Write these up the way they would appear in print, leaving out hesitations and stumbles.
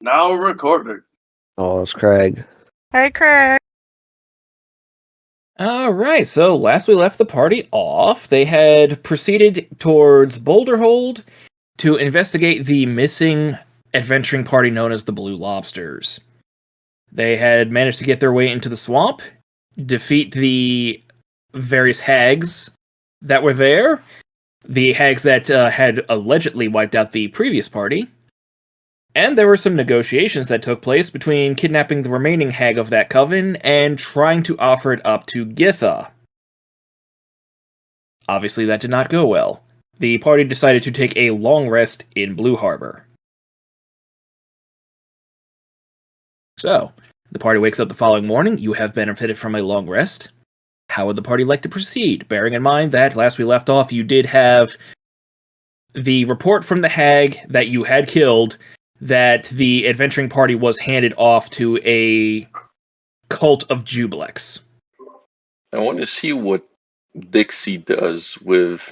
Now recorded. Oh, it's Craig. Hey, Craig. Alright, so last we left the party off, they had proceeded towards Boulderhold to investigate the missing adventuring party known as the Blue Lobsters. They had managed to get their way into the swamp, defeat the various hags that were there, the hags that had allegedly wiped out the previous party, and there were some negotiations that took place between kidnapping the remaining hag of that coven and trying to offer it up to Githa. Obviously, that did not go well. The party decided to take a long rest in Blue Harbor. So, the party wakes up the following morning. You have benefited from a long rest. How would the party like to proceed? Bearing in mind that last we left off, you did have the report from the hag that you had killed, that the adventuring party was handed off to a cult of Jublex. I want to see what Dixie does with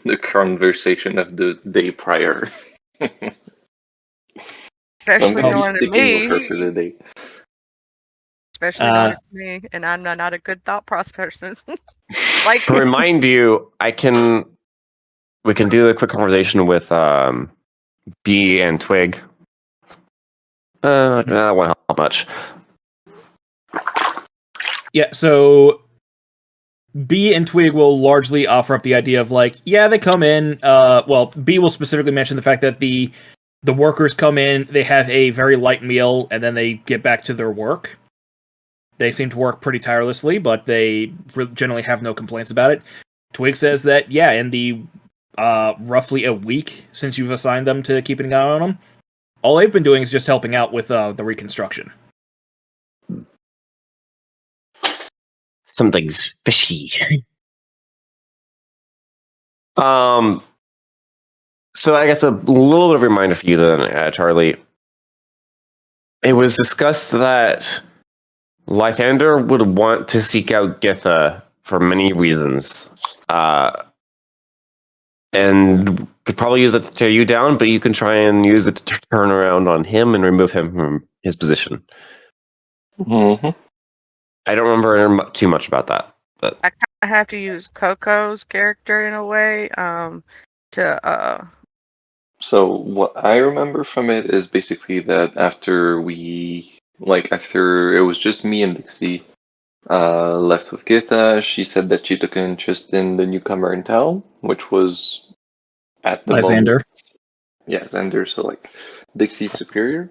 the conversation of the day prior. Especially I'm knowing it's sticking with her me. for the day. Especially knowing it's me, and I'm not a good thought process person. Like, To remind you, we can do a quick conversation with B and Twig. That won't help much. Yeah, so B and Twig will largely offer up the idea of like, yeah, they come in. B will specifically mention the fact that the workers come in, they have a very light meal, and then they get back to their work. They seem to work pretty tirelessly, but they generally have no complaints about it. Twig says that, yeah, in the roughly a week since you've assigned them to keeping an eye on them, all they've been doing is just helping out with the reconstruction. Something's fishy. So I guess a little bit of a reminder for you then, Charlie. It was discussed that Lythander would want to seek out Githa for many reasons. And could probably use it to tear you down, but you can try and use it to turn around on him and remove him from his position. Mm-hmm. I don't remember too much about that. But I kind of have to use Coco's character in a way to So what I remember from it is basically that after it was just me and Dixie left with Githa, she said that she took an interest in the newcomer in town, which was at the Lysander. moment. Yeah, Xander, so like Dixie's superior.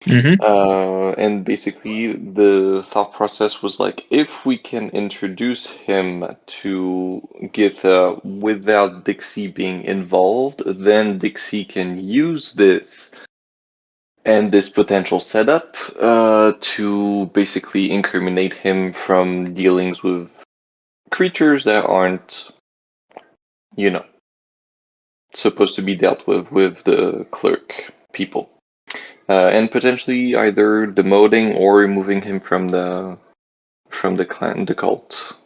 Mm-hmm. And basically the thought process was like, if we can introduce him to Githa without Dixie being involved, then Dixie can use this and this potential setup to basically incriminate him from dealings with creatures that aren't, supposed to be dealt with the clerk people. And potentially either demoting or removing him from the clan, the cult.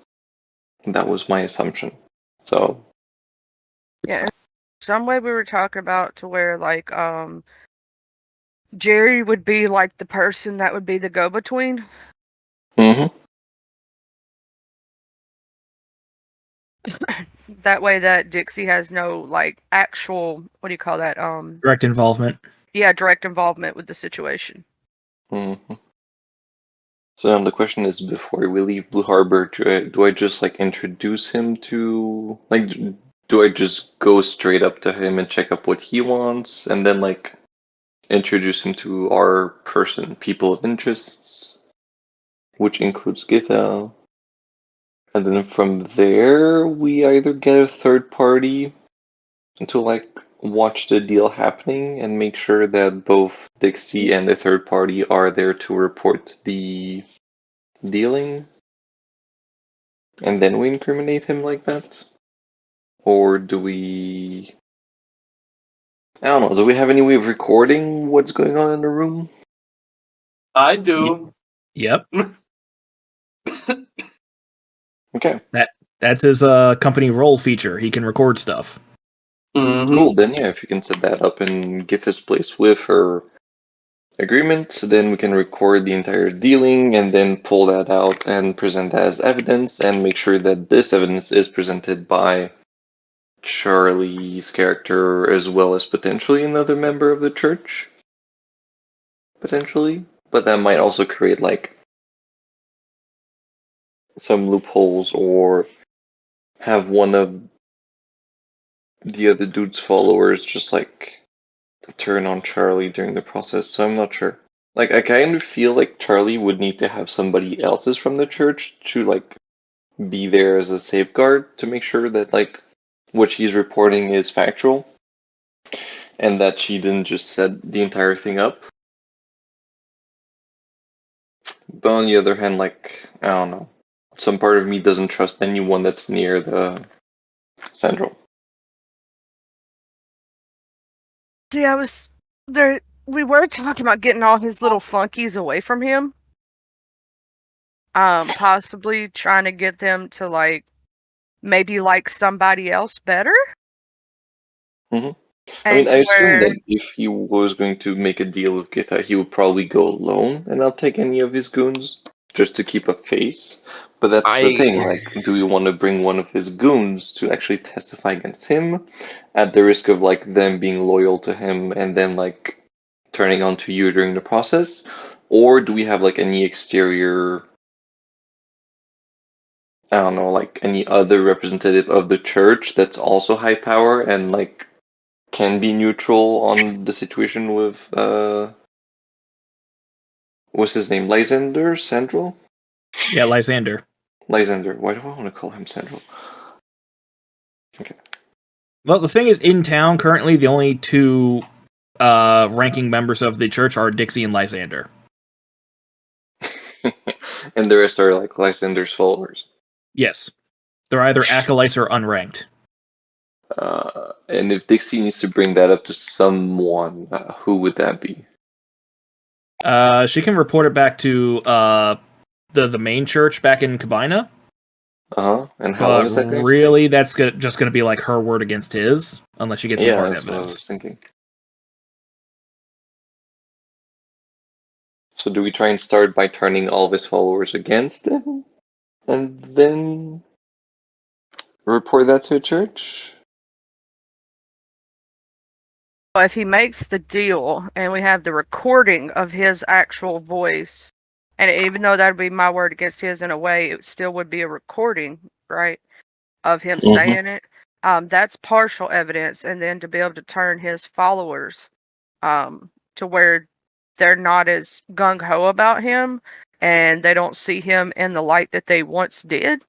That was my assumption. So yeah. Some way we were talking about to where like Jerry would be like the person that would be the go-between. Mm-hmm. That way that Dixie has no like actual, what do you call that? Direct involvement. Yeah, direct involvement with the situation. Mm-hmm. So now the question is, before we leave Blue Harbor, do I just like introduce him to do I just go straight up to him and check up what he wants, and then like introduce him to our people of interests, which includes Githa, and then from there we either get a third party to like watch the deal happening and make sure that both Dixie and the third party are there to report the dealing, and then we incriminate him like that? Or do we... I don't know, do we have any way of recording what's going on in the room? I do. Yep. Okay. That's his company roll feature. He can record stuff. Mm-hmm. Cool, then yeah, if you can set that up and get this place with her agreement. So then we can record the entire dealing and then pull that out and present that as evidence and make sure that this evidence is presented by Charlie's character as well as potentially another member of the church. Potentially. But that might also create like some loopholes or have one of the other dude's followers just like turn on Charlie during the process, so I'm not sure. Like, I kind of feel like Charlie would need to have somebody else's from the church to like be there as a safeguard to make sure that like what she's reporting is factual and that she didn't just set the entire thing up. But on the other hand, like, I don't know. Some part of me doesn't trust anyone that's near the central. See, I was there. We were talking about getting all his little flunkies away from him. Possibly trying to get them to like maybe like somebody else better. Mhm. I And mean, I to assume where that if he was going to make a deal with Githa, he would probably go alone and not take any of his goons just to keep a face. But that's the thing, like, do we want to bring one of his goons to actually testify against him at the risk of, like, them being loyal to him and then, like, turning on to you during the process? Or do we have, like, any exterior, I don't know, like, any other representative of the church that's also high power and, like, can be neutral on the situation with what's his name? Lysander? Central? Yeah, Lysander. Lysander. Why do I want to call him Central? Okay. Well, the thing is, in town currently, the only two ranking members of the church are Dixie and Lysander. And the rest are like Lysander's followers. Yes, they're either acolytes or unranked. And if Dixie needs to bring that up to someone, who would that be? She can report it back to the main church back in Kabina. And how long But is that going to really, that's just going to be like her word against his, unless you get some Yeah, hard that's what I was evidence. thinking. So do we try and start by turning all of his followers against him? And then report that to a church? if he makes the deal and we have the recording of his actual voice, and even though that would be my word against his in a way, it still would be a recording, right, of him Mhm. saying it. That's partial evidence, and then to be able to turn his followers to where they're not as gung ho about him, and they don't see him in the light that they once did.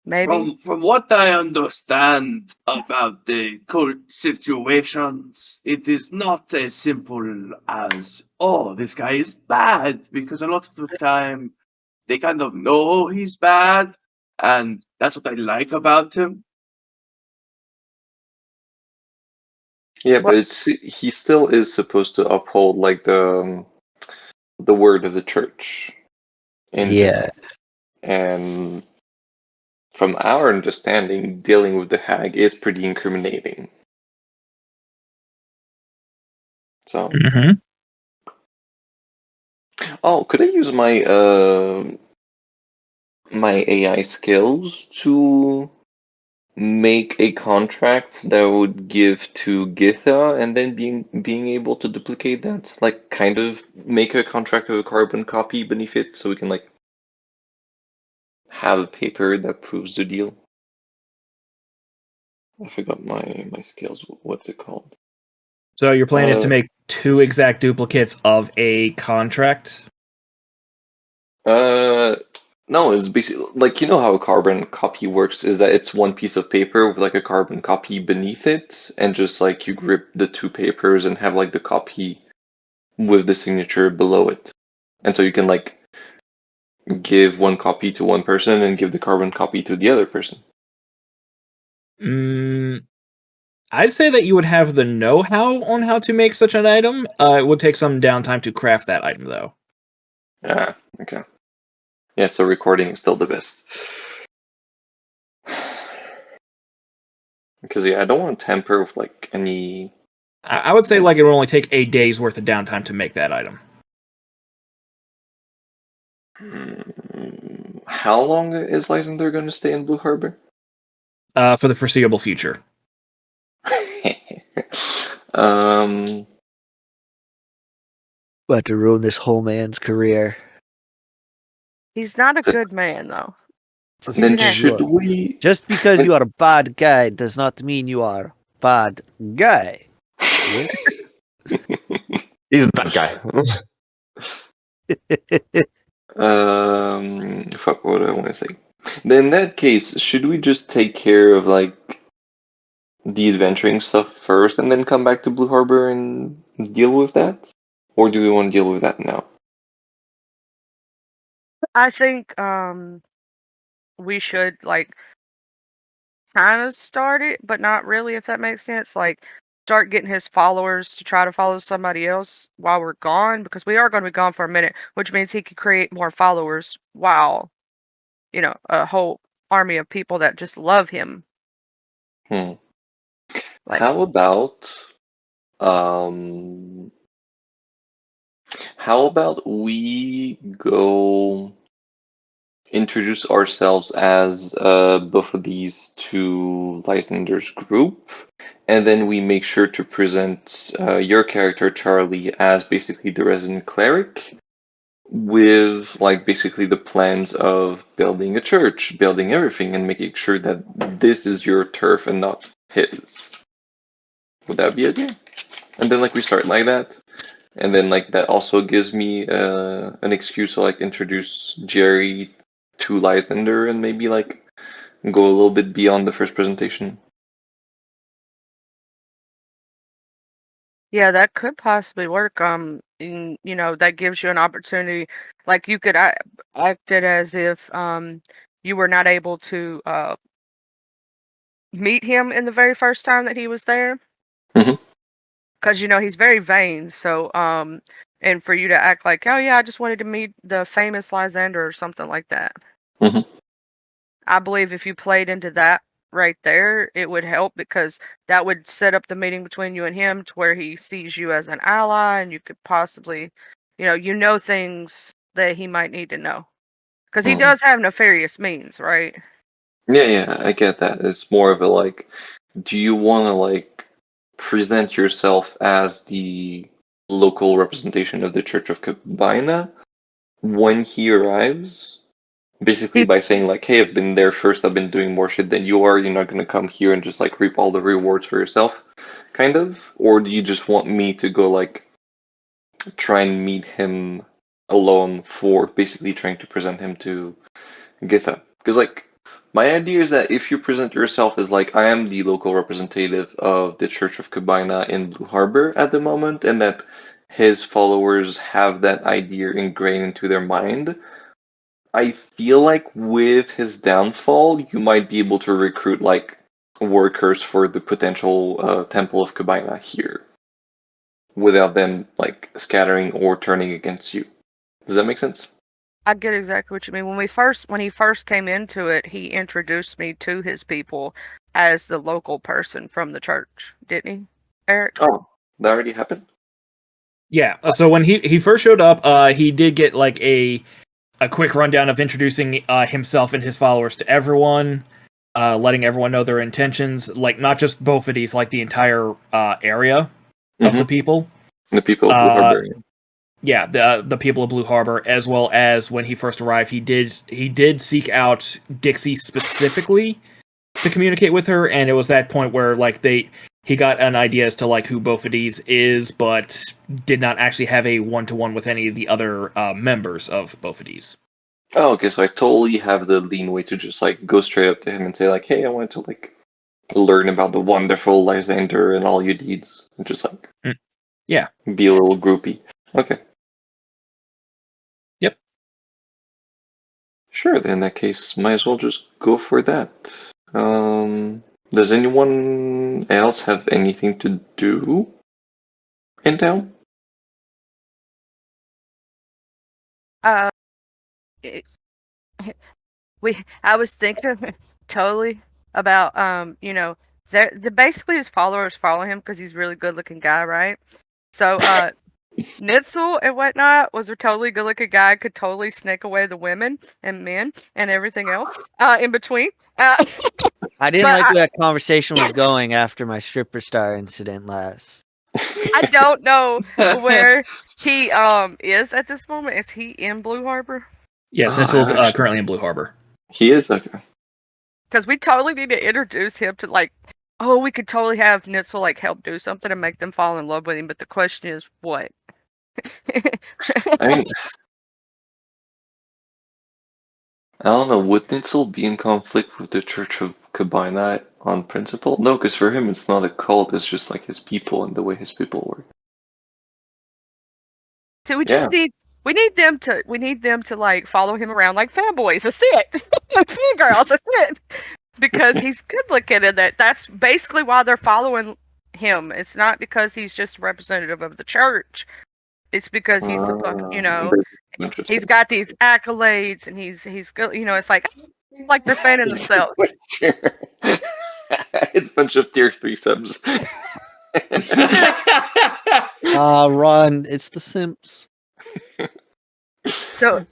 Maybe. From what I understand about the cult situations, it is not as simple as, oh, this guy is bad, because a lot of the time they kind of know he's bad, and that's what I like about him. Yeah, What- but he still is supposed to uphold like the word of the church. Yeah. And from our understanding, dealing with the hag is pretty incriminating. So, Mm-hmm. oh, could I use my my AI skills to make a contract that would give to Githa and then being able to duplicate that? Like kind of make a contract with a carbon copy beneath it so we can like have a paper that proves the deal. I forgot my skills. What's it called? So your plan is to Uh, make 2 exact duplicates of a contract? No, it's basically like you know how a carbon copy works is that it's one piece of paper with like a carbon copy beneath it, and just like you grip the two papers and have like the copy with the signature below it. And so you can like give one copy to one person and give the carbon copy to the other person. I'd say that you would have the know-how on how to make such an item. It would take some downtime to craft that item, though. Ah, okay. Yeah, so recording is still the best. Because yeah, I don't want to tamper with like any I would say like it would only take a day's worth of downtime to make that item. How long is Lysander going to stay in Blue Harbor? For the foreseeable future. um, About to ruin this whole man's career. He's not a good man, though. Okay, then Yeah. should sure. we? Just because you are a bad guy does not mean you are a bad guy. Yes? He's a bad guy. Fuck, what do I want to say? Then in that case, should we just take care of like the adventuring stuff first and then come back to Blue Harbor and deal with that? Or do we want to deal with that now? I think we should like kind of start it, but not really, if that makes sense. Like start getting his followers to try to follow somebody else while we're gone, because we are going to be gone for a minute, which means he could create more followers while, you know, a whole army of people that just love him. Hmm. Like, How um about we go introduce ourselves as both of these to Lysander's group, and then we make sure to present your character Charlie as basically the resident cleric, with like basically the plans of building a church, building everything, and making sure that this is your turf and not his. Would that be okay? And then like we start like that, and then like that also gives me an excuse to like introduce Jerry to Lysander and maybe like go a little bit beyond the first presentation. yeah, that could possibly work. And, you know, that gives you an opportunity. Like you could act it as if you were not able to meet him in the very first time that he was there. Mhm. Because you know he's very vain. So and for you to act like, oh yeah, I just wanted to meet the famous Lysander or something like that. Mhm. I believe if you played into that right there, it would help, because that would set up the meeting between you and him to where he sees you as an ally, and you could possibly, you know things that he might need to know, because he Mm. does have nefarious means, right? Yeah, I get that. It's more of a like, do you want to like present yourself as the local representation of the Church of Cabina when he arrives? Basically, He by saying like, "Hey, I've been there first. I've been doing more shit than you are. You're not gonna come here and just like reap all the rewards for yourself," kind of. Or do you just want me to go like try and meet him alone for basically trying to present him to Githa? Because like my idea is that if you present yourself as like I am the local representative of the Church of Cabina in Blue Harbor at the moment, and that his followers have that idea ingrained into their mind, I feel like with his downfall, you might be able to recruit like workers for the potential Temple of Cabina here, without them like scattering or turning against you. Does that make sense? I get exactly what you mean. When he first came into it, he introduced me to his people as the local person from the church, didn't he, Eric? Oh, that already happened? Yeah. So when he first showed up, he did get like a quick rundown of introducing himself and his followers to everyone, letting everyone know their intentions, like not just Bophades, like the entire area of the people. The people of Blue Harbor. Yeah, the people of Blue Harbor, as well as when he first arrived, he did seek out Dixie specifically to communicate with her, and it was that point where like he got an idea as to like who Bophades is, but did not actually have a one-to-one with any of the other members of Bophades. Oh, okay, so I totally have the leeway to just like go straight up to him and say like, "Hey, I want to like learn about the wonderful Lysander and all your deeds," and just like, Yeah. be a little groupie. Okay. Yep. Sure. Then in that case, might as well just go for that. Does anyone else have anything to do in town? Uh, it- I was thinking totally about basically his followers follow him because he's a really good looking guy, right? So Nitzel and whatnot was a totally good looking guy, could totally snake away the women and men and everything else in between. I didn't But like where that conversation was going after my stripper star incident last. I don't know where he is at this moment. Is he in Blue Harbor? Yes, Ah, Nitzel's actually- currently in Blue Harbor. He is okay. Because we totally need to introduce him to we could totally have Nitzel help do something and make them fall in love with him. But the question is, what? I mean, I don't know. Would Nitzel be in conflict with the Church of Kabinat on principle? No, because for him it's not a cult. It's just like his people and the way his people work. So we just need them to follow him around like fanboys. That's it. Like fangirls. That's it. Because he's good looking, and that's basically why they're following him. It's not because he's just a representative of the church. It's because he's he's got these accolades and he's good. It's like they're fanning themselves. It's a bunch of tier 3 subs. Run! It's the Simps. So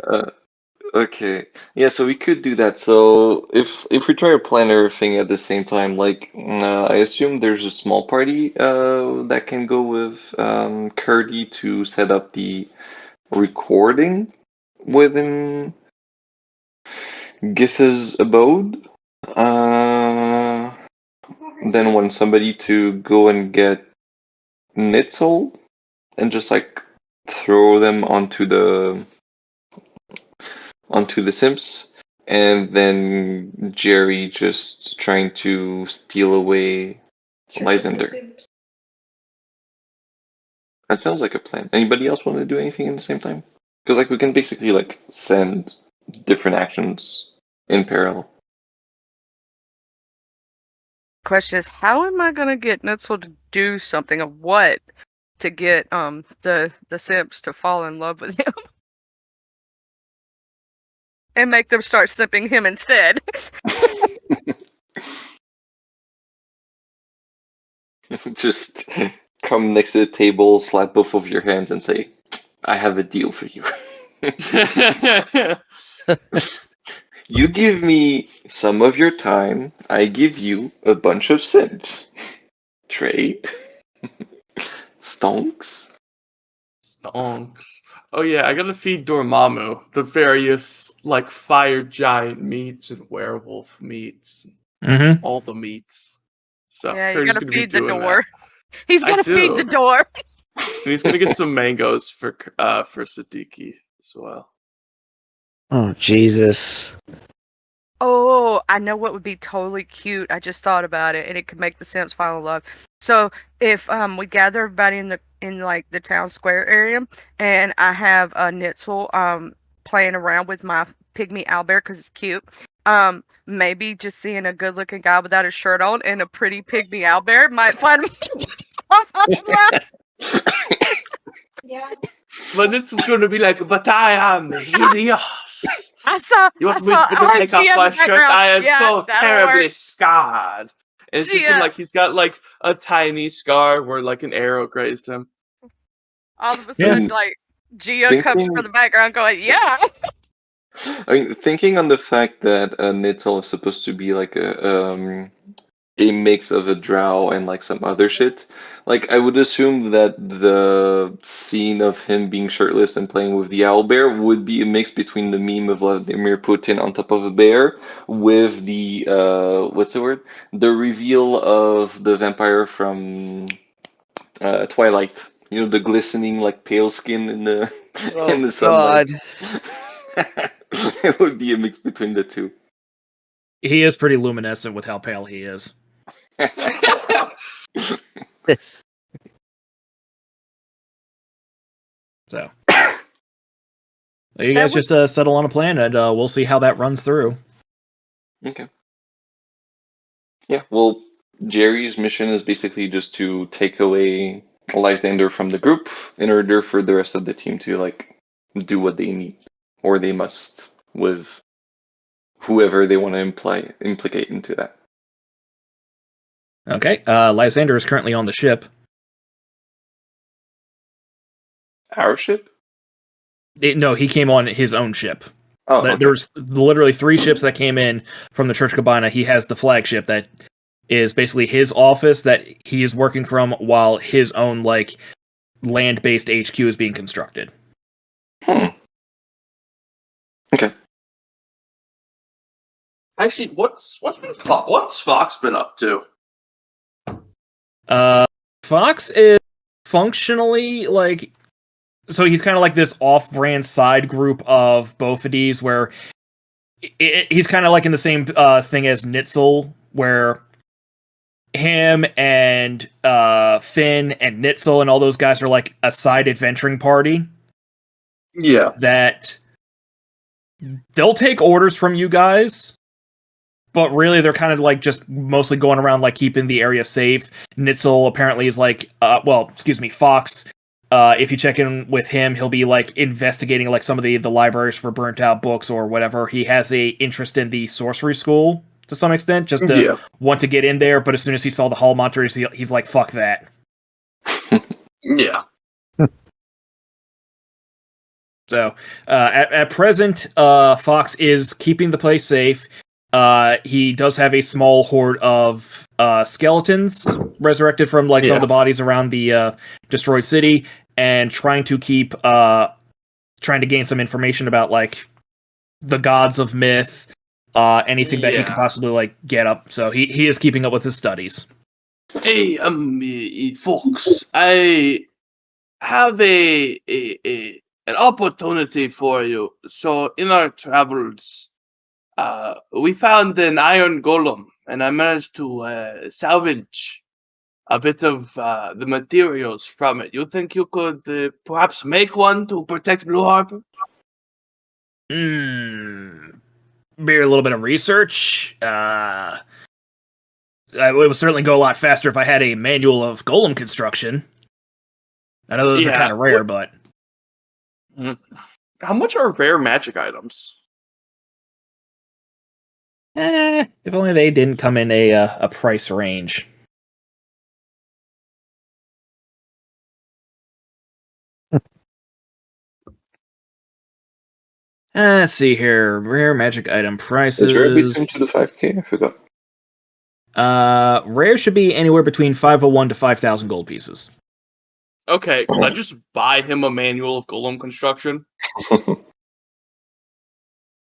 Okay, yeah, so we could do that. So if we try to plan everything at the same time, I assume there's a small party that can go with Curdy to set up the recording within Githa's abode. Then want somebody to go and get Nitzel and just throw them onto the Simps, and then Jerry just trying to steal away Lysander. That sounds like a plan. Anybody else want to do anything at the same time? Because we can basically send different actions in parallel. question is, how am I gonna get Nitzel to do something of what to get the Simps to fall in love with him? And make them start sipping him instead. Just come next to the table, slap both of your hands, and say, "I have a deal for you. You give me some of your time, I give you a bunch of Sims. Trade? Stonks? Stonks. Oh yeah, I gotta feed Dormammu the various fire giant meats and werewolf meats, Mm-hmm. all the meats. So Yeah, you Curdy's gotta gonna be feed the doing door. He's I gonna feed do. the door. that. And he's gonna get some mangoes for Siddiqui as well. Oh Jesus! Oh, I know what would be totally cute. I just thought about it, and it could make the Simps fall in love. So if we gather everybody in the town square area, and I have a Nitzel playing around with my pygmy owlbear because it's cute. Maybe just seeing a good looking guy without a shirt on and a pretty pygmy owlbear might find me. Yeah. But this is gonna be but I am hideous. I saw. You I want me saw. to I take heard Gia off in my the shirt? background. I am Yeah, so that'll terribly work. scarred. And it's just Gia. he's got a tiny scar where an arrow grazed him. All of a Yeah. sudden, Gia comes Thinking- from the background, going, "Yeah." I mean, thinking on the fact that Nitzel is supposed to be a mix of a drow and some other shit, I would assume that the scene of him being shirtless and playing with the owlbear would be a mix between the meme of Vladimir Putin on top of a bear with the what's the word? The reveal of the vampire from Twilight. You know, the glistening pale skin in the in the sunlight. It would be a mix between the two. He is pretty luminescent with how pale he is. So you guys just settle on a plan, and we'll see how that runs through. Okay. Yeah, well, Jerry's mission is basically just to take away Lysander from the group in order for the rest of the team to do what they need or they must with whoever they want to implicate into that. Okay. Lysander is currently on the ship. Our ship? No, he came on his own ship. Oh, okay. There's literally 3 ships that came in from the Church Cabana. He has the flagship that is basically his office that he is working from while his own like land-based HQ is being constructed. Okay. Actually, what's Fox been up to? Fox is functionally like, so he's kind of like this off-brand side group of Bophades where he's kind of like in the same thing as Nitzel, where him and Finn and Nitzel and all those guys are like a side adventuring party Yeah. that they'll take orders from you guys, but really they're kind of like just mostly going around like keeping the area safe. Nitzel apparently is like, Fox. If you check in with him, he'll be like investigating like some of the libraries for burnt out books or whatever. He has a interest in the sorcery school to some extent, just to want to get in there. But as soon as he saw the hall monitors, he's like, "Fuck that." Yeah. So at present, Fox is keeping the place safe. He does have a small horde of skeletons resurrected from like some of the bodies around the destroyed city, and trying to gain some information about like the gods of myth, anything that he could possibly like get up. So he is keeping up with his studies. Hey, Fox, I have an opportunity for you. So in our travels, we found an iron golem, and I managed to salvage a bit of the materials from it. You think you could perhaps make one to protect Blue Harbor? Maybe a little bit of research. It would certainly go a lot faster if I had a manual of golem construction. I know those are kind of rare, but how much are rare magic items? If only they didn't come in a price range. Let's see here. Rare magic item prices. Is rare between 2 to 5k? I forgot. Rare should be anywhere between 501 to 5,000 gold pieces. Okay, could I just buy him a manual of golem construction?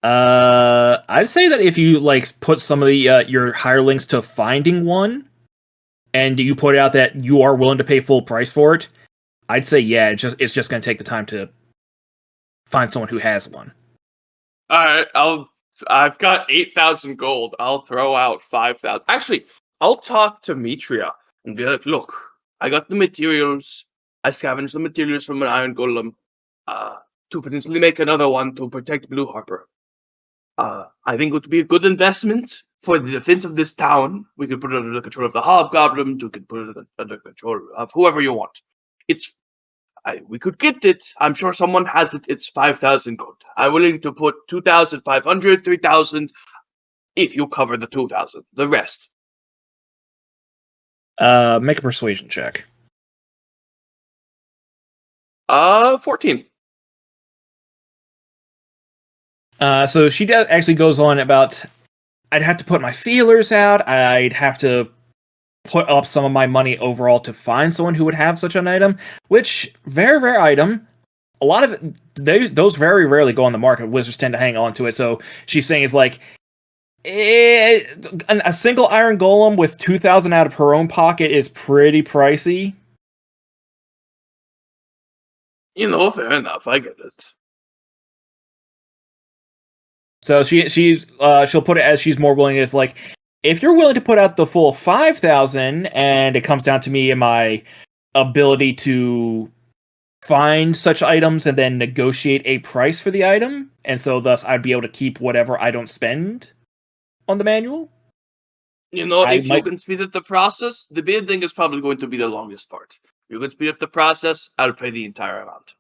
I'd say that if you like put some of the your hirelings to finding one, and you put out that you are willing to pay full price for it, I'd say it's just going to take the time to find someone who has one. All right, I've got 8,000 gold. I'll throw out 5,000. Actually, I'll talk to Mitria and be like, "Look, I got the materials. I scavenged the materials from an iron golem to potentially make another one to protect Blue Harbor. I think it would be a good investment for the defense of this town. We could put it under the control of the hobgoblins. We could put it under control of whoever you want. We could get it. I'm sure someone has it. It's 5,000 gold. I'm willing to put 2,500, 3,000 if you cover the 2,000. The rest." Make a persuasion check. 14. So she actually goes on about, I'd have to put my feelers out. I'd have to put up some of my money overall to find someone who would have such an item, which very rare item. A lot of those very rarely go on the market. Wizards tend to hang on to it. So she's saying is like a single iron golem with 2,000 out of her own pocket is pretty pricey. Fair enough. I get it. So she'll put it as she's more willing. Is like, if you're willing to put out the full 5,000, and it comes down to me and my ability to find such items and then negotiate a price for the item, and so thus I'd be able to keep whatever I don't spend on the manual. If you can speed up the process, the bidding is probably going to be the longest part. If you can speed up the process, I'll pay the entire amount.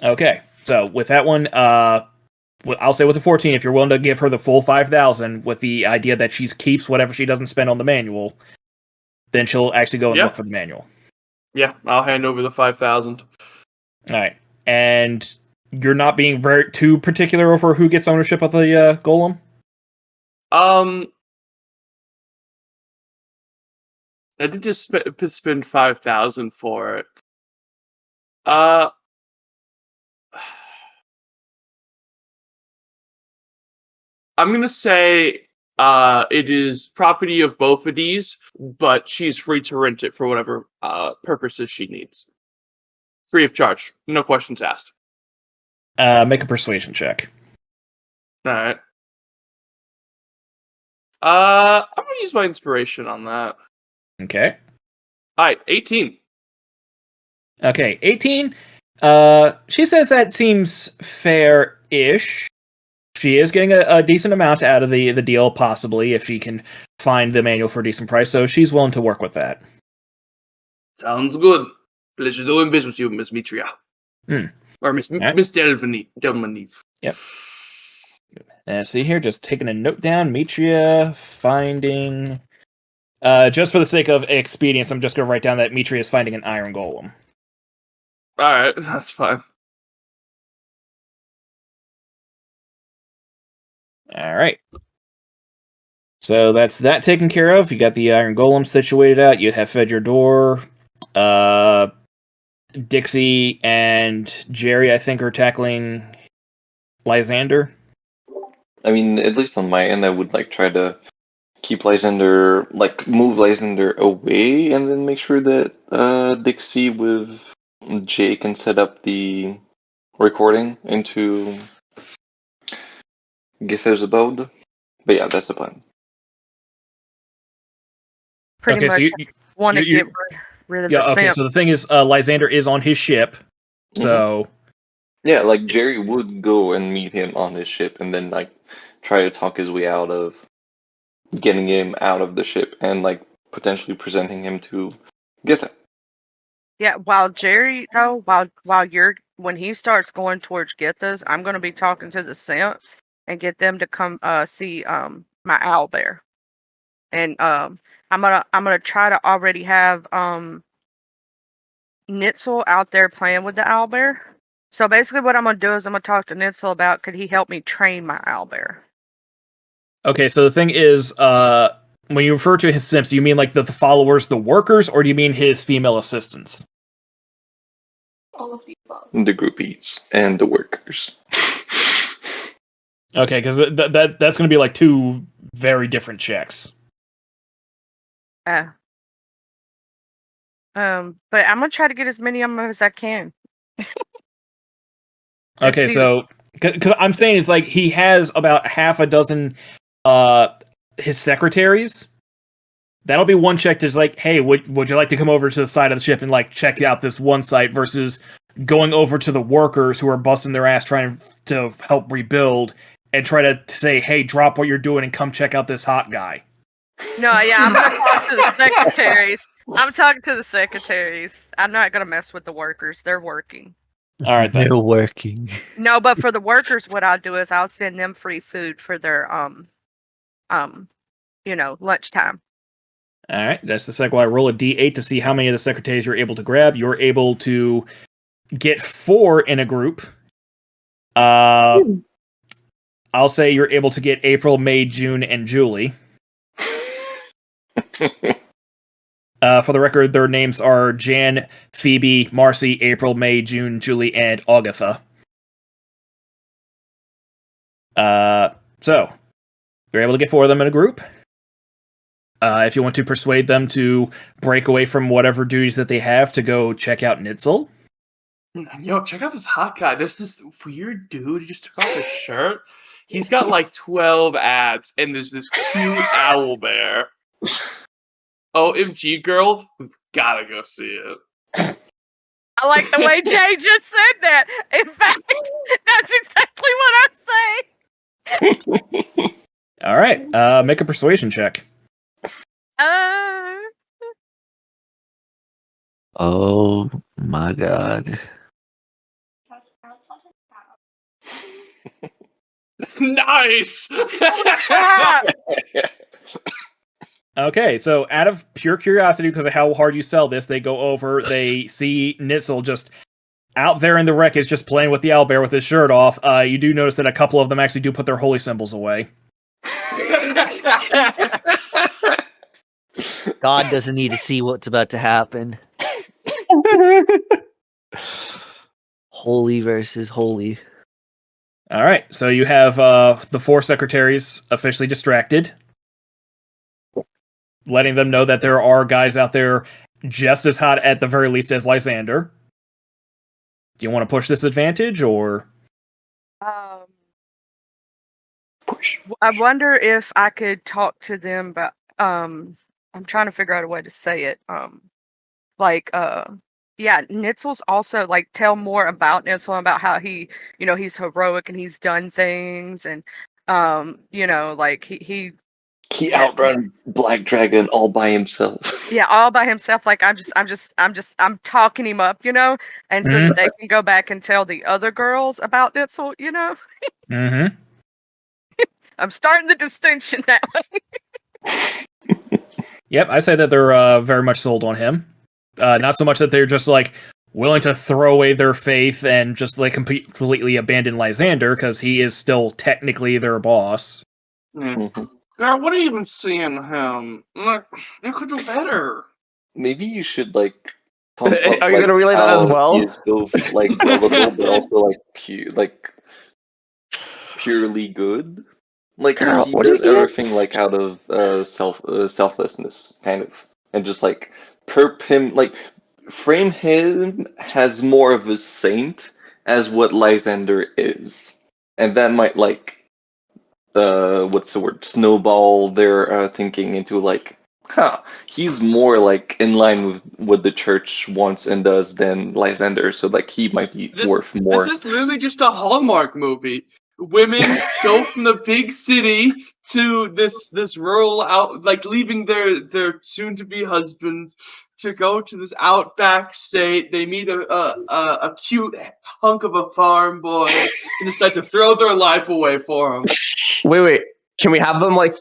Okay, so with that one, I'll say with the 14, if you're willing to give her the full 5,000 with the idea that she keeps whatever she doesn't spend on the manual, then she'll actually go and Yeah. look for the manual. Yeah, I'll hand over the 5,000. All right, and you're not being too particular over who gets ownership of the golem. I did just spend 5,000 for it. I'm gonna say it is property of both of these, but she's free to rent it for whatever purposes she needs. Free of charge, no questions asked. Make a persuasion check. All right. I'm gonna use my inspiration on that. Okay. All right, 18. Okay, 18. She says that seems fair-ish. She is getting a decent amount out of the deal, possibly, if she can find the manual for a decent price, so she's willing to work with that. Sounds good. Pleasure doing business with you, Miss Mitria. Or Miss Alright. Miss Delmaneve. Yep. See here, just taking a note down. Mitria finding... just for the sake of expedience, I'm just going to write down that Mitria is finding an iron golem. Alright, that's fine. Alright. So that's that taken care of. You got the iron golem situated out. You have fed your door. Dixie and Jerry, I think, are tackling Lysander. I mean, at least on my end, I would like try to keep Lysander, like move Lysander away, and then make sure that Dixie with Jay can set up the recording into Gither's abode. But yeah, that's the plan. Pretty Okay, so much you- want to you- get rid of Yeah, the okay, simp. so the thing is, Lysander is on his ship, so... Yeah, like Jerry would go and meet him on his ship, and then like try to talk his way out of getting him out of the ship, and like potentially presenting him to Gither. Yeah, while Jerry though, when he starts going towards Githas, I'm gonna be talking to the simps and get them to come see my owlbear. And I'm gonna try to already have Nitzel out there playing with the owlbear. So basically what I'm gonna do is I'm gonna talk to Nitzel about could he help me train my owlbear. Okay, so the thing is, when you refer to his simps, do you mean like the followers, the workers, or do you mean his female assistants? All of the above. The groupies and the workers. Okay, because that's going to be like two very different checks. But I'm gonna try to get as many of them as I can. Okay, see- so because I'm saying it's like he has about half a dozen his secretaries. That'll be one check. That's like, hey, would you like to come over to the side of the ship and like check out this one site versus going over to the workers who are busting their ass trying to help rebuild and try to say, hey, drop what you're doing and come check out this hot guy. No, yeah, I'm gonna talk to the secretaries. I'm talking to the secretaries. I'm not gonna mess with the workers. They're working. All right, then. They're working. No, but for the workers, what I'll do is I'll send them free food for their lunchtime. All right, that's the second one. I roll a d8 to see how many of the secretaries you're able to grab. You're able to get 4 in a group. I'll say you're able to get April, May, June, and Julie. For the record, their names are Jan, Phoebe, Marcy, April, May, June, Julie, and Agatha. So, you're able to get 4 of them in a group. If you want to persuade them to break away from whatever duties that they have to go check out Nitzel. Yo, check out this hot guy. There's this weird dude. He just took off his shirt. He's got like 12 abs, and there's this cute owl bear. OMG, girl, we've gotta go see it. I like the way Jay just said that. In fact, that's exactly what I'm saying. All right, make a persuasion check. Oh my god. Nice! Okay, so out of pure curiosity, because of how hard you sell this, they go over, they see Nitzel just out there in the wreckage, just playing with the owlbear with his shirt off. You do notice that a couple of them actually do put their holy symbols away. God doesn't need to see what's about to happen. Holy versus holy. All right, so you have the 4 secretaries officially distracted, letting them know that there are guys out there just as hot at the very least as Lysander. Do you want to push this advantage, or? I wonder if I could talk to them, but I'm trying to figure out a way to say it. Yeah, Nitzel's also like tell more about Nitzel, about how he, he's heroic and he's done things, and like he He outrun Black Dragon all by himself. yeah, all by himself. Like I'm talking him up, and so that they can go back and tell the other girls about Nitzel, Mm-hmm. I'm starting the distinction that way. Yep, I say that they're very much sold on him. Not so much that they're just like willing to throw away their faith and just like completely abandon Lysander, because he is still technically their boss. God, what are you even seeing him? Like, you could do better. Maybe you should like. Pump Are up, you gonna relay that as how well? He is both like lovable, but also like purely good. Like Girl, he what do does you everything get? like out of selflessness, kind of, and just like frame him as more of a saint as what Lysander is, and that might like what's the word, snowball their thinking into like, he's more like in line with what the church wants and does than Lysander, so like he might be worth more. This is literally just a Hallmark movie. Women go from the big city to this rural out, like leaving their soon to be husband to go to this outback state. They meet a cute hunk of a farm boy and decide to throw their life away for him. Wait. Can we have them like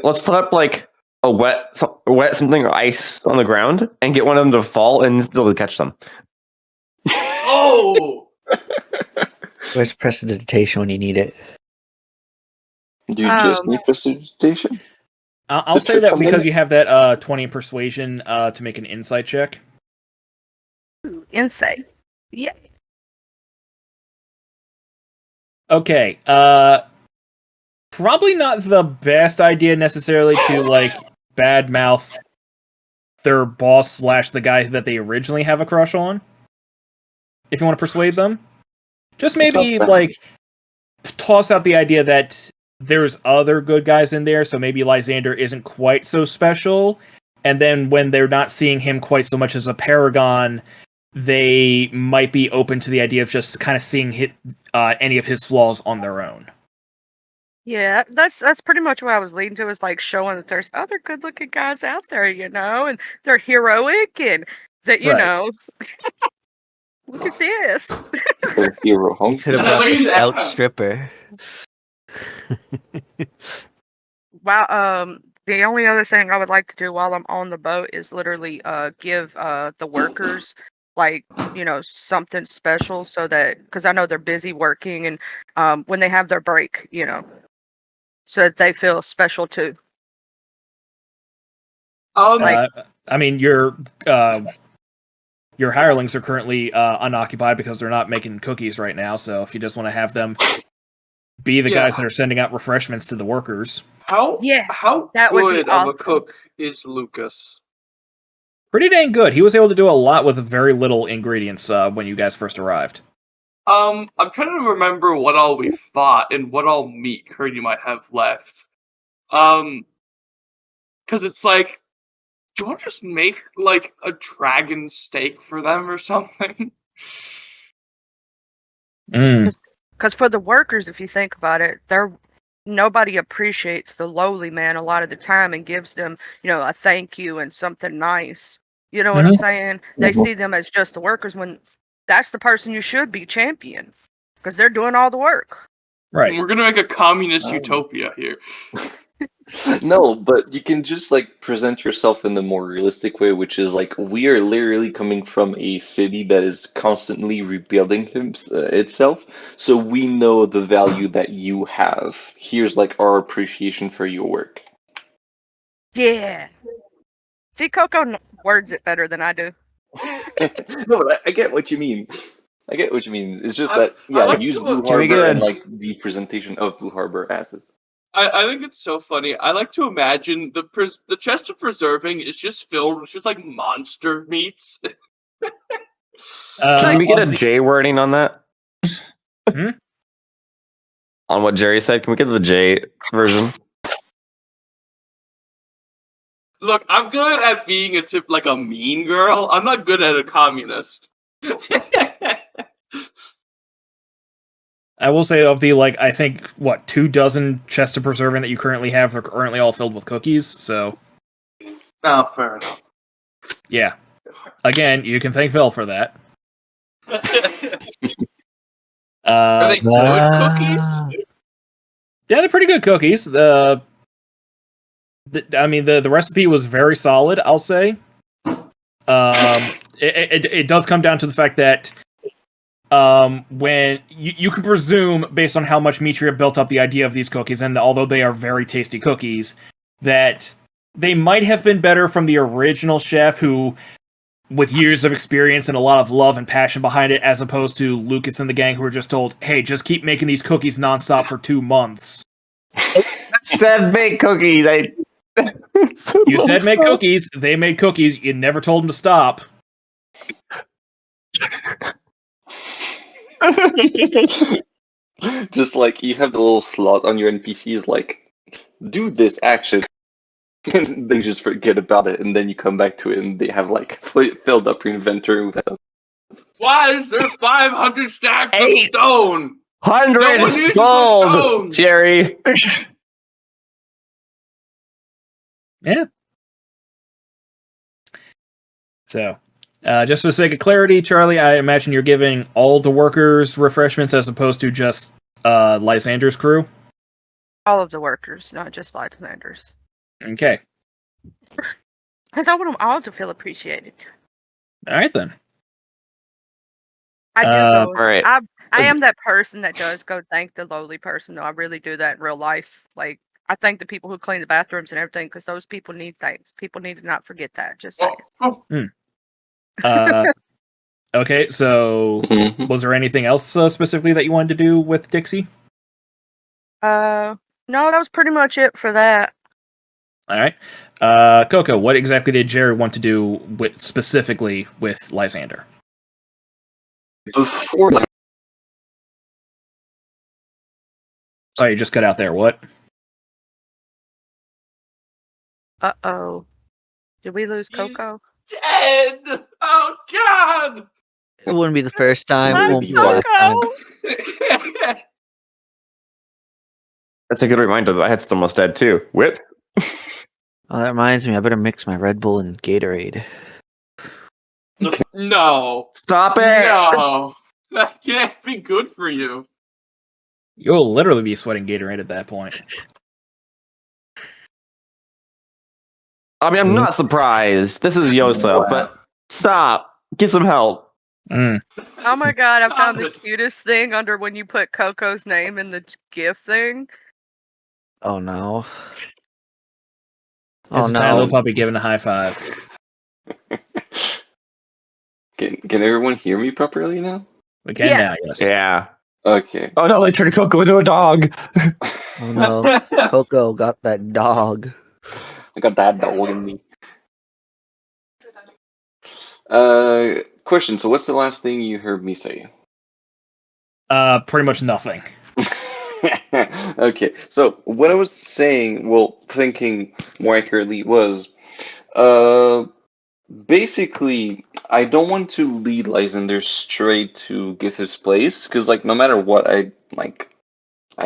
let's set up like a wet something or ice on the ground and get one of them to fall and they'll catch them. Oh. Where's prestidigitation when you need it? Do you just need prestidigitation? I'll say that because you have that 20 persuasion to make an insight check. Ooh, insight. Yeah. Okay. Probably not the best idea necessarily to like badmouth their boss / the guy that they originally have a crush on. If you want to persuade them, just maybe like toss out the idea that there's other good guys in there, so maybe Lysander isn't quite so special, and then when they're not seeing him quite so much as a paragon, they might be open to the idea of just kind of seeing any of his flaws on their own. Yeah, that's pretty much what I was leading to, is like showing that there's other good looking guys out there, and they're heroic, and that look at this. They're hero, huh? Could have brought the stout stripper. Wow. The only other thing I would like to do while I'm on the boat is literally give the workers like something special, so that, because I know they're busy working, and when they have their break, so that they feel special too. I mean, your hirelings are currently unoccupied because they're not making cookies right now. So if you just want to have them be the guys that are sending out refreshments to the workers. How that would good be of awesome. a cook is Lucas? Pretty dang good. He was able to do a lot with very little ingredients when you guys first arrived. I'm trying to remember what all we fought and what all meat curd you might have left. Because it's like, do you want to just make like a dragon steak for them or something? Because for the workers, if you think about it, nobody appreciates the lowly man a lot of the time and gives them, a thank you and something nice. You know what I'm saying? They see them as just the workers, when that's the person you should be champion, because they're doing all the work. Right. We're gonna make a communist utopia here. No, but you can just like present yourself in the more realistic way, which is like we are literally coming from a city that is constantly rebuilding itself, so we know the value that you have. Here's like our appreciation for your work. Yeah. See, Coco words it better than I do. No, but I get what you mean. I get what you mean. It's just that I like use to- Blue Can we Harbor get and a- like the presentation of Blue Harbor as is. I think it's so funny. I like to imagine the chest of preserving is just filled with just like monster meats. Can we get a on the- J wording on that? Hmm? On what Jerry said? Can we get the J version? Look, I'm good at being like a mean girl. I'm not good at a communist. I will say of the like I think what 24 chests of preserving that you currently have are currently all filled with cookies. So Oh, fair enough. yeah, again you can thank Phil for that. Are they good cookies? Yeah, they're pretty good cookies. I mean the recipe was very solid. I'll say. It does come down to the fact that when you can presume based on how much Mitria built up the idea of these cookies, and although they are very tasty cookies, that they might have been better from the original chef who, with years of experience and a lot of love and passion behind it, as opposed to Lucas and the gang who were just told, hey, just keep making these cookies nonstop for 2 months. Said make cookies. You said make cookies, they made cookies, you never told them to stop. Just like you have the little slot on your NPCs, like do this action, and they just forget about it, and then you come back to it, and they have like filled up your inventory with stuff. Why is there 500 stacks of 8. stone? No one 100 uses gold, the stones. Jerry. Yeah. So, just for the sake of clarity, Charlie, I imagine you're giving all the workers refreshments as opposed to just Lysander's crew? All of the workers, not just Lysander's. Okay. Because I want them all to feel appreciated. Alright then. I do Uh, go. all right. I am that person that does go thank the lowly person, though. I really do that in real life. Like, I thank the people who clean the bathrooms and everything because those people need things. People need to not forget that. Just saying. Okay, so Mhm. was there anything else specifically that you wanted to do with Dixie? No, that was pretty much it for that. Alright. Coco, what exactly did Jerry want to do specifically with Lysander? Before like, Sorry, you just cut out there. What? Uh-oh. Did we lose He's Coco? Dead! Oh god! It wouldn't be the first time. Hi, It won't be the last time. Coco! That's a good reminder that Head's almost dead too. Whip. Oh, that reminds me. I better mix my Red Bull and Gatorade. No. Stop it. No. That can't be good for you. You'll literally be sweating Gatorade at that point. I mean, I'm not surprised. This is Yosa, but stop. Get some help. Mm. Oh my god, I found the Stop it. cutest thing under when you put Coco's name in the GIF thing. Oh no. It's Oh a tiny little no. puppy giving a high five. can everyone hear me properly now? We can Yes. now, yes. Yeah. Okay. Oh no, they turned Coco into a dog. Oh no. Coco got that dog. I got that dog in me. Question. So, what's the last thing you heard me say? Pretty much nothing. Okay. So, what I was saying, well, thinking more accurately, was, basically, I don't want to lead Lysander straight to get his place, because, like, no matter what, I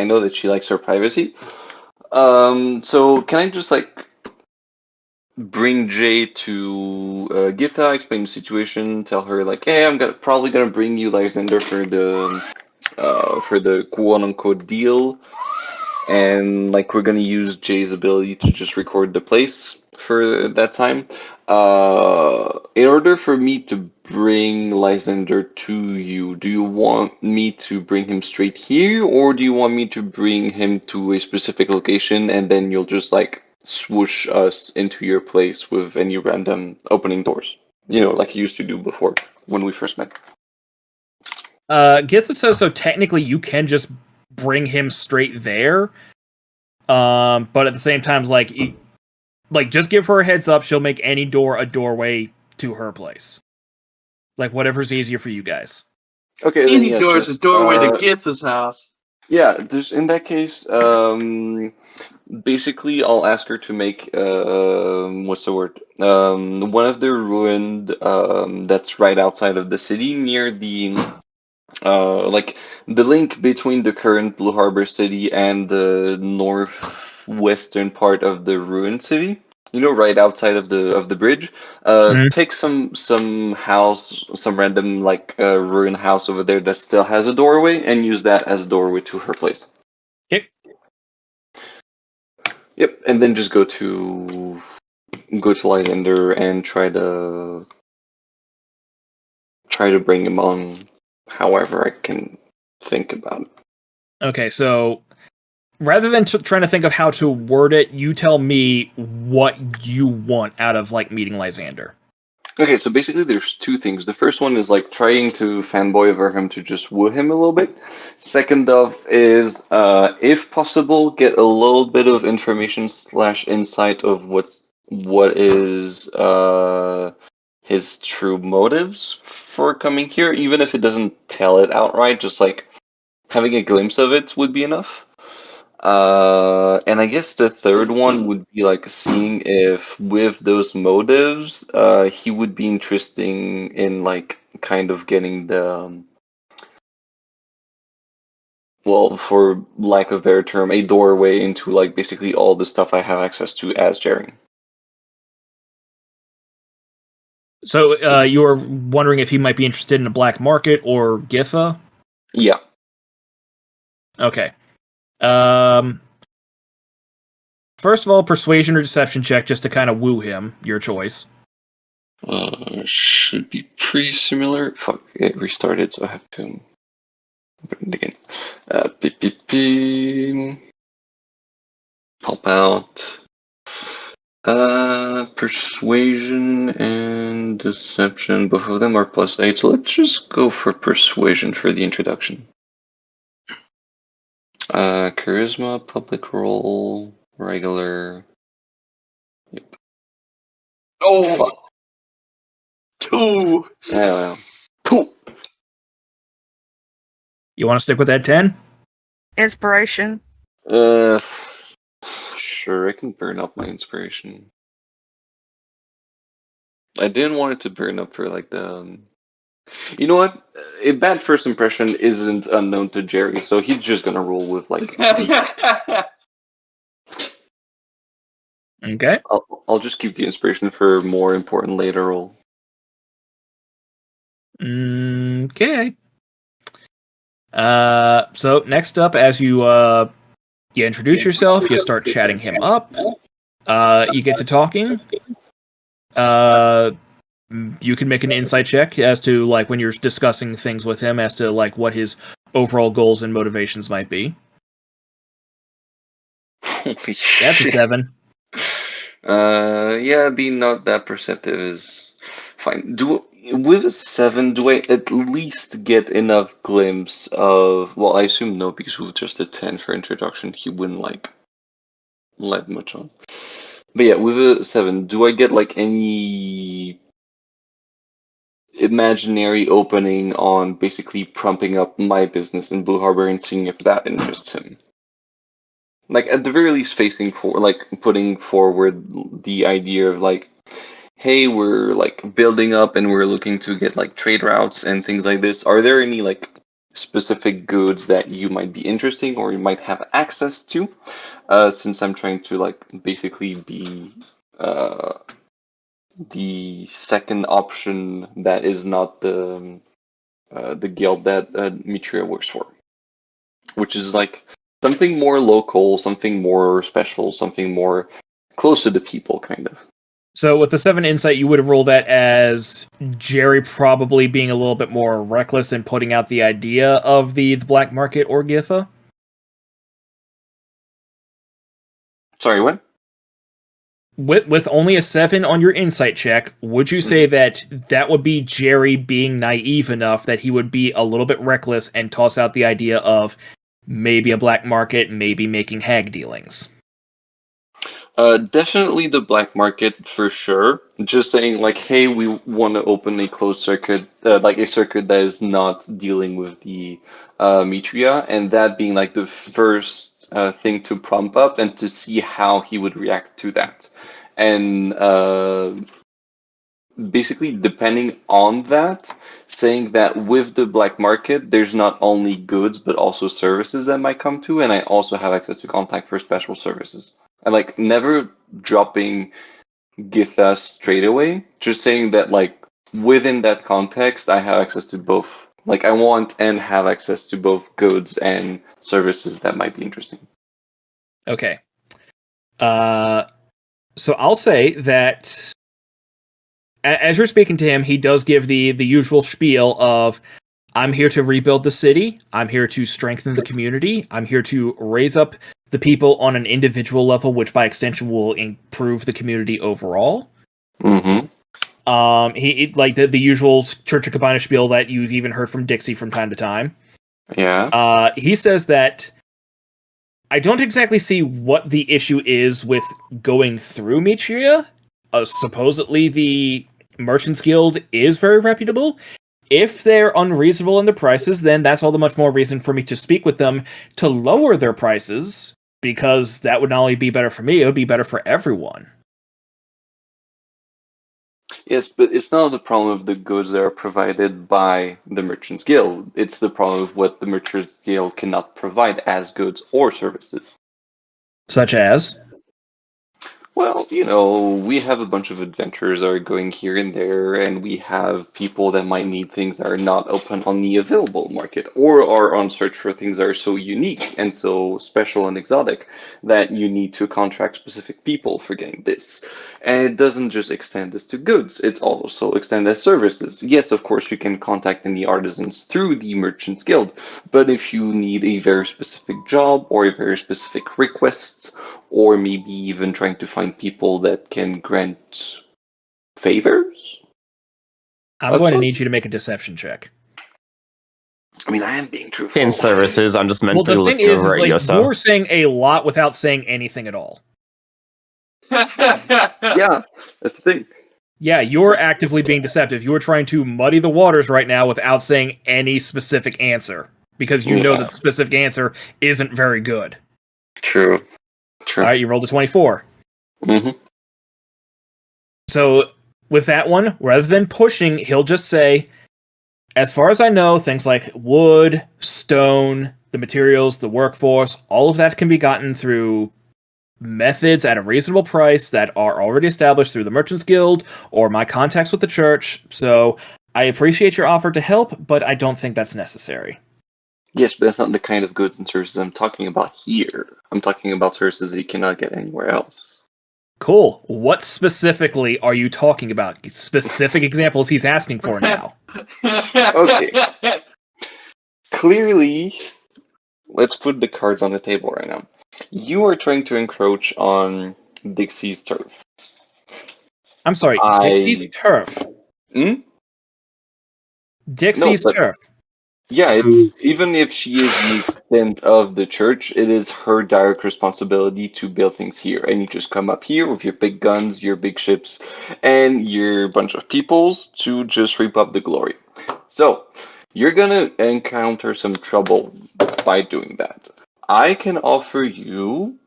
know that she likes her privacy. So can I just like bring Jay to Githa, explain the situation, tell her like, hey, probably gonna bring you Lysander for the quote unquote deal, and like we're gonna use Jay's ability to just record the place for that time. In order for me to bring Lysander to you, do you want me to bring him straight here, or do you want me to bring him to a specific location and then you'll just like swoosh us into your place with any random opening doors? You know, like you used to do before when we first met. Githa says so. Technically, you can just bring him straight there. But at the same time, like just give her a heads up. She'll make any door a doorway to her place. Like whatever's easier for you guys. Okay, then Any yeah, door is a just, doorway to Githa's house. yeah, just in that case, basically, I'll ask her to make what's the word? One of the ruined that's right outside of the city, near the like the link between the current Blue Harbor city and the northwestern part of the ruined city. You know, right outside of the bridge. Mhm. Pick some house, some random like ruined house over there that still has a doorway, and use that as a doorway to her place. Okay. Yep, and then just go to Lysander and try to bring him on however I can think about it. Okay, so rather than trying to think of how to word it, you tell me what you want out of like meeting Lysander. Okay, so basically there's two things. The first one is like trying to fanboy over him to just woo him a little bit. Second off is, if possible, get a little bit of information / insight of what is his true motives for coming here, even if it doesn't tell it outright, just like having a glimpse of it would be enough. And I guess the third one would be like seeing if with those motives, he would be interesting in like kind of getting the, well, for lack of a better term, a doorway into like basically all the stuff I have access to as Jerry. So you were wondering if he might be interested in a black market or Githa? Yeah. Okay. First of all, persuasion or deception check just to kind of woo him. Your choice. Should be pretty similar. Fuck, it restarted, so I have to open it again. Beep, beep, beep. Help out. Persuasion and deception, both of them are +8, so let's just go for persuasion for the introduction. Charisma, public role, regular. Yep. Oh, Fuck. 2. Yeah, well. Cool. You want to stick with that 10? Inspiration. Sure, I can burn up my inspiration. I didn't want it to burn up for like the. You know what? A bad first impression isn't unknown to Jerry, so he's just gonna roll with like. Okay. I'll just keep the inspiration for more important later roll. Okay. So next up, as you introduce yourself, you start chatting him up. You get to talking. You can make an insight check as to like when you're discussing things with him as to like what his overall goals and motivations might be. Holy That's a shit. 7. Yeah, being not that perceptive is fine. With a 7, do I at least get enough glimpse of? Well, I assume no, because with just a 10 for introduction, he wouldn't like let much on. But yeah, with a 7, do I get like any imaginary opening on basically prompting up my business in Blue Harbor and seeing if that interests him? Like at the very least, putting forward the idea of like, hey, we're like building up and we're looking to get like trade routes and things like this. Are there any like specific goods that you might be interesting or you might have access to? Since I'm trying to like basically be the second option that is not the guild that Mitria works for, which is like Something more local, something more special, something more close to the people, kind of. So with the 7 insight, you would have rolled that as Jerry probably being a little bit more reckless in putting out the idea of the black market Orgitha. Sorry, what? With only a 7 on your insight check, would you say that would be Jerry being naive enough that he would be a little bit reckless and toss out the idea of maybe a black market, maybe making hag dealings? Definitely the black market for sure. Just saying, like, hey, we want to open a closed circuit, like a circuit that is not dealing with the Mitria, and that being like the first thing to prompt up and to see how he would react to that. And basically, depending on that, saying that with the black market, there's not only goods but also services that might come to, and I also have access to contact for special services. And like never dropping Githa straight away, just saying that like within that context, I have access to both. Like I want and have access to both goods and services that might be interesting. Okay. So I'll say that as you're speaking to him, he does give the usual spiel of, I'm here to rebuild the city, I'm here to strengthen the community, I'm here to raise up the people on an individual level, which by extension will improve the community overall. Mm-hmm. He like the usual Church of Cabana spiel that you've even heard from Dixie from time to time. Yeah. He says that I don't exactly see what the issue is with going through Mitria. Supposedly the Merchants Guild is very reputable. If they're unreasonable in their prices, then that's all the much more reason for me to speak with them to lower their prices, because that would not only be better for me, it would be better for everyone. Yes, but it's not the problem of the goods that are provided by the Merchants Guild. It's the problem of what the Merchants Guild cannot provide as goods or services. Such as? Well, you know, we have a bunch of adventurers that are going here and there, and we have people that might need things that are not open on the available market, or are on search for things that are so unique and so special and exotic that you need to contract specific people for getting this. And it doesn't just extend this to goods, it's also extended as services. Yes, of course, you can contact any artisans through the Merchants Guild, but if you need a very specific job or a very specific request, or maybe even trying to find people that can grant favors? I'm going to need you to make a deception check. I mean, I am being truthful. In services, I'm just Well, mentally the thing looking is over at like, Yosa. you're saying a lot without saying anything at all. Yeah, that's the thing. Yeah, you're actively being deceptive. You're trying to muddy the waters right now without saying any specific answer, because you know that the specific answer isn't very good. True. All right, you rolled a 24. Mm-hmm. So with that one, rather than pushing, he'll just say, as far as I know, things like wood, stone, the materials, the workforce, all of that can be gotten through methods at a reasonable price that are already established through the Merchants Guild or my contacts with the church. So I appreciate your offer to help, but I don't think that's necessary. Yes, but that's not the kind of goods and services I'm talking about here. I'm talking about services that you cannot get anywhere else. Cool. What specifically are you talking about? Specific examples he's asking for now. Okay. Clearly, let's put the cards on the table right now. You are trying to encroach on Dixie's turf. I'm sorry, Dixie's turf. Hmm? Dixie's turf. Yeah, it's even if she is the extent of the church, it is her direct responsibility to build things here. And you just come up here with your big guns, your big ships, and your bunch of peoples to just reap up the glory. So, you're gonna encounter some trouble by doing that. I can offer you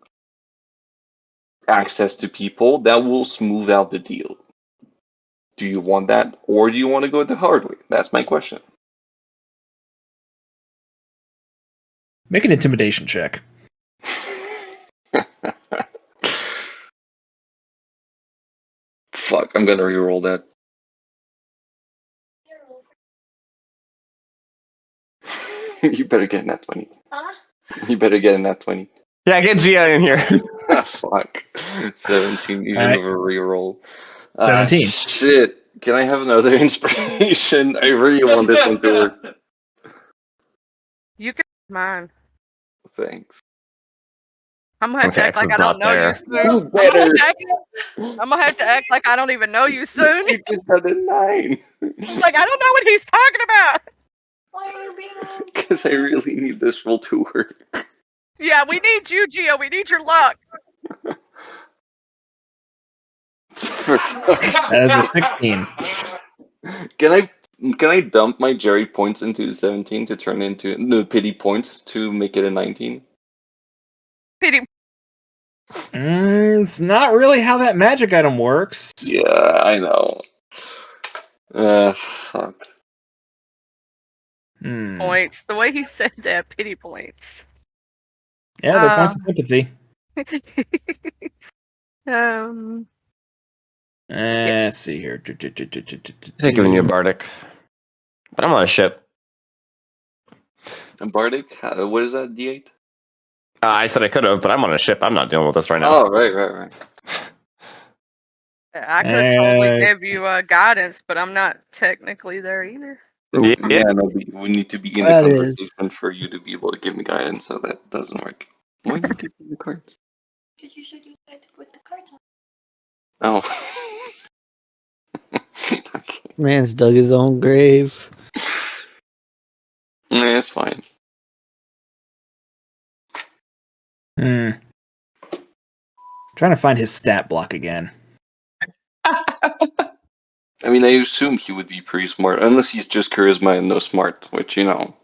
access to people that will smooth out the deal. Do you want that, or do you want to go the hard way? That's my question. Make an intimidation check. Fuck, I'm gonna reroll that. You better get that 20. Huh? You better get in that 20. Yeah, get Gia in here. Fuck. 17, even Alright. with a reroll. 17. Shit. Can I have another inspiration? I really want this one to work. You can mine. Thanks. I'm gonna have to act X like is I don't not know you there. soon. You I'm better. gonna have to act like I don't even know you soon. You just had a 9. Like I don't know what he's talking about. Why are you being mean? Because I really need this roll to work. Yeah, we need you, Gio. We need your luck. For fuck's That is a 16. Can I dump my Jerry points into 17 to turn into no pity points to make it a 19? Pity. It's not really how that magic item works. Yeah, I know. Fuck. Points. The way he said that, pity points. Yeah, they're points of sympathy. Let's see here. They're giving you a bardic, but I'm on a ship. And Bardic, what is that? D8? I said I could have, but I'm on a ship. I'm not dealing with this right now. Oh, right. I could totally give you guidance, but I'm not technically there either. Yeah. No, we need to be in the That is- conversation for you to be able to give me guidance, so that doesn't work. Why do you give me the cards? Because you should use that to put the cards on. Oh. Okay. Man's dug his own grave. Nah, it's fine. Trying to find his stat block again. I mean, I assume he would be pretty smart, unless he's just charisma and no smart, which, you know.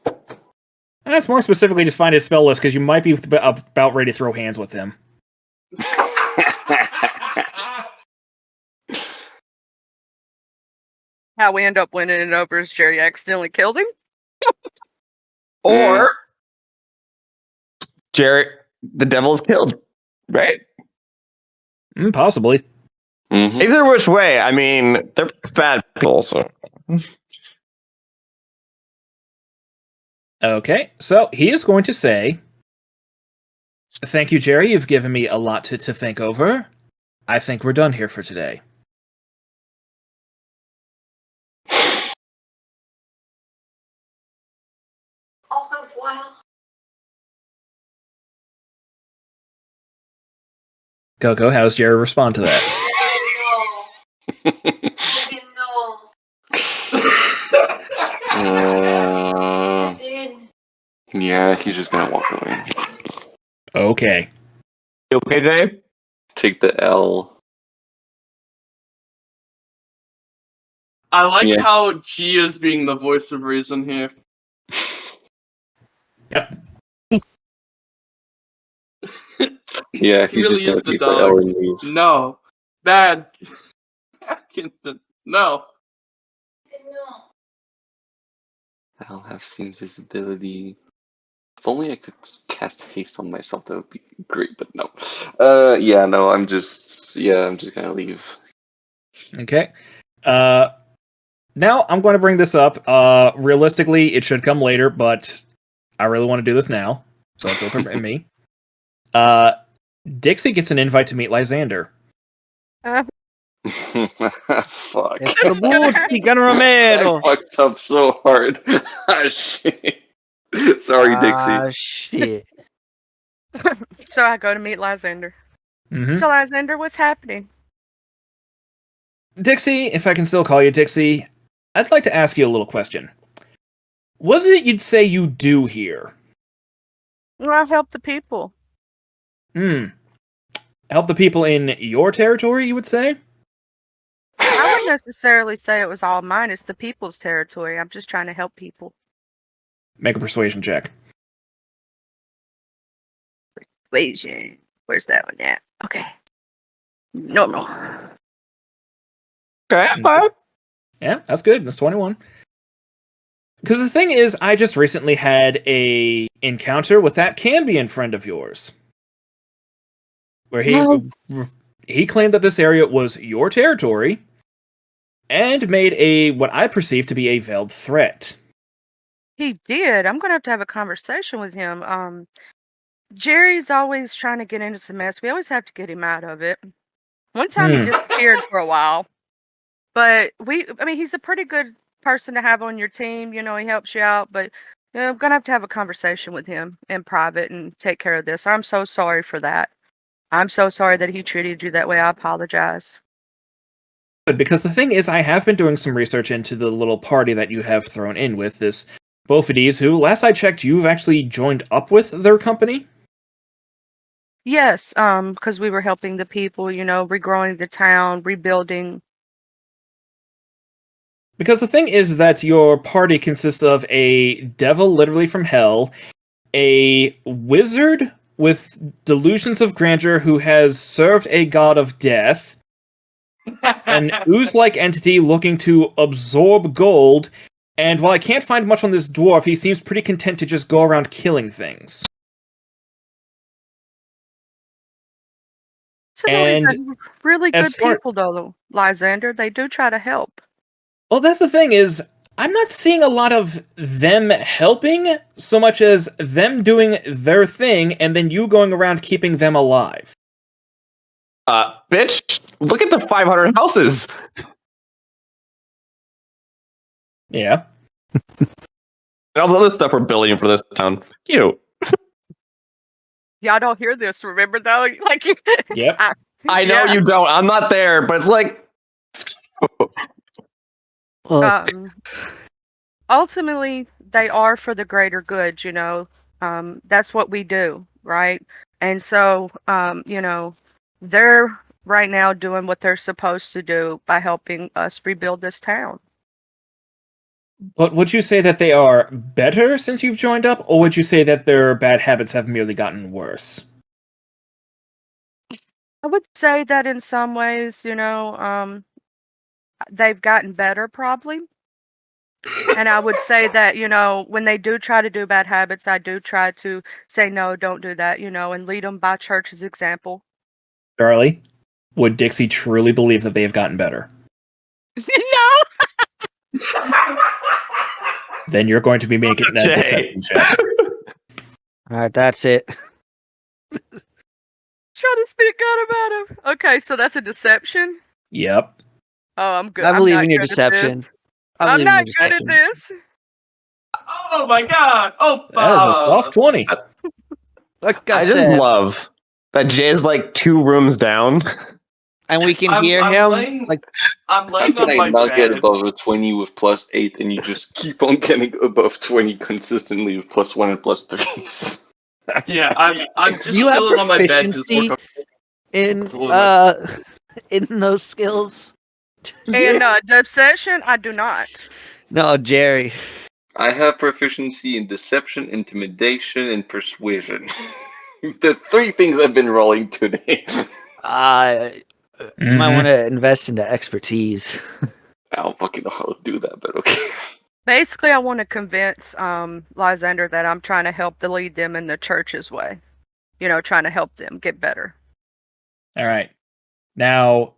That's more specifically just find his spell list, because you might be about ready to throw hands with him. How we end up winning it over is Jerry accidentally kills him. Or Jarrett, the devil's killed, right? Possibly. Mhm. Either which way, I mean, they're bad people. So Okay, so he is going to say, "Thank you, Jerry. You've given me a lot to think over. I think we're done here for today." Au revoir. Coco, how does Jerry respond to that? No. Fucking no. I did. Yeah, he's just gonna walk away. Okay. you okay, Jay? Take the L. I like Yeah. how Gia's being the voice of reason here. Yep. Yeah, He he's really just gonna is the take the dog. L and leave. No. Bad. No. No. I'll have invisibility. If only I could cast haste on myself, that would be great, but no. Yeah, no, I'm just gonna leave. Okay. Now I'm going to bring this up. Realistically, it should come later, but I really want to do this now, so feel permit me. Dixie gets an invite to meet Lysander. Fuck. Escorbucci, Can I Romero. fucked up so hard. Ah, shit. Sorry, Ah, Dixie. shit. So I go to meet Lysander. Mhm. So Lysander, what's happening? Dixie, if I can still call you Dixie, I'd like to ask you a little question. What is it you'd say you do here? Well, I help the people. Help the people in your territory, you would say? I wouldn't necessarily say it was all mine. It's the people's territory. I'm just trying to help people. Make a persuasion check. Persuasion. Where's that one at? Okay. Normal. Okay, fine. Yeah, that's good. That's 21. Because the thing is, I just recently had a encounter with that Cambion friend of yours, where he claimed that this area was your territory, and made a what I perceive to be a veiled threat. He did. I'm gonna have to have a conversation with him. Jerry's always trying to get into some mess. We always have to get him out of it. One time he disappeared for a while, but I mean, he's a pretty good person to have on your team. You know, he helps you out, but I'm gonna have to have a conversation with him in private and take care of this. I'm so sorry for that. I'm so sorry that he treated you that way. I apologize. Good, because the thing is, I have been doing some research into the little party that you have thrown in with this Bofides, who, last I checked, you've actually joined up with their company? Yes, because we were helping the people, you know, regrowing the town, rebuilding. Because the thing is that your party consists of a devil literally from hell, a wizard with delusions of grandeur who has served a god of death, an ooze-like entity looking to absorb gold, and while I can't find much on this dwarf, he seems pretty content to just go around killing things. Some of these And are really good as far- people, though, Lysander. They do try to help. Well, that's the thing is, I'm not seeing a lot of them helping so much as them doing their thing and then you going around keeping them alive. Bitch, look at the 500 houses. Yeah. And all the other stuff we're building for this town. Cute. Y'all don't hear this, remember though? Like you. Yep. I know Yeah. you don't. I'm not there, but it's like. Look, Ultimately, they are for the greater good. You know, that's what we do, right? And so, you know, they're right now doing what they're supposed to do by helping us rebuild this town. But would you say that they are better since you've joined up, or would you say that their bad habits have merely gotten worse? I would say that in some ways, you know, they've gotten better probably. And I would say that, you know, when they do try to do bad habits, I do try to say, no, don't do that, you know, and lead them by church's example. Charlie, would Dixie truly believe that they have gotten better? No! Then you're going to be making that Jay. deception check. alright, that's it. Try to speak good about him. Okay, so that's a deception. Yep. Oh, I'm good. I I'm believe not in your good at deception. this. I I'm believe in not your good at deception. this. Oh my god! Oh, That is a soft 20. Like I I just said, love that Jay's like 2 rooms down. and we can I'm hear him. laying- Like, I'm How laying can on I my not get bed. above a 20 with plus 8 and you just keep on getting above 20 consistently with plus 1 and plus 3s? Yeah, I'm just you have chilling on my bed. 'cause proficiency work- in in those skills. And deception, I do not. No, Jerry. I have proficiency in deception, intimidation, and persuasion. The 3 things I've been rolling today. You might want to invest into expertise. I don't fucking know how to do that, but okay. Basically, I want to convince Lysander that I'm trying to help to lead them in the church's way. You know, trying to help them get better. All right. Now,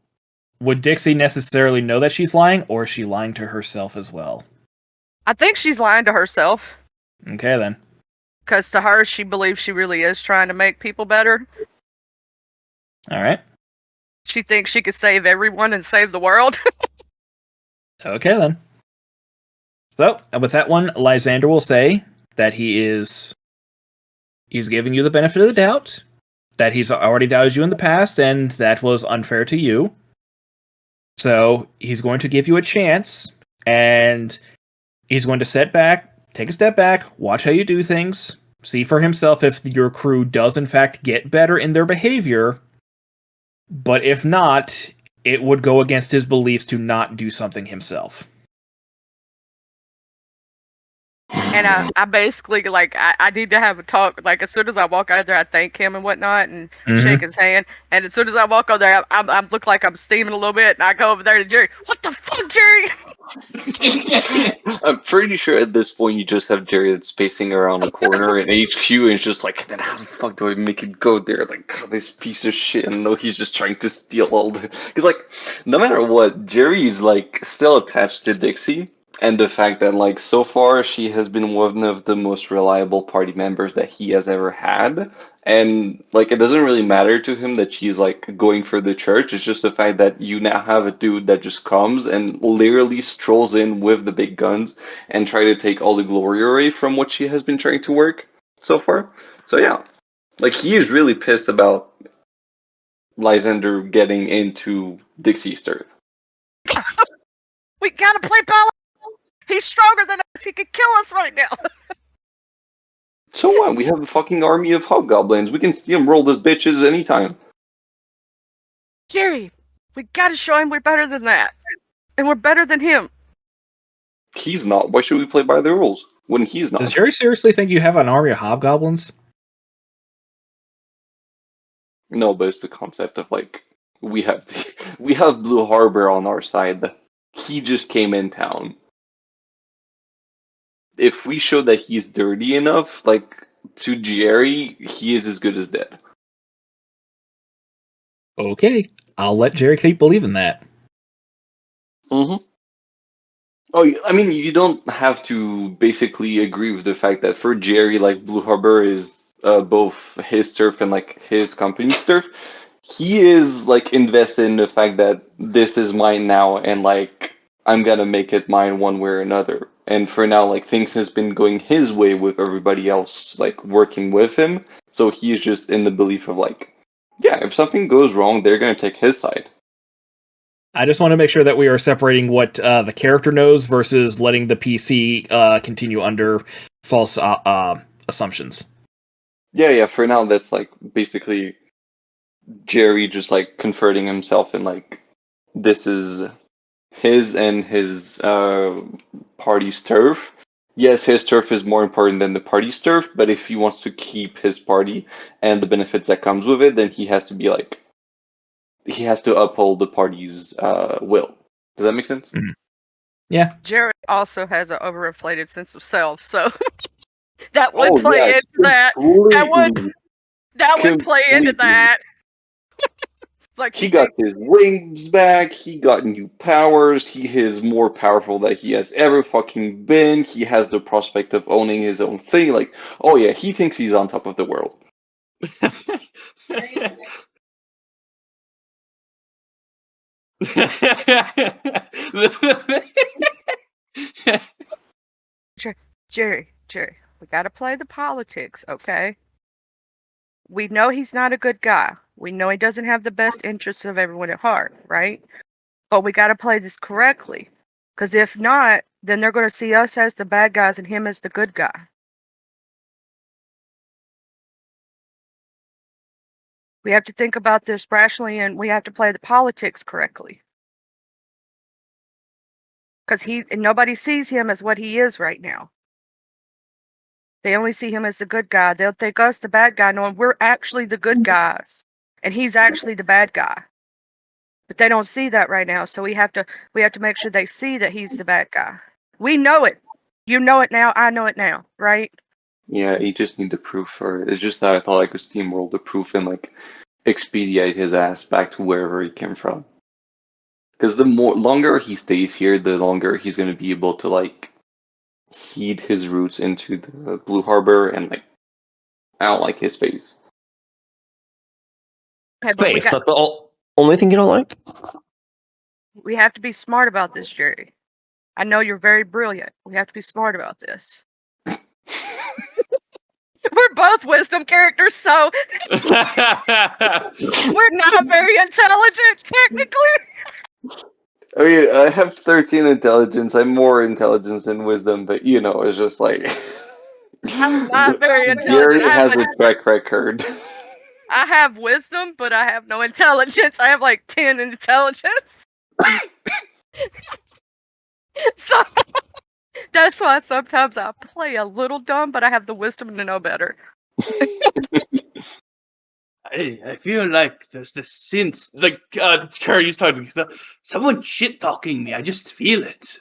would Dixie necessarily know that she's lying, or is she lying to herself as well? I think she's lying to herself. Okay, then. Because to her, she believes she really is trying to make people better. All right. She thinks she could save everyone and save the world. Okay, then. So, with that one, Lysander will say that he's giving you the benefit of the doubt, that he's already doubted you in the past, and that was unfair to you. So, he's going to give you a chance, and he's going to take a step back, watch how you do things, see for himself if your crew does in fact get better in their behavior, but if not, it would go against his beliefs to not do something himself. And I basically, like, I need to have a talk. Like, as soon as I walk out of there, I thank him and whatnot and shake his hand. And as soon as I walk over there, I look like I'm steaming a little bit. And I go over there to Jerry. What the fuck, Jerry? I'm pretty sure at this point you just have Jerry that's pacing around the corner in HQ and it's just like, then how the fuck do I make it go there? Like, God, this piece of shit. And no, he's just trying to steal all the. Because, like, no matter what, Jerry is, like, still attached to Dixie. And the fact that, like, so far she has been one of the most reliable party members that he has ever had. And, like, it doesn't really matter to him that she's, like, going for the church. It's just the fact that you now have a dude that just comes and literally strolls in with the big guns and try to take all the glory away from what she has been trying to work so far. So, yeah. Like, he is really pissed about Lysander getting into Dixie's turf. We gotta play politics. He's stronger than us. He could kill us right now. So what? We have a fucking army of hobgoblins. We can steamroll those bitches anytime. Jerry, we gotta show him we're better than that. And we're better than him. He's not. Why should we play by the rules when he's not? Does Jerry seriously think you have an army of hobgoblins? No, but it's the concept of, like, we have Blue Harbor on our side. He just came in town. If we show that he's dirty enough, like, to Jerry, he is as good as dead. Okay, I'll let Jerry keep believing that. Mm-hmm. Oh, I mean, you don't have to basically agree with the fact that for Jerry, like, Blue Harbor is both his turf and, like, his company's turf. He is, like, invested in the fact that this is mine now, and, like, I'm gonna make it mine one way or another. And for now, like, things has been going his way with everybody else, like, working with him. So he's just in the belief of, like, yeah, if something goes wrong, they're gonna take his side. I just want to make sure that we are separating what the character knows versus letting the PC continue under false assumptions. Yeah, for now, that's, like, basically Jerry just, like, converting himself in, like, this is his and his party's turf. Yes, his turf is more important than the party's turf, but if he wants to keep his party and the benefits that comes with it, then he has to be, like, he has to uphold the party's will. Does that make sense? Mm-hmm. Yeah. Jerry also has an overinflated sense of self, so that would play into that. That would play into that. Like he got his wings back, he got new powers, he is more powerful than he has ever fucking been, he has the prospect of owning his own thing, like, oh yeah, he thinks he's on top of the world. Jerry, we gotta play the politics, okay? We know he's not a good guy. We know he doesn't have the best interests of everyone at heart, right? But we gotta play this correctly. Because if not, then they're gonna see us as the bad guys and him as the good guy. We have to think about this rationally and we have to play the politics correctly. Because nobody sees him as what he is right now. They only see him as the good guy. They'll think us the bad guy, knowing we're actually the good guys, and he's actually the bad guy. But they don't see that right now, so we have to make sure they see that he's the bad guy. We know it. You know it now. I know it now, right? Yeah, you just need the proof for it. It's just that I thought I could steamroll the proof and, like, expedite his ass back to wherever he came from. Because the longer he stays here, the longer he's going to be able to, like, seed his roots into the Blue Harbor, and, like, I don't like his face. Space. That's the only thing you don't like? We have to be smart about this, Jerry. I know you're very brilliant. We have to be smart about this. We're both wisdom characters, so we're not very intelligent, technically. I mean, I have 13 intelligence. I'm more intelligence than wisdom, but, you know, it's just like... I'm not very intelligent. Jerry has a track record. I have wisdom, but I have no intelligence. I have like 10 intelligence. So that's why sometimes I play a little dumb, but I have the wisdom to know better. I feel like there's this sense, like Curry's talking, someone shit talking me. I just feel it.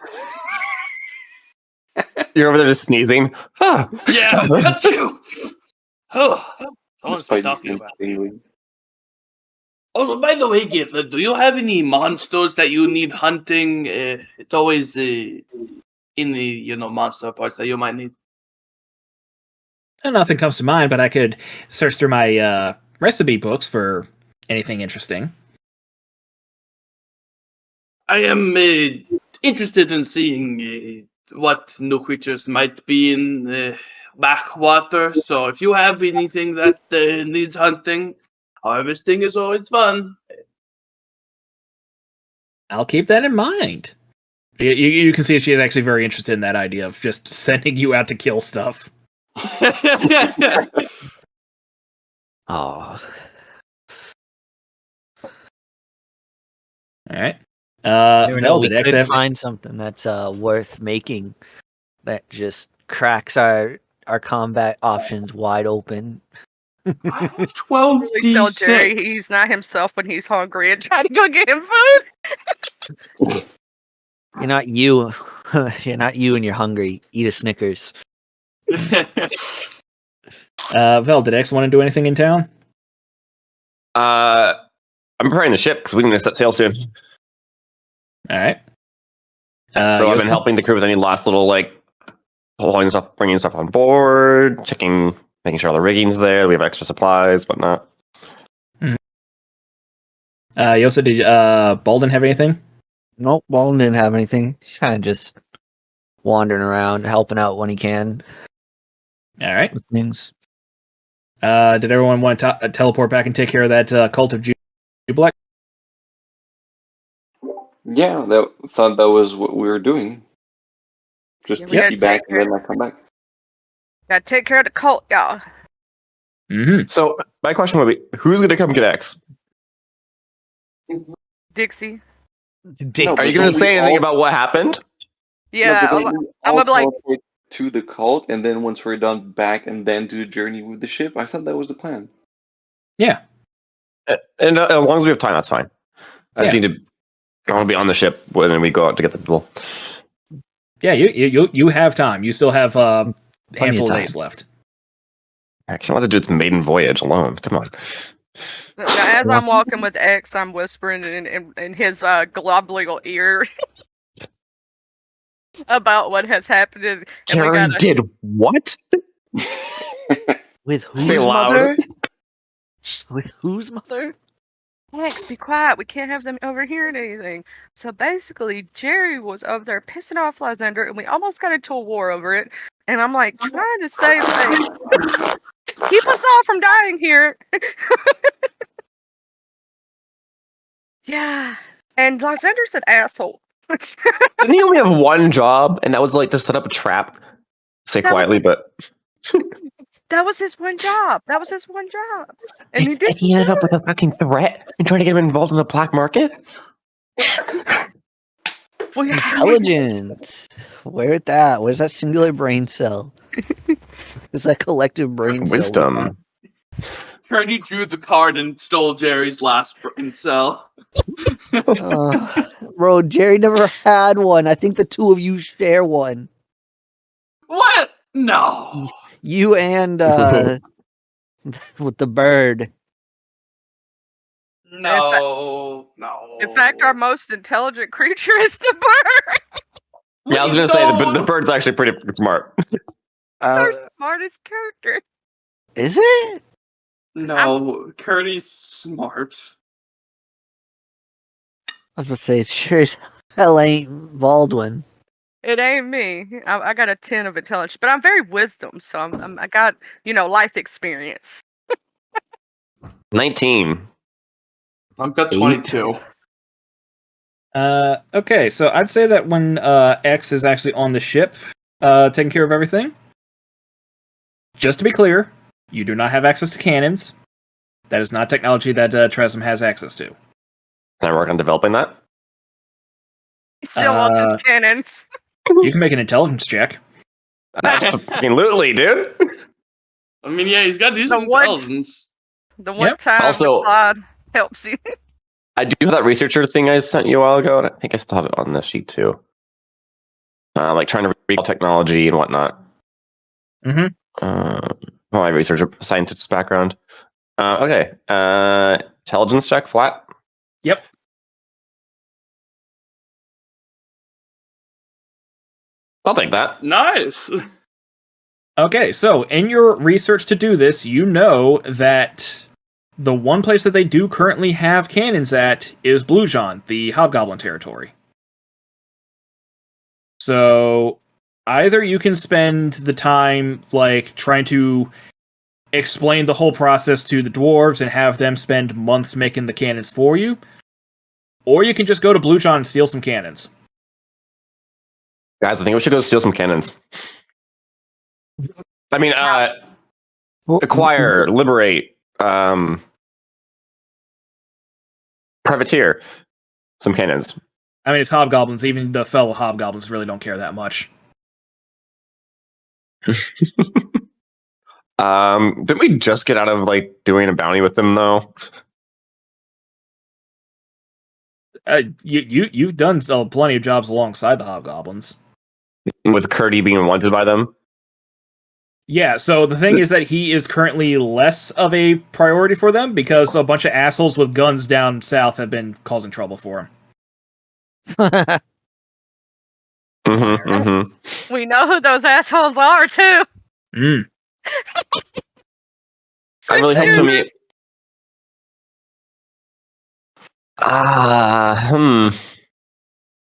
You're over there just sneezing. Yeah, that's you. Oh, someone's been talking about me. Oh, by the way, Gatler, do you have any monsters that you need hunting? It's always any monster parts that you might need. Nothing comes to mind, but I could search through my recipe books for anything interesting. I am interested in seeing what new creatures might be in the backwater. So if you have anything that needs hunting, harvesting is always fun. I'll keep that in mind. You can see she's actually very interested in that idea of just sending you out to kill stuff. Oh. All right. Never know, Vel, we did X could have... find something that's worth making that just cracks our combat options wide open. I have 12 We tell Jerry D6. he's not himself when he's hungry and try to go get him food. You're not you. You're not you and you're hungry. Eat a Snickers. Vel, did X want to do anything in town? I'm preparing the ship because we can set sail soon. All right. So I've been Yosta? helping the crew with any last little hauling stuff, bringing stuff on board, checking, making sure all the rigging's there. We have extra supplies, whatnot. Yosta, did Balden have anything? Nope, Walden didn't have anything. He's kind of just wandering around, helping out when he can All right. with things. Did everyone want to teleport back and take care of that cult of Jubilek? Yeah, thought that was what we were doing. Just Yeah, we gotta TP back take and then I come back. Gotta take care of the cult, y'all. Mm-hmm. So my question would be, who's going to come get X? Dixie. Dick. No, Are you but going to we say anything all- about what happened? Yeah, No, but I'm then we I'm all gonna be like, teleport to the cult, and then once we're done, back and then do a journey with the ship. I thought that was the plan. Yeah. And as long as we have time, that's fine. I just Yeah. need to. I want to be on the ship when we go out to get the people. Yeah, you have time. You still have a Plenty of handful of time. days left. I can't let it do its maiden voyage alone. Come on. now, as I'm walking with X, I'm whispering in his globule ear about what has happened. And we Jerry gotta, did what? With Say whose loud. mother? With whose mother? X, be quiet. We can't have them overhearing anything. So basically, Jerry was over there pissing off Lysander, and we almost got into a war over it. And I'm like, trying to save face. Keep us all from dying here. Yeah. And Lysander's an asshole. Didn't he only have one job, and that was to set up a trap? Say That was- quietly, but That was his one job. And he did. he ended up with a fucking threat and trying to get him involved in the black market. Well, yeah, Intelligence. Where at that? Where's that singular brain cell? It's that collective brain cell. Wisdom. Kearney drew the card and stole Jerry's last brain cell. Bro, Jerry never had one. I think the two of you share one. What? No. You and with the bird. No. in fact, our most intelligent creature is the bird. Yeah, I was gonna say the bird's actually pretty smart. Our smartest character. Is it? No, Kearney's smart. I was about to say it sure as hell ain't Baldwin. It ain't me. I got a 10 of intelligence, but I'm very wisdom, so I got life experience. 19. I've got 22. Okay, so I'd say that when X is actually on the ship, taking care of everything. Just to be clear, you do not have access to cannons. That is not technology that Tresem has access to. Can I work on developing that? He still wants his cannons. You can make an intelligence check. Absolutely, dude. I mean, yeah, he's got decent The what? intelligence. The one Yep. time Also- Claude helps you. I do have that researcher thing I sent you a while ago, and I think I still have it on this sheet too. Trying to read technology and whatnot. Mhm. My researcher scientist background. Okay. Intelligence check flat. Yep. I'll take that. Nice. Okay, so in your research to do this, you know that the one place that they do currently have cannons at is Bluejon, the Hobgoblin territory. So either you can spend the time like trying to explain the whole process to the dwarves and have them spend months making the cannons for you, or you can just go to Bluejon and steal some cannons. Guys, I think we should go steal some cannons. I mean, Well, acquire, liberate, privateer some cannons. I mean, it's hobgoblins. Even the fellow hobgoblins really don't care that much. Didn't we just get out of like doing a bounty with them though? You've done plenty of jobs alongside the hobgoblins. With Curdy being wanted by them. Yeah, so the thing is that he is currently less of a priority for them because a bunch of assholes with guns down south have been causing trouble for him. We know who those assholes are too. Mm. I really hope to meet.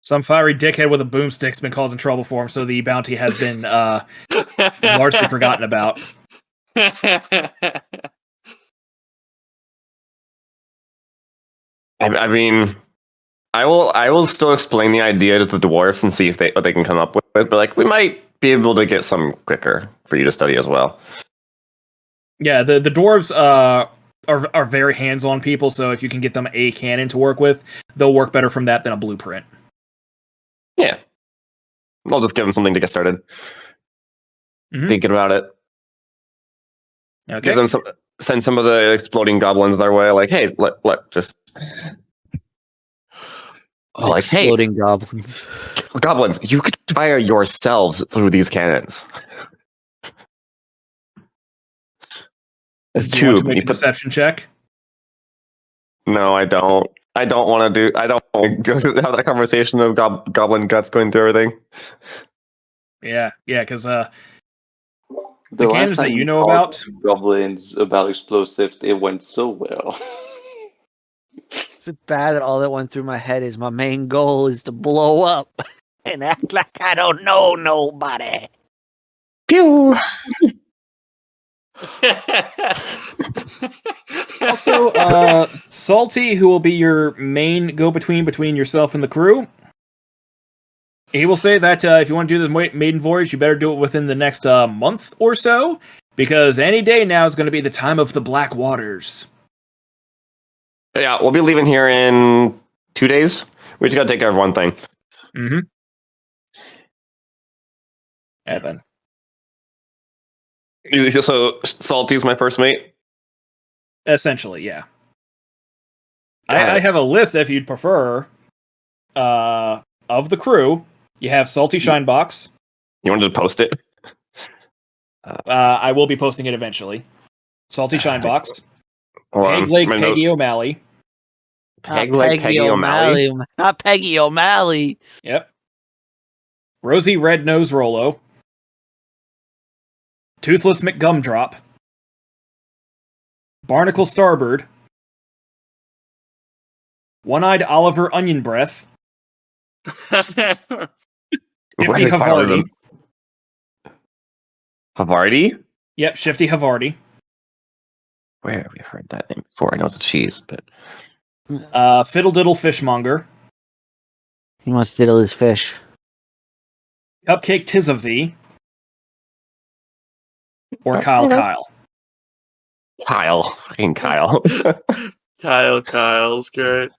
Some fiery dickhead with a boomstick's been causing trouble for him, so the bounty has been largely forgotten about. I mean, I will still explain the idea to the dwarves and see if what they can come up with. But like, we might be able to get some quicker for you to study as well. Yeah, the dwarves are very hands-on people, so if you can get them a cannon to work with, they'll work better from that than a blueprint. Yeah, I'll just give them something to get started. Thinking about it. Okay. Give them send some of the exploding goblins their way. Like, hey, let just. Oh, like, hey, Exploding goblins. goblins, you could fire yourselves through these cannons. It's Do you want tube. to make a deception check? No, I don't. I don't want to do. I don't want to have that conversation of goblin guts going through everything. Yeah, because The cannons that time you know talked about- to goblins about explosives, it went so well. It's bad that all that went through my head is my main goal is to blow up and act like I don't know nobody. Pew. Also, Salty, who will be your main go-between between yourself and the crew, he will say that if you want to do the maiden voyage, you better do it within the next month or so, because any day now is going to be the time of the Black Waters. Yeah, we'll be leaving here in 2 days. We just gotta take care of one thing. Mm-hmm. Evan. So Salty's my first mate. Essentially, yeah. Got I it. have a list if you'd prefer of the crew. You have Salty Shinebox. You wanted to post it? I will be posting it eventually. Salty Shinebox. Hold on, Peg Leg my Peggy notes. O'Malley. Peg Leg Peggy O'Malley. Not Peggy O'Malley. Yep. Rosie Red Nose Rollo. Toothless McGumdrop. Barnacle Starbird. One-Eyed Oliver Onion Breath. Where Shifty did I find Havarti. them? Havarti? Yep, Shifty Havarti. Where have we heard that name before? I know it's a cheese, but Fiddle Diddle Fishmonger. He wants to diddle his fish. Cupcake Tis of Thee. Or Kyle Kyle. Kyle. Fucking Kyle. Kyle's great.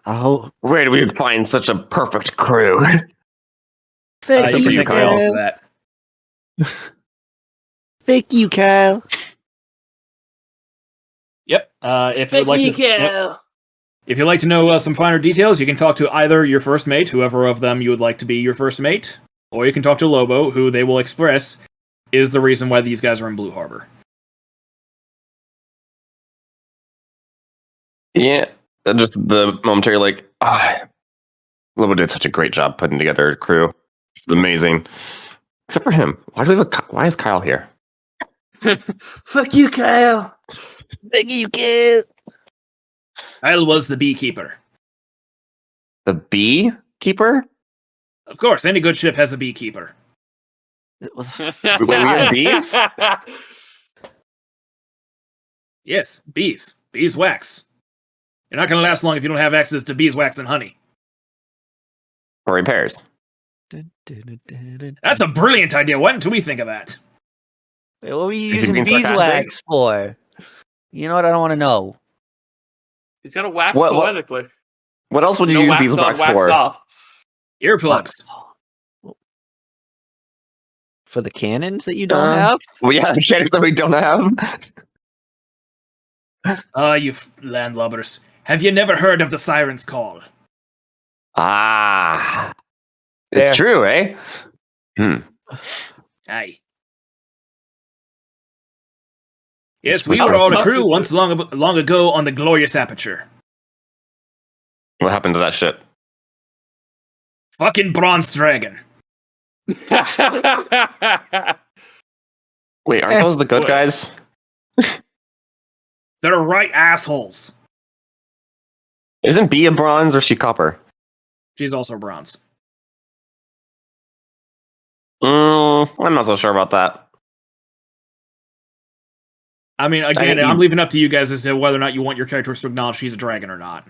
Oh, Where do we find such a perfect crew? thank Except for you, you, Kyle. for Kyle. that. Thank you, Kyle. Yep. If you'd like to, if you'd like to know some finer details, you can talk to either your first mate, whoever of them you would like to be your first mate, or you can talk to Lobo, who they will express is the reason why these guys are in Blue Harbor. Yeah, just the momentary like, Lobo did such a great job putting together a crew. It's amazing. Except for him. Why is Kyle here? Fuck you, Kyle. Thank you, kid. Kyle was the beekeeper. The beekeeper? Of course, any good ship has a beekeeper. Wait, we have bees? Yes, bees. Beeswax. You're not going to last long if you don't have access to beeswax and honey. For repairs. That's a brilliant idea. Why didn't we think of that? Wait, what were you Is he using being sarcastic? beeswax for? You know what? I don't want to know. He's got to wax What- poetically. What else would you No use wax on, beeswax wax for? off. Earplugs. For the cannons that you don't have? Well, yeah, shit that we don't have. You landlubbers. Have you never heard of the Siren's Call? Ah. It's Fair. true, eh? Aye. Yes, It's we not were as all a tough crew as once long ago on the Glorious Aperture. What happened to that ship? Fucking Bronze Dragon. Wait, aren't those the good What? guys? They're right assholes. Isn't B a bronze or is she copper? She's also bronze. I'm not so sure about that. I mean, think again, you- I'm leaving up to you guys as to whether or not you want your characters to acknowledge she's a dragon or not.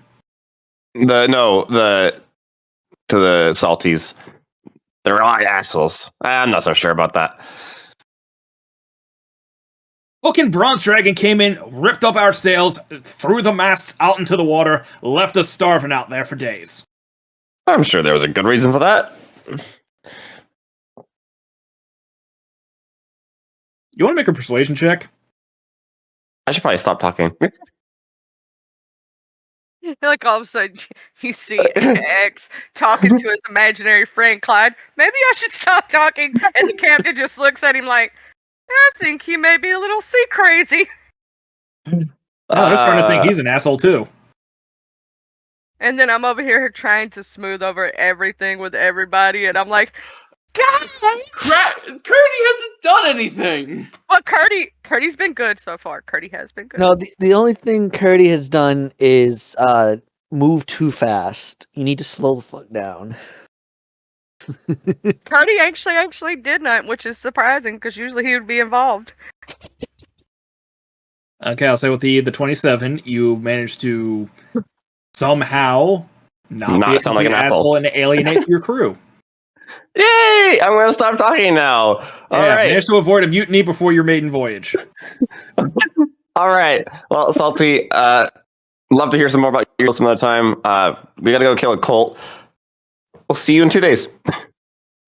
To the salties. They're right assholes. I'm not so sure about that. Fucking Bronze Dragon came in, ripped up our sails, threw the masts out into the water, left us starving out there for days. I'm sure there was a good reason for that. You want to make a persuasion check? I should probably stop talking. Like all of a sudden, you see X talking to his imaginary friend Clyde. Maybe I should stop talking. And the captain just looks at him like, I think he may be a little sea crazy. Oh, they're starting to think he's an asshole too. And then I'm over here trying to smooth over everything with everybody, and I'm like, God! Curdy hasn't done anything. Well, Curdy's been good so far. Curdy has been good. No, the only thing Curdy has done is move too fast. You need to slow the fuck down. Curdy actually did not, which is surprising because usually he would be involved. Okay, I'll say with the 27, you managed to somehow not Not be a sound like an complete asshole. and alienate your crew. Yay! I'm gonna stop talking now. All Yeah, right. managed to avoid a mutiny before your maiden voyage. All right. Well, Salty, love to hear some more about you some other time. We gotta go kill a cult. We'll see you in 2 days.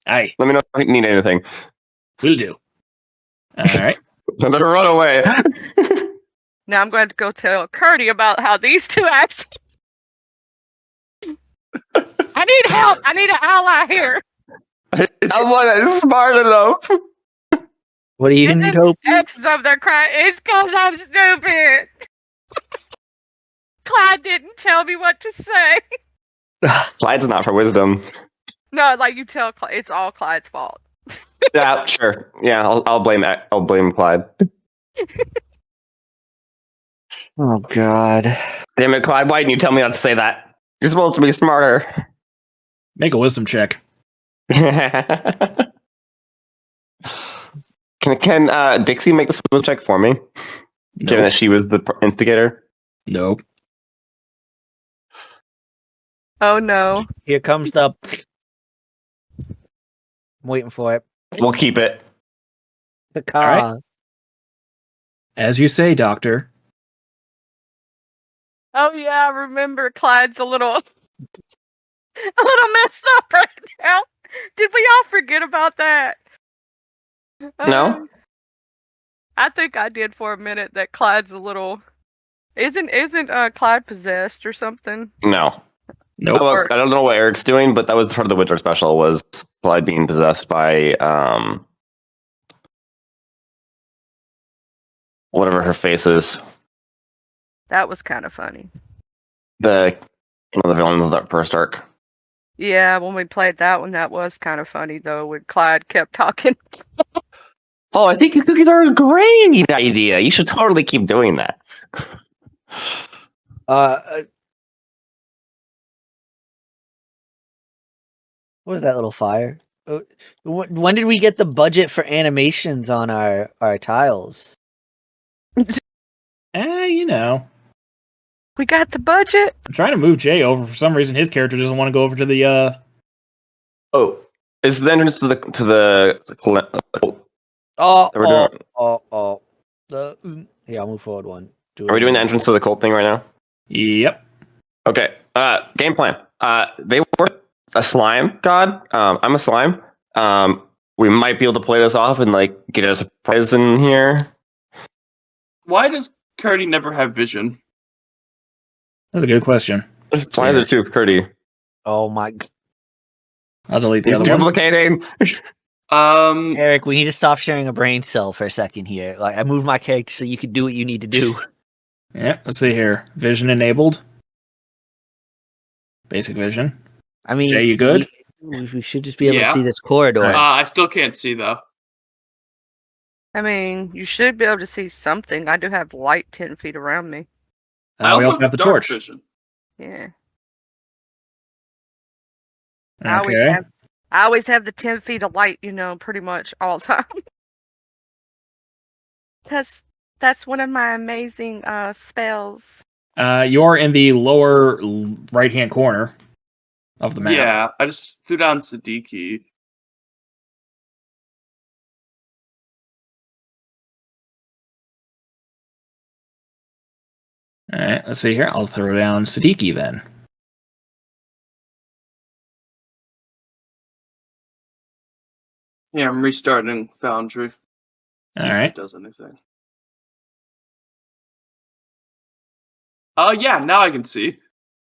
Aye, Let me know if you need anything. will do. All right. I'm gonna run away. Now I'm going to go tell Curdy about how these two act. I need help. I need an ally here. I'm not smart enough. What do you And need, then Hope? X is over there crying. It's because I'm stupid. Clyde didn't tell me what to say. Clyde's not for wisdom. No, like you tell Clyde, it's all Clyde's fault. Yeah, sure. Yeah, I'll blame Clyde. Oh God. Damn it, Clyde! Why didn't you tell me not to say that? You're supposed to be smarter. Make a wisdom check. Can Dixie make the wisdom check for me? Given that she was the instigator. Nope. Oh no. Here comes the. I'm waiting for it. We'll keep it. The car. right. As you say, Doctor. Oh yeah, I remember Clyde's a little messed up right now. Did we all forget about that? No? I think I did for a minute that Clyde's a little isn't Clyde possessed or something? No. Nope. Well, I don't know what Eric's doing, but that was part of the Winter special. Was Clyde being possessed by whatever her face is. That was kind of funny. One of the villains of that first arc. Yeah, when we played that one, that was kind of funny though. When Clyde kept talking. Oh, I think these cookies are a great idea. You should totally keep doing that. What was that little fire? When did we get the budget for animations on our tiles? You know. We got the budget. I'm trying to move Jay over. For some reason, his character doesn't want to go over to the. Oh, is the entrance to the Oh, Are we doing- yeah, I'll move forward one. Are we doing the entrance to the cult thing right now? Yep. Okay. Game plan. They were a slime god. I'm a slime. We might be able to play this off and like get a surprise in here. Why does Curdy never have vision? That's a good question. Why is it too, Curdy? Oh my! I'll delete the He's other one. duplicating. Eric, we need to stop sharing a brain cell for a second here. Like, I moved my character so you can do what you need to do. Yeah, let's see here. Vision enabled. Basic vision. I mean, Jay, you good? We should just be able Yeah. to see this corridor. I still can't see though. I mean, you should be able to see something. I do have light 10 feet around me. We also have the dark torch. vision. Yeah. Okay. I always have the 10 feet of light, pretty much all the time. Because that's one of my amazing spells. You're in the lower right-hand corner of the map. Yeah, I just threw down Siddiqui. All right, let's see here. I'll throw down Siddiqui then. Yeah, I'm restarting Foundry. See All if right. it does anything. Oh yeah, now I can see.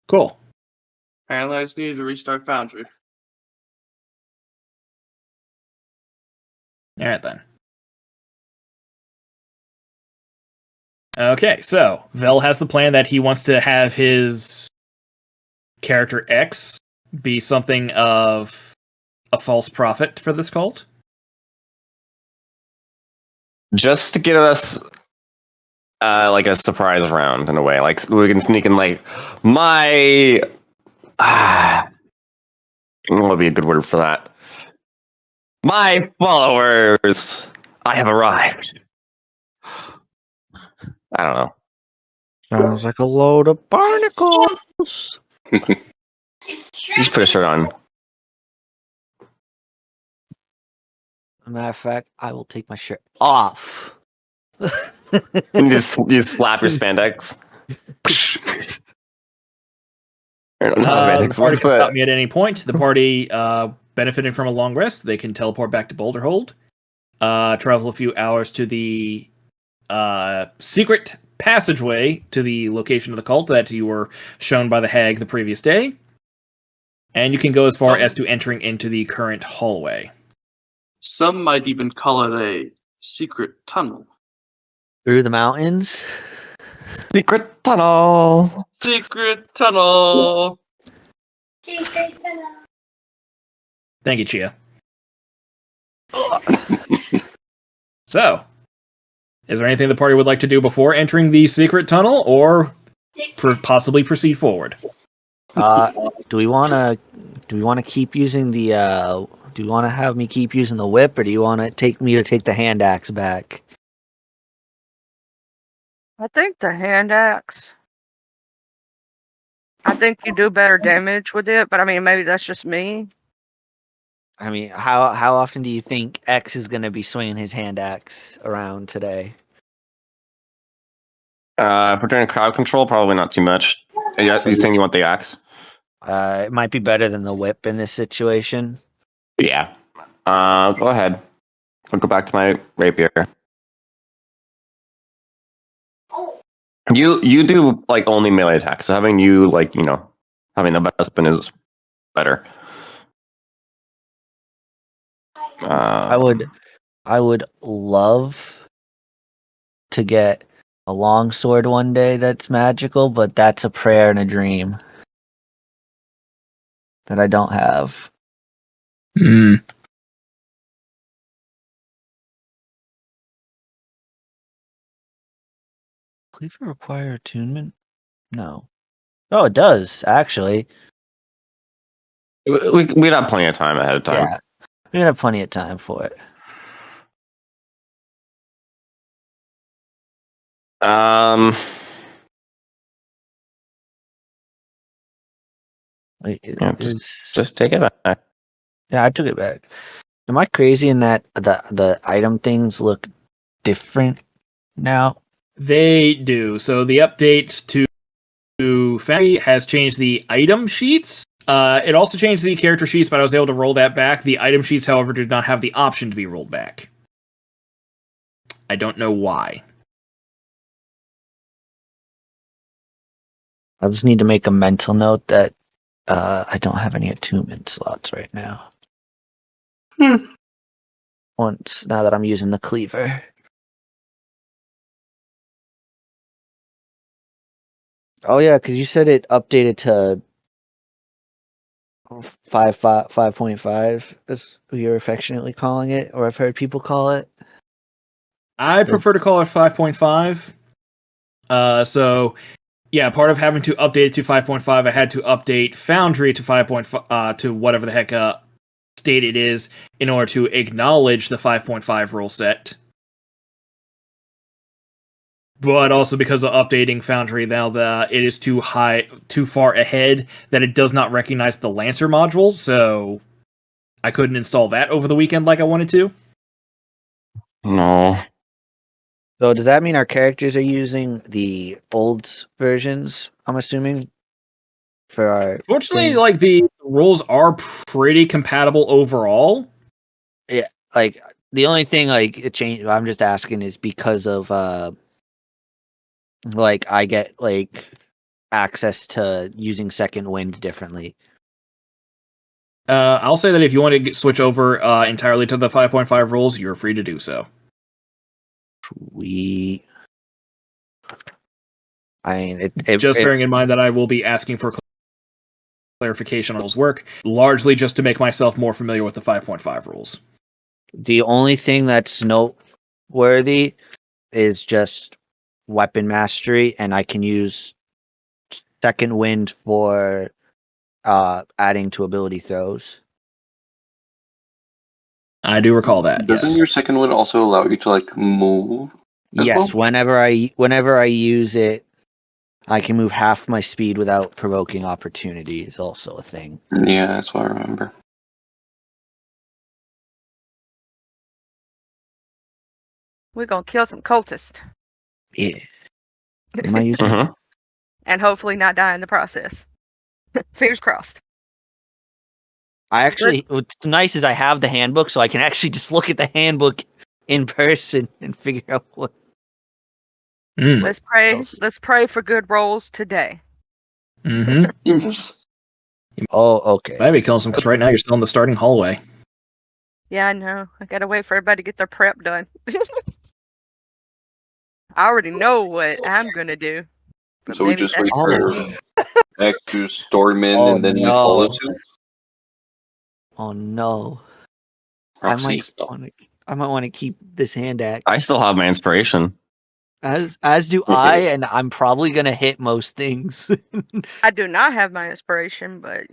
Cool. Apparently, I just needed to restart Foundry. All right then. Okay, so Vel has the plan that he wants to have his character X be something of a false prophet for this cult. Just to get us like a surprise round in a way. Like we can sneak in like my what would be a good word for that? My followers, I have arrived. I don't know. Sounds like a load of barnacles. It's Just put a shirt on. As a matter of fact, I will take my shirt off. And you slap your spandex. Not The spandex. party What's can stop the me at any point. The party, benefiting from a long rest, they can teleport back to Boulderhold, travel a few hours to the secret passageway to the location of the cult that you were shown by the hag the previous day, and you can go as far as to entering into the current hallway. Some might even call it a secret tunnel. Through the mountains. secret tunnel? Secret tunnel. secret tunnel. Thank you, Chia. So, is there anything the party would like to do before entering the secret tunnel, or possibly proceed forward? Do we want to keep using the? Do you want to have me keep using the whip, or do you want to take the hand axe back? I think the hand axe. I think you do better damage with it, but I mean, maybe that's just me. I mean, how often do you think X is going to be swinging his hand axe around today? If we're doing crowd control, probably not too much. You saying you want the axe? It might be better than the whip in this situation. Yeah. Go ahead. I'll go back to my rapier. You do like only melee attacks, so having you like having the best weapon is better. I would love to get a long sword one day that's magical, but that's a prayer and a dream. that I don't have. Hmm. Cleaver require attunement? No. Oh, it does actually. We got plenty of time ahead of time. Yeah, we have plenty of time for it. Wait, Yeah, just take it back. yeah, I took it back. Am I crazy in that the item things look different now? They do. So the update to Foundry has changed the item sheets. It also changed the character sheets, but I was able to roll that back. The item sheets, however, did not have the option to be rolled back. I don't know why. I just need to make a mental note that I don't have any attunement slots right now. Once now that I'm using the cleaver. Oh yeah, because you said it updated to 5.5. That's what you're affectionately calling it, or I've heard people call it. I prefer to call it 5.5. So, yeah, part of having to update it to 5.5, I had to update Foundry to 5.5 to whatever the heck state it is in order to acknowledge the 5.5 rule set. But also because of updating Foundry now that it is too far ahead that it does not recognize the Lancer module, so I couldn't install that over the weekend like I wanted to. No. So does that mean our characters are using the old versions? I'm assuming for our. Fortunately, things? like the rules are pretty compatible overall. Yeah, like the only thing like it changed. I'm just asking is because of like I get like access to using Second Wind differently. I'll say that if you want to switch over entirely to the 5.5 rules, you're free to do so. We. I mean, Just bearing in mind that I will be asking for clarification on those work, largely just to make myself more familiar with the 5.5 rules. the only thing that's noteworthy is just weapon mastery, and I can use Second Wind for adding to ability throws. I do recall that. Doesn't Yes. your second one also allow you to like move? As Yes, well? whenever I use it, I can move half my speed without provoking opportunity. Is also a thing. Yeah, that's what I remember. We're gonna kill some cultists Yeah. Am I using? Mhm. and hopefully not die in the process. Fingers crossed. I actually, what's nice is I have the handbook, so I can actually just look at the handbook in person and figure out what. Mm. Let's pray. else? Let's pray for good rolls today. Mm-hmm. Oh, okay. Might be killing some because right now you're still in the starting hallway. Yeah, I know. I gotta wait for everybody to get their prep done. I already know what I'm gonna do. But So we maybe just wait that's for X to storm in Oh, and then you no. follow suit? Oh no. Oh, I see, might stop. want to keep this hand axe. I still have my inspiration. As do I, and I'm probably gonna hit most things. I do not have my inspiration, but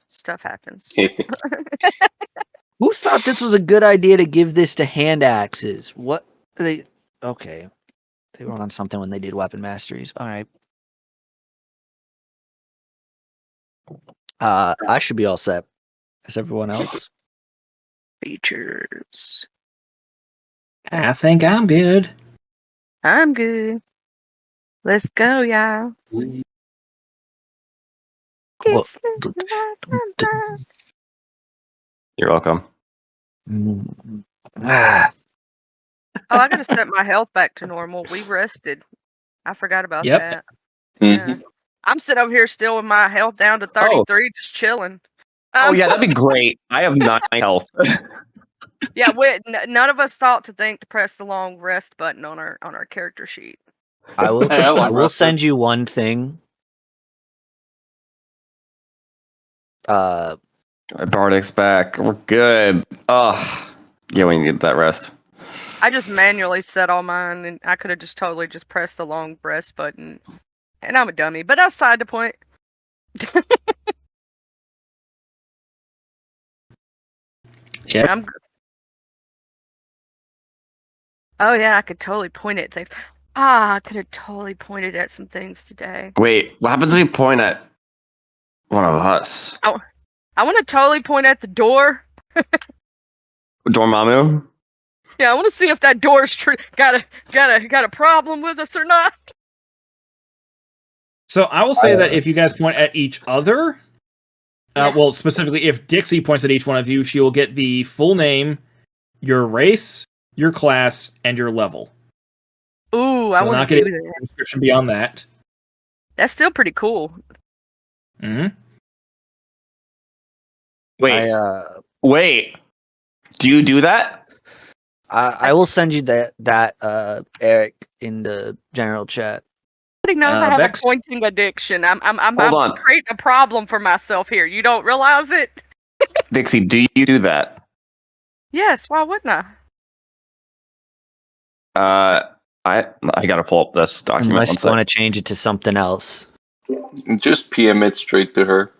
stuff happens. Who thought this was a good idea to give this to hand axes? What they? Okay, they were on something when they did weapon masteries. All right. I should be all set. As everyone else? Features. I think I'm good. I'm good. Let's go, y'all. Well, You're welcome. Ah, Oh, I gotta set my health back to normal. We rested. I forgot about Yep. that. Mhm. Yeah. I'm sitting over here still with my health down to 33, just chilling. Oh yeah, that'd be great. I have 9 health. Yeah, none of us thought to think to press the long rest button on our character sheet. I will. Hey, I I long will rested. send you one thing. Bardic's back. We're good. Oh, yeah, we need that rest. I just manually set all mine, and I could have just totally just pressed the long rest button. And I'm a dummy, but that's side the point. Yeah. Oh yeah, I could totally point at things. I could have totally pointed at some things today. Wait, what happens if we point at one of us? I want to totally point at the door. Dormammu? Yeah, I want to see if that door's got a problem with us or not. So I will say that if you guys point at each other, Yeah. well, specifically if Dixie points at each one of you, she will get the full name, your race, your class, and your level. Ooh, I So want not to get do that. a description beyond that. That's still pretty cool. Hmm. Wait, I do you do that? I will send you that Eric in the general chat. Everybody knows I have Vex? a pointing addiction. I'm Hold on. creating a problem for myself here. You don't realize it? Dixie, do you do that? Yes, why wouldn't I? I gotta pull up this document. Unless One you sec. want to change it to something else. Just PM it straight to her.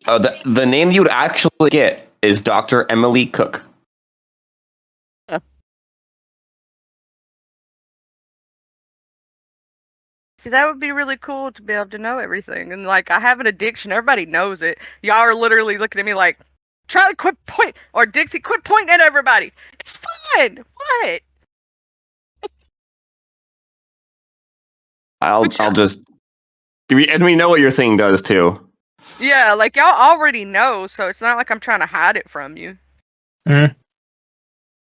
The name you would actually get is Dr. Emily Cook. See, that would be really cool to be able to know everything. And like, I have an addiction. Everybody knows it. Y'all are literally looking at me like, Charlie, quit point, or Dixie, quit pointing at everybody. It's fine. What? I'll Which- just, and we know what your thing does too. Yeah, like y'all already know, so it's not like I'm trying to hide it from you. Mhm.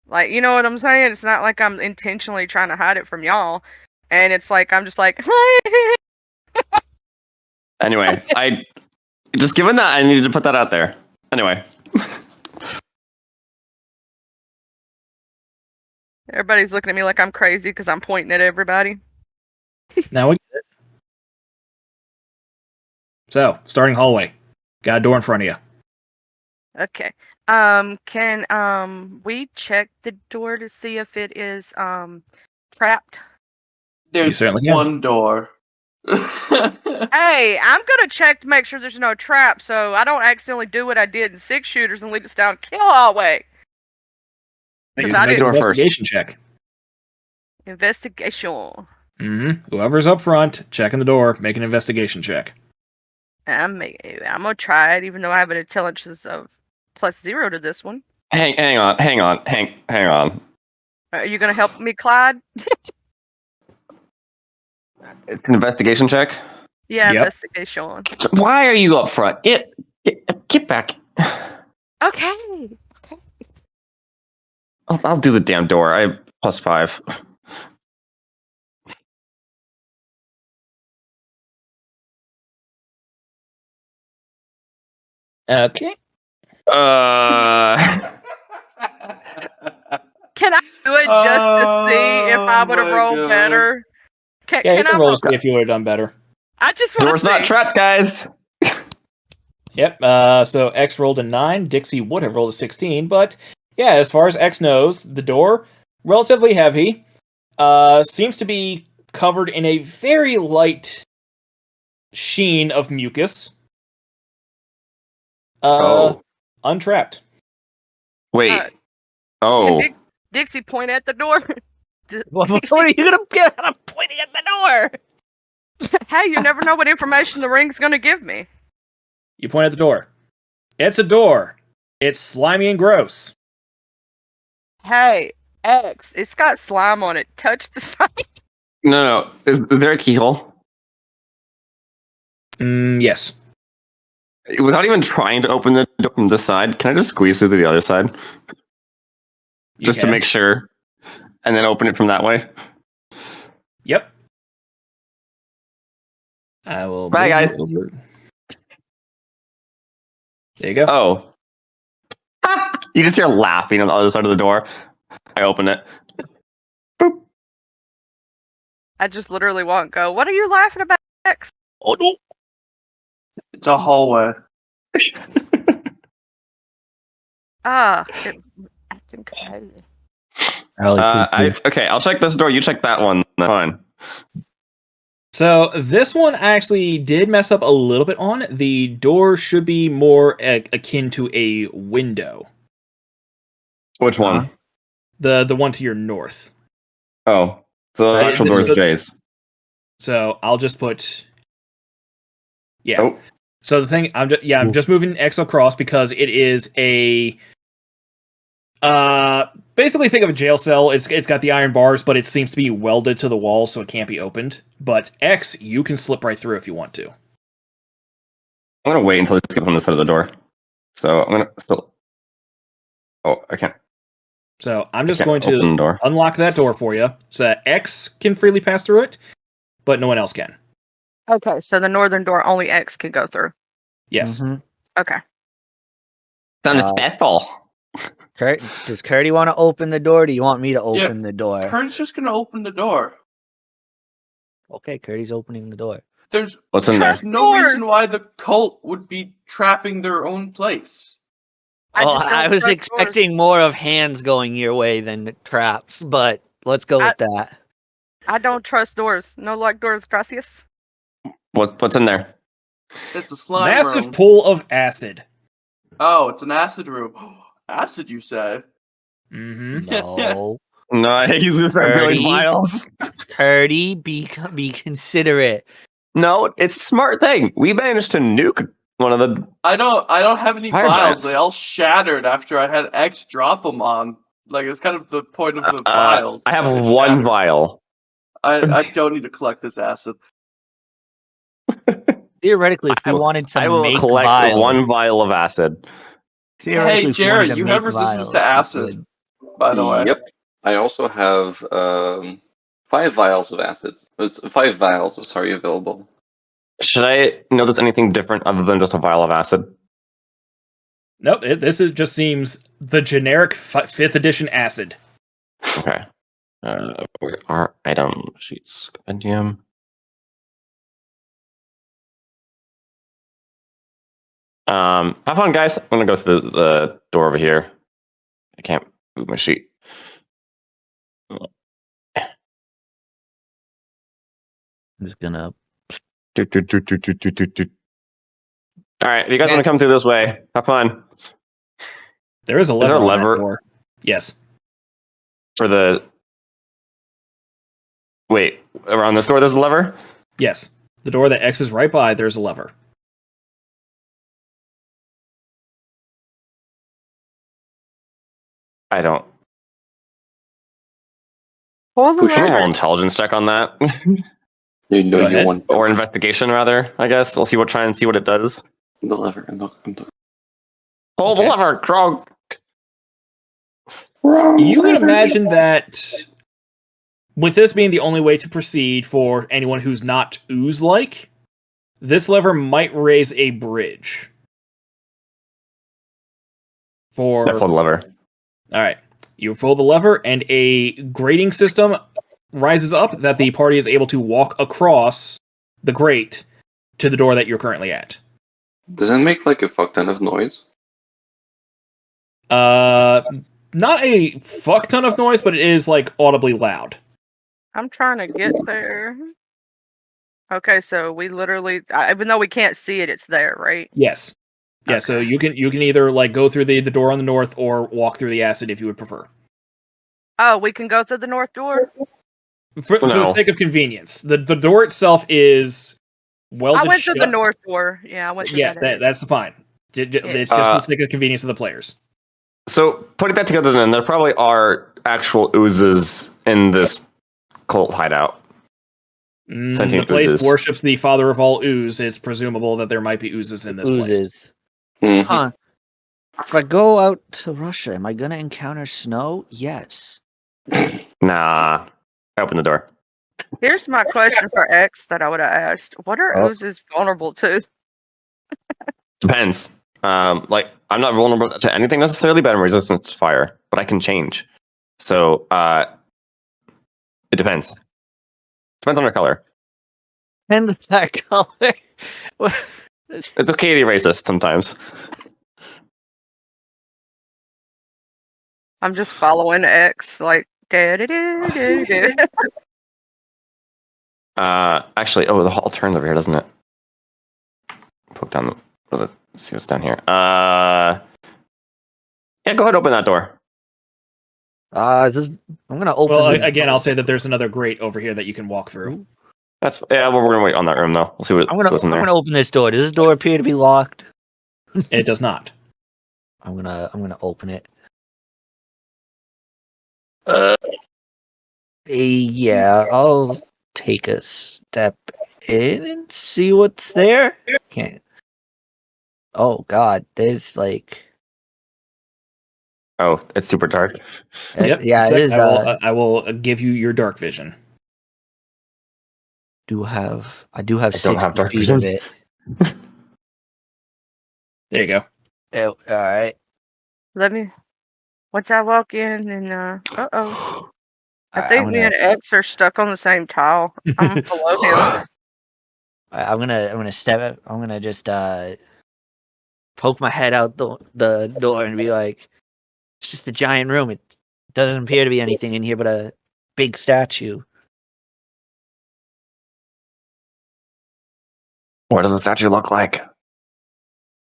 Like, you know what I'm saying? It's not like I'm intentionally trying to hide it from y'all. And it's like, I'm just like, Anyway, I just given that I needed to put that out there. Anyway, everybody's looking at me like I'm crazy because I'm pointing at everybody. Now we get it. So, starting hallway. Got a door in front of you. Okay. Can we check the door to see if it is trapped? There's certainly can. one door. Hey, I'm gonna check to make sure there's no trap, so I don't accidentally do what I did in 6 shooters and lead us down kill hallway. Because I Make didn't an door first. investigation check. investigation. Whoever's up front, checking the door, make an investigation check. I'm gonna try it, even though I have an intelligence of +0 to this one. hang on. Are you gonna help me, Clyde? It's an investigation check. Yeah, Yep. investigation. Why are you up front? Get back. Okay. I'll do the damn door. I +5. Okay. Can I do it just to see if I Oh would have my rolled God. better? Yeah, you Can I can roll roll? to see if you would have done better. I just want Door's to see. not trapped, guys. Yep. So X rolled a 9. Dixie would have rolled a 16, but yeah, as far as X knows, the door relatively heavy. Seems to be covered in a very light sheen of mucus. Untrapped. Wait. Uh, Oh. Can Dixie point at the door? What are you gonna get? I'm pointing at the door. Hey, you never know what information the ring's gonna give me. You point at the door. It's a door. It's slimy and gross. Hey, X, it's got slime on it. Touch the slime. No. Is there a keyhole? Yes. Without even trying to open the door from this side, can I just squeeze through to the other side? You Just to can. make sure. And then open it from that way? Yep. I will. Bye, move guys. over. There you go. Oh. You just hear laughing on the other side of the door. I open it. Boop. I just literally won't go. What are you laughing about, X? Oh no! It's a hallway. It's acting crazy. Okay, I'll check this door. You check that one. Fine. So this one actually did mess up a little bit on. The door should be more akin to a window. Which one? The one to your north. Oh, so the actual door is Jay's. So I'll just put. Yeah. Oh. So the thing I'm just moving X across because it is a. Basically think of a jail cell. It's got the iron bars, but it seems to be welded to the wall, so it can't be opened. But X, you can slip right through if you want to. I'm gonna wait until it's on the side of the door. So I'm gonna still. Oh, I can't. So I'm just can't going open the to door. unlock that door for you, so that X can freely pass through it, but no one else can. Okay, so the northern door only X can go through. Yes. Mhm. Okay. Sounds Uh, awful. Kurt, does Curdy want to open the door? Or do you want me to open the door? Kurt's just gonna open the door. Okay, Curdy's opening the door. There's What's in there? Trust no reason doors. why the cult would be trapping their own place. I Oh, just don't I was trust expecting doors. more of hands going your way than traps, but let's go with that. I don't trust doors. No lock doors, gracias. What's in there? It's a slime Massive room. pool of acid. Oh, it's an acid room. Acid, you say? Mm-hmm. No. Nice. These are really Birdie. vials. Curdy, be considerate. No, it's a smart thing. We managed to nuke one of the. I don't have any Fire files. giants. They all shattered after I had X drop them on. Like it's kind of the point of the vials. I have Like, they one shattered. vial. I don't need to collect this acid. Theoretically, if I you will- wanted to I will make collect vials, one vial of acid. theoretically, Hey, if you wanted Jared, to you have make resistance to vials, you acid. could. By the way. Yep. I also have 5 vials of acids. There's 5 vials, sorry, available. Should I notice anything different other than just a vial of acid? Nope, just seems the generic 5th edition acid. Okay. Where are item sheets? Compendium. Have fun, guys. I'm gonna go through the door over here. I can't move my sheet. I'm just gonna. All right, if you guys want to come through this way, have fun. There is a there lever. a on lever? that door. Yes. For the wait, around this door, there's a lever. Yes. The door that X is right by, there's a lever. I don't. Pull the Push Can we roll lever. intelligence check on that, You know Go you ahead. want or investigation rather? I guess we'll try and see what it does. the lever. And the... Pull the Okay. lever, Krog. You would imagine that with this being the only way to proceed for anyone who's not ooze-like, this lever might raise a bridge. I pulled the lever. All right. You pull the lever, and a grating system rises up that the party is able to walk across the grate to the door that you're currently at. Does it make like a fuck ton of noise? Not a fuck ton of noise, but it is like audibly loud. I'm trying to get there. Okay, so we literally, even though we can't see it, it's there, right? Yes. Yeah, so Okay. you can either like go through the door on the north or walk through the acid if you would prefer. Oh, we can go through the north door? For the No. sake of convenience. The door itself is welded I went through the shut. north door. Yeah, I went through Yeah, that. area. that's fine. It's just for the sake of convenience of the players. So putting that together, then there probably are actual oozes in this cult hideout. The Sentient place oozes. worships the father of all ooze. It's presumable that there might be oozes in this place. Oozes. Mhm. Huh. If I go out to Russia, am I gonna encounter snow? Yes. Nah. I opened the door. Here's my question for X that I would have asked. What are Oh. oozes vulnerable to? Depends. Like I'm not vulnerable to anything necessarily, but I'm resistant to fire. But I can change. So it depends. Depends on their color. And that color. It's okay to be racist sometimes. I'm just following X like da-da-da-da-da. Actually, the hall turns over here, doesn't it? Poke down. What was it? Let's see what's down here. Yeah, go ahead, open that door. I'm gonna open. Well, this again, door. I'll say that there's another grate over here that you can walk through. Well, we're gonna wait on that room though. We'll see I'm what's in there. gonna open this door. Does this door appear to be locked? It does not. I'm gonna open it. Yeah, I'll take a step in and see what's there. Can't. Oh God, there's like. Oh, it's super dark. Yep. Yeah, Sec, it is. I will give you your dark vision. I do have I don't 60 have dark feet of vision. it. There you go. Oh, all right. Let me. Once I walk in and I I'm think me gonna, and X are stuck on the same tile. I'm below him. I'm gonna step. I'm gonna just poke my head out the door and be like, "It's just a giant room. It doesn't appear to be anything in here but a big statue." What does the statue look like?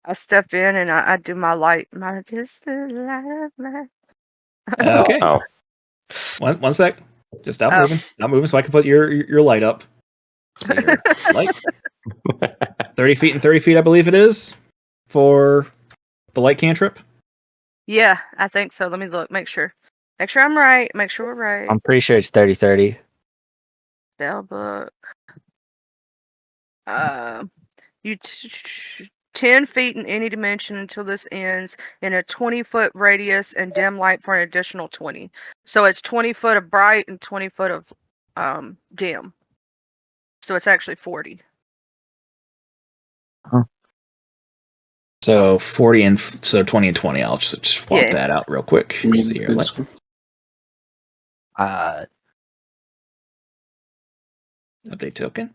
I step in and I do my light. My just the light of my. Okay. Oh, One sec. Just stop Oh. moving. Not moving so I can put your light up. Your light. 30 feet and 30 feet, I believe it is, for the light cantrip. Yeah, I think so. Let me look. Make sure. Make sure I'm right. Make sure we're right. I'm pretty sure it's 30-30. Spell book. You 10 feet in any dimension until this ends in a 20-foot radius and dim light for an additional 20. So it's 20 foot of bright and 20 foot of dim. So it's actually 40. So 40 and so 20 and 20. I'll just swap Yeah. that out real quick. See here. Update token.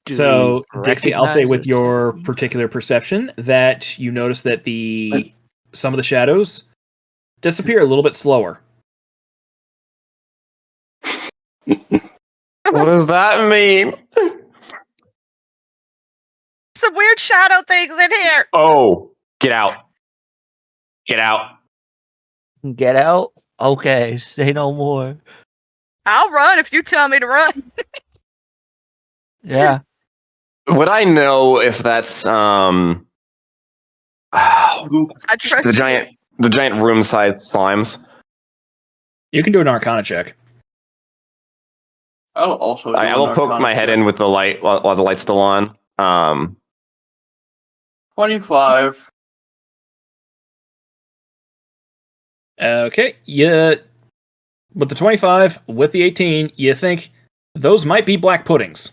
Do So, we Dixie, I'll say recognize with this? your particular perception that you notice that some of the shadows disappear a little bit slower. what does that mean? Some weird shadow things in here. Oh, get out! Get out! Get out. Okay, say no more. I'll run if you tell me to run. Yeah. Would I know if that's I trust the you. giant room-sized slimes? You can do an Arcana check. I'll also. I will poke my head in with the light while the light's still on. 25. Okay, yeah. With the 25, with the 18, you think those might be black puddings.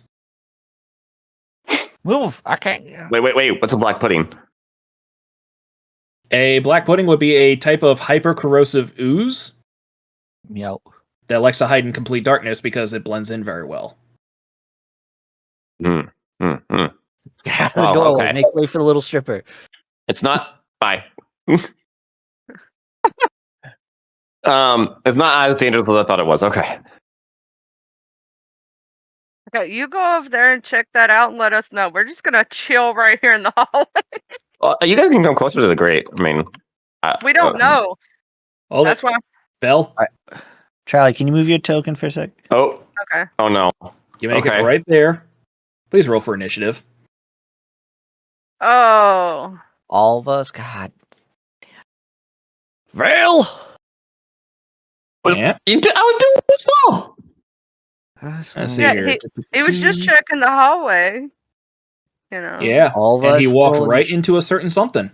Move. I can't. Wait! What's a black pudding? A black pudding would be a type of hyper-corrosive ooze Meow. that likes to hide in complete darkness because it blends in very well. Get out of the Oh, doorway. okay. Make way for the little stripper. It's not. Bye. It's not as dangerous as I thought it was. Okay. Okay, you go over there and check that out and let us know. We're just gonna chill right here in the hallway. Well, you guys can come closer to the grate. I mean, We don't know. Oh, That's why. Bell, Charlie, can you move your token for a sec? Oh. Okay. Oh no. you make Okay. it right there. Please roll for initiative. Oh. All of us? God. Vale! Yeah. I was doing this well. Let's see Yeah, here. he was just checking the hallway. You know. Yeah. All of And he us walked rolled right into a certain something.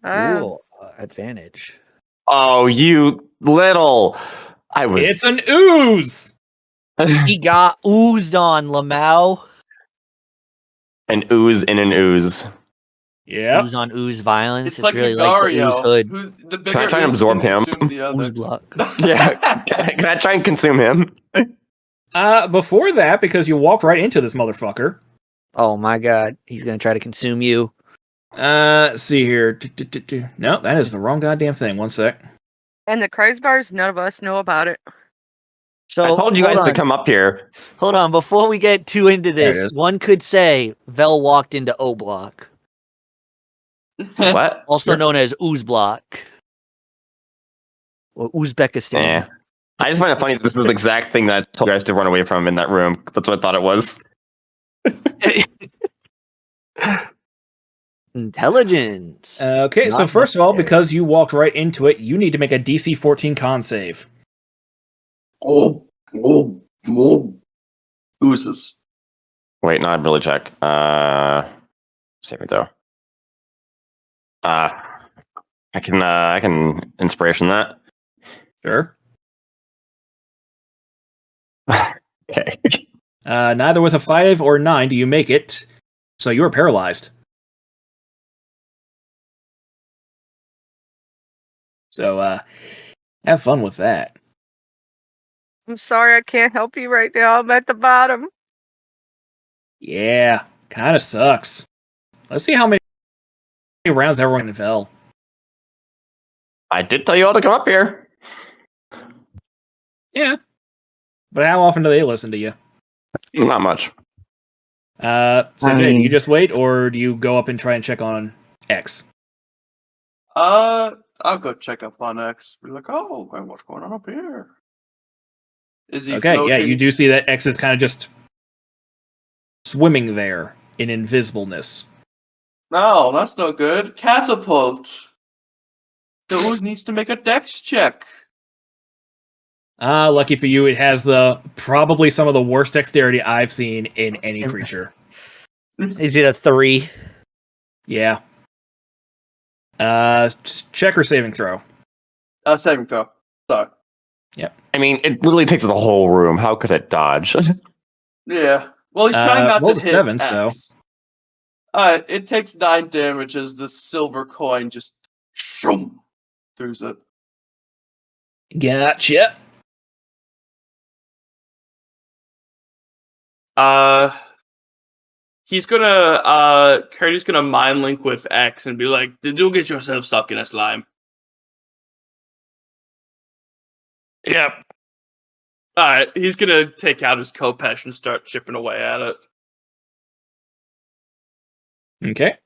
Oh. Cool. Advantage. Oh, you little. I was. It's an ooze. He got oozed on, Lamau. an ooze in an ooze. Yeah. Ooze on ooze violence. It's It's like really Lucario. like the ooze hood. Who's the Can I bigger try and ooze absorb can him? consume the other. Ooze block. Yeah. Can I try and consume him? Before that, because you walked right into this motherfucker, Oh my god, he's gonna try to consume you. Let's see here. No, that is the wrong goddamn thing. One sec. And the crazy part is none of us know about it. So I told you hold guys to on. come up here. Hold on, before we get too into There it this, is. one could say Vel walked into O Block, What? also Sure. known as Uzblock. Or Uzbekistan. Yeah. I just find it funny that this is the exact thing that I told you guys to run away from in that room. That's what I thought it was. Intelligence. Okay, so Not first of all, necessary. because you walked right into it, you need to make a DC 14 con save. Oh. Oozes. Wait, no, I'd really check. Saving throw. I can inspiration that. Sure. Okay. Neither with a 5 or 9 do you make it, so you are paralyzed. So, have fun with that. I'm sorry I can't help you right now. I'm at the bottom. Yeah, kind of sucks. Let's see how many rounds everyone fell. I did tell you all to come up here. Yeah. But how often do they listen to you? Not much. So Jay, do you just wait, or do you go up and try and check on X? I'll go check up on X. Be like, oh, what's going on up here? Is he Okay, floating? yeah, you do see that X is kind of just swimming there in invisibleness. No, that's no good. Catapult. The ooze needs to make a dex check. Lucky for you, it has probably some of the worst dexterity I've seen in any creature. Is it a 3? Yeah. Check or saving throw. Saving throw. Sorry. I mean, it literally takes the whole room. How could it dodge? Yeah. Well, he's trying not roll to a hit 7, so- X. Alright, it takes 9 damage as the silver coin just shoom through it. Gotcha. He's gonna Cody's gonna mind link with X and be like, "Did you get yourself stuck in a slime?" Yep. Alright, he's gonna take out his Kopesh and start chipping away at it. Okay.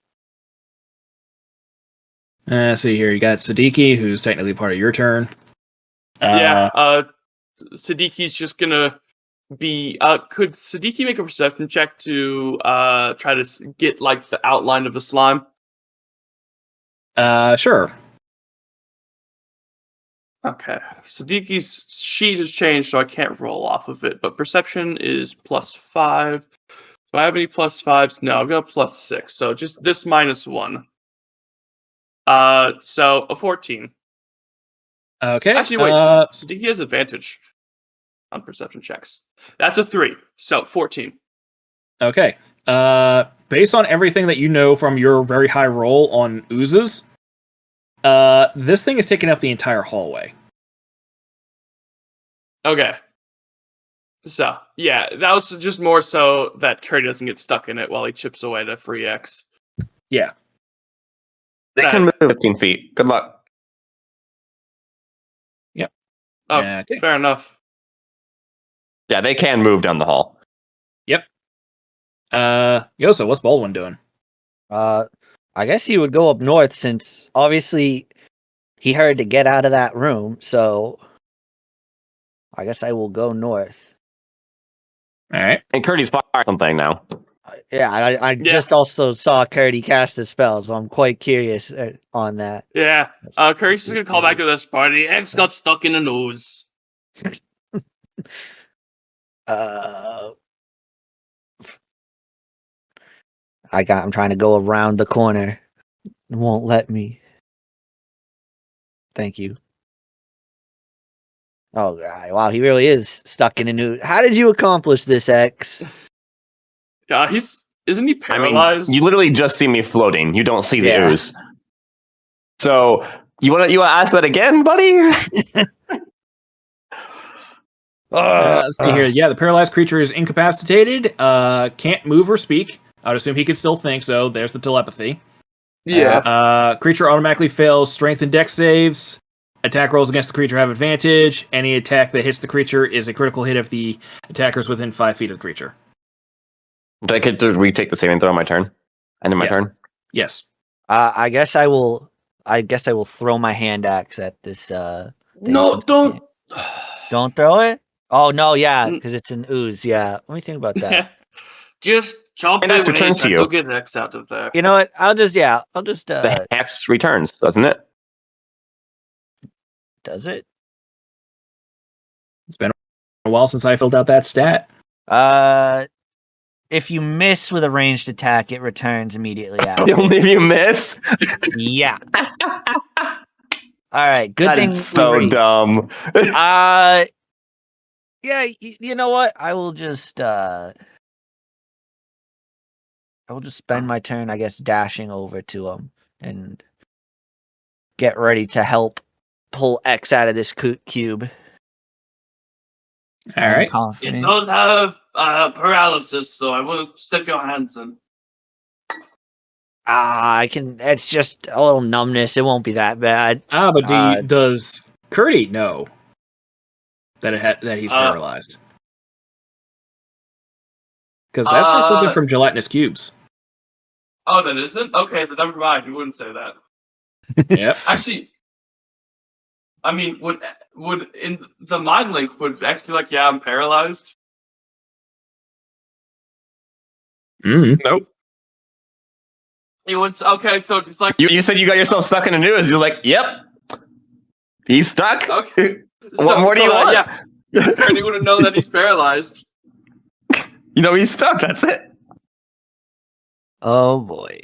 See here, you got Siddiqui, who's technically part of your turn. Siddiqui's just gonna be could Siddiqui make a perception check to try to get like the outline of the slime? Sure. Okay. Siddiqui's sheet has changed, so I can't roll off of it, but perception is +5. Do I have any +5s? No, I've got +6, so just this -1. So a 14. Okay. Actually, wait, Siddiqui has advantage on perception checks. That's a 3, so 14. Okay. Based on everything that you know from your very high roll on oozes, this thing is taking up the entire hallway. Okay. So, yeah, that was just more so that Curry doesn't get stuck in it while he chips away to free X. Yeah. They can move 15 feet. Good luck. Oh, Yeah, okay. fair enough. Yeah, they can move down the hall. Yep. Yosa, what's Baldwin doing? I guess he would go up north since obviously he heard to get out of that room, so I guess I will go north. All right. And Curdy's firing something now. Yeah, I just also saw Curdy cast a spell, so I'm quite curious on that. Yeah, Curry's just gonna call back to this party. X got stuck in the nose. I'm trying to go around the corner. It won't let me. Thank you. Oh, God. Wow, he really is stuck in a new... How did you accomplish this, X? Yeah, isn't he I mean, paralyzed? you literally just see me floating. You don't see the Yeah. ooze. So you want to ask that again, buddy? Let's see here. Yeah, the paralyzed creature is incapacitated, can't move or speak, I would assume he could still think, so there's the telepathy. Yeah. Creature automatically fails strength and dex saves. Attack rolls against the creature have advantage. Any attack that hits the creature is a critical hit if the attacker is within 5 feet of the creature. Do I get to retake the saving throw on my turn? End of my Yes. turn? Yes. I guess I will throw my hand axe at this. No, since I don't. can't- Don't throw it. Oh no, yeah, Mm. because it's an ooze. Yeah, let me think about that. Just chomp And it X with returns to and you. you'll get X out of there. You know what? I'll just. The hex returns, doesn't it? Does it? It's been a while since I filled out that stat. If you miss with a ranged attack, it returns immediately after. Only if you miss. Yeah. All right. Good thing. That's so dumb. Yeah. You know what? I will just spend my turn, I guess, dashing over to him and get ready to help pull X out of this cube. All I'm right. It confident. does have paralysis, so I won't stick your hands in. I can. It's just a little numbness. It won't be that bad. But does Curdy know that that he's paralyzed? Because that's not something from gelatinous cubes. Oh, that isn't? Okay, then never mind. You wouldn't say that. Yep. Actually, I mean, would in the mind link would X be like, yeah, I'm paralyzed? Nope. It would. Okay, so just like You said you got yourself stuck in a news. You're like, yep. He's stuck. okay. What more do you want? Yeah, Curdy wouldn't know that he's paralyzed. You know he's stuck. That's it. Oh boy.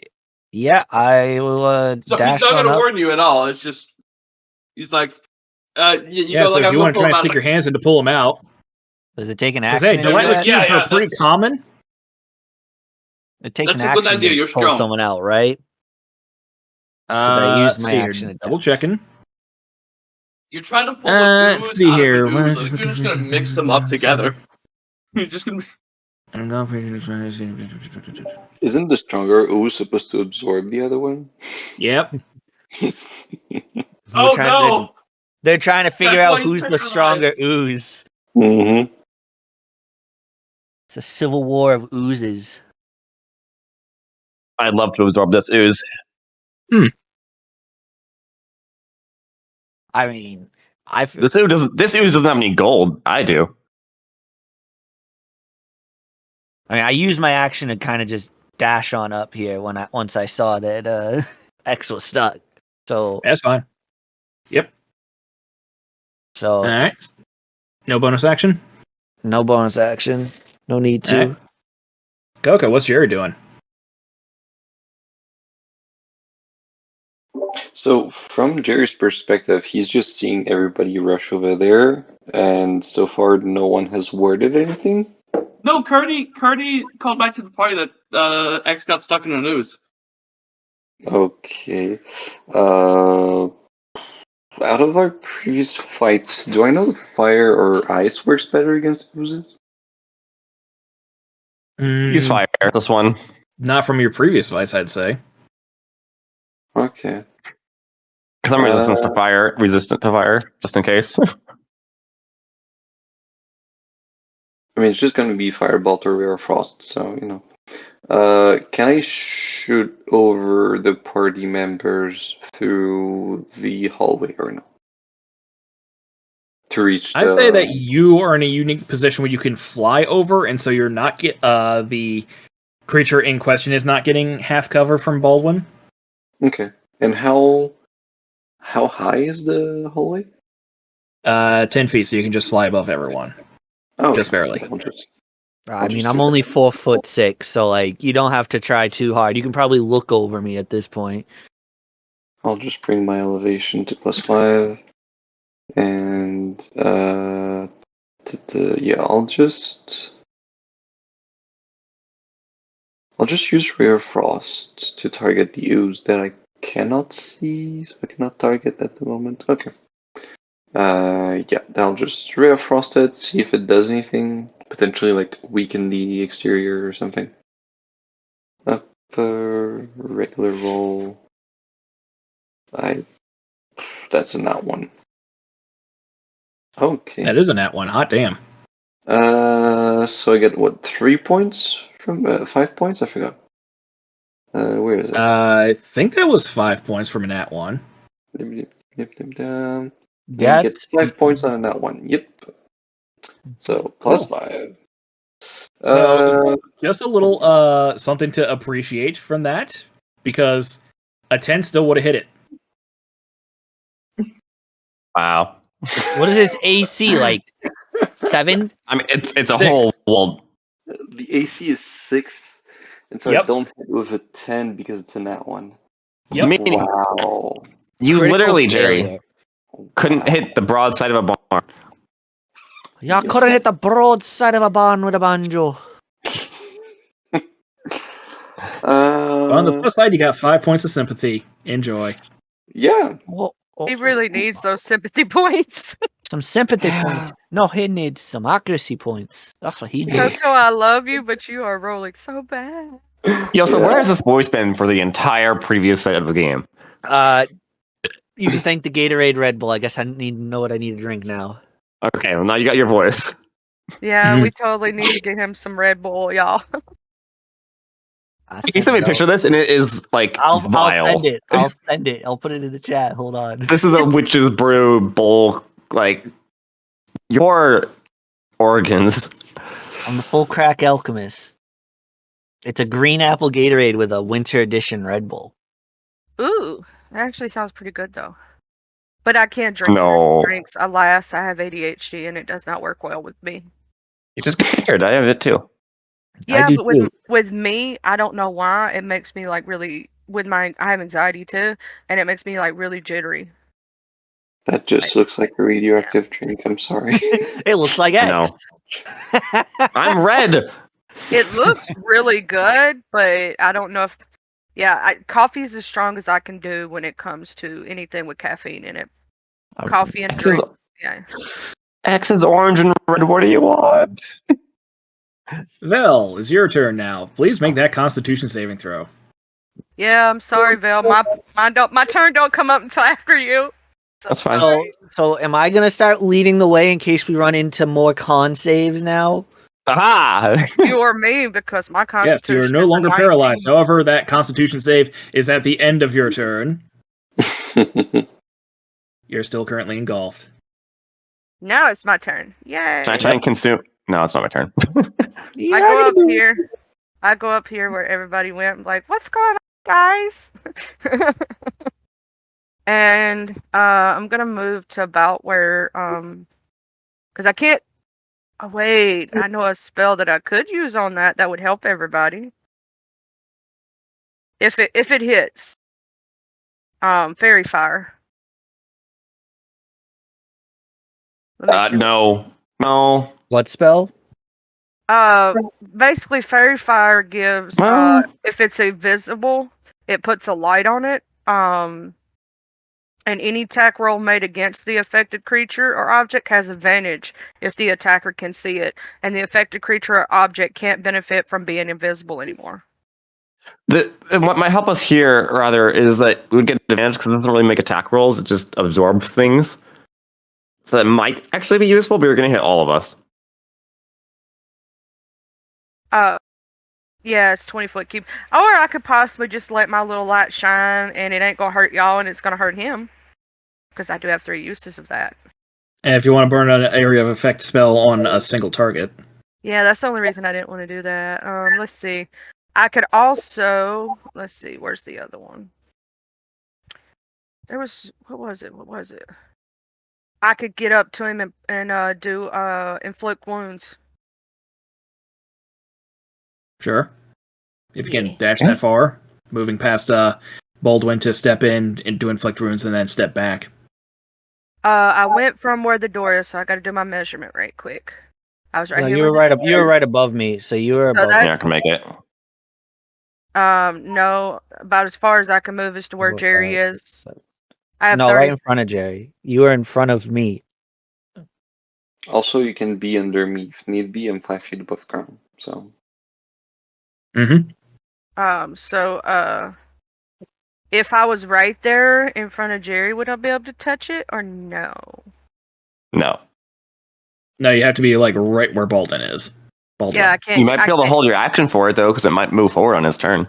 Yeah, I will So dash he's not on gonna up. warn you at all. It's just he's like, you Yeah, know, so like if I'm you gonna want to pull try him and out. stick your hands in to pull him out. Does it take an Because, action? hey, to do gelatinous that? Yeah, cubes yeah, are pretty that's- common. It takes That's an a good action idea, to you're pull strong. someone out, right? I used Let's my see here. action attack. Double checking. You're trying to pull an Let's ooze see out here. of an ooze. Like, you're just gonna mix them up together. He's just gonna. Isn't the stronger ooze supposed to absorb the other one? Yep. Oh trying- no! They're trying to figure That's out why he's who's the paralyzed. stronger ooze. Mm-hmm. It's a civil war of oozes. I'd love to absorb this ooze. I mean, This ooze doesn't have any gold. I do. I used my action to kind of just dash on up here once I saw that X was stuck. So That's fine. All right. No bonus action? no bonus action. No need to. All right. Coco, what's Jerry doing? So, from Jerry's perspective, he's just seeing everybody rush over there, and so far, no one has worded anything. No, Curdy called back to the party that X got stuck in an ooze. Okay. Out of our previous fights, do I know if fire or ice works better against oozes? Use fire. This one. Not from your previous fights, I'd say. Okay. Because I'm resistant to fire, just in case. I mean, it's just going to be Firebolt or Rare Frost, so, you know. Can I shoot over the party members through the hallway or no? To reach I say that you are in a unique position where you can fly over, and so you're not the creature in question is not getting half cover from Baldwin. Okay. And how high is the hallway? 10 feet, so you can just fly above everyone. Oh, Just barely. I mean, I'm only 4'6", so like you don't have to try too hard. You can probably look over me at this point. I'll just bring my elevation to +5, and yeah, I'll just use Rare Frost to target the ooze that I cannot see, so I cannot target at the moment. Okay. Yeah, I'll just Rare Frost it, see if it does anything. Potentially, like, weaken the exterior or something. regular roll. That's a nat one. Okay. That is a nat one. Hot damn. So I get what, 3 points from 5 points? I forgot. Where is it? I think that was 5 points from a nat one. Yep. You That get 5 points on a nat one. Yep. So plus Cool. 5. So just a little something to appreciate from that, because a 10 still would have hit it. Wow. what is his AC like? 7? I mean, it's a 6. whole. Well, The AC is 6, and so I Yep. don't hit with a 10 because it's a nat one. Yep. meaning Wow. you Critical literally, Jerry, failure. couldn't hit the broadside of a barn. Y'all couldn't hit the broadside of a barn with a banjo. On the plus side, you got 5 points of sympathy. Enjoy. Yeah. He really needs those sympathy points. some sympathy points. No, he needs some accuracy points. That's what he needs. Coco, I love you, but you are rolling so bad. Yo, so Yeah. where has this voice been for the entire previous set of the game? You can thank the Gatorade Red Bull. I guess I need to know what I need to drink now. Okay, well now you got your voice. Yeah, we totally need to get him some Red Bull, y'all. Can you send me a picture of this? And it is like I'll vile. send it. I'll send it. I'll put it in the chat. Hold on. This is a witch's brew bowl. Like your organs. I'm the full crack alchemist. It's a green apple Gatorade with a winter edition Red Bull. Ooh, that actually sounds pretty good though. But I can't drink No. drinks. Alas, I have ADHD and it does not work well with me. You just get scared. I have it too. Yeah, do but too. with me, I don't know why it makes me like really I have anxiety too, and it makes me like really jittery. That just looks like a radioactive drink. I'm sorry. It looks like No. X. I'm red. It looks really good, but I don't know if coffee is as strong as I can do when it comes to anything with caffeine in it. Coffee and X is, drinks. Yeah. X is orange and red. What do you want? Vel, it's your turn now. Please make that Constitution saving throw. Yeah, I'm sorry, Vel. My turn don't come up until after you. That's fine. So am I gonna start leading the way in case we run into more con saves now? Aha! You or me, because my Yes, constitution you are no is a longer 19. paralyzed. However, that Constitution save is at the end of your turn. You're still currently engulfed. Now it's my turn. Yay! Can I try and consume? No, it's not my turn. I go up here. I go up here where everybody went. I'm like, what's going on, guys? And I'm gonna move to about where because I can't. Oh wait, I know a spell that I could use on that would help everybody. If it hits. Fairy fire. Let me see No. What spell? basically fairy fire gives Well- if it's invisible, it puts a light on it. And any attack roll made against the affected creature or object has advantage if the attacker can see it, and the affected creature or object can't benefit from being invisible anymore. What might help us here, rather, is that we would get advantage because it doesn't really make attack rolls. It just absorbs things. So that might actually be useful, but you're going to hit all of us. Yeah, it's 20-foot cube. Or I could possibly just let my little light shine, and it ain't gonna hurt y'all, and it's gonna hurt him. Because I do have 3 uses of that. And if you want to burn an area of effect spell on a single target. Yeah, that's the only reason I didn't want to do that. Let's see. I could also... Let's see, where's the other one? There was... What was it? I could get up to him and do inflict wounds. Sure. If you can dash that far, moving past Baldwin to step in and to inflict wounds and then step back. I went from where the door is, so I got to do my measurement right quick. I was right No, here. you were where the right. You were right above me, so you were above. that's- Yeah, I can make it. No, about as far as I can move is to where Jerry is. I have No, 30. right in front of Jerry. You were in front of me. Also, you can be under me if need be. I'm 5 feet above ground. So Mm-hmm. If I was right there in front of Jerry, would I be able to touch it or no? No. No, you have to be like right where Baldwin is. Baldwin. Yeah, I can't. You might I be able to can't- hold your action for it though, because it might move forward on his turn.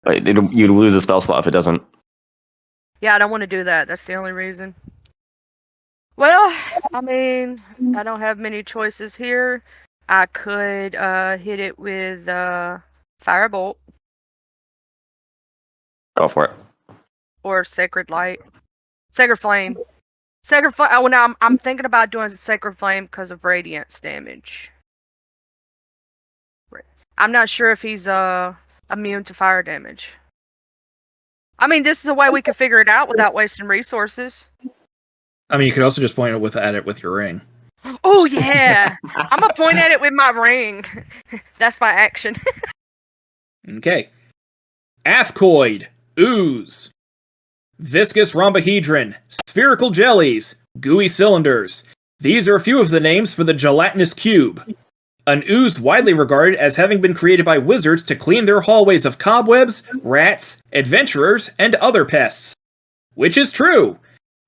But you'd lose a spell slot if it doesn't. Yeah, I don't want to do that. That's the only reason. Well, I mean, I don't have many choices here. I could hit it with Firebolt Go for it. or Sacred Light. Sacred Flame. Sacred Flame. Oh, no, I'm thinking about doing Sacred Flame because of Radiance damage. I'm not sure if he's immune to fire damage. I mean, this is a way we could figure it out without wasting resources. I mean, you could also just point at it with your ring. Oh, yeah. I'm going to point at it with my ring. That's my action. Okay. Athcoid, ooze, viscous rhombohedron, spherical jellies, gooey cylinders. These are a few of the names for the gelatinous cube. An ooze widely regarded as having been created by wizards to clean their hallways of cobwebs, rats, adventurers, and other pests. Which is true.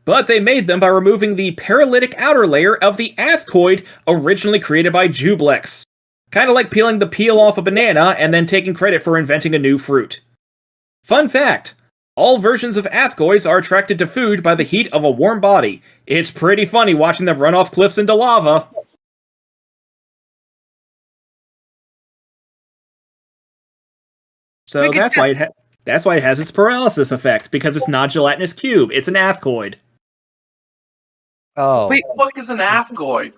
But they made them by removing the paralytic outer layer of the athcoid originally created by Jublex. Kind of like peeling the peel off a banana and then taking credit for inventing a new fruit. Fun fact, all versions of athcoids are attracted to food by the heat of a warm body. It's pretty funny watching them run off cliffs into lava. So We could that's why it has its paralysis effect, because it's not gelatinous cube, it's an athcoid. Oh, Wait, What is an Athgoid?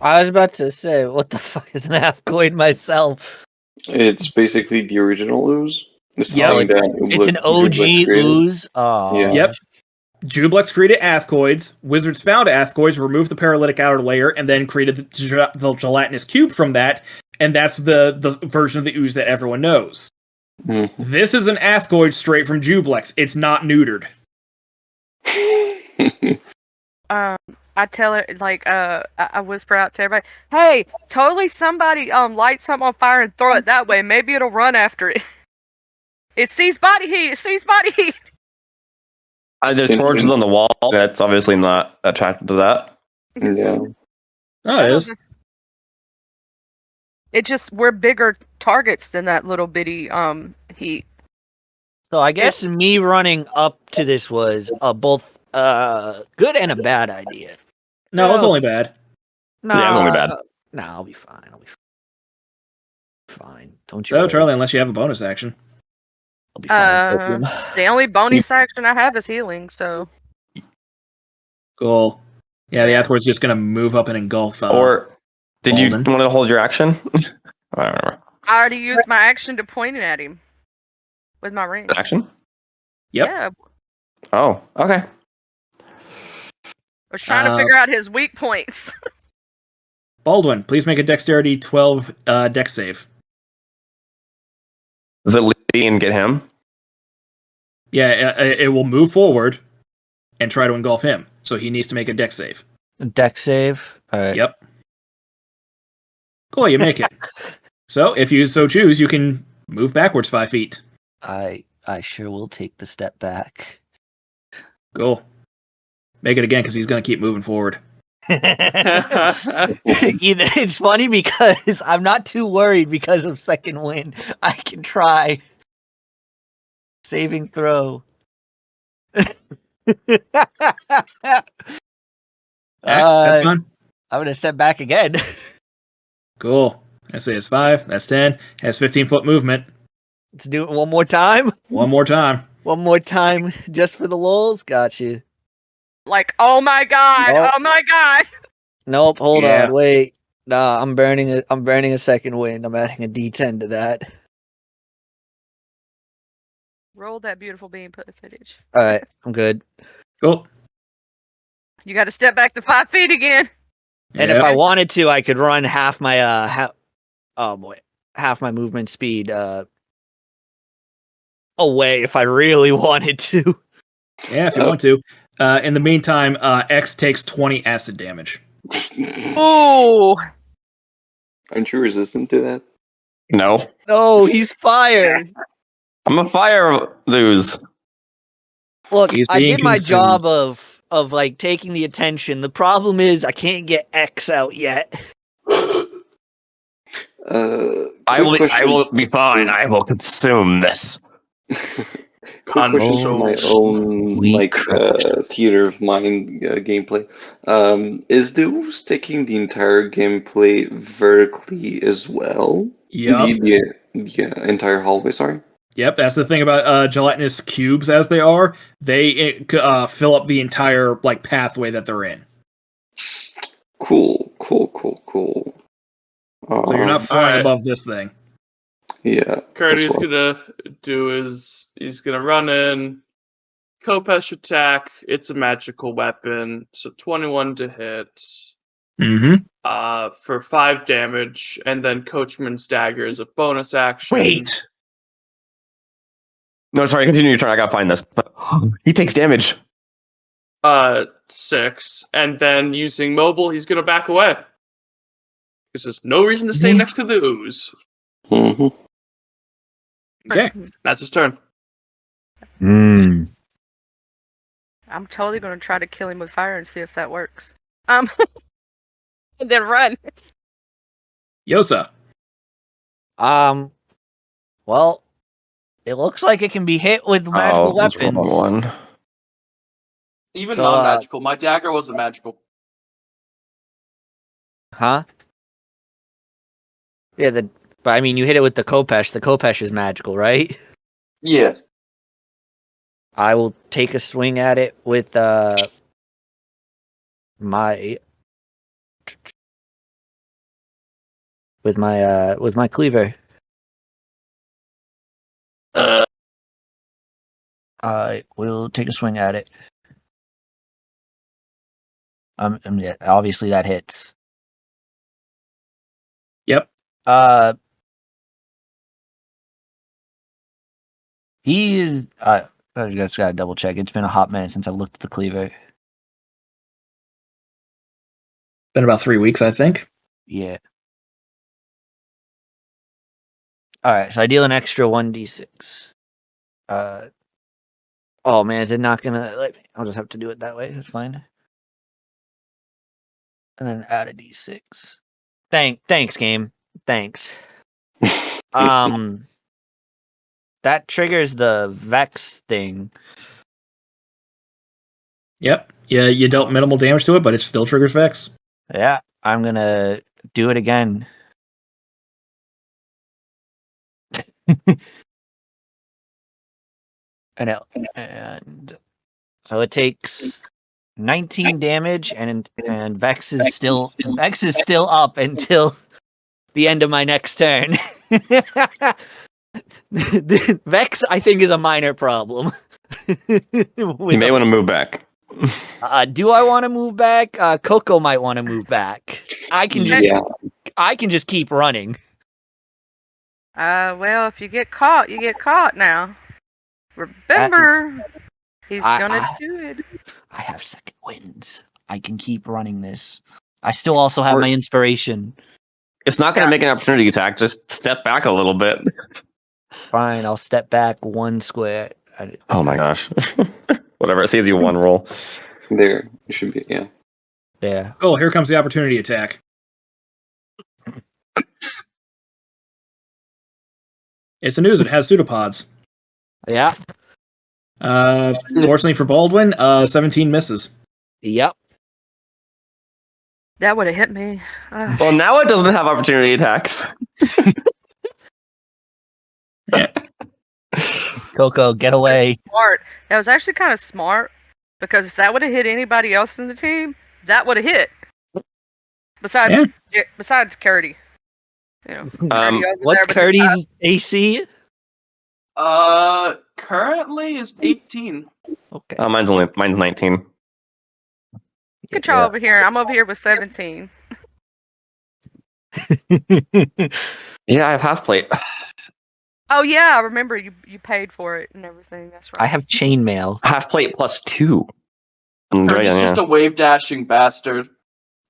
I was about to say, what the fuck is an Athcoid myself? It's basically the original ooze. The Yeah, thing that It's an OG Jublex created. ooze. Oh, Yeah. Yep. Jublex created athcoids, wizards found athcoids, removed the paralytic outer layer, and then created the gelatinous cube from that, and that's the version of the ooze that everyone knows. Mhm. This is an athcoid straight from Jublex. It's not neutered. I tell her, like, I whisper out to everybody, hey, totally somebody light something on fire and throw it that way. Maybe it'll run after it. It sees body heat. It sees body heat. There's torches on the wall. That's obviously not attracted to that. Yeah. Oh, it is. It just, we're bigger targets than that little bitty heat. So I guess me running up to this was both good and a bad idea. No, it was Yeah. only bad. Nah, Yeah, it's only bad. Nah, I'll be fine. I'll be fine. Don't you Oh, worry. Charlie, unless you have a bonus action. I'll be fine. Opium. The only bonus action I have is healing, so. Cool. Yeah, the athcoid's just gonna move up and engulf. Or did you Alden. want to hold your action? I don't remember. I already used my action to point it at him with my ring. Action? Yep. Yeah, Oh, okay. I was trying to figure out his weak points. Baldwin, please make a dexterity 12 dex save. Does it lead and get him? Yeah, it will move forward and try to engulf him. So he needs to make a dex save. Deck save. All right. Yep. Cool, you make it. So if you so choose, you can move backwards 5 feet. I sure will take the step back. Cool. Make it again because he's going to keep moving forward. It's funny because I'm not too worried because of second wind. I can try. Saving throw. That's fun. I'm gonna step back again. Cool. I say it's 5. That's 10. Has 15-foot movement. Let's do it one more time. One more time. One more time, just for the lulz. Got you. Like, oh my god, Nope. oh my god. Nope. Hold Yeah. on. Wait. Nah. I'm burning a second wind. I'm adding a D10 to that. Roll that beautiful bean, put the footage. All right. I'm good. Cool. You got to step back to 5 feet again. And if I wanted to, I could run half my half my movement speed away if I really wanted to. Yeah, if you want to. In the meantime, X takes 20 acid damage. Ooh. Aren't you resistant to that? No. No, he's fired. I'm a fire lose. Look, He's I being did my consumed. job of like taking the attention. The problem is I can't get X out yet. I Quick will be fine. I will consume this. Quick question for my own We theater of mind gameplay. Is the Ooze taking the entire gameplay vertically as well? Yep. The entire hallway, sorry. Yep, that's the thing about gelatinous cubes as they are. They fill up the entire like pathway that they're in. Cool. So you're not flying Alright. above this thing. Yeah. Courteous that's what- gonna do is he's gonna run in. Kopesh attack. It's a magical weapon, so 21 to hit. Mm-hmm. For 5 damage, and then Coachman's dagger is a bonus action. Wait. No, sorry. Continue your turn. I gotta find this. He takes damage. 6, and then using mobile, he's gonna back away. Because there's no reason to stay next to the ooze. Mhm. Okay. That's his turn. Mm. I'm totally gonna try to kill him with fire and see if that works. And then run. Yosa. Well, it looks like it can be hit with magical that's the wrong weapons. one. Even So, non-magical. My dagger wasn't magical. Huh? Yeah, but I mean, you hit it with the Kopesh. The Kopesh is magical, right? Yeah. I will take a swing at it with my cleaver. I will take a swing at it. Yeah, obviously that hits. Yep. He is. I just gotta double check. It's been a hot minute since I looked at the cleaver. Been about 3 weeks, I think. Yeah. All right, so I deal an extra 1d6. Oh man, is it not gonna let me? I'll just have to do it that way. That's fine. And then add a d6. Thanks, game. Thanks. That triggers the Vex thing. Yep. Yeah, you dealt minimal damage to it, but it still triggers Vex. Yeah, I'm gonna do it again. and so it takes 19 damage, and Vex is still up until the end of my next turn. Vex, I think, is a minor problem. You may want to move back. Do I want to move back? Coco might want to move back. I can just keep running. Well, if you get caught, you get caught now. Remember, he's gonna do it. I have second winds. I can keep running this. I still also have my inspiration. It's not going to make an opportunity attack. Just step back a little bit. Fine, I'll step back 1 square. Oh my gosh. Whatever. It saves you 1 roll. There, it should be, yeah. There. Oh, here comes the opportunity attack. It's a news. It has pseudopods. Yeah. Fortunately for Baldwin, 17 misses. Yep. That would have hit me. Well, now it doesn't have opportunity attacks. Coco, get away. Smart. That was actually kind of smart because if that would have hit anybody else in the team, that would have hit. Besides Curdy. You know, What's Curdy's AC? Currently is 18. Okay. Mine's 19. Control over here. I'm over here with 17. Yeah, I have half plate. Oh yeah, I remember you paid for it and everything. That's right. I have chainmail. Half plate plus 2. I'm He's dragon, just a wave dashing bastard.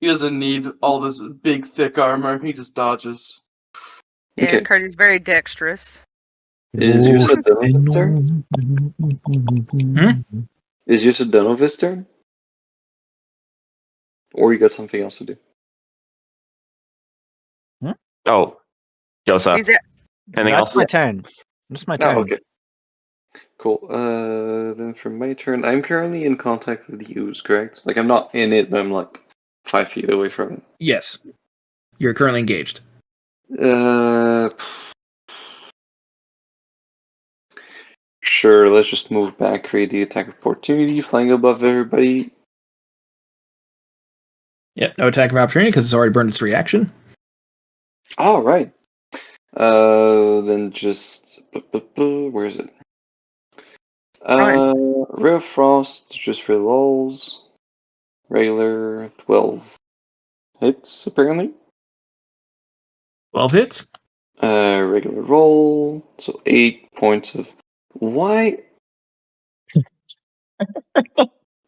He doesn't need all this big thick armor. He just dodges. Yeah, Okay. Cody's very dexterous. Is Yusa done with his turn? Hmm? Is Yusa done with his turn? Or you got something else to do? Oh, Yosa. He's at Anything That's else? my turn. That's my turn. Oh, okay. Cool. Then for my turn, I'm currently in contact with the ooze, correct? Like, I'm not in it, but I'm like 5 feet away from it. Yes. You're currently engaged. Sure, let's just move back, create the attack opportunity, flying above everybody. Yep. No attack of opportunity because it's already burned its reaction. All right. Then just where is it? Ray of Frost, just for lulls. Regular 12 hits apparently. 12 hits. Regular roll, so 8 points of. Why?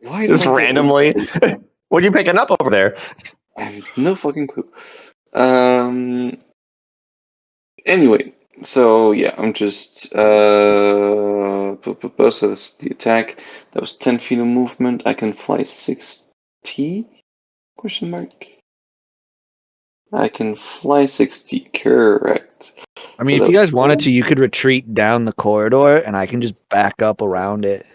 Why? Just do I get- randomly. What are you picking up over there? I have no fucking clue. Anyway, so yeah, I'm just so that's the attack. That was 10 feet of movement. I can fly 60? Question mark. I can fly 60, correct. I mean, So if you that- guys wanted to, you could retreat down the corridor, and I can just back up around it.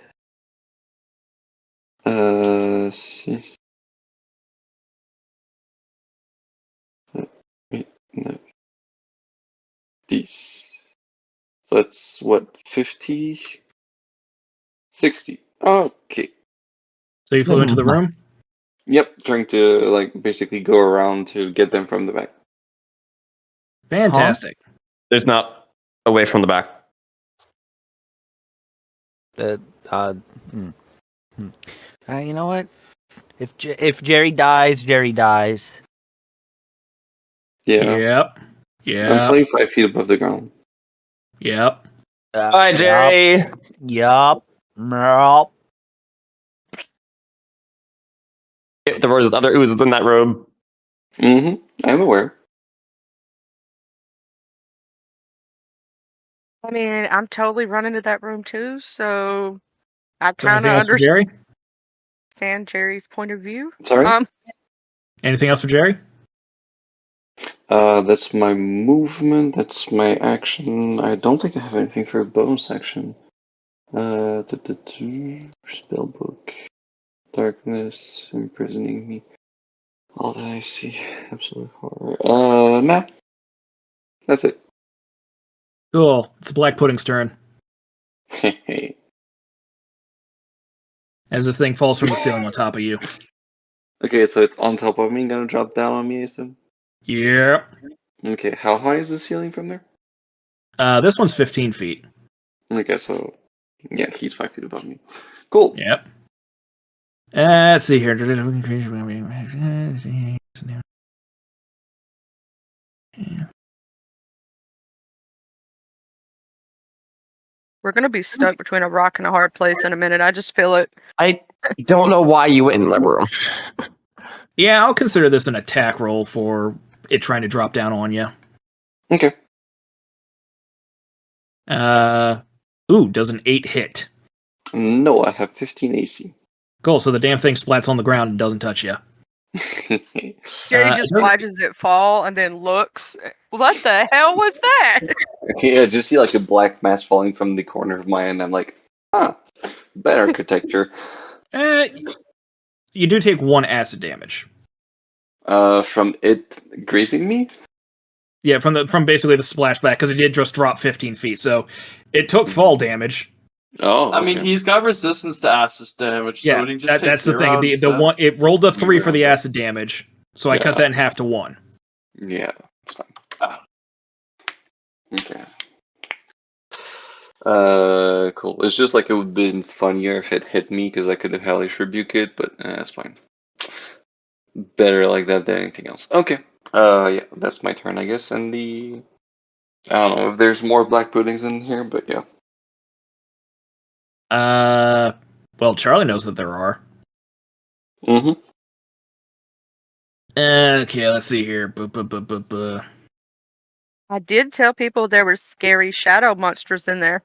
Six, 8, 9, these. So that's what, 50? 60. Okay. So you flew into the room. Yep, trying to like basically go around to get them from the back. Fantastic. There's not away from the back. You know what? If Jerry dies, Jerry dies. Yeah. Yep. I'm Yep. flying 5 feet above the ground. Yep. Hi, Jerry. Yup. Yup. There was other oozes in that room. I'm aware. I mean, I'm totally running to that room too, so I So anything kind of else for Jerry? understand Jerry's point of view. Sorry? Anything else for Jerry? That's my movement, that's my action. I don't think I have anything for a bonus action. Spellbook. Darkness, imprisoning me. All that I see. Absolute horror. Nah. That's it. Cool. It's the Black Pudding's turn. As this thing falls from the ceiling on top of you. Okay, so it's on top of me, gonna drop down on me, I assume? Yep. Okay, how high is the ceiling from there? This one's 15 feet. Okay, so yeah, he's 5 feet above me. Cool. Yep. Let's see here. We're gonna be stuck between a rock and a hard place in a minute. I just feel it. I don't know why you went in that room. Yeah, I'll consider this an attack roll for it trying to drop down on you. Okay. Does an 8 hit. No, I have 15 AC. Cool, so the damn thing splats on the ground and doesn't touch you. Jerry just doesn't- watches it fall and then looks. What the hell was that? Okay, I just see like a black mass falling from the corner of my eye, and I'm like, bad architecture. You do take 1 acid damage. From it grazing me? Yeah, from basically the splashback, because it did just drop 15 feet, so it took fall damage. Oh, I mean, okay. he's got resistance to acid damage, so Yeah, would he just take that's the zero thing. The instead? one it rolled a 3 for the Yeah. acid damage, so I cut Yeah. that in half to 1. Yeah, it's fine. Ah. Okay. Cool. It's just like it would have been funnier if it hit me because I could have hellish rebuke it, but that's fine. Better like that than anything else. Okay. Yeah, that's my turn, I guess. And I don't know if there's more black puddings in here, but yeah. Well, Charlie knows that there are. Mm-hmm. Okay, let's see here. I did tell people there were scary shadow monsters in there.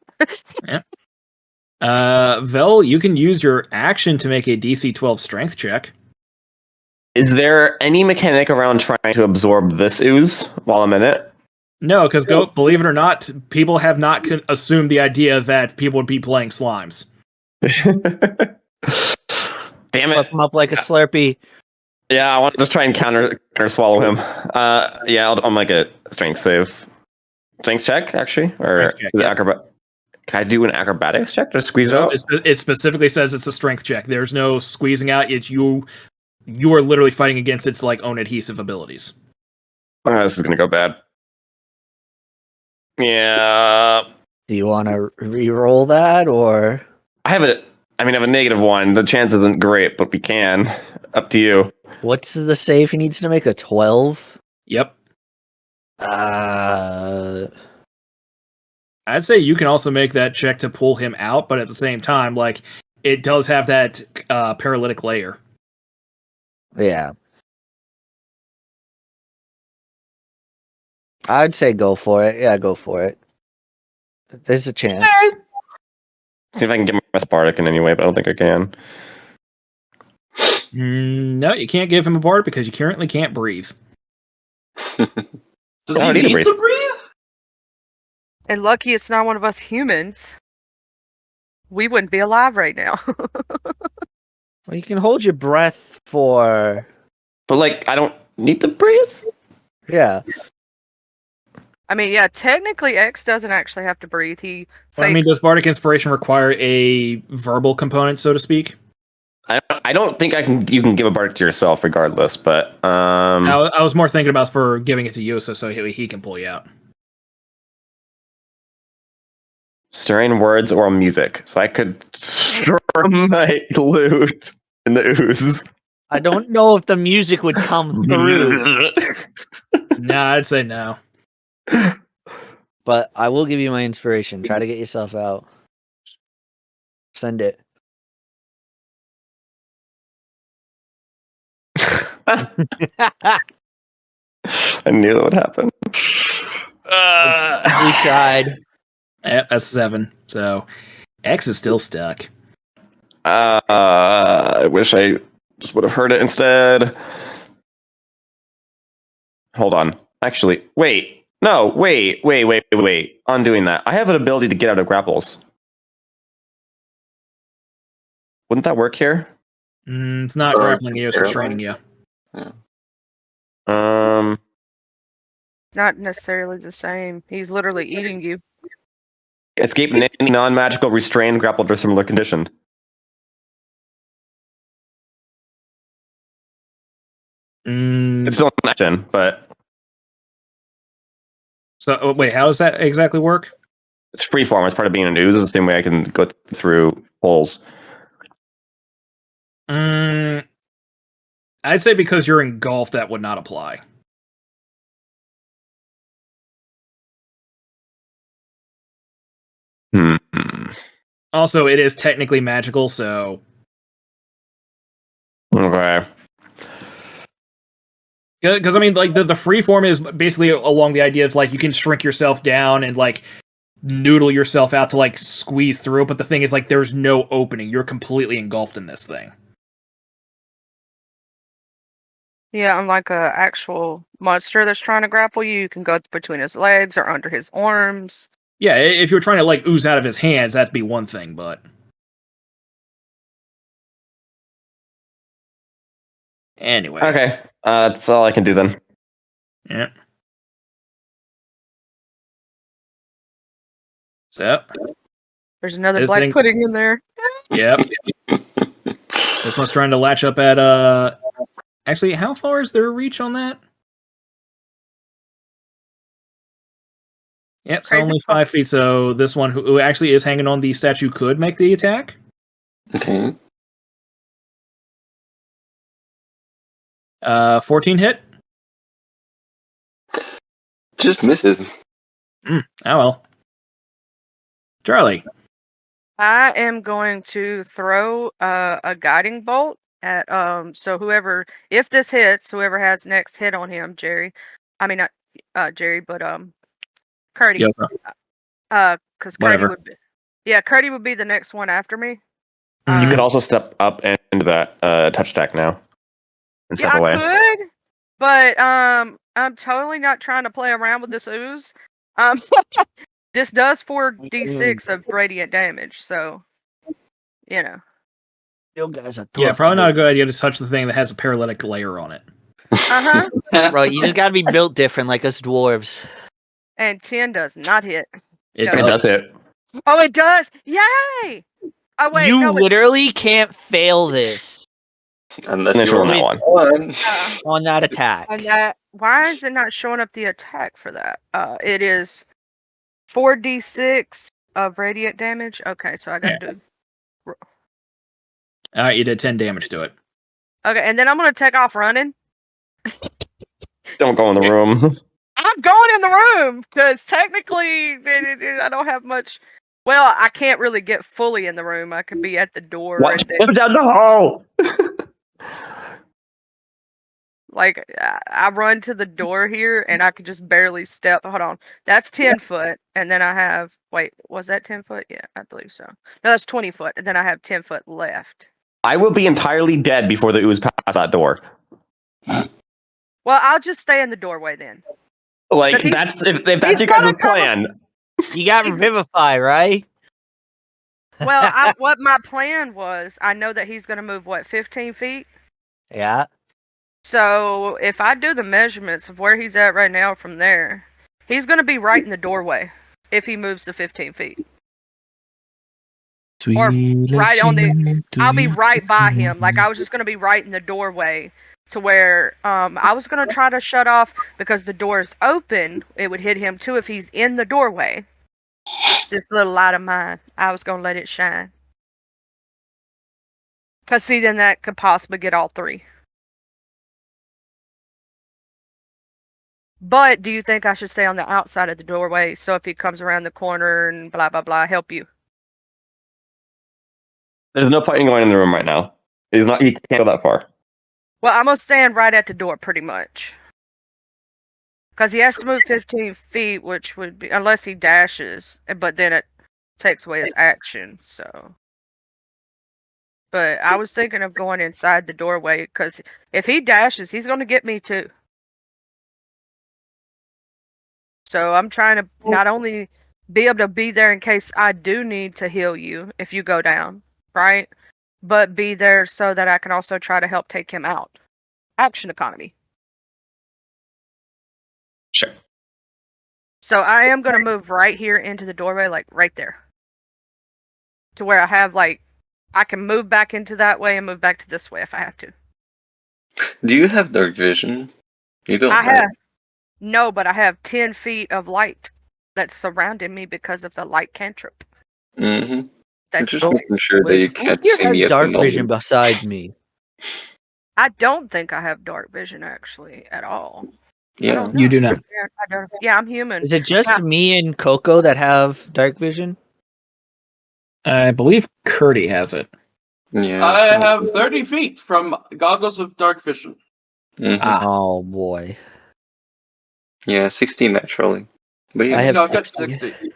Vel, you can use your action to make a DC 12 strength check. Is there any mechanic around trying to absorb this ooze while I'm in it? No, because believe it or not, people have not assumed the idea that people would be playing slimes. Damn Flip it. him up like a Slurpee. Yeah, I want to just try and counter swallow him. Yeah, I'll make a strength save. Strength check, actually? Or Strength check, is it yeah. Can I do an acrobatics check to squeeze it No, out? it specifically says it's a strength check. There's no squeezing out. It's you are literally fighting against its like own adhesive abilities. This is gonna go bad. Yeah, Do you want to re-roll that, or I have a -1. The chance isn't great, but we can. Up to you. what's the save he needs to make? A 12? Yep. Uh, I'd say you can also make that check to pull him out, but at the same time, like it does have that paralytic layer. yeah. I'd say go for it. Yeah, go for it. There's a chance. See if I can get my Spartic in any way, but I don't think I can. No, you can't give him a bard because you currently can't breathe. Does I he don't need to need breathe. to breathe? And lucky it's not one of us humans. We wouldn't be alive right now. Well, you can hold your breath for. But like, I don't need to breathe. Yeah. I mean, yeah, technically X doesn't actually have to breathe. He Well, I mean, fakes- does bardic inspiration require a verbal component, so to speak? I don't think you can give a bardic to yourself regardless, but I was more thinking about for giving it to Yosa so he can pull you out. stirring words or music. So I could strum my lute in the ooze. I don't know if the music would come through, Nah, I'd say no. but I will give you my inspiration. Try to get yourself out. Send it. I knew that would happen. We tried. That's 7. So X is still stuck. I wish I just would have heard it instead. Hold on. Actually, wait. No, wait. Undoing that. I have an ability to get out of grapples. Wouldn't that work here? It's not grappling you, it's restraining you. not necessarily the same. He's literally eating you. Escape any non-magical restrained grappled or similar condition. It's still an action, but So wait, how does that exactly work? it's freeform. It's part of being an ooze. It's the same way I can go through holes. I'd say because you're engulfed, that would not apply. Also, it is technically magical, so Okay. because I mean, like the free form is basically along the idea of like you can shrink yourself down and like noodle yourself out to like squeeze through. But the thing is, like, there's no opening. You're completely engulfed in this thing. Yeah, unlike a actual monster that's trying to grapple you, you can go between his legs or under his arms. Yeah, if you're trying to like ooze out of his hands, that'd be one thing, but anyway. Okay. That's all I can do then. Yeah. So, There's another This black thing- pudding in there. yep. This one's trying to latch up at actually, how far is their reach on that? Yep, it's Crazy only far. 5 feet, so this one who actually is hanging on the statue could make the attack. Okay. 14 hit. Just misses. Oh well. Charlie. I am going to throw a guiding bolt at so whoever, if this hits, whoever has next hit on him, Jerry. I mean not Jerry, but Curdy. Yo, Because Curdy Whatever. would be. Yeah, Curdy would be the next one after me. You could Um, also step up and into that touch attack now and Yeah, step away. I could, but I'm totally not trying to play around with this ooze. Um, this does 4d6 of radiant damage, so you know. You guys are Yeah, tough, probably not a dude. good idea to touch the thing that has a paralytic layer on it. Uh huh. Bro, you just gotta be built different like us dwarves. And 10 does not hit. It No. It does it. Oh, it does! Yay! Oh wait, You no. literally can't fail this Unless Finish you on roll that one. one. on that attack. And that. Why is it not showing up the attack for that? It is 4d6 of radiant damage. Okay, so I gotta do. All right, you did 10 damage to it. Okay, and then I'm gonna take off running. Don't go in the room. I'm going in the room because technically I don't have much. Well, I can't really get fully in the room. I could be at the door. Watch And then, him down the hole. like I run to the door here, and I could just barely step. Hold on, that's 10 foot, and then I have. Wait, was that 10 foot? Yeah, I believe so. No, that's 20 foot, and then I have 10 foot left. I will be entirely dead before the ooze pass that door. Well, I'll just stay in the doorway then. Like But he- that's if that's he's your guys' gonna come- plan. You got He's- Revivify, right? Well, what my plan was, I know that he's going to move 15 feet. Yeah. So if I do the measurements of where he's at right now from there, he's going to be right in the doorway if he moves the 15 feet. Or right on the. I'll be right by him. Like I was just going to be right in the doorway to where I was going to try to shut off because the door is open. It would hit him too if he's in the doorway. This little light of mine, I was going to let it shine. Because see, then that could possibly get all three. But do you think I should stay on the outside of the doorway so if he comes around the corner and blah, blah, blah, help you? There's no point in going in the room right now. He's not. He can't go that far. Well, I'm going to stand right at the door pretty much. Because he has to move 15 feet, which would be, unless he dashes, but then it takes away his action, so. But I was thinking of going inside the doorway, because if he dashes, he's going to get me too. So I'm trying to not only be able to be there in case I do need to heal you if you go down, right? But be there so that I can also try to help take him out. Action economy. Sure. So I am going to move right here into the doorway, like right there. To where I have like, I can move back into that way and move back to this way if I have to. Do you have dark vision? You don't. I right? have. No, but I have 10 feet of light that's surrounding me because of the light cantrip. Mm-hmm. That's Just making sure that you Who can't here see has me at the dark vision moment. besides me? I don't think I have dark vision actually at all. I Yeah. don't You know. do not. Yeah, I don't. Yeah, I'm human. Is it just Yeah. me and Coco that have dark vision? I believe Curdy has it. Yeah. I have 30 feet from goggles of dark vision. Mhm. Ah. Oh boy. Yeah, 16 naturally. But yeah. I have No, I got 60. 60.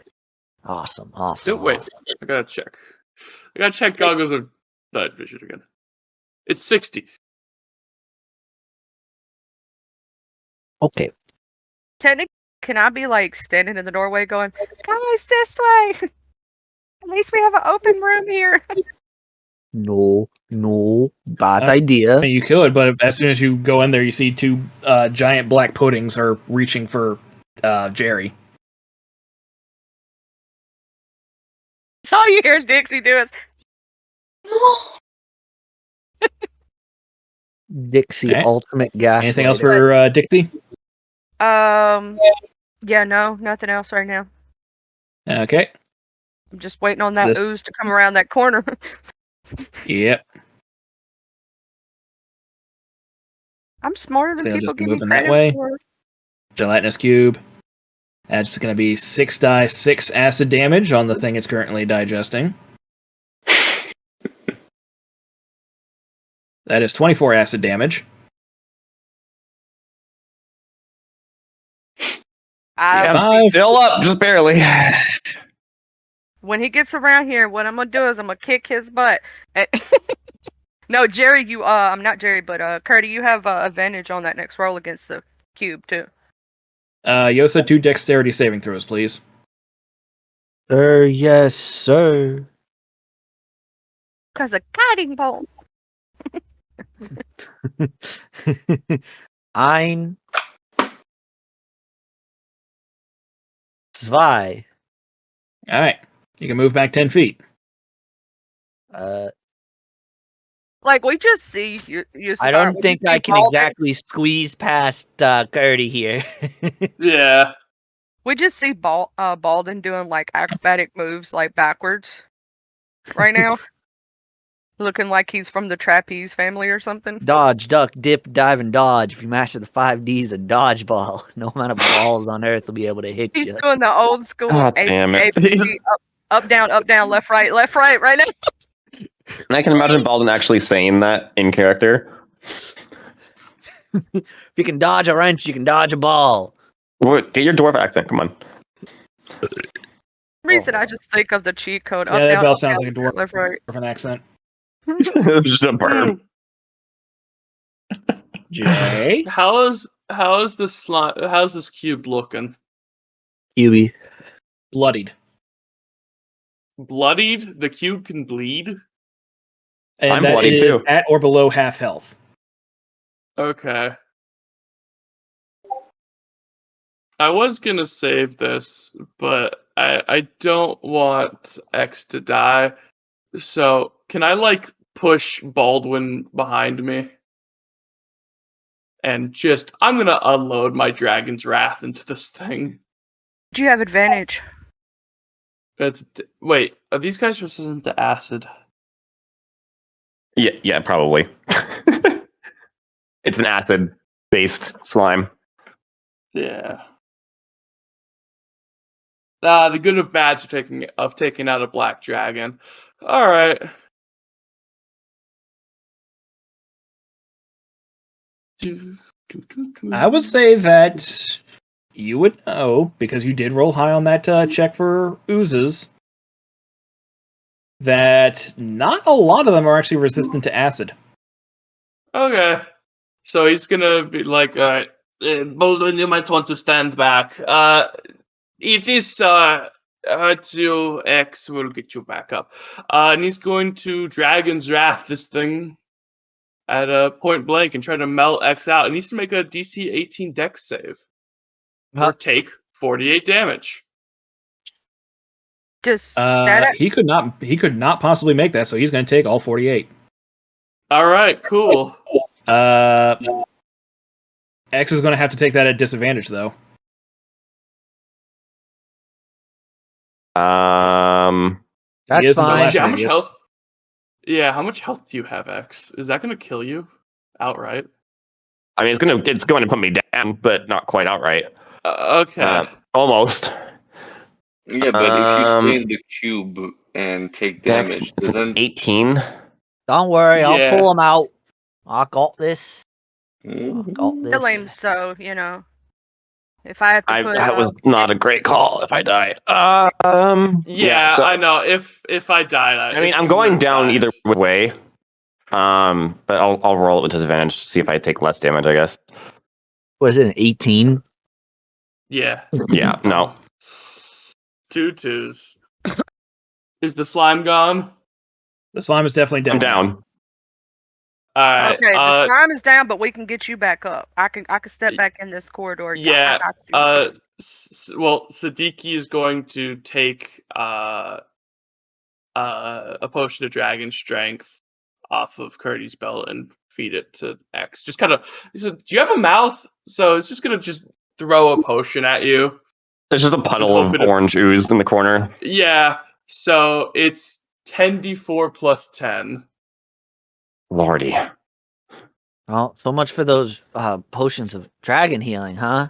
Awesome, awesome. Wait, awesome. I gotta check. I gotta check goggles of night vision again. It's 60. Okay. Technically, can I be like standing in the doorway going, guys, this way? At least we have an open room here. No, bad I idea. mean, you could, but as soon as you go in there, you see two giant black puddings are reaching for Jerry. That's all you hear Dixie do is, Dixie Okay. ultimate gas. Anything else for Dixie? yeah, no, nothing else right now. Okay. I'm just waiting on that This- ooze to come around that corner. Yep. I'm smarter than So people just give me moving that credit way. for. Gelatinous cube. That's just going to be 6 die, 6 acid damage on the thing it's currently digesting. That is 24 acid damage. I'm Five. still up, just barely. When he gets around here, what I'm gonna do is I'm gonna kick his butt. No, Jerry, you I'm not Jerry, but Curdy, you have advantage on that next roll against the cube too. Yosa, 2 dexterity saving throws, please. Sir, yes, sir. Cause a guiding bolt. Ein. Zwei. Alright. You can move back 10 feet. Like we just see you. I don't think I can exactly squeeze past Gertie here. Yeah. We just see Balden doing like acrobatic moves like backwards right now. Looking like he's from the trapeze family or something. Dodge, duck, dip, dive, and dodge. If you master the 5 Ds of dodgeball, no amount of balls on earth will be able to hit He's you. doing the old school God damn it. ABC, up, down, left, right, right now. And I can imagine Baldwin actually saying that in character. If you can dodge a wrench, you can dodge a ball. What? Get your dwarf accent, come on. Reason I just think of the cheat code. Yeah, Up, that down, bell up, sounds down, like a dwarf left, right. with an accent. Just a burn. Jay? How's this cube looking? QB. Bloodied. Bloodied? The cube can bleed? And I'm that bloodied is too. at or below half health. Okay. I was gonna save this, but I don't want X to die. So can I like push Baldwin behind me? And just I'm gonna unload my Dragon's Wrath into this thing. Do you have advantage? Wait, are these guys resistant to acid? Yeah, probably. It's an acid-based slime. Yeah. The good of bads of taking out a black dragon. All right. I would say that you would know, because you did roll high on that check for oozes, that not a lot of them are actually resistant to acid. Okay. So he's gonna be like, Baldwin, you might want to stand back. It is 2X will get you back up. And he's going to Dragon's Wrath this thing at point blank and try to melt X out. It needs to make a DC 18 Dex save. Or take 48 damage. Just He could not possibly make that, so he's going to take all 48. All right, cool. X is going to have to take that at disadvantage, though. He is That's in the fine. last Yeah, how much radius. health? Yeah, how much health do you have, X? Is that gonna kill you outright? I mean, it's going to put me down, but not quite outright. Okay. Almost. Yeah, but if you stay in the cube and take That's damage, it's an doesn't 18. Don't worry, Yeah. I'll pull him out. I got this. I Mhm. got this. kill him, so if I have to put That was not a great call if I die. Yeah, so, I know. If I died, I mean, I'm going down either way. But I'll roll it with disadvantage to see if I take less damage, I guess. Was it an 18? Yeah. Yeah, no. 2 2s. Is the slime gone? The slime is definitely down. I'm down. All right. okay. The slime is down, but we can get you back up. I can step back in this corridor. Yeah. I got you. Well, Siddiqui is going to take a potion of dragon strength off of Curdy's belt and feed it to X. Just kind of. Do you have a mouth? So it's just gonna just throw a potion at you. There's just a puddle of orange ooze in the corner. Yeah. So it's 10d4 plus 10. Lordy. Well, so much for those potions of dragon healing, huh?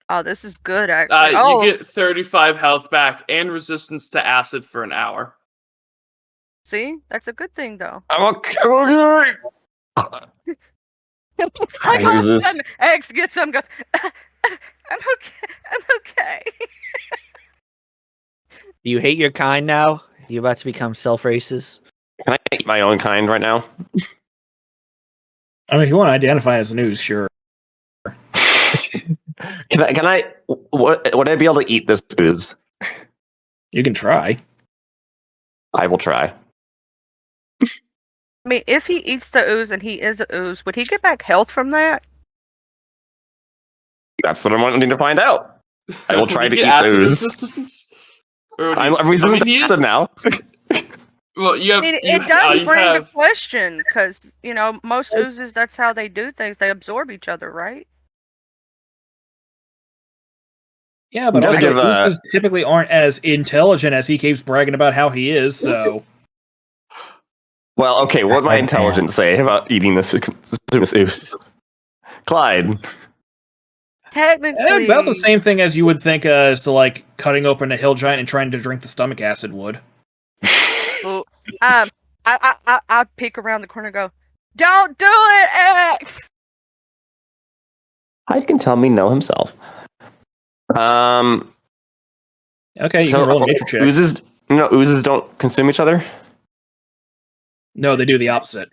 Oh, this is good actually. You get 35 health back and resistance to acid for an hour. See, that's a good thing though. I'm okay. Like I all of lose a this. sudden, X gets some, goes. I'm okay. I'm okay. You hate your kind now? You about to become self-racist? Can I eat my own kind right now? I mean, if you want to identify as an ooze, sure. Can I? Would I be able to eat this ooze? You can try. I will try. I mean, if he eats the ooze and he is a ooze, would he get back health from that? That's what I'm wanting to find out. I will try Would to he eat get acid those. resistance? Or would I'm he- resistant I mean, he to is- acid now. Well, you I have. mean, you, it does you bring have, into question because most oozes, that's how they do things. They absorb each other, right? Yeah, but Gotta also give, oozes typically aren't as intelligent as he keeps bragging about how he is. So Well, okay. What would my intelligence say about eating this ooze? Clyde. Technically, about the same thing as you would think as to like cutting open a hill giant and trying to drink the stomach acid would. Well, I peek around the corner and go, "Don't do it, X." Hyde can tell me no himself. Okay, you So can roll a nature check. oozes don't consume each other. No, they do the opposite.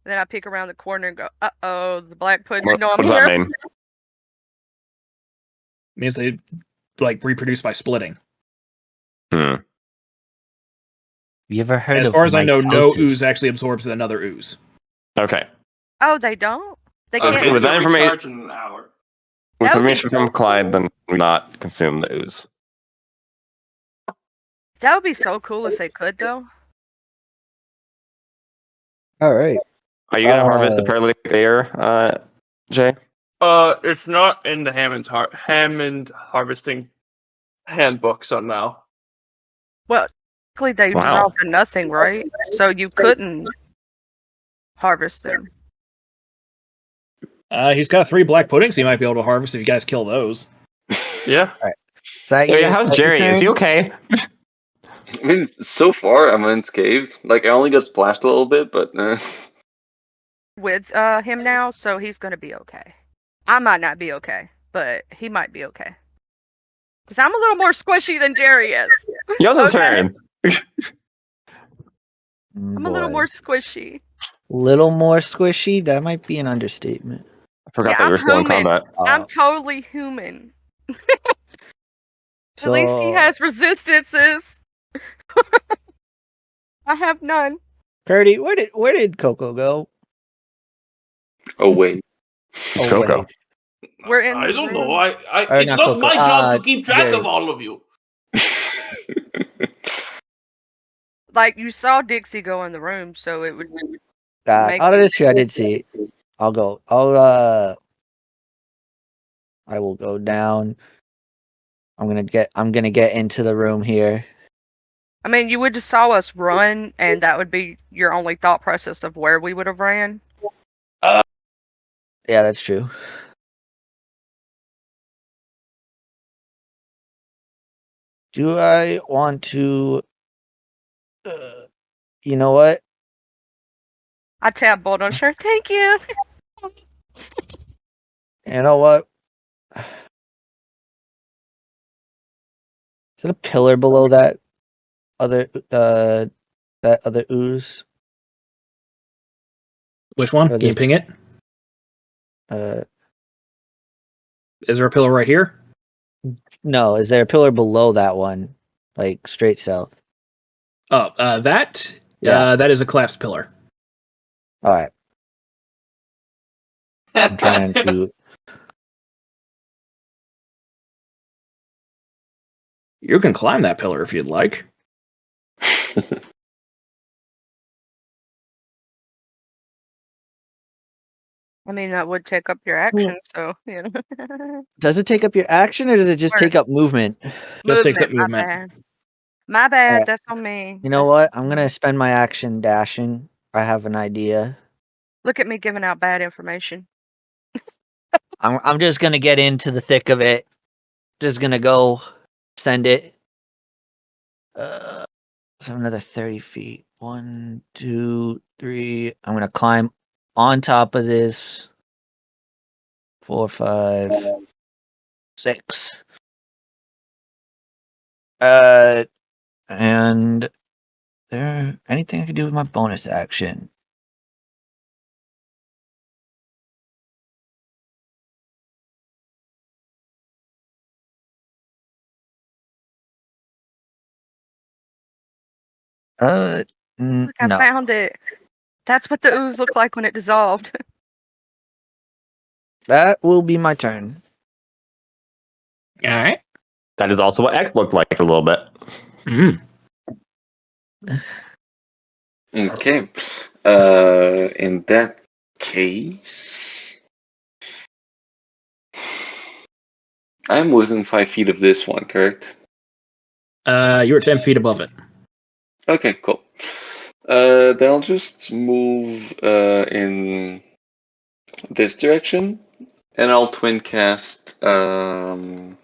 Then I peek around the corner and go, "Uh-oh, the black pudding. What, I'm what does here." that mean? Means they like reproduce by splitting. Hmm. You ever heard As of far as I know, no mitosis? ooze actually absorbs another ooze. Okay. Oh, they don't. They Okay, can't. with that information- recharge in an hour. With That would be information so from Clyde, cool. then we not consume the ooze. That would be so cool if they could, though. All right. Are you gonna harvest the Uh, paralytic air, Jay? It's not in the Hammond harvesting handbook, so no. Well, technically they Wow. dissolve to nothing, right? So you couldn't harvest them. He's got 3 black puddings he might be able to harvest if you guys kill those. Yeah. is that Oh, your, yeah, how's is that your Jerry? Is he turn? okay? I mean, so far I'm unscathed. Like I only got splashed a little bit, but With him now, so he's gonna be okay. I might not be okay, but he might be okay. Because I'm a little more squishy than Jerry is. Yours is Okay. turn. I'm a little Boy. more squishy. Little more squishy? That might be an understatement. I forgot Yeah, that we I'm were still in human. combat. I'm totally human. At least he So, has resistances. I have none. Curdy, where did Coco go? oh wait. It's Oh, Coco. wait. We're in I the don't room. know. Or It's not not Coco, my job to keep track Jerry. of all of you. Like, you saw Dixie go in the room, so it would make Out of this tree, I did see it. I'll go. I will go down. I'm gonna get into the room here. I mean, you would just saw us run, and that would be your only thought process of where we would have ran. Yeah, that's true. Do I want to? You know what? I tapped Bolt on shirt. Thank you. You know what? Is it a pillar below that other ooze? Which one? Or Can you this- ping it? Is there a pillar right here? No, is there a pillar below that one? Like straight south. Oh, that? Yeah. That is a collapsed pillar. Alright. I'm trying to You can climb that pillar if you'd like. I mean, that would take up your action, so, you know. Does it take up your action or does it just Or- take up movement? Just takes up My movement. bad. My bad, Alright. that's on me. You know what? I'm gonna spend my action dashing. I have an idea. Look at me giving out bad information. I'm just gonna get into the thick of it. Just gonna go send it. So another 30 feet. 1, 2, 3. I'm gonna climb on top of this. 4, 5, 6. And there anything I can do with my bonus action? Look, I No. found it. That's what the ooze looked like when it dissolved. That will be my turn. All right. That is also what X looked like for a little bit. Mm. Okay. In that case, I'm within 5 feet of this one, correct? You were 10 feet above it. Okay, cool. Then I'll just move in this direction, and I'll twin cast Chaos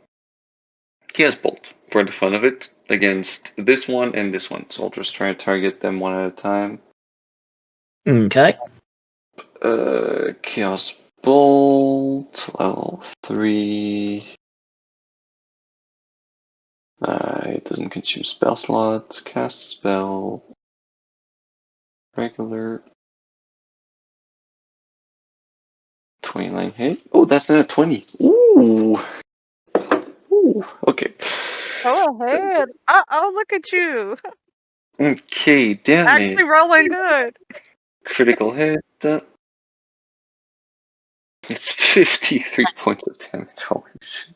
Bolt for the fun of it against this one and this one. So I'll just try to target them one at a time. Okay. Chaos Bolt, level 3. It doesn't consume spell slots. Cast spell. Regular. 29 hit. Oh, that's not a 20. Ooh. Ooh. Okay. Go ahead. Oh, look at you. Okay, damn Actually it. rolling good. Critical hit. It's 53 points of damage. Holy shit.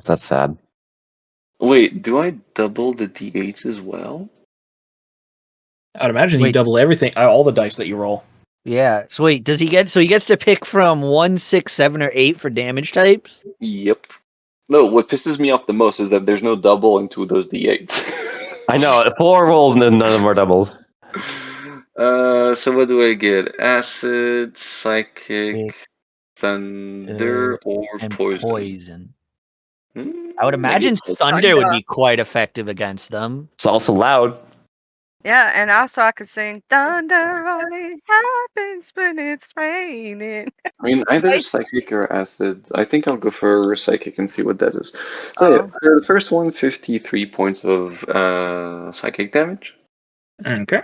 That's sad. Wait, do I double the d8s as well? I'd imagine you Wait. double everything, all the dice that you roll. Yeah. So wait, does he get? So he gets to pick from 1, 6, 7, or 8 for damage types. Yep. No, what pisses me off the most is that there's no double into those d8s. I know 4 rolls and then none of them are doubles. So what do I get? Acid, psychic, Psychic, thunder, or And poison? poison. Hmm, I would imagine guess thunder would Thunder. be quite effective against them. It's also loud. Yeah, and also I could sing thunder only happens when it's raining. I mean, either Hey. psychic or acid. I think I'll go for psychic and see what that is. So yeah, Oh. for the first one, 53 points of psychic damage. Okay.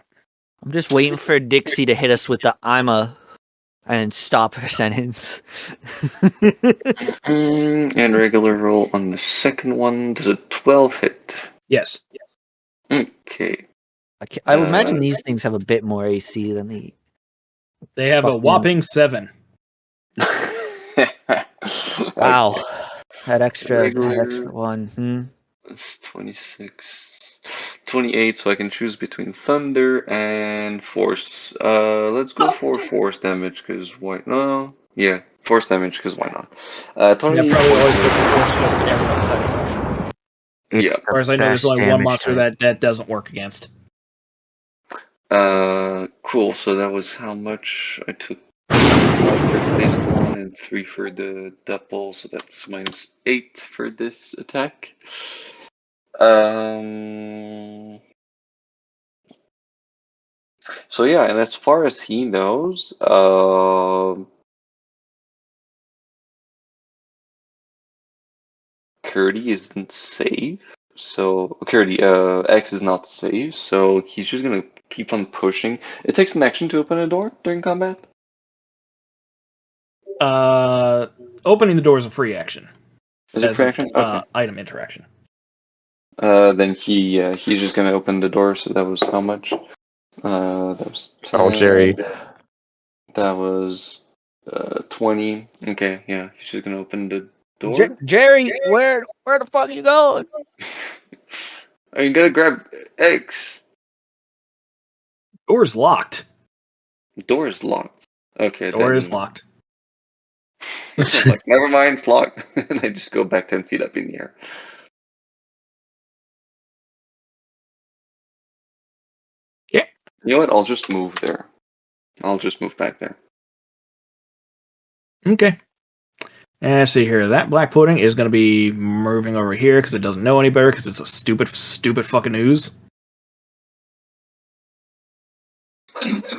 I'm just waiting for Dixie to hit us with the I'm a and stop her sentence. And regular roll on the second one. Does a 12 hit? Yes. Okay. I would imagine these things have a bit more AC than the. They have a Fucking- whopping 7. Wow. That extra Regular- one. 26. 28, so I can choose between thunder and force. Let's go for force damage, because why? No. Yeah, force damage, because why not? Yeah, 20. probably always go for force just to everyone's side of action. It's Yeah. the As far as I know, there's best only one damage monster type. that doesn't work against. Cool. So that was how much I took. 5 for this one and 3 for the double, so that's -8 for this attack. So yeah, and as far as he knows, Curdy isn't safe. So Curdy, X is not safe, so he's just gonna keep on pushing. It takes an action to open a door during combat. Opening the door is a free action. Is it as free an, action? Okay. Item interaction. Then he's just gonna open the door. So that was how much? That was 10. Oh, Jerry. That was 20. Okay, yeah, he's just gonna open the door. Jerry, where the fuck you going? Are you gonna grab X? Door's locked. Door is locked. Okay, Door then... is locked. Like, never mind, it's locked. And I just go back 10 feet up in the air. Yeah. You know what? I'll just move there. I'll just move back there. Okay. And see here, that black pudding is going to be moving over here because it doesn't know any better because it's a stupid fucking ooze.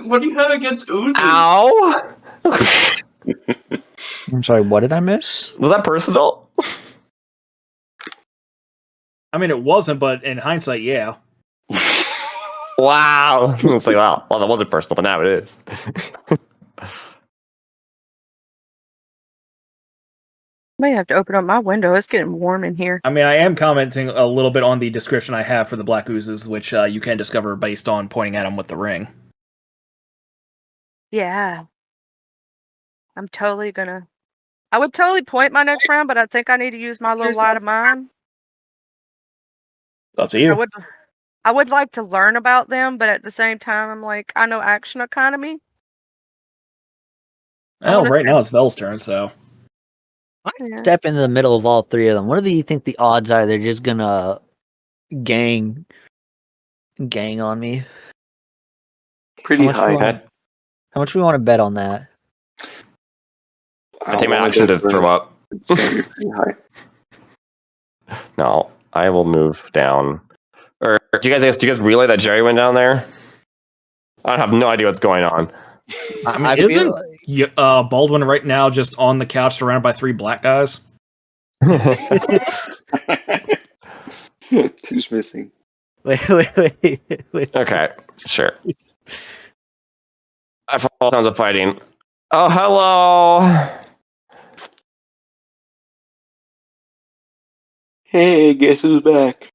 What do you have against oozes? Ow! I'm sorry, what did I miss? Was that personal? I mean, it wasn't, but in hindsight, yeah. Wow. It's like, wow. Well, that wasn't personal, but now it is. May have to open up my window. It's getting warm in here. I mean, I am commenting a little bit on the description I have for the black oozes, which you can discover based on pointing at them with the ring. Yeah. I'm totally gonna. I would totally point my next round, but I think I need to use my little light of mine. Up to I you. would like to learn about them, but at the same time, I'm like, I know action economy. Well, wanna right say- now it's Vel's turn, so. Yeah. Step into the middle of all three of them. What do you think the odds are they're just gonna gang on me? Pretty How much high. we wanna- How much we want to bet on that? I take my wanna action go to for throw up. It's gonna be pretty high. No, I will move down. Or do you guys relay that Jerry went down there? I have no idea what's going on. I mean, I feel isn't like- Baldwin right now just on the couch surrounded by 3 black guys? Two's missing. Wait. Okay, sure. I fall down to fighting. Oh, hello. Hey, guess who's back?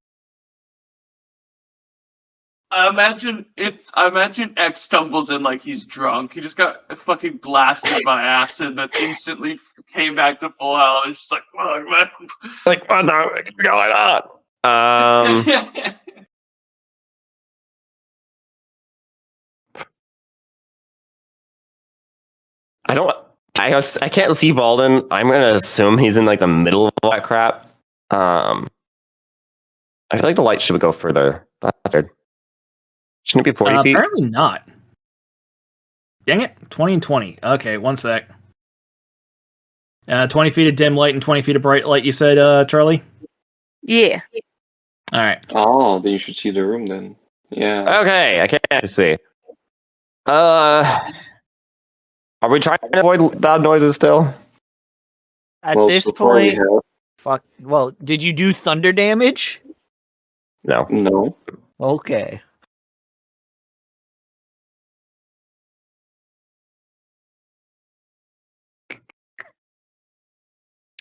I imagine X stumbles in like he's drunk. He just got fucking blasted by acid, but instantly came back to full health. It's just like, fuck, man. Like, what the heck is going on? I don't. I can't see Balden. I'm gonna assume he's in like the middle of all that crap. I feel like the light should go further. Bastard. Shouldn't it be 40 feet? Apparently not. Dang it. 20 and 20. Okay, one sec. 20 feet of dim light and 20 feet of bright light, you said, Charlie? Yeah. All right. Oh, then you should see the room then. Yeah. Okay, I can't see. Are we trying to avoid loud noises still? At Well, this so far we point, have- fuck. Well, did you do thunder damage? No. No. Okay.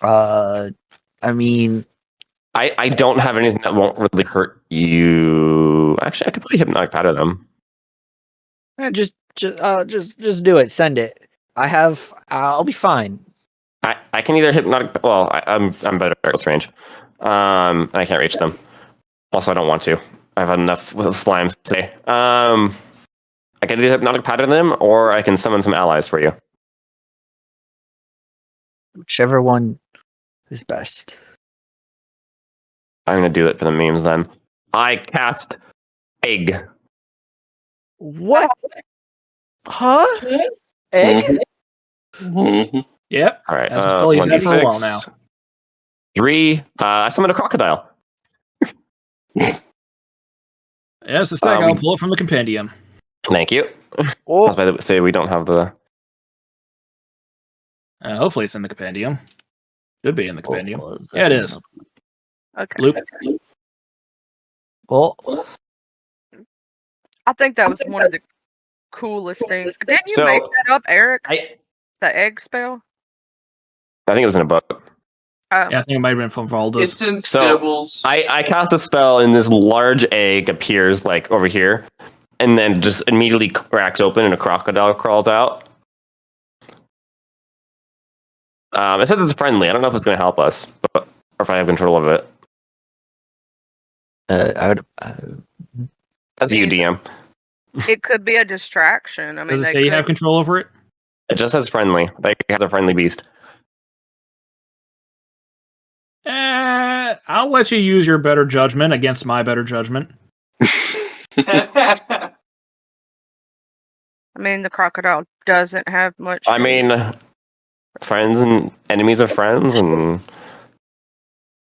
I mean, I don't have anything that won't really hurt you. Actually, I could probably hypnotic pattern them. just do it. Send it. I'll be fine. I can either hypnotic. Well, I'm better at close range. I can't reach them. Also, I don't want to. I have enough with slimes today. I can either hypnotic pattern them, or I can summon some allies for you. Whichever one is best. I'm gonna do it for the memes then. I cast egg. What? Huh? Egg? Mm-hmm. Yep. All right. That's a spell he's had for a while 1d6. 3. I summon a crocodile. Yeah, it's a sec. we- I'll pull it from the compendium. Thank you. Oh, That's why they say we don't have the. Hopefully it's in the compendium. Should be in the compendium. oh, Yeah, it is. Okay. Loop. Oh, I think that was one of the coolest things. Didn't you So, make that up, Eric? I The egg spell? think it was in a book. Oh. Yeah, I think it might have been from Valdez. It's in So, Stibbles. I cast a spell, and this large egg appears like over here, and then just immediately cracks open, and a crocodile crawls out. It says it's friendly. I don't know if it's going to help us, or if I have control of it. I would. That's you, DM. It could be a distraction. I mean, Does it they say you have could- control over it? It just says friendly. They have a friendly beast. I'll let you use your better judgment against my better judgment. I mean, the crocodile doesn't have much. I mean, friends and enemies of friends, and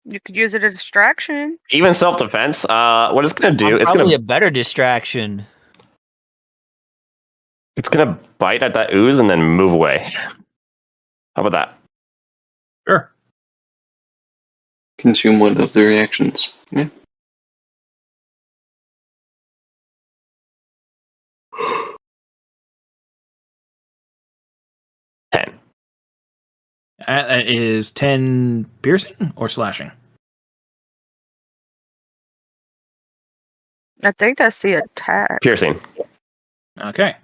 you could use it as a distraction. even self-defense. What it's going to do? I'm It's probably going a better distraction. to bite at that ooze and then move away. How about that? Sure. Consume one of the reactions. Yeah. That is 10 piercing or slashing? I think that's the attack. Piercing. Okay.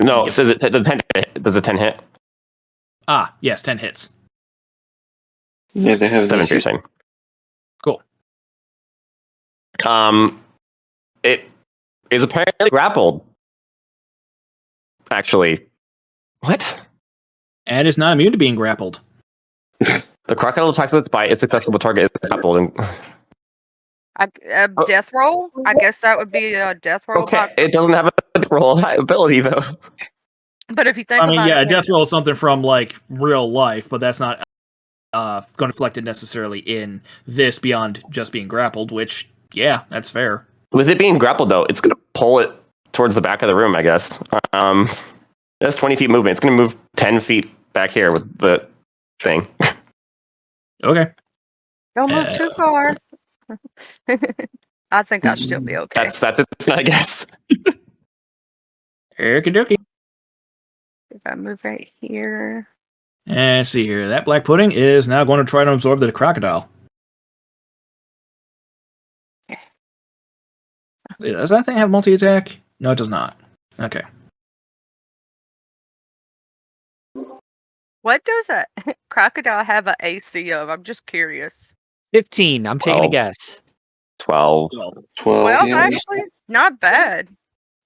No, it Yep. says it does a 10 hit? Ah, yes, 10 hits. Yeah, they have 7 DC. piercing. Cool. It is apparently grappled. Actually. What? And it's not immune to being grappled. The crocodile attacks with its bite. It's successful. The target is grappled. And... Oh. Death roll? I guess that would be a death roll. Okay, it doesn't have a roll ability, though. But if you think I mean, about yeah, it, death roll is something from like real life, but that's not going to reflect it necessarily in this beyond just being grappled. Which, yeah, that's fair. With it being grappled, though, it's going to pull it towards the back of the room, I guess. That's 20 feet movement. It's going to move 10 feet back here with the thing. Okay. don't move too far. I think I'll still be okay. That's I guess. Okie dokie. If I move right here. And let's see here. That black pudding is now going to try to absorb the crocodile. Does that thing have multi-attack? No, it does not. Okay. What does a crocodile have an AC of? I'm just curious. 15. I'm taking a 12. guess. 12. 12. Well, yeah. actually, not bad.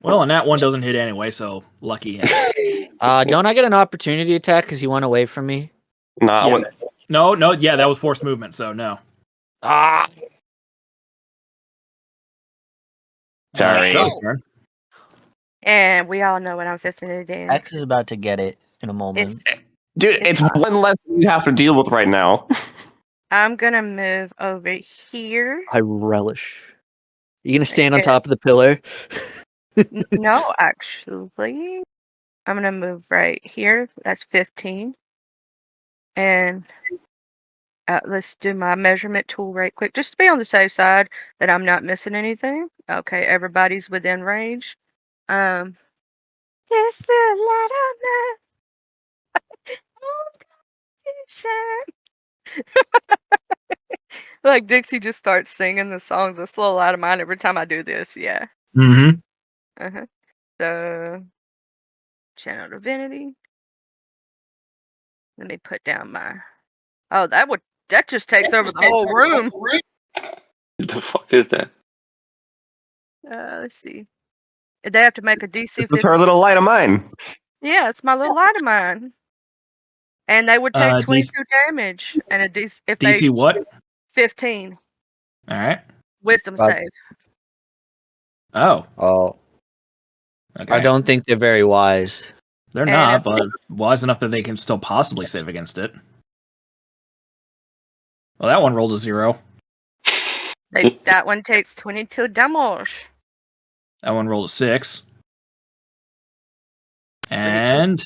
Well, and that one doesn't hit anyway, so lucky him. Don't I get an opportunity attack because he went away from me? Nah, Yeah. No, yeah, that was forced movement, so no. Ah, sorry. Charlie's turn. And we all know what I'm fixing to do. X is about to get it in a moment. Dude, it's one less you have to deal with right now. I'm gonna move over here. I relish. You gonna stand on top of the pillar? No, actually. I'm gonna move right here. That's 15. And let's do my measurement tool right quick, just to be on the safe side that I'm not missing anything. Okay, everybody's within range. This the light of my like Dixie just starts singing the song "This Little Light of Mine" every time I do this. Yeah. Mm-hmm. So, channel divinity. Let me put down my. Oh, that just takes over the whole room. What the fuck is that? Let's see. They have to make a DC. This is her little light of mine. Yeah, it's my little light of mine. And they would take 22 damage and a DC if DC they what? 15 All right. wisdom Uh, save. Oh. Oh, Okay. I don't think they're very wise. They're And not, if- but wise enough that they can still possibly save against it. Well, that one rolled a 0. That one takes 22 damage. That one rolled a 6. And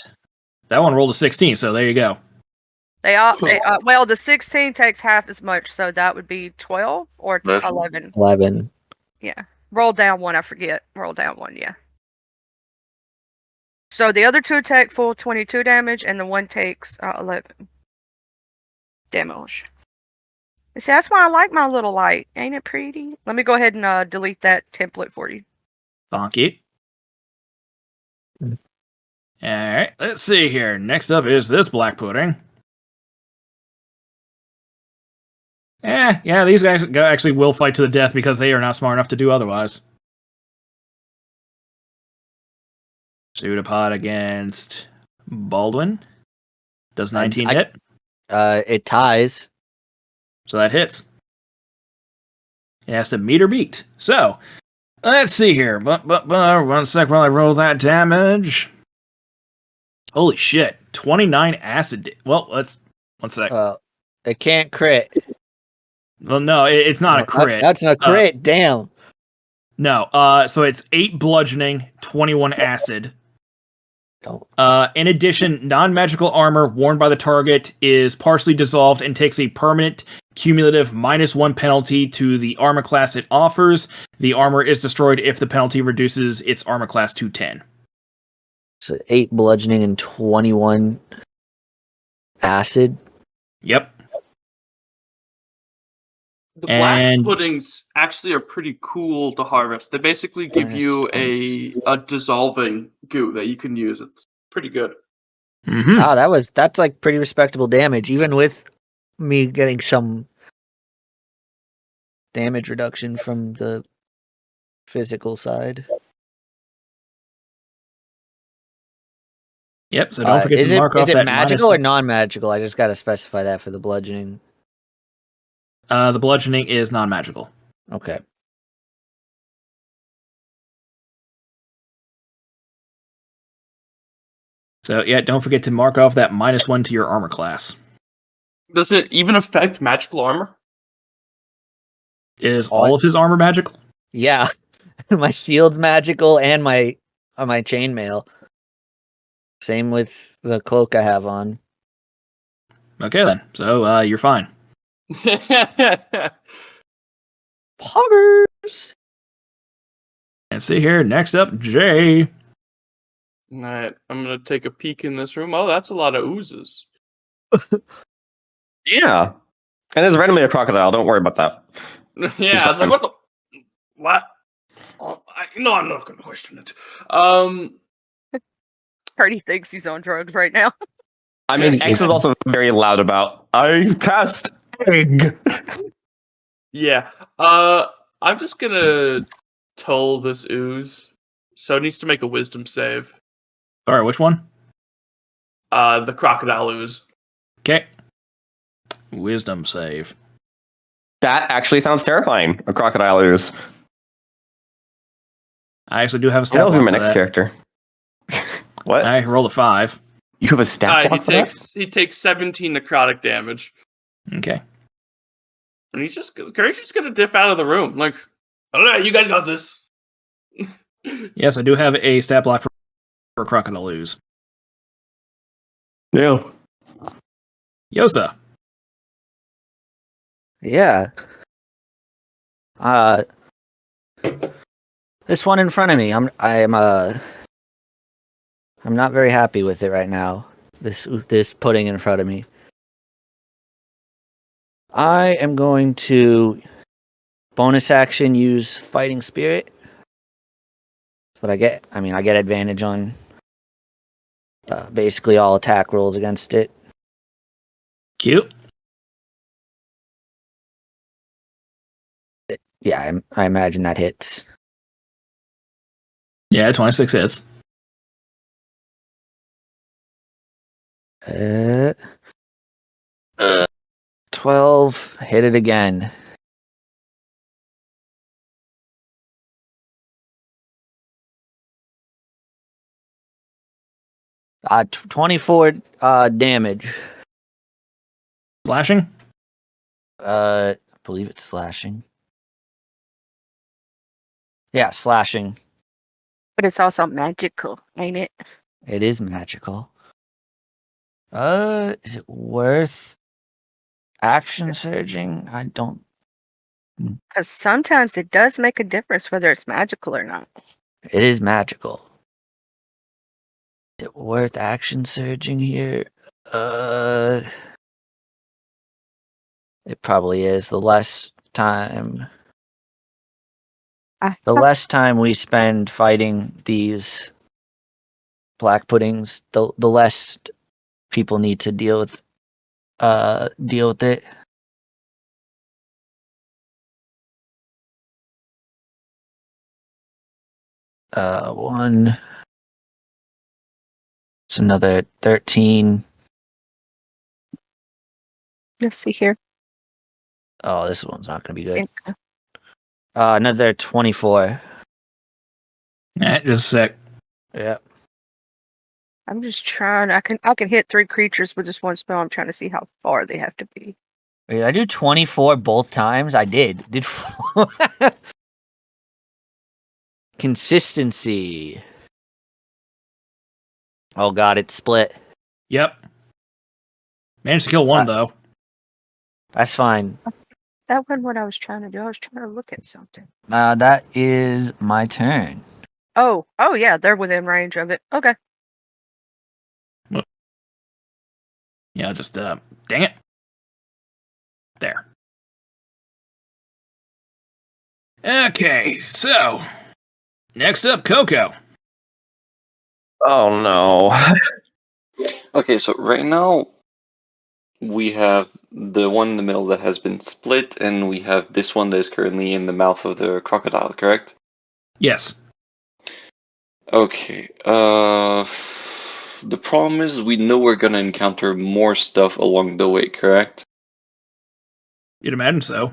that one rolled a 16, so there you go. Well, the 16 takes half as much, so that would be 12 or 11. 11. 11. Yeah. Roll down one, I forget. Roll down one, yeah. So the other two take full 22 damage, and the one takes 11 damage. See, that's why I like my little light. Ain't it pretty? Let me go ahead and delete that template for you. Thank you. Alright, let's see here. Next up is this black pudding. Yeah, these guys actually will fight to the death because they are not smart enough to do otherwise. Pseudopod against Baldwin. Does 19 hit? It ties. So that hits. It has to meet or beat. So, let's see here. But 1 sec while I roll that damage. Holy shit. 29 acid. Well, let's 1 sec. It can't crit. Well, no, it's not a crit. That's a crit. Damn. No, so it's 8 bludgeoning, 21 acid. Don't. In addition, non-magical armor worn by the target is partially dissolved and takes a permanent cumulative -1 penalty to the armor class it offers. The armor is destroyed if the penalty reduces its armor class to 10. So 8 bludgeoning and 21 acid. Yep. The black And- puddings actually are pretty cool to harvest. They basically give Minus you 26. a dissolving goo that you can use. It's pretty good. Mhm. Ah, that's like pretty respectable damage, even with me getting some damage reduction from the physical side. Yep. So don't forget is to mark off it that magical or minus. non-magical? I just gotta specify that for the bludgeoning. The bludgeoning is non-magical. Okay. So yeah, don't forget to mark off that -1 to your armor class. Does it even affect magical armor? Is all of his armor magical? Yeah, my shield's magical and my chainmail. Same with the cloak I have on. Okay then. So you're fine. Poggers. And see here. Next up, Jay. Alright, I'm gonna take a peek in this room. Oh, that's a lot of oozes. Yeah. And there's randomly a crocodile. Don't worry about that. Yeah, I was like, what the? What? Oh, no, I'm not gonna question it. Hardy thinks he's on drugs right now. I mean, Yeah. X is also very loud about, I cast egg. Yeah. I'm just gonna toll this ooze. So it needs to make a wisdom save. Sorry, which one? The crocodile ooze. Okay. Wisdom save. That actually sounds terrifying. A crocodile ooze. I actually do have a stat That'll be block my for next that. character. What? I rolled a 5. You have a stat block for that? He takes 17 necrotic damage. Okay. And he's just gonna dip out of the room. Like, alright, you guys got this. Yes, I do have a stat block for crocodile ooze. Yeah. Yosa. Yeah. This one in front of me. I'm not very happy with it right now. This pudding in front of me. I am going to bonus action use Fighting Spirit. That's what I get. I mean, I get advantage on basically all attack rolls against it. Cute. Yeah, I imagine that hits. Yeah, 26 hits. 12. Hit it again. Uh, 24 damage. Slashing? I believe it's slashing. Yeah, slashing. But it's also magical, ain't it? It is magical. Is it worth action surging? I don't. Because sometimes it does make a difference whether it's magical or not. It is magical. Is it worth action surging here? It probably is. The less time we spend fighting these black puddings, the less people need to deal with it. One. It's another 13. Let's see here. Oh, this one's not gonna be good. Okay. Another 24. Just a sec. Yeah. I'm just trying. I can hit 3 creatures with just one spell. I'm trying to see how far they have to be. Did I do 24 both times? I did. Consistency. Oh god, it's split. Yep. Managed to kill one though. That's fine. That wasn't what I was trying to do. I was trying to look at something. That is my turn. Oh, yeah, they're within range of it. Okay. Yeah, just dang it. There. Okay, so next up, Coco. Oh no. Okay, so right now we have the one in the middle that has been split, and we have this one that is currently in the mouth of the crocodile, correct? Yes. Okay. The problem is we know we're gonna encounter more stuff along the way, correct? You'd imagine so.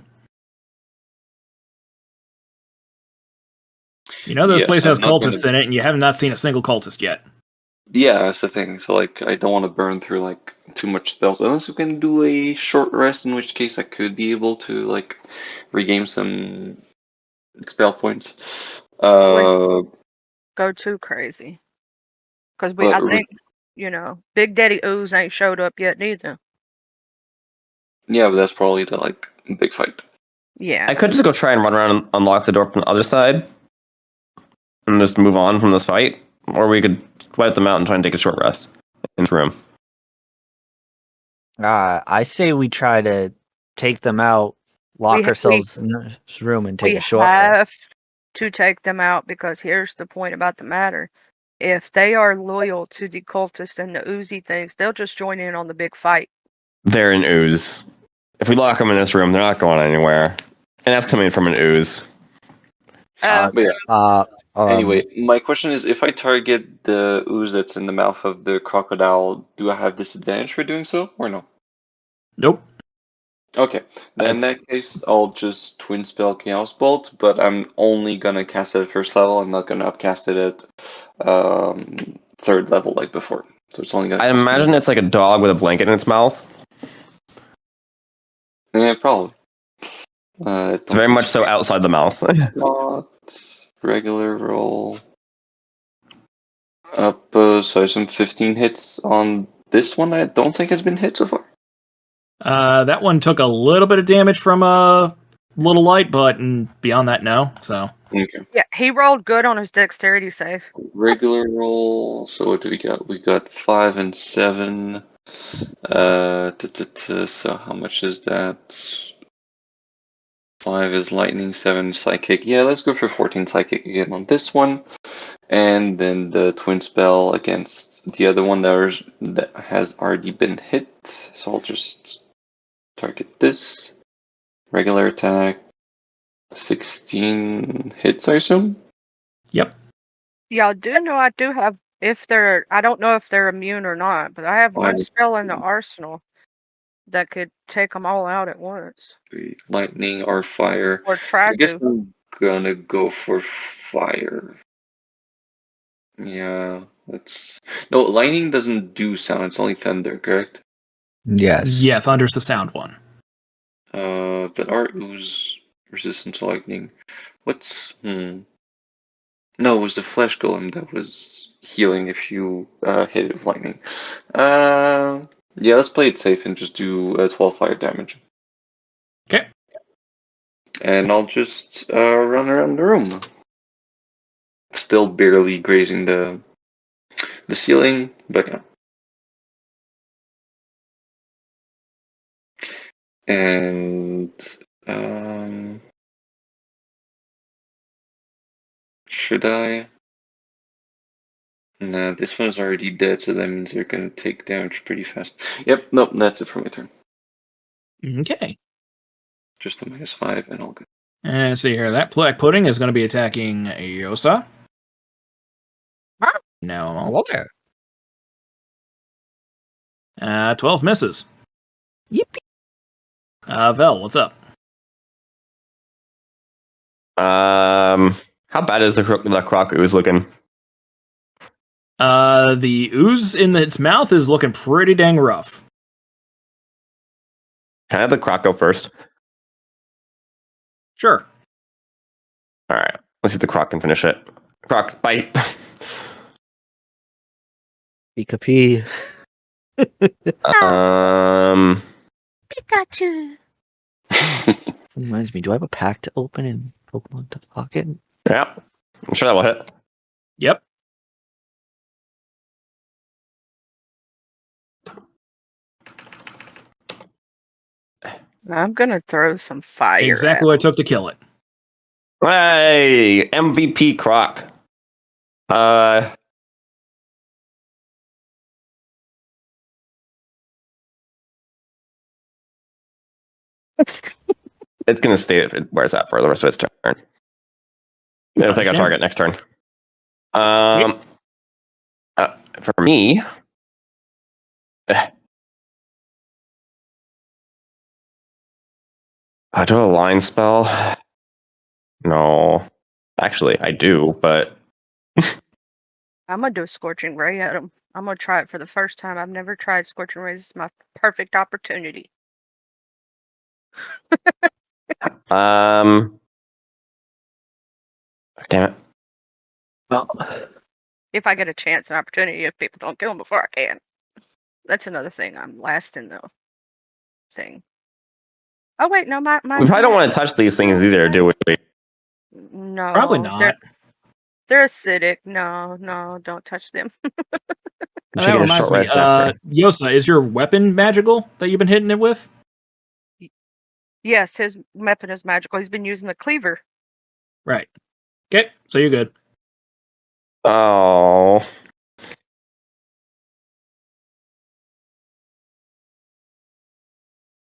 You know this Yes, place I'm has not gonna- cultists in it, and you have not seen a single cultist yet. Yeah, that's the thing. So like, I don't want to burn through like too much spells unless we can do a short rest, in which case I could be able to like regain some spell points. Go too crazy. Because I But- think, Big Daddy Ooze ain't showed up yet neither. Yeah, but that's probably the like big fight. Yeah. I could just go try and run around and unlock the door from the other side and just move on from this fight. Or we could wipe them out and try and take a short rest in this room. I say we try to take them out, lock ourselves in this room, and take We a short have rest. to take them out because here's the point about the matter. If they are loyal to the cultists and the Uzi things, they'll just join in on the big fight. They're an ooze. If we lock them in this room, they're not going anywhere. And that's coming from an ooze. But yeah. Anyway, Um, my question is, if I target the ooze that's in the mouth of the crocodile, do I have disadvantage for doing so, or no? Nope. Okay, then in that case, I'll just twin spell Chaos Bolt, but I'm only gonna cast it at first level. I'm not gonna upcast it at third level like before. So it's only gonna. I cost me- imagine it's like a dog with a blanket in its mouth. Yeah, probably. It's very much so outside the mouth. Not regular roll. Up, so I have some 15 hits on this one. I don't think has been hit so far. That one took a little bit of damage from a little light, but beyond that, no. So Okay. Yeah, he rolled good on his dexterity save. Regular roll. So what do we got? We got 5 and 7. So how much is that? 5 is lightning, 7 is psychic. Yeah, let's go for 14 psychic again on this one. And then the twin spell against the other one that has already been hit. So I'll just target this. Regular attack. 16 hits, I assume? yep. Yeah, I do know I do have, I don't know if they're immune or not, but I have one Right. spell in the arsenal that could take them all out at once. Lightning or fire. Or try I guess to. I'm gonna go for fire. Yeah, that's no lightning doesn't do sound. It's only thunder, correct? yes. Yeah, Thunder's the sound one. But our ooze resistant to lightning. What's No, it was the flesh golem that was healing if you hit it with lightning. Yeah, let's play it safe and just do 12 fire damage. Okay. And I'll just run around the room. Still barely grazing the ceiling, but yeah. And should I? No, this one's already dead, so that means they're gonna take damage pretty fast. Yep, nope, that's it for my turn. Okay. Just a -5 and all good. And let's see here. That Black Pudding is going to be attacking Yosa. Huh? No. Hello there. 12 misses. Yippee. Vel, what's up? How bad is the croc ooze looking? The ooze in its mouth is looking pretty dang rough. Can I have the croc go first? Sure. All right. Let's see if the croc can finish it. Croc, bite. Pika-Pee. Pikachu. Reminds me, do I have a pack to open in Pokemon Pocket? Yeah, I'm sure that will hit. Yep. I'm gonna throw some fire. Exactly what it took to kill it. Hey, MVP Croc. It's gonna stay where it's at for the rest of its turn. It'll pick a Understand. target next turn. For me, I do a line spell. No, actually, I do, but I'm gonna do a scorching ray at him. I'm gonna try it for the first time. I've never tried scorching rays. It's my perfect opportunity. damn it. Well, If I get a chance and opportunity, if people don't kill him before I can. That's another thing. I'm last in the thing. Oh wait, no, my We probably don't want to touch these things either, do we? No, Probably not. They're acidic. No, don't touch them. I'm That taking a reminds short me, rest after. Yosa, is your weapon magical that you've been hitting it with? Yes, his weapon is magical. He's been using the cleaver. Right. Okay, so you're good. Oh.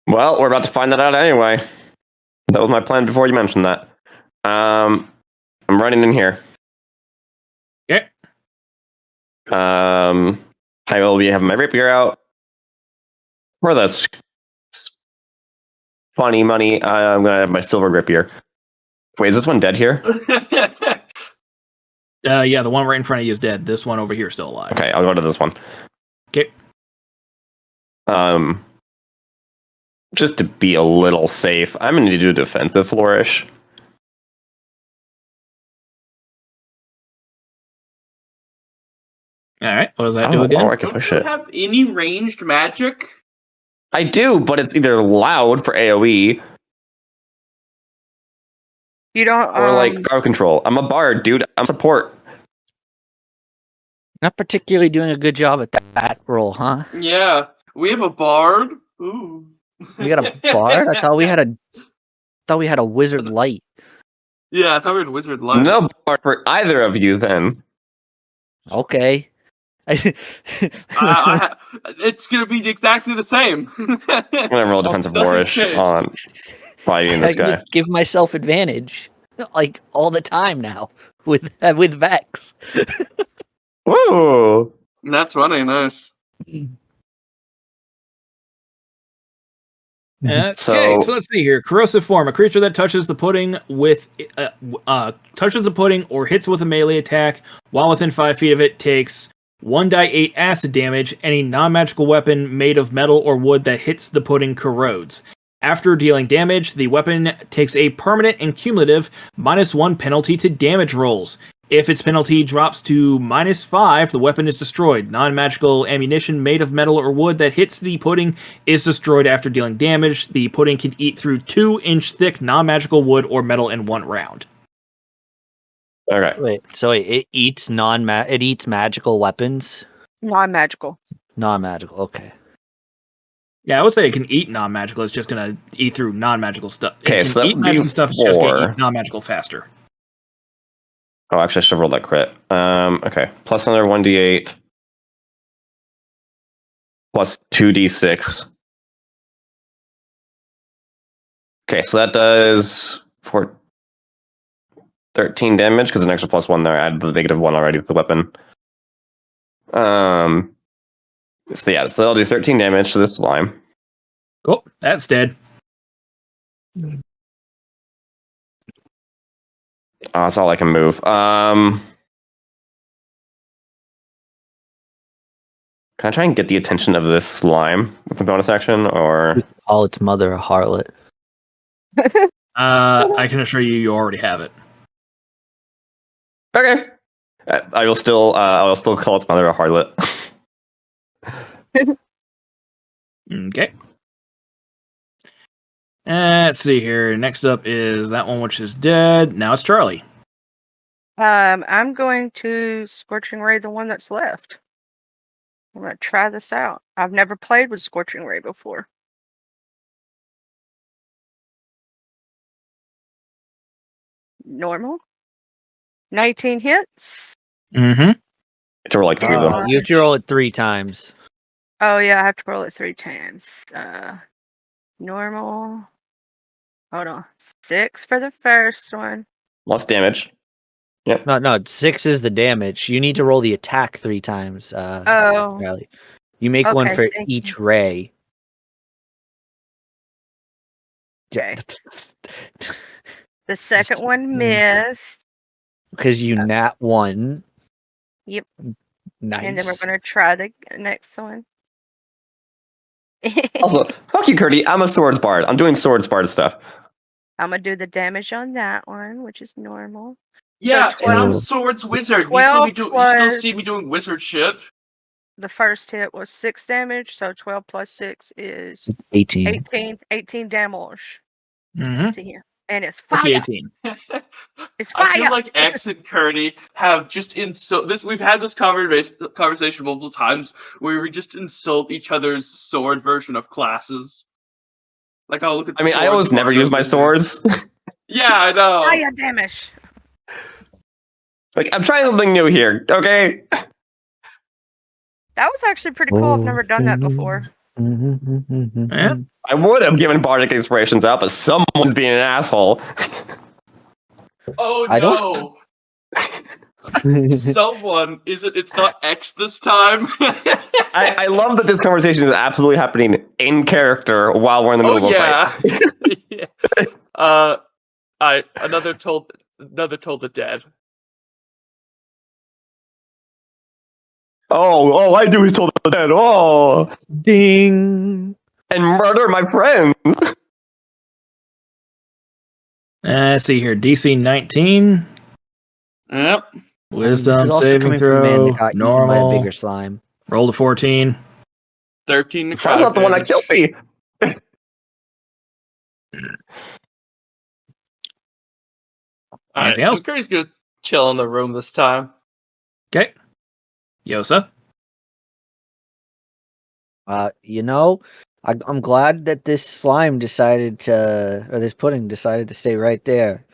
Well, we're about to find that out anyway. That was my plan before you mentioned that. I'm running in here. Okay. I will be having my rapier out. For the funny money, I'm gonna have my silver rapier. Wait, is this one dead here? Yeah, the one right in front of you is dead. This one over here is still alive. Okay, I'll go to this one. Okay. Just to be a little safe, I'm gonna need to do a defensive flourish. All right. What does that do again? Or I can Don't push you it. have any ranged magic? I do, but it's either loud for AoE You don't or like guard control. I'm a bard, dude. I'm support. not particularly doing a good job at that roll, huh? Yeah, we have a bard. Ooh. We got a bard? I thought we had a wizard light. Yeah, I thought we had wizard light. No bard for either of you then. Okay. It's gonna be exactly the same. I'm gonna roll defensive Nothing's flourish changed. on fighting I this can guy. just give myself advantage, like all the time now with Vex. Woo! That's funny, nice. Okay, So- so let's see here. Corrosive form: a creature that touches the pudding or hits with a melee attack while within 5 feet of it takes 1d8 acid damage. Any non-magical weapon made of metal or wood that hits the pudding corrodes. After dealing damage, the weapon takes a permanent and cumulative -1 penalty to damage rolls. If its penalty drops to -5, the weapon is destroyed. Non-magical ammunition made of metal or wood that hits the pudding is destroyed after dealing damage. The pudding can eat through 2-inch thick non-magical wood or metal in 1 round. Okay. Wait, so it eats it eats magical weapons? non-magical. Non-magical, okay. Yeah, I would say it can eat non-magical. It's just going to eat through non-magical stuff. Okay, It can so that eat would be magical stuff. It's just going to 4. eat non-magical faster. Oh, actually, I should have rolled that crit. Okay. Plus another 1d8. Plus 2d6. Okay, so that does 13 damage because an extra +1 there. I added the -1 already with the weapon. So yeah, so that'll do 13 damage to this slime. Oh, that's dead. Oh, that's all I can move. Can I try and get the attention of this slime with the bonus action, or Call its mother a harlot. I can assure you already have it. okay? I will still call its mother a harlot. Okay. Let's see here. Next up is that one, which is dead. Now it's Charlie. I'm going to Scorching Ray the one that's left. I'm gonna try this out. I've never played with Scorching Ray before. Normal. 19 hits. Mm-hmm. To roll like three of them. You have to roll it 3 times. Oh yeah, I have to roll it 3 times. Normal. Hold on. 6 for the first one. Lots of damage. No, 6 is the damage. You need to roll the attack 3 times. Oh. Riley. You make one Okay, for thank each ray. Okay. The second one missed. Because you nat 1. Yep. Nice. And then we're gonna try the next one. Also, fuck you, Curdy. I'm a swords bard. I'm doing swords bard stuff. I'm gonna do the damage on that one, which is normal. Yeah, So and I'm 12 Swords Wizard. 12 You still see me plus- doing wizard shit. The first hit was 6 damage, so 12 plus 6 is 18. 18 damage Mm-hmm. to him. And it's fire. Okay, 18. It's I feel fire. like X and Curdy have just this. We've had this conversation multiple times where we just insult each other's sword version of classes. Like, oh, look at. I mean, I swords always never bard use my over there. swords. Yeah, I know. Fire damage. Like, I'm trying something new here, okay? That was actually pretty cool. I've never done that before. Yeah. I would have given bardic inspirations out, but someone's being an asshole. Oh I no! Someone is it? It's not X this time. I love that this conversation is absolutely happening in character while we're in the middle Oh of a fight. yeah. Yeah. Another told the dead. Oh, all I do is told the dead. Oh, Ding. and murder my friends. Let's see here. DC 19. Yep. Wisdom This is also saving coming from a man throw. that got eaten by a Normal. bigger slime. Roll to 14. 13 That's not the one that killed me. Anything else? Curry's gonna chill in the room this time. Okay. Yosa. I'm glad that this slime decided to, or this pudding decided to stay right there.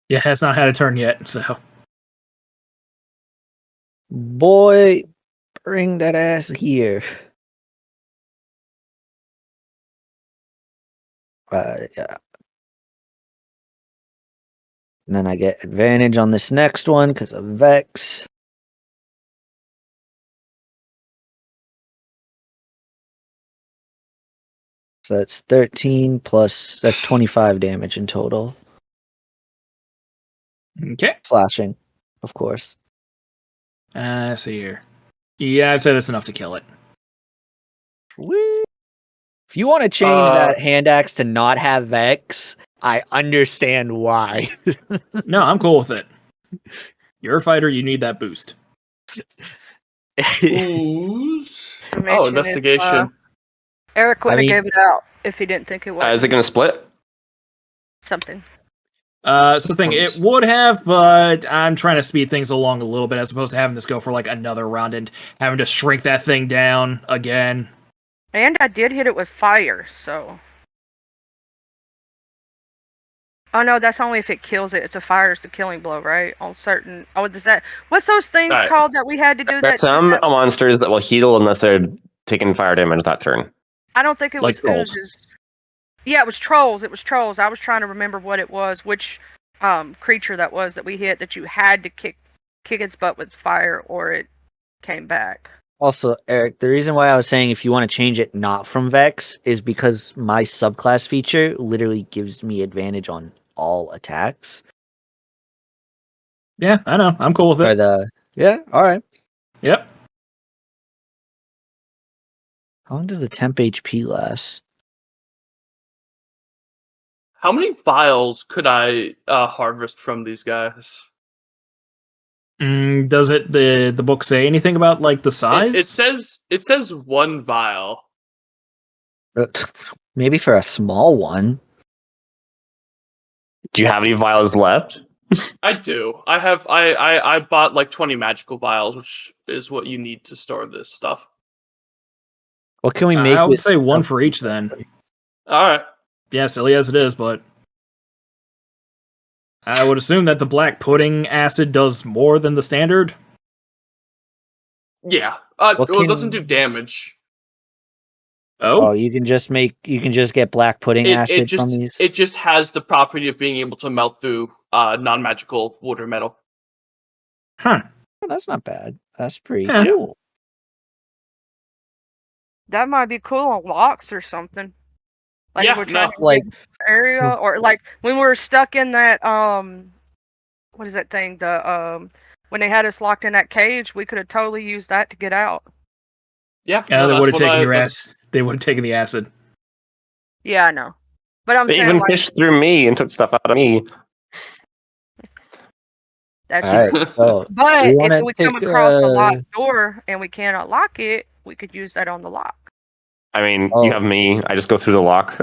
Yeah, it's not had a turn yet, so. Boy, bring that ass here. Yeah. And then I get advantage on this next one because of Vex. So that's 13 plus, that's 25 damage in total. Okay. Slashing, of course. Let's see here. Yeah, I'd say that's enough to kill it. Whee! If you want to change that hand axe to not have Vex, I understand why. No, I'm cool with it. You're a fighter, you need that boost. Ooze. To mention Oh, if, investigation. Eric wouldn't mean- have gave it out if he didn't think it was Is it going to split? something. So the thing, it would have, but I'm trying to speed things along a little bit as opposed to having this go for like another round and having to shrink that thing down again. And I did hit it with fire, so. Oh no, that's only if it kills it. It's a fire is the killing blow, right? On certain. Oh, is that what's those things Right. called that we had to do? There's That some monsters that will heal unless they're taking fire damage that turn. I don't think it Like was trolls. oozes. Yeah, it was trolls. It was trolls. I was trying to remember what it was, which creature that was that we hit that you had to kick its butt with fire or it came back. Also, Eric, the reason why I was saying if you want to change it not from Vex is because my subclass feature literally gives me advantage on all attacks. Yeah, I know. I'm cool with Or it. yeah, alright. Yep. How long does the temp HP last? How many vials could I harvest from these guys? Does it the book say anything about like the size? It says 1 vial. Maybe for a small one. Do you have any vials left? I do. I bought like 20 magical vials, which is what you need to store this stuff. What can we make? I would with say one stuff? for each then. All right. Yeah, silly as it is, but I would assume that the black pudding acid does more than the standard. Yeah. What Well, it doesn't do can- damage. Oh, Oh, you can just get black pudding acid from these. It just has the property of being able to melt through non-magical wood or metal. huh. Oh, that's not bad. That's pretty Yeah. cool. That might be cool on locks or something. Like Yeah, if we're trying no. to Like, get area, or like when we were stuck in that what is that thing? The when they had us locked in that cage, we could have totally used that to get out. Yeah. Yeah, no, they that's would have what taken I- your that's- ass. They would have taken the acid. Yeah, I know. But I'm They saying even like fished through me and took stuff out of me. that's all right. So But we if wanna we come take, across a locked door and we cannot lock it, we could use that on the lock. I mean, Oh. you have me. I just go through the lock.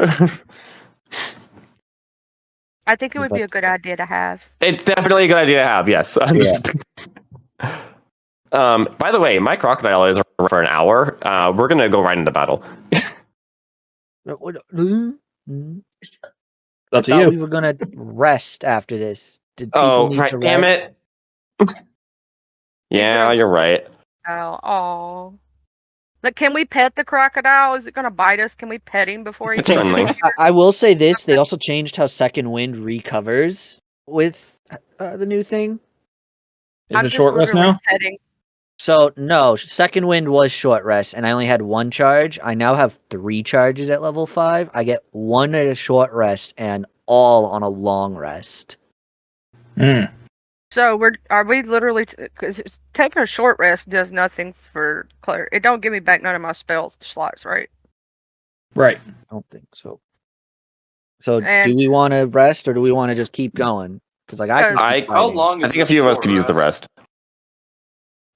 I think it would be But- a good idea to have. It's definitely a good idea to have. Yes. I'm just- by the way, my crocodile is for an hour. We're gonna go right into battle. Hmm? I Up to thought you. we were gonna rest after this. Did people Oh, need right! to Damn rest? it. Yeah, you're right. Oh. Like, can we pet the crocodile? Is it gonna bite us? Can we pet him before he It's friendly. I will say this: they also changed how Second Wind recovers with the new thing. Is I'm it just short rest literally now? petting. So no, Second Wind was short rest, and I only had 1 charge. I now have 3 charges at level 5. I get 1 at a short rest and all on a long rest. Hmm. So are we literally because taking a short rest does nothing for Claire. It don't give me back none of my spell slots, right? Right. I don't think so. So do And- we want to rest or do we want to just keep going? Because like I can I- keep How fighting. long is I think a the few of us short could use the rest.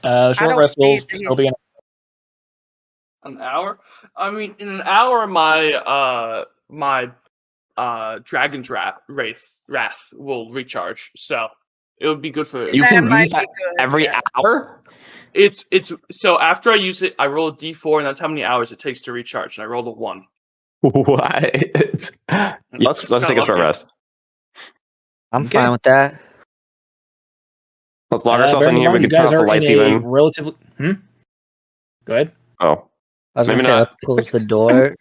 The short don't rest will need to still be in. An hour? I mean, in an hour, my Dragon's Wrath will recharge, so it would be good for. You that can might use be that good, every yeah. hour. It's so after I use it, I roll a d4, and that's how many hours it takes to recharge. And I rolled a 1. What? Let's Kinda take a short lucky. rest. I'm Okay. fine with that. Let's log ourselves bear in in here. We mind, can you turn guys off the are in lights a even. relatively. Go ahead. Oh, I was Maybe gonna say not. let's close the door.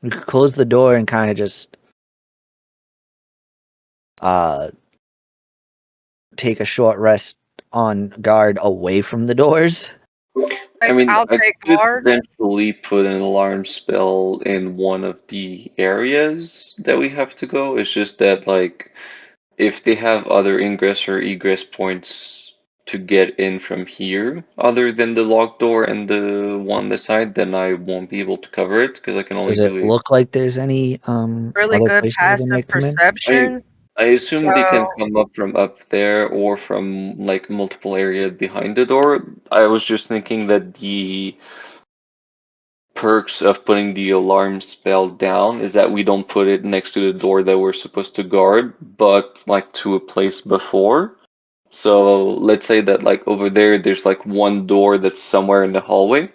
We could close the door and kind of just take a short rest on guard away from the doors. I mean, I'll I take could guard. potentially put an alarm spell in one of the areas that we have to go. It's just that, like, if they have other ingress or egress points to get in from here, other than the locked door and the one this side, then I won't be able to cover it because I can only Does do it it. look like there's any Really other good places where they passive might come in? perception. I assume they can So- come up from up there or from like multiple areas behind the door. I was just thinking that the perks of putting the alarm spell down is that we don't put it next to the door that we're supposed to guard, but like to a place before. So let's say that like over there's like one door that's somewhere in the hallway.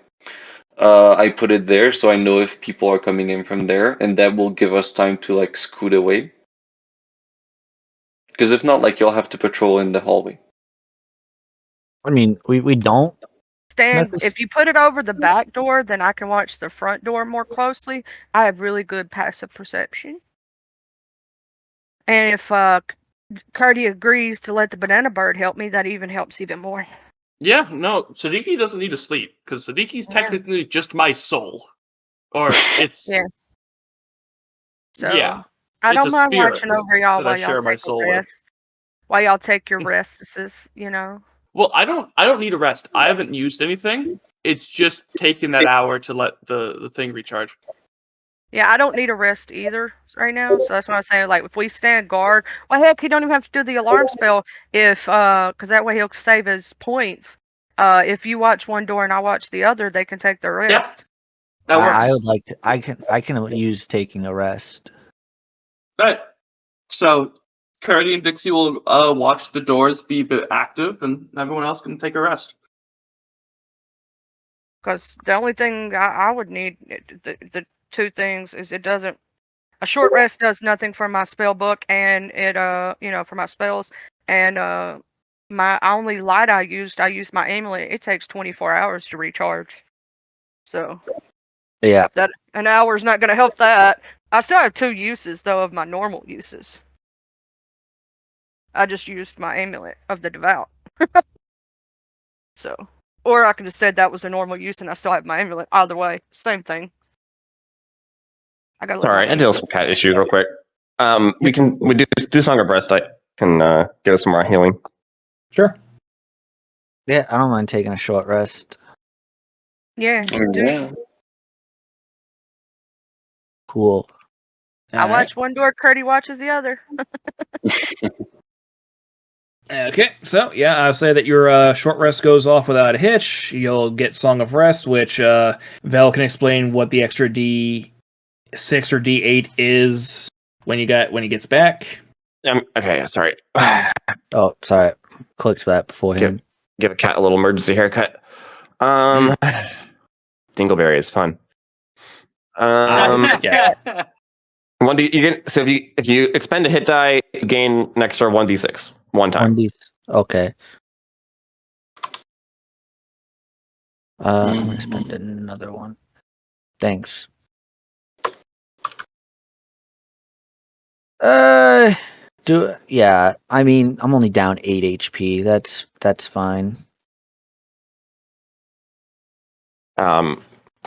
I put it there so I know if people are coming in from there, and that will give us time to like scoot away. Because if not, like you'll have to patrol in the hallway. I mean, we don't. Stan, Necess- if you put it over the back door, then I can watch the front door more closely. I have really good passive perception. And if Cardi agrees to let the banana bird help me, that even helps even more. Yeah, no, Sadiki doesn't need to sleep because Sadiki's Yeah. technically just my soul, or it's Yeah. So yeah. I it's don't a mind spirit watching over y'all that I while share y'all my take a soul with. rest. While y'all take your rests, you know. Well, I don't need a rest. I haven't used anything. It's just taken that hour to let the thing recharge. Yeah, I don't need a rest either right now, so that's what I'm saying. Like, if we stand guard, well, heck, he don't even have to do the alarm spell if, because that way he'll save his points. If you watch one door and I watch the other, they can take their rest. That works. I would like to. I can use taking a rest. Right. So, Curdy and Dixie will watch the doors be a bit active, and everyone else can take a rest. Because the only thing I would need, the two things, is it doesn't. A short rest does nothing for my spell book, and it for my spells, and my only light I used my amulet. It takes 24 hours to recharge. So Yeah. that an hour is not going to help that. I still have 2 uses though of my normal uses. I just used my amulet of the devout. So, or I could have said that was a normal use, and I still have my amulet. Either way, same thing. I gotta. Sorry, I deal with some cat issues real quick. We do Song of Rest. I can get us some more healing. Sure. Yeah, I don't mind taking a short rest. Yeah. Yeah. Cool. I watch one door, Curdy watches the other. Okay, so yeah, I'll say that your short rest goes off without a hitch. You'll get Song of Rest, which Vel can explain what the extra D6 or D8 is when he gets back. Okay, sorry. Oh, sorry. Clicked that beforehand. Give a cat a little emergency haircut. Dingleberry is fun. Yes. 1D. So if you expend a hit die, you gain an extra 1d6 one time. 1D. Okay. I'm gonna spend another one. Thanks. Yeah. I mean, I'm only down 8 HP. That's fine. I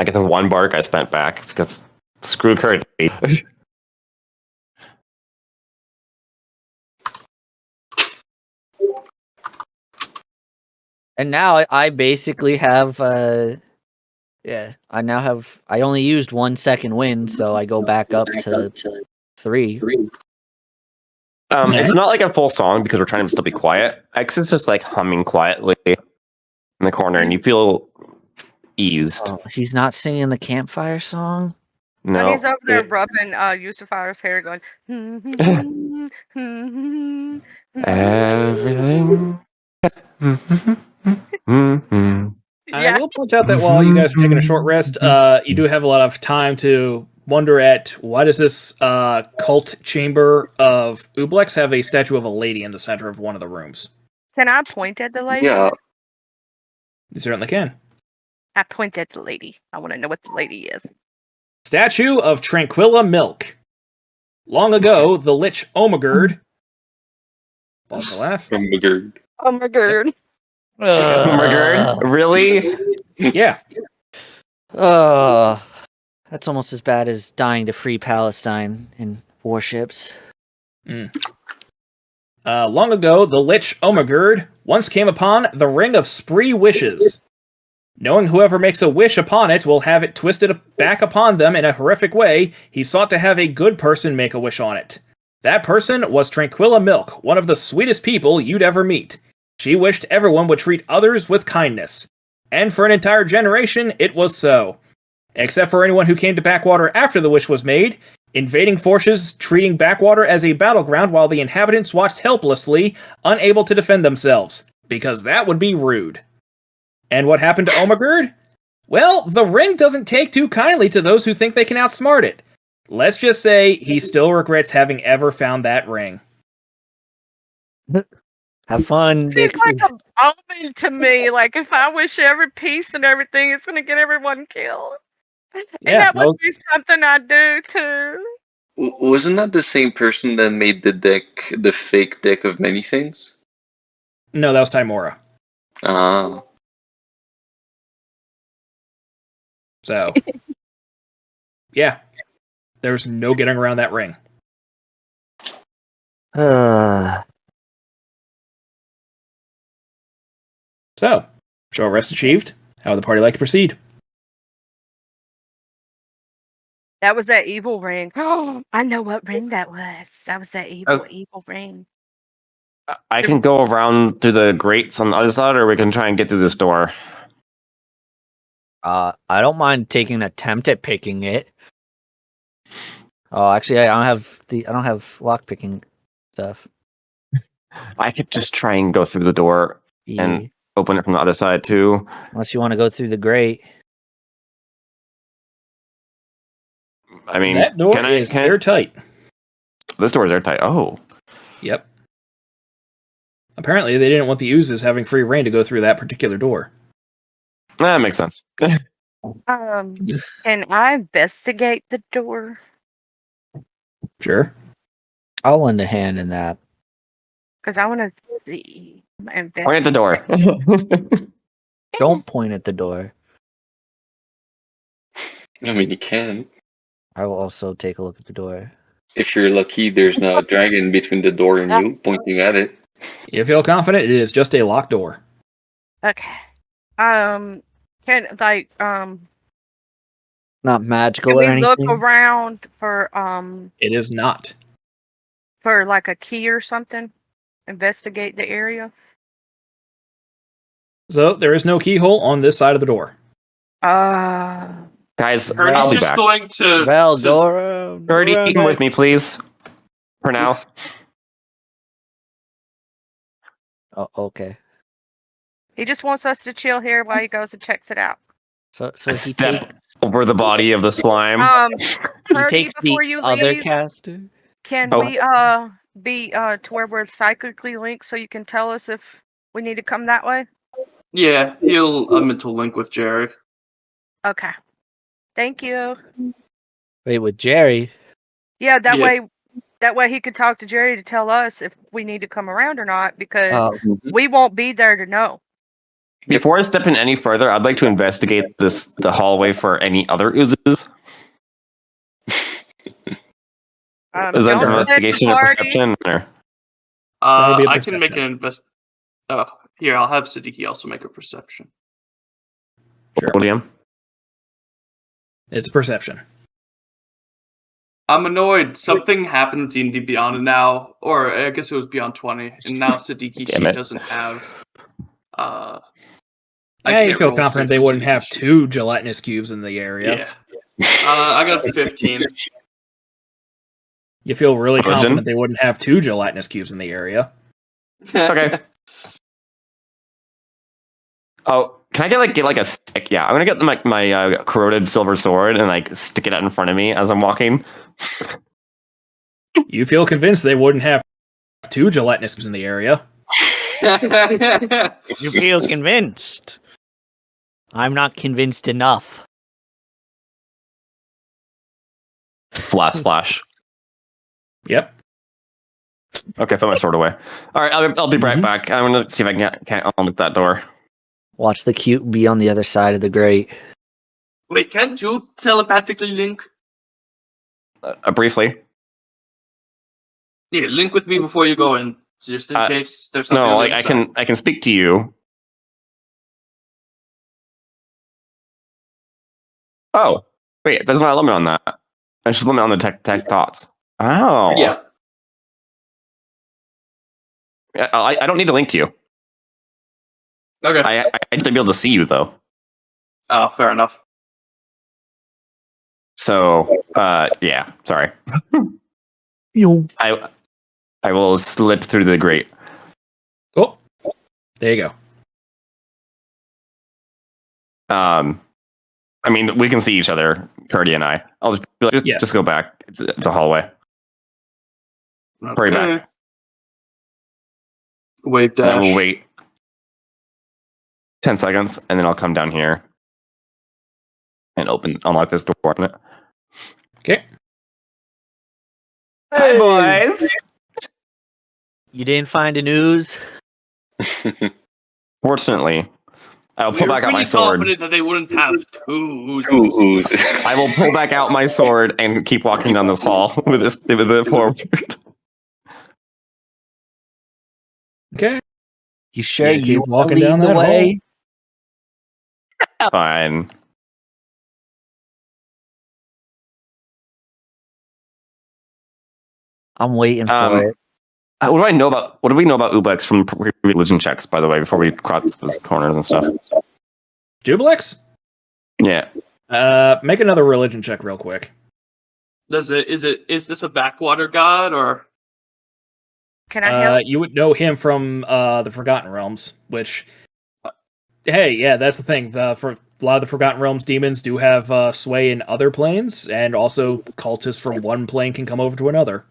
get the 1 bark I spent back because screw Curdy. And now I basically have yeah, I only used 1 second wind, so I go back up to 3. It's not like a full song because we're trying to still be quiet. X is just like humming quietly in the corner, and you feel eased. Oh, he's not singing the campfire song? And No, he's over there rubbing Yusufir's hair, going. everything. I will point out that while you guys are taking a short rest, you do have a lot of time to wonder at why does this cult chamber of Ublex have a statue of a lady in the center of one of the rooms? Can I point at the lady? Yeah. You certainly can. I point at the lady. I want to know what the lady is. Statue of Tranquilla Milk. Long ago, the Lich Omagerd. Pause the laugh. Oh my god. Really? Yeah. That's almost as bad as dying to free Palestine in warships. Long ago, the Lich Omagerd once came upon the Ring of Spree Wishes. Knowing whoever makes a wish upon it will have it twisted back upon them in a horrific way, he sought to have a good person make a wish on it. That person was Tranquilla Milk, one of the sweetest people you'd ever meet. She wished everyone would treat others with kindness. And for an entire generation, it was so. Except for anyone who came to Backwater after the wish was made, invading forces treating Backwater as a battleground while the inhabitants watched helplessly, unable to defend themselves. Because that would be rude. And what happened to Omagerd? Well, the ring doesn't take too kindly to those who think they can outsmart it. Let's just say he still regrets having ever found that ring. Have fun, Seems Dixie. like an omen to me. Like, if I wish every peace and everything, it's going to get everyone killed. And that would be something I do too. Wasn't that the same person that made the fake deck of many things? No, that was Timora. Ah. So, yeah. There's no getting around that ring. So, short rest achieved. How would the party like to proceed? That was that evil ring. Oh, I know what ring that was. That was that evil ring. I can go around through the grates on the other side, or we can try and get through this door. I don't mind taking an attempt at picking it. Oh, actually, I don't have lock picking stuff. I could just try and go through the door and Yeah. open it from the other side too. Unless you want to go through the grate. I mean, That door can is I? airtight. This door is airtight. Oh, Yep. Apparently, they didn't want the oozes having free reign to go through that particular door. that makes sense. Can I investigate the door? Sure. I'll lend a hand in that. Because I want to see. Point at the door. Don't point at the door. I mean, you can. I will also take a look at the door. If you're lucky, there's not a dragon between the door and you pointing at it. You feel confident it is just a locked door. Okay. Can Not magical can or we look anything. around for It is not. for like a key or something? Investigate the area. So there is no keyhole on this side of the door. Guys, Purdy's I'll be just back. going to. Well, to- go around. go Birdie, around, come with guys. me, please. For now. Oh, okay. He just wants us to chill here while he goes and checks it out. So I he step takes over the body of the slime. he Purdy, takes the before you other leave, caster. can Oh. we be to where we're psychically linked so you can tell us if we need to come that way? Yeah, he'll mental link with Jerry. Okay. Thank you. Wait, with Jerry. Yeah, that Yeah. way he could talk to Jerry to tell us if we need to come around or not because Oh, we won't be there to know. Before I step in any further, I'd like to investigate the hallway for any other oozes. Is that don't an let the investigation or party- perception? Or? That'll be a I can make perception. an invest. Oh, here, I'll have Siddiqui also make a perception. Sure. William? It's a perception. I'm annoyed. Something happened to D&D Beyond now, or I guess it was Beyond 20, and now Siddiqui Damn she it. doesn't have. I Yeah, you can't feel roll confident they 52 wouldn't have sheet. 2 gelatinous cubes in the area. Yeah. I got a 15. You feel really Religion? confident they wouldn't have 2 gelatinous cubes in the area. Okay. Oh, can I get like a stick? Yeah, I'm gonna get my corroded silver sword and like stick it out in front of me as I'm walking. You feel convinced they wouldn't have 2 gelatinous cubes in the area. you feel convinced. I'm not convinced enough. Slash. Yep. Okay, put my sword away. All right, I'll be right Mhm. back. I'm gonna see if I can't unlock that door. Watch the cute be on the other side of the grate. Wait, can't you telepathically link? Briefly. Yeah, link with me before you go in, just in case there's something. No, on like the I other side. can speak to you. Oh, wait, there's not a limit on that. There's just a limit on the tech thoughts. Oh, Yeah. I don't need to link to you. Okay. I need to be able to see you though. Oh, fair enough. So, yeah, sorry. You. I will slip through the grate. Oh, there you go. I mean, we can see each other, Curdy and I. I'll just be like, Yes. just go back. It's a hallway. Hurry back. Wave And I dash. will wait 10 seconds, and then I'll come down here and unlock this door. Open it. Okay. Hi, boys. You didn't find a ooze? Fortunately, I'll We pull were back out my pretty sword. confident that they wouldn't have two. Two oozes. I will pull back out my sword and keep walking down this hall with it forward. Okay. You sure Yeah, you keep wanna walking lead down the that way? Fine. I'm waiting for Um, it. What do we know about Ublex from religion checks, by the way, before we cross those corners and stuff? Jublex? Yeah. Make another religion check real quick. Is this a backwater god or? Can I help? You would know him from the Forgotten Realms, which, hey, yeah, that's the thing. For a lot of the Forgotten Realms demons do have sway in other planes, and also cultists from one plane can come over to another.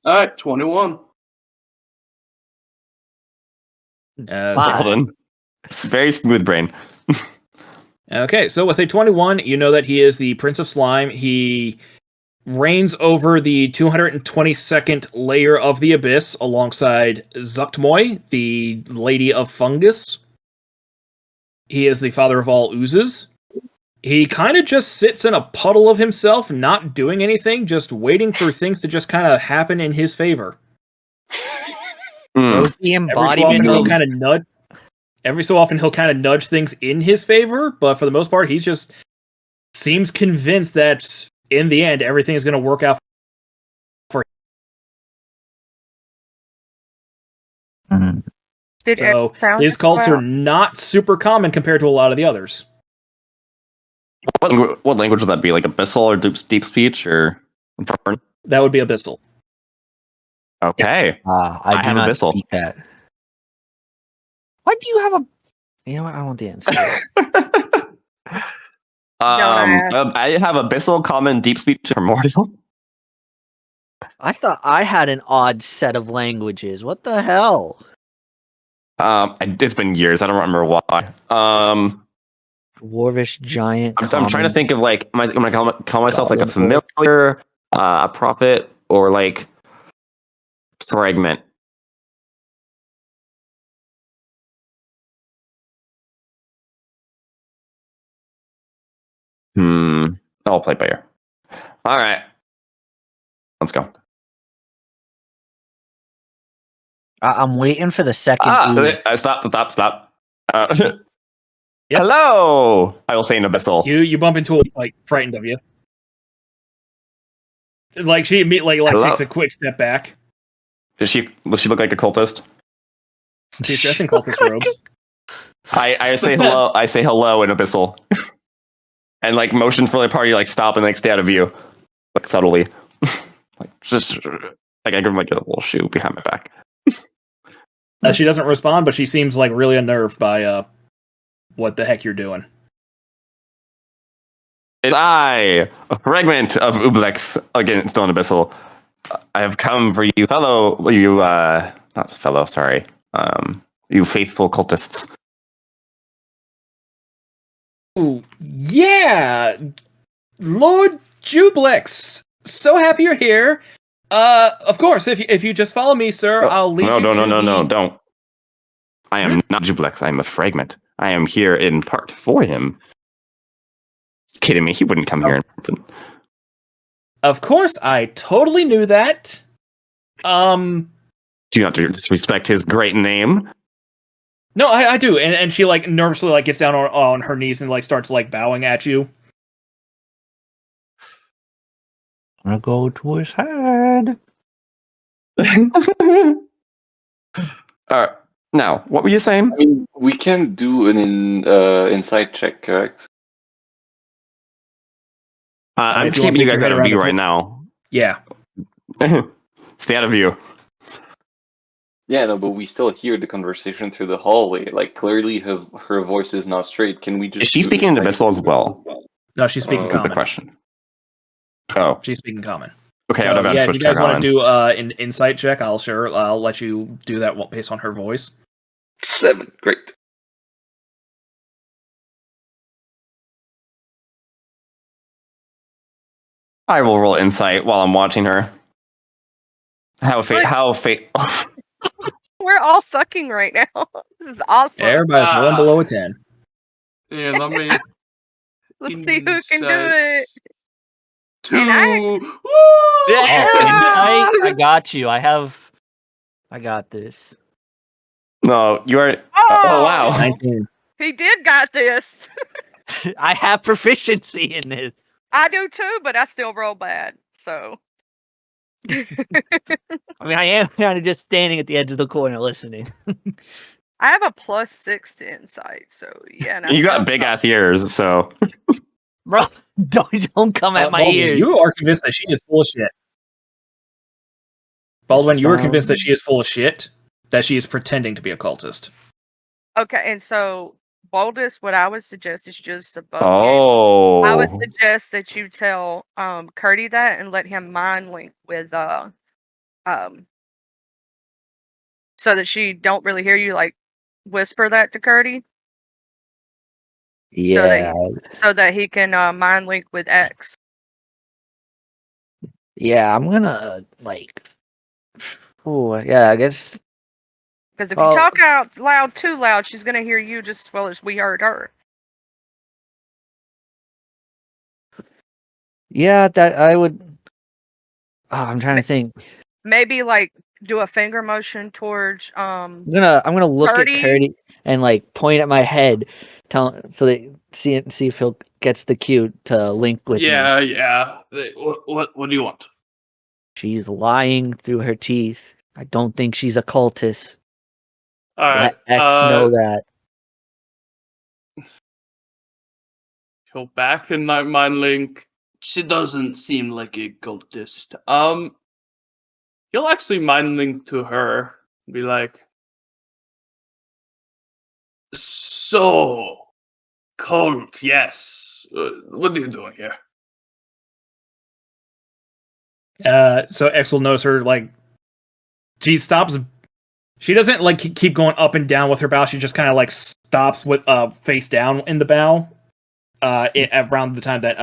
All right, 21. Hold on. It's very smooth brain. Okay, so with a 21, you know that he is the Prince of Slime. He reigns over the 222nd layer of the Abyss alongside Zuktmoy, the Lady of Fungus. He is the father of all oozes. He kind of just sits in a puddle of himself, not doing anything, just waiting for things to just kind of happen in his favor. Bro's the embodiment of Every so often he'll kind of nudge things in his favor, but for the most part, he's just seems convinced that in the end everything is going to work out for Mhm. Did him. it So sound his cults are well? not super common compared to a lot of the others. What language would that be? Like Abyssal or deep speech or Infernal? That would be Abyssal. Okay. I do have not Abyssal. speak that. Why do you have a? You know what? I want the answer. I have Abyssal, Common, Deep Speech, Primordial. I thought I had an odd set of languages. What the hell? It's been years. I don't remember why. Dwarvish giant. I'm trying to think of like, am I call myself like a Goblin familiar, a prophet, or like fragment? I'll play by ear. All right, let's go. I'm waiting for the second. ooze. Stop. Hello. I will say in Abyssal. You bump into it like frightened of you. Like she immediately Hello? takes a quick step back. Does she look like a cultist? She's dressed in cultist robes. I say hello. I say hello in Abyssal, and like motion for the party, like stop and like stay out of view, like subtly, like just like I give him like a little shoe behind my back. She doesn't respond, but she seems like really unnerved by what the heck you're doing. And I, a fragment of Ublex, again still in Abyssal, I have come for you, fellow. You not fellow. Sorry, you faithful cultists. Ooh, yeah, Lord Jublex. So happy you're here. Of course, if you just follow me, sir, I'll lead you to No, don't. I am not Jublex. I am a fragment. I am here in part for him. Kidding me? He wouldn't come here. Of course, I totally knew that. Do you not disrespect his great name? No, I do, and she like nervously like gets down on her knees and like starts like bowing at you. I'm gonna go to his head. Now, what were you saying? I mean, we can do an insight check, correct? I'm If just you want keeping you to guys get out of around view the- right now. Yeah. Stay out of view. Yeah, no, but we still hear the conversation through the hallway. Like, clearly her voice is not straight. Can we just... Is she speaking in Abyssal as well? No, she's speaking Is Is the common. question. Oh, She's speaking common. okay. So, I'd have yeah, if switch you guys to want common. to do an insight check, I'll let you do that based on her voice. 7, great. I will roll insight while I'm watching her. How fate? We're all sucking right now. This is awesome. Everybody's rolling below a 10. Yeah, let me. Let's see who can do Insight. it. 2. And I- Woo! Yeah! Oh, insight! I got you. I got this. No, you are. Oh, Oh wow! 19. He did got this. I have proficiency in this. I do too, but I still roll bad. So I mean, I am kind of just standing at the edge of the corner listening. I have a +6 to insight, so yeah. And I You got still big got- ass ears, so Bro, don't come at my Baldwin, ears. you are convinced that she is full of shit. Baldwin, you are convinced that Sound- she is full of shit, that she is pretending to be a cultist. Okay, and so Boldest, what I would suggest is just above you. I would oh, suggest that you tell Curdy that and let him mind link with so that she don't really hear you, like whisper that to Curdy Yeah, so that he can mind link with X. yeah. I'm gonna like. Oh, yeah. I guess. Because if Well- you talk out loud too loud, she's gonna hear you just as well as we heard her. Yeah, that I would. Oh, I'm trying to think. Maybe like do a finger motion towards I'm gonna look Curdy? at Curdy and like point at my head, so they see if he'll gets the cue to link with me. Yeah. What do you want? She's lying through her teeth. I don't think she's a cultist. All right. Let X know that. Go back in my mind link. She doesn't seem like a cultist. You'll actually mind link to her. Be like, so cult, yes. What are you doing here? So X will notice her, like, she stops. She doesn't like keep going up and down with her bow. She just kind of like stops with face down in the bow. Around the time that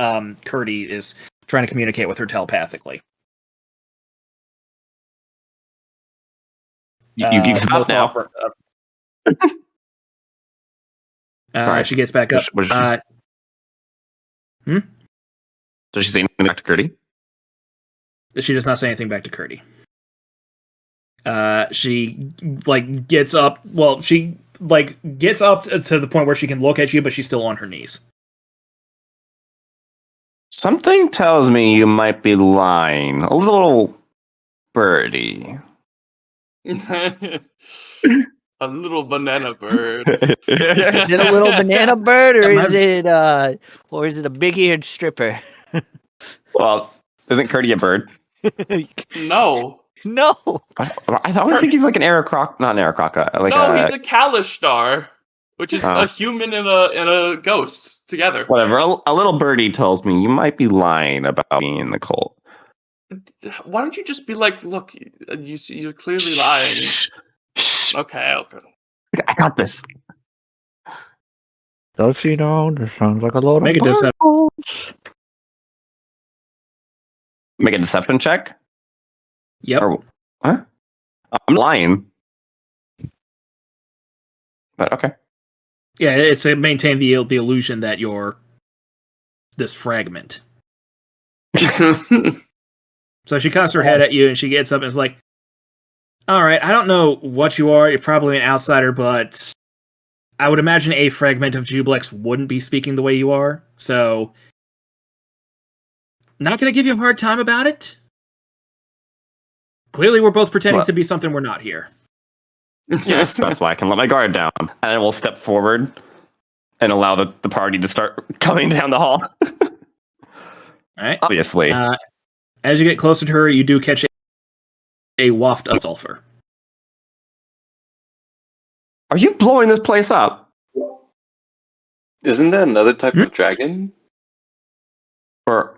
Curdy is trying to communicate with her telepathically. you can stop now. Sorry. She gets back up. What did she- So she's saying back to Curdy. She does not say anything back to Curdy. She like gets up. Well, she like gets up to the point where she can look at you, but she's still on her knees. Something tells me you might be lying. A little birdie. A little banana bird. Is it a little banana bird or Yeah, is it a big-eared stripper? Well, isn't Curdy a bird? No. No. I would think he's like an Aerocroc, not an Aerocroc. Like No, he's a Kalishtar, which is Oh. a human and a ghost together. whatever. A little birdie tells me you might be lying about being in the cult. Why don't you just be like, look, you see, you're clearly lying. Shh. Okay. I got this. Does she know? This sounds like a load Make a of deception. balls. Make a deception check. Yep. Or huh? I'm lying. But okay. Yeah, it's to maintain the illusion that you're this fragment. So she cocks her head at you and she gets up and is like, all right, I don't know what you are. You're probably an outsider, but I would imagine a fragment of Jublex wouldn't be speaking the way you are. So, not going to give you a hard time about it. Clearly, we're both pretending Well- to be something we're not here. Yes, that's why I can let my guard down. And I will step forward and allow the party to start coming down the hall. All right. Obviously. As you get closer to her, you do catch a waft of sulfur. Are you blowing this place up? Isn't that another type of dragon? Or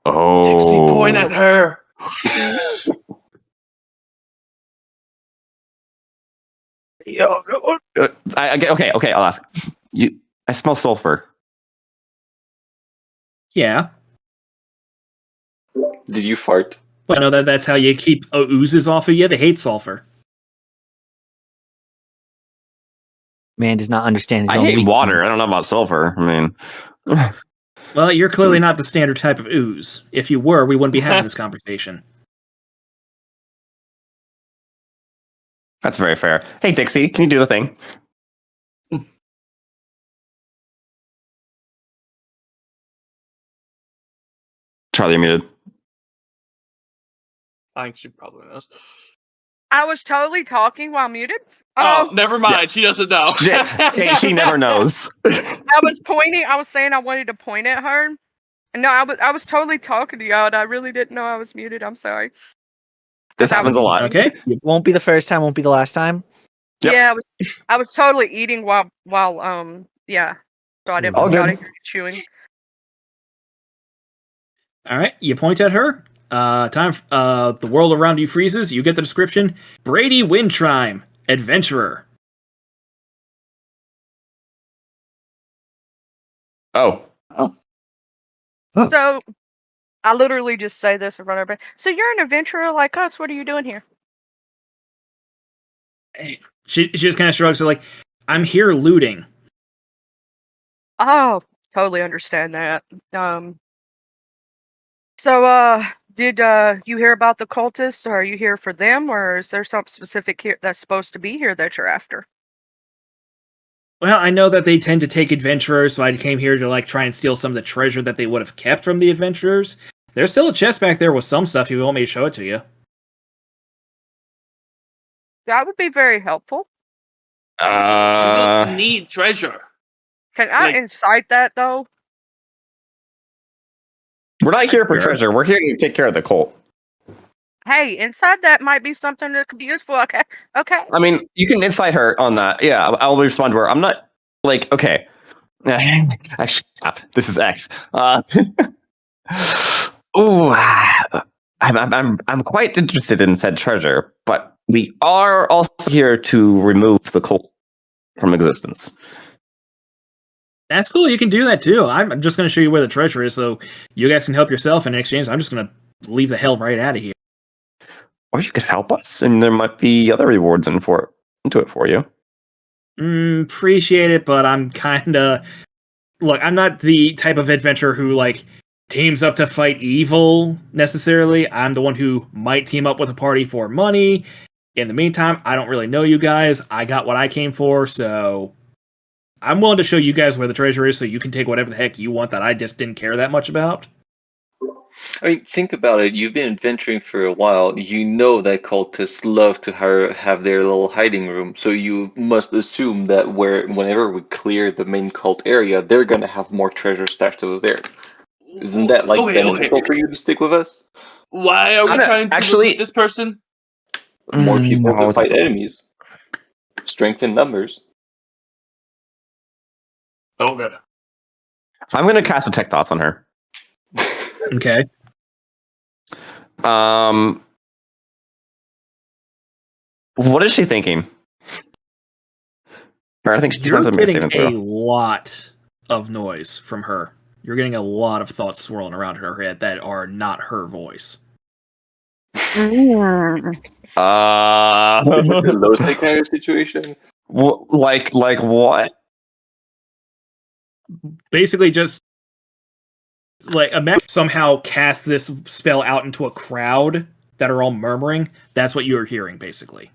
oh, Dixie, point at her. Okay. I'll ask you. I smell sulfur. Yeah. Did you fart? Well, no, that's how you keep oozes off of you. They hate sulfur. Man does not understand his I own hate weak water. I points. don't know about sulfur. I mean, Well, you're clearly not the standard type of ooze. If you were, we wouldn't be having this conversation. that's very fair. Hey, Dixie, can you do the thing? Charlie, you're muted. I think she probably knows. I was totally talking while muted. Oh, never mind. She doesn't know. She never knows. I was pointing. I was saying I wanted to point at her. No, I was totally talking to y'all, and I really didn't know I was muted. I'm sorry. This happens a lot. Okay. Won't be the first time, won't be the last time. Yep. Yeah, I was totally eating while yeah. So I didn't All want y'all to good. hear you chewing. All right. You point at her. The world around you freezes. You get the description. Brady Windtrime, adventurer. Oh. So I literally just say this in front of everybody. So you're an adventurer like us. What are you doing here? She just kind of shrugs. Like, I'm here looting. Oh, totally understand that. So did you hear about the cultists, or are you here for them, or is there something specific here that's supposed to be here that you're after? Well, I know that they tend to take adventurers, so I came here to try and steal some of the treasure that they would have kept from the adventurers. There's still a chest back there with some stuff if you want me to show it to you. That would be very helpful. We don't need treasure. Can I Like- incite that though? We're not here for Sure. treasure. We're here to take care of the cult. Hey, inside that might be something that could be useful. Okay. I mean, you can incite her on that. Yeah, I'll respond to her. I'm not okay. Actually, this is X. Ooh, I'm quite interested in said treasure, but we are also here to remove the cult from existence. That's cool. You can do that too. I'm just going to show you where the treasure is, so you guys can help yourself. And in exchange, I'm just going to leave the hell right out of here. Or you could help us, and there might be other rewards into it for you. Appreciate it, but I'm kind of look. I'm not the type of adventurer who teams up to fight evil necessarily. I'm the one who might team up with a party for money. In the meantime, I don't really know you guys. I got what I came for, so I'm willing to show you guys where the treasure is so you can take whatever the heck you want that I just didn't care that much about. I mean, think about it. You've been adventuring for a while. You know that cultists love to have their little hiding room. So you must assume that whenever we clear the main cult area, they're gonna have more treasure stashed over there. Isn't that beneficial for you to stick with us? Why are we I'm trying to actually- recruit this person? More people No, to fight enemies. Strength in numbers. Oh, good. I'm going to cast Detect Thoughts on her. Okay. What is she thinking? Or I think she's You're trying to make a getting saving a throw. lot of noise from her. You're getting a lot of thoughts swirling around her head that are not her voice. Is this a low stake kind of situation? Like what? Basically, just imagine somehow cast this spell out into a crowd that are all murmuring. That's what you are hearing, basically.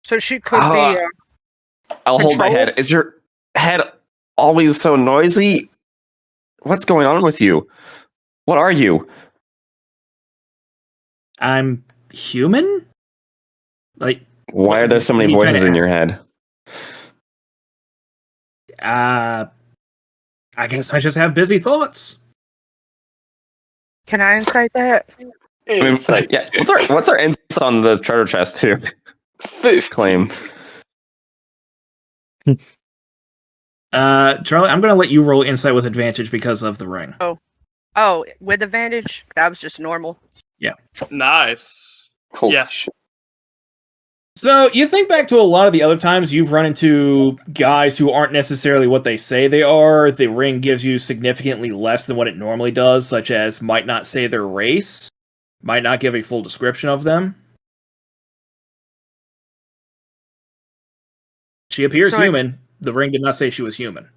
So she could Ah. be. I'll hold my Control? head. Is your head always so noisy? What's going on with you? What are you? I'm human? Why are there so many What are you trying voices to in your ask? head? I guess I just have busy thoughts. Can I incite that? I mean, Insight. yeah. What's our insight on the treasure chest too? 50. Claim. Charlie, I'm going to let you roll insight with advantage because of the ring. Oh, with advantage? That was just normal. Nice. Holy Yeah. shit. So you think back to a lot of the other times you've run into guys who aren't necessarily what they say they are. The ring gives you significantly less than what it normally does, such as might not say their race, might not give a full description of them. She appears So human. The ring did not say she was human.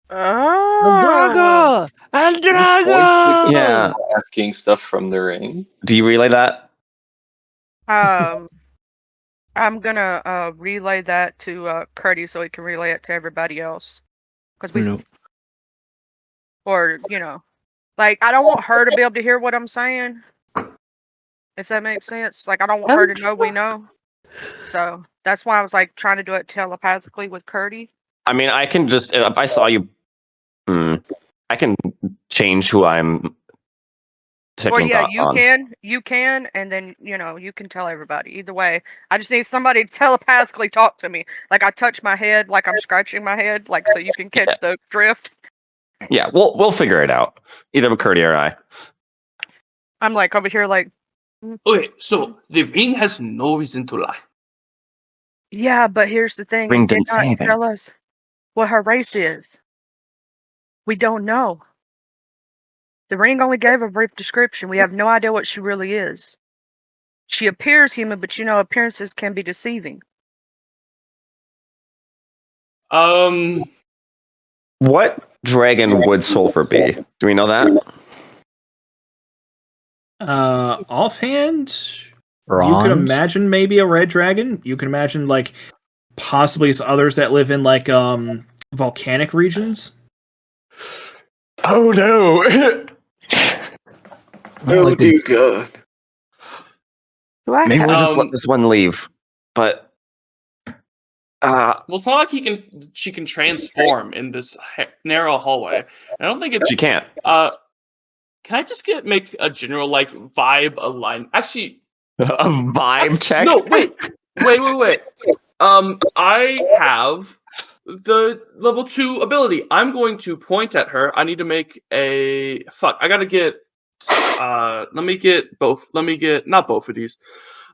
Oh. El Point Drago! with Yeah. asking stuff from the ring. Do you relay that? I'm gonna relay that to Curdy so he can relay it to everybody else. Because we, Nope. or I don't want her to be able to hear what I'm saying. if that makes sense. Like, I don't want her to know we know. So that's why I was like trying to do it telepathically with Curdy. I mean, I can just. If I saw you. I can change who I'm. Well, Taking yeah, thoughts on. you can, and then you can tell everybody. Either way, I just need somebody to telepathically talk to me. Like I touch my head, like I'm scratching my head, like so you can catch the drift. Yeah, we'll figure it out. Either McCurdy or I. I'm like over here, like, Okay, so the ring has no reason to lie. yeah, but here's the thing: Ring it did didn't say not anything. tell us what her race is. We don't know. The ring only gave a brief description. We have no idea what she really is. She appears human, but appearances can be deceiving. What dragon would Sulfur be? Do we know that? Offhand, you Bronze? could imagine maybe a red dragon. You can imagine like possibly others that live in like volcanic regions. Oh no! Oh dear God. Do I Maybe have? we'll just let this one leave. But Well, it's not like she can transform in this narrow hallway. I don't think it's. she can't. Can I just make a general like vibe align? Actually, A vibe check. no, wait. I have the level 2 ability. I'm going to point at her. I need to make a fuck. I gotta get. Let me get both. Let me get not both of these.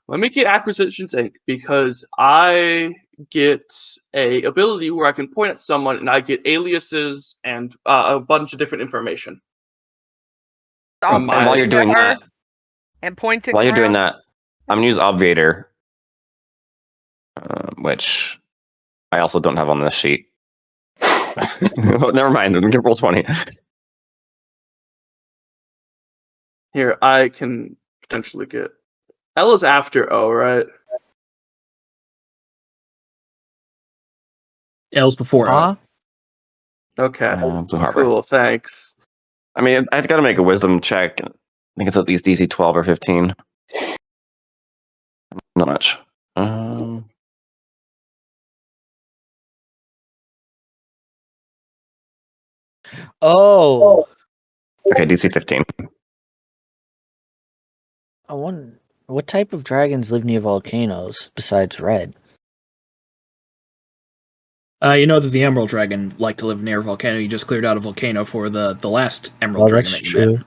Let me get Acquisitions Inc. because I get a ability where I can point at someone and I get aliases and a bunch of different information. I'll And while you're point doing at her that, and pointing. while you're doing around. that, I'm gonna use Obviator, which I also don't have on this sheet. Never mind. I'm gonna give roll 20. Here, I can potentially get. Ella's after O, right? L's before. Huh? Okay. Blue Harbor. Cool, thanks. I mean, I've got to make a wisdom check. I think it's at least DC 12 or 15. Not much. Oh, Okay, DC 15. I wonder what type of dragons live near volcanoes besides red. You know that the Emerald Dragon liked to live near a volcano. You just cleared out a volcano for the last Emerald Oh, Dragon that's that you met. true.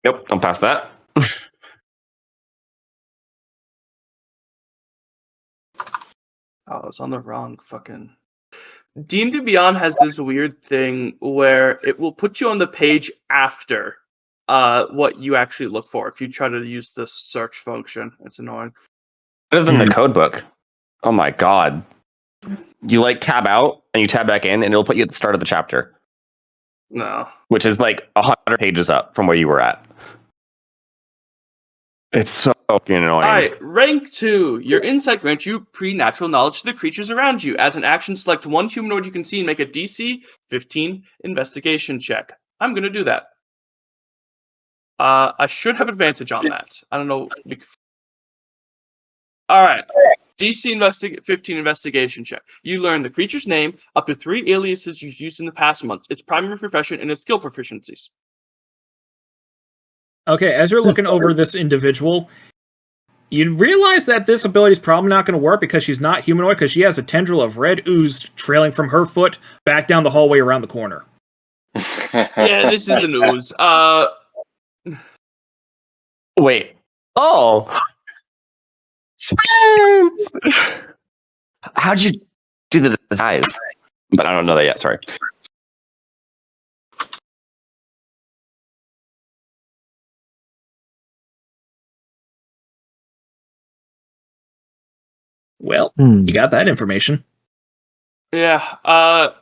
Yep, I'm past that. Oh, I was on the wrong fucking. D&D Beyond has this weird thing where it will put you on the page after what you actually look for if you try to use the search function. It's annoying. Better than the code book. Oh my god. You like tab out and you tab back in, and it'll put you at the start of the chapter, No. which is like 100 pages up from where you were at. It's so fucking annoying. Alright, rank 2. Your insight grants you pre-natural knowledge to the creatures around you. As an action, select one humanoid you can see and make a DC 15 investigation check. I'm gonna do that. I should have advantage on that. I don't know. Alright. DC 15 investigation check. You learn the creature's name, up to 3 aliases you've used in the past month, its primary profession, and its skill proficiencies. Okay, as you're looking over this individual, you realize that this ability is probably not going to work because she's not humanoid, because she has a tendril of red ooze trailing from her foot back down the hallway around the corner. Yeah, this is an ooze. Wait. Oh. How'd you do the disguise? But I don't know that yet, sorry. Well, Hmm. you got that information. Yeah,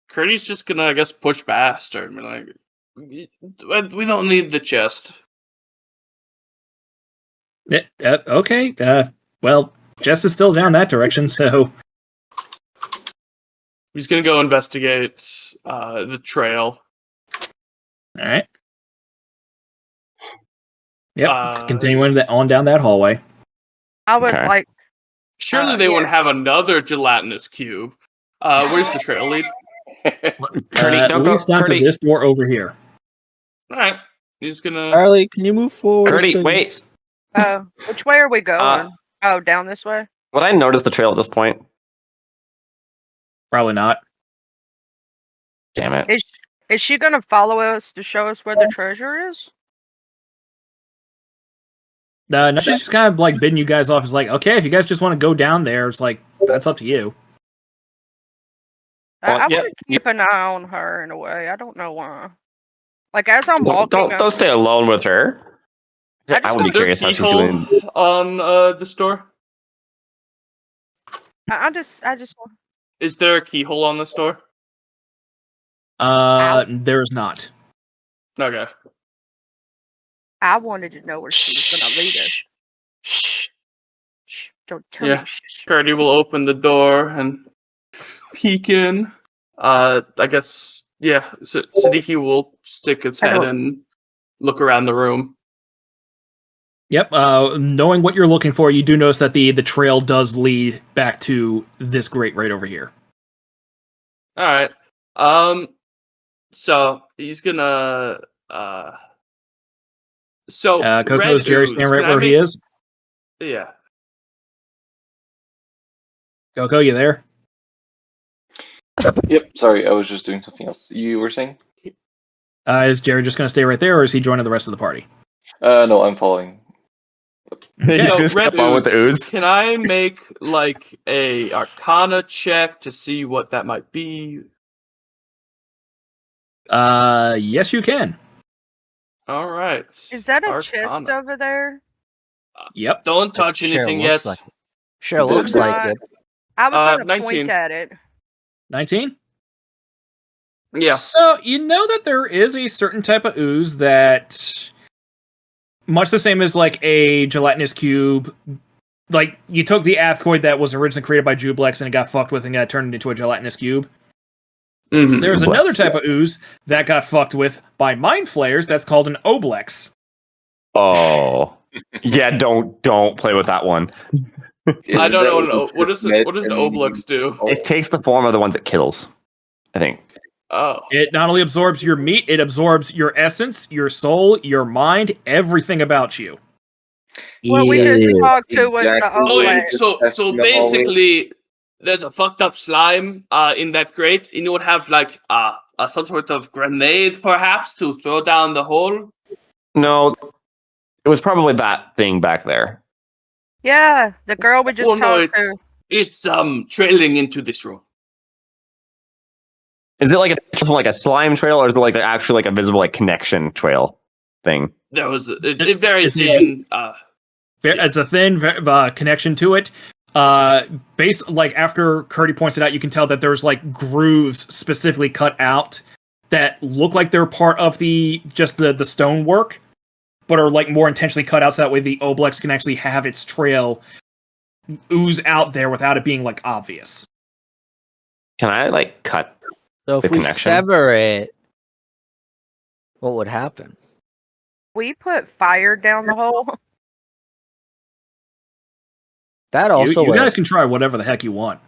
Curdy's just gonna, I guess, push past her. I mean, like, we don't need the chest. Okay. Well, Jess is still down that direction, so He's gonna go investigate the trail. all right. Yep. Continuing on down that hallway. I would Okay. like. Surely they yeah. wouldn't have another gelatinous cube. Where's the trail lead? Curdy, don't At go. least down to Curdy, this door over here. All right, he's gonna. Charlie, can you move forward? Curdy, please? wait. Which way are we going? Oh, down this way. Would I notice the trail at this point? Probably not. Damn it. Is she gonna follow us to show us where the treasure is? No, she's just kind of like bidding you guys off. It's like, okay, if you guys just want to go down there, it's like, that's up to you. I Well, yeah, want to keep an eye on her in a way. I don't know why. Like as I'm walking, Don't stay alone with her. I would be Is there a curious how she's keyhole doing. on this door? I just want. Is there a keyhole on this door? There's not. Okay. I wanted to know where she was gonna lead us. Shh, don't tell Yeah. me. Shh. Curdy will open the door and peek in. I guess, yeah. Siddiqui will stick its head and look around the room. Yep. Knowing what you're looking for, you do notice that the trail does lead back to this grate right over here. All right. So he's gonna. So Coco's red Jerry ooze, standing right can I where he make- is. Yeah. Coco, you there? Yep, sorry, I was just doing something else. You were saying? Is Jerry just going to stay right there, or is he joining the rest of the party? No, I'm following. He's So, just red step on with the ooze. Can I make like a Arcana check to see what that might be? Yes, you can. All right. Is that a Arcana. chest over there? Yep. Don't touch Sure anything looks yet. like it. Sure The- looks the- like it. I was gonna 19. point at it. 19? Yeah. So, you know that there is a certain type of ooze that, much the same as like a gelatinous cube, like you took the Athcoid that was originally created by Jublex and it got fucked with and got turned into a gelatinous cube. Mhm. So there's Jublex. another type of ooze that got fucked with by Mind Flayers that's called an Oblex. Oh, yeah. Don't play with that one. I Is don't that know what does med- an and- Obelix do? It takes the form of the ones it kills. I think. Oh. It not only absorbs your meat, it absorbs your essence, your soul, your mind, everything about you. Well, we just Ew. talked to with the Exactly. Oh, yeah. Oblex. So basically, there's a fucked up slime in that grate, and you would have like some sort of grenade, perhaps, to throw down the hole. No, it was probably that thing back there. Yeah, the girl we just Well, no, talked to. It's trailing into this room. Is it like a slime trail, or is it like actually like a visible like connection trail thing? There was a very It's a- thin. It's a thin connection to it. Like after Curdy points it out, you can tell that there's like grooves specifically cut out that look like they're part of the stonework, but are like more intentionally cut out so that way the Oblex can actually have its trail ooze out there without it being like obvious. Can I like cut? So if The we connection. sever it, what would happen? We put fire down the hole. That also You would. guys can try whatever the heck you want.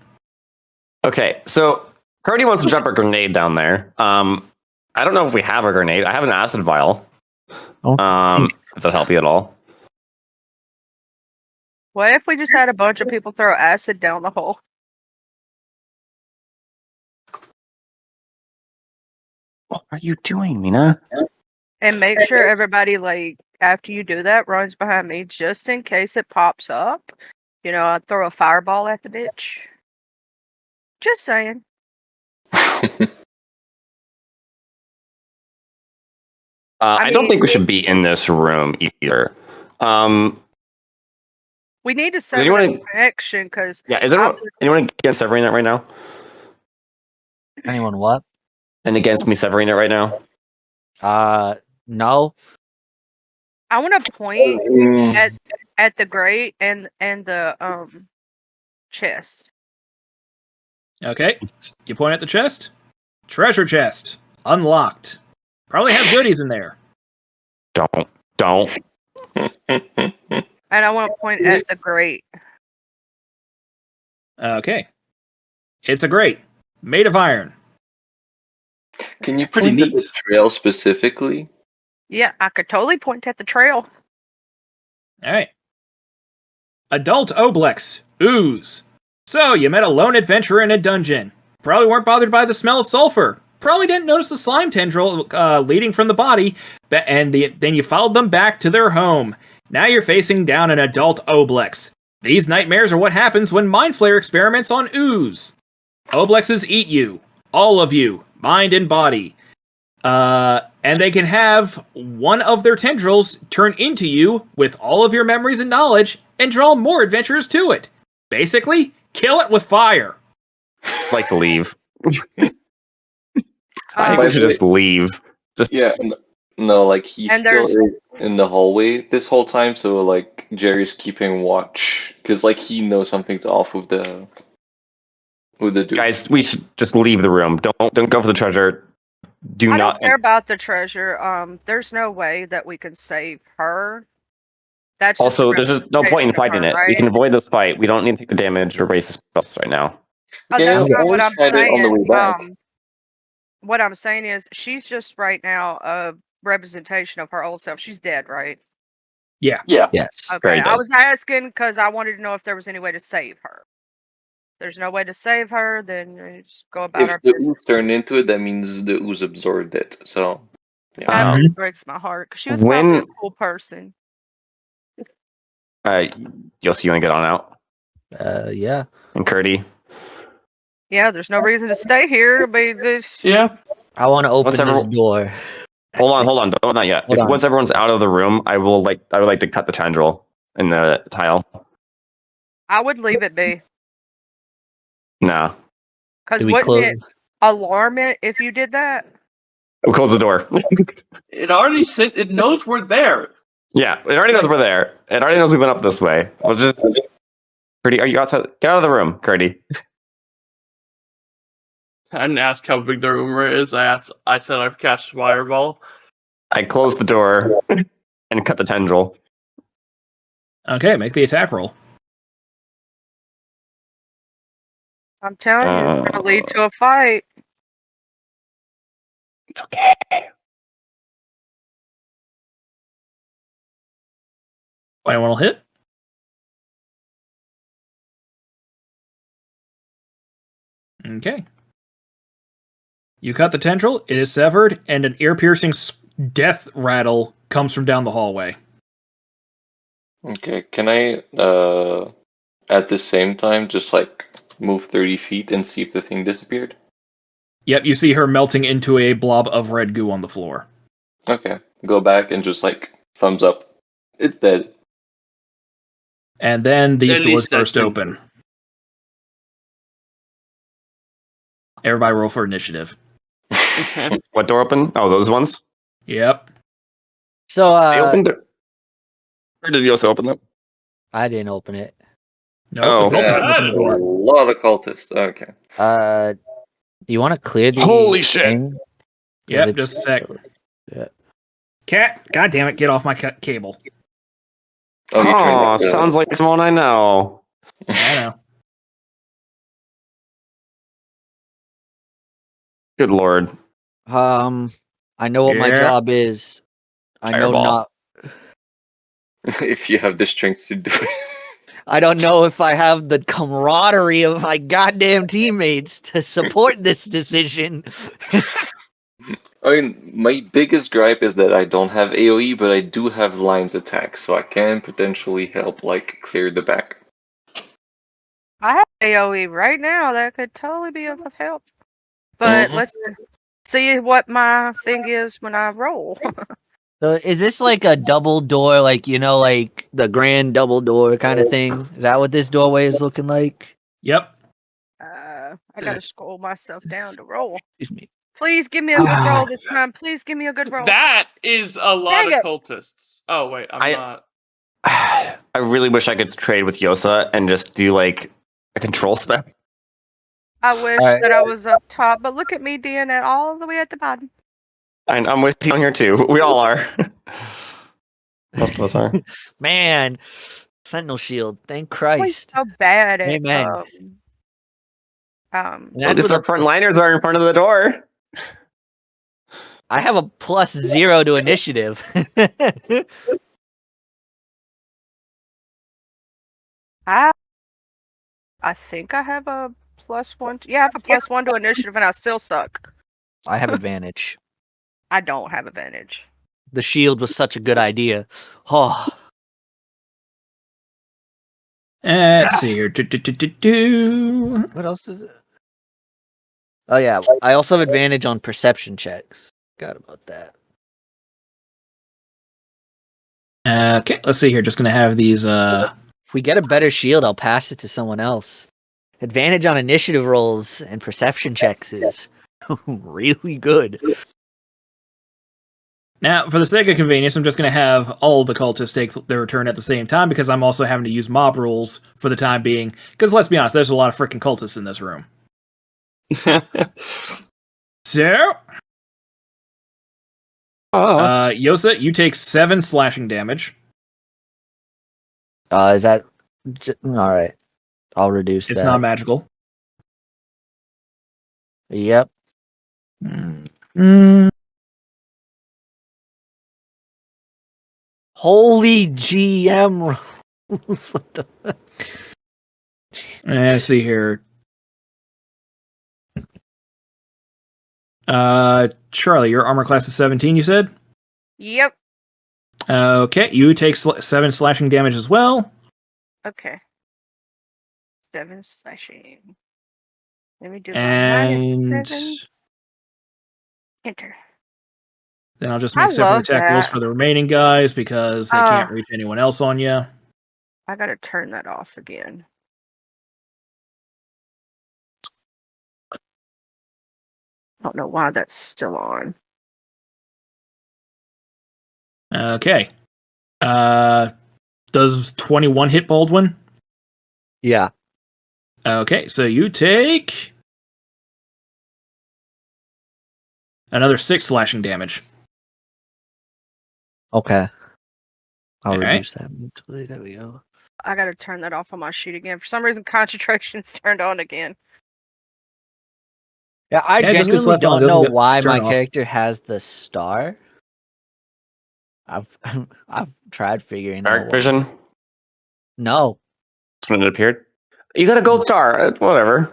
Okay, so Curdy wants to drop a grenade down there. I don't know if we have a grenade. I have an acid vial. Oh. If that help you at all. What if we just had a bunch of people throw acid down the hole? What are you doing, Mina? And make sure everybody, like, after you do that, runs behind me just in case it pops up. You know, I'd throw a fireball at the bitch. Just saying. I don't mean- think we should be in this room either. We need to set anyone- a connection because Yeah, is anyone against severing it right now? Anyone what? And against me severing it right now? No. I want to point Mm, at the grate and the chest. Okay, you point at the chest. Treasure chest. Unlocked. Probably has goodies in there. Don't. And I want to point at the grate. Okay. It's a grate made of iron. Can you Pretty point at the neat. trail specifically? Yeah, I could totally point at the trail. All right. Adult Oblex, ooze. So, you met a lone adventurer in a dungeon. Probably weren't bothered by the smell of sulfur. Probably didn't notice the slime tendril leading from the body, then you followed them back to their home. Now you're facing down an adult Oblex. These nightmares are what happens when Mind Flayer experiments on ooze. Oblexes eat you. All of you. Mind and body. And they can have one of their tendrils turn into you with all of your memories and knowledge and draw more adventurers to it. Basically, kill it with fire. I'd like to leave. I think By we the should way- just leave. Just Yeah, no, like he's And still there's- in the hallway this whole time, so like Jerry's keeping watch because like he knows something's off with the dude. guys, we should just leave the room. Don't go for the treasure. Do I not. don't care about the treasure. There's no way that we can save her. That's just Also, a there's just no point in representation of fighting her, it. We right? can avoid this fight. We don't need to take the damage or waste the spells right now. Oh, Okay, that's we'll not what always I'm fight it on the way saying. back. What I'm saying is, she's just right now a representation of her old self. She's dead, right? Yeah. Yes. Very Okay. dead. I was asking because I wanted to know if there was any way to save her. There's no way to save her, then you just go about If our the business. ooze turned into it, that means the ooze absorbed it. So That Um, really breaks my heart because she was probably when- a cool person. Yossi, you want to get on out? Yeah. And Curdy. Yeah, there's no reason to stay here. But this, Yeah. I want to open What's this everyone- door. Hold on. Don't, not yet. Hold on. Once everyone's out of the room, I would like to cut the tendril in the tile. I would leave it be. Nah. Because Do we wouldn't close? it alarm it if you did that? We'll close the door. It already said it knows we're there. Yeah, it already knows we're there. It already knows we went up this way. We'll just. Curdy, are you outside? Get out of the room, Curdy. I didn't ask how big the room is. I said I've cast Fireball. I closed the door and cut the tendril. Okay, make the attack roll. I'm telling you, it's going to lead to a fight. It's okay. Anyone will hit? Okay. You cut the tendril, it is severed, and an ear-piercing death rattle comes from down the hallway. okay, can I at the same time just like move 30 feet and see if the thing disappeared? Yep, you see her melting into a blob of red goo on the floor. Okay, go back and just like thumbs up. It's dead. And then these At doors least that's burst open. Everybody roll for initiative. Okay. What door open? Oh, those ones? Yep. So They opened it. Or did you also open them? I didn't open it. No, Oh. the cultists Yeah. opened the A door. lot of cultists. Okay. You want to clear the Holy shit. thing? Yep, It's- just a sec. Yeah. Cat, god damn it, get off my cable. Oh, you turned Oh, off the- sounds like someone I know. I know. Good lord. I know what my Yeah. job is. I know Fireball. not. if you have the strength to do it. I don't know if I have the camaraderie of my goddamn teammates to support this decision. I mean, my biggest gripe is that I don't have AoE, but I do have lines attack, so I can potentially help, like, clear the back. I have AoE right now that could totally be of help. But Mhm. let's see what my thing is when I roll. So is this like a double door, like like the grand double door kind of thing? Is that what this doorway is looking like? Yep. I gotta scroll myself down to roll. Excuse me. Please give me a good roll this time. Please give me a good roll. That is a lot Dang of it. cultists. Oh wait, I'm I- not. I really wish I could trade with Yosa and just do like a control spec. I wish Alright. that I was up top, but look at me being at all the way at the bottom. I'm with you on here too. We all are. Most of us are. Man, Sentinel Shield. Thank We're Christ. so bad at Amen. Those Just were our the- front liners are in front of the door. I have a +0 to initiative. I think I have a +1. Yeah, I have a +1 to initiative, and I still suck. I have advantage. I don't have advantage. The shield was such a good idea. Oh, Let's see here. Do. what else is it? Oh yeah, I also have advantage on perception checks. Forgot about that. Okay, let's see here. Just gonna have these. If we get a better shield, I'll pass it to someone else. Advantage on initiative rolls and perception checks is really good. Now, for the sake of convenience, I'm just gonna have all the cultists take their turn at the same time because I'm also having to use mob rules for the time being. Because let's be honest, there's a lot of freaking cultists in this room. So, Yosa, you take 7 slashing damage. Is that all right? I'll reduce It's that. not magical. Yep. Holy GM rules. What the fuck? Let's see here. Charlie, your armor class is 17, you said? Yep. Okay, you take 7 slashing damage as well. Okay. 7 slashing. Let me do my And -7. Enter. then I'll just I make separate love attack rolls that. for the remaining guys because they can't reach anyone else on you. I gotta turn that off again. I don't know why that's still on. Okay. Does 21 hit Baldwin? Yeah. Okay, so you take another 6 slashing damage. Okay. I'll Alright. reduce that mentally. There we go. I gotta turn that off on my sheet again. For some reason, concentration's turned on again. Yeah, I Yeah, just 'cause genuinely left on don't know doesn't why turn my off. character has the star. I've I've tried figuring Dark out why. vision. No, That's when it appeared. You got a gold star. Whatever.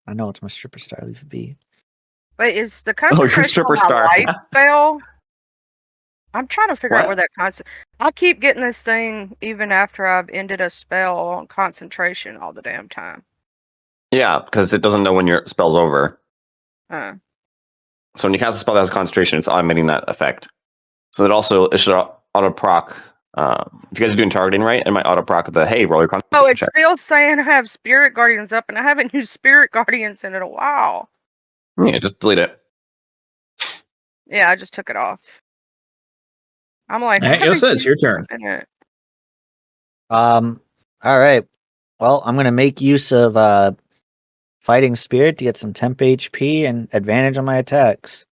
I know it's my stripper star. Leave it be. Wait, is the Oh, your concentration stripper on my star. life spell? I'm trying to figure out What? where that I keep getting this thing even after I've ended a spell on concentration all the damn time. Yeah, because it doesn't know when your spell's over. Uh, So when you cast a spell that has concentration, it's automating that effect. So it should auto proc. If you guys are doing targeting right, it might auto proc the hey, roll your oh, concentration it's check. still saying I have Spirit Guardians up, and I haven't used Spirit Guardians in a while. Yeah, just delete it. Yeah, I just took it off. I'm like, Alright, I haven't Yosa, it's your used it turn. in a minute. All right. Well, I'm gonna make use of fighting spirit to get some temp HP and advantage on my attacks.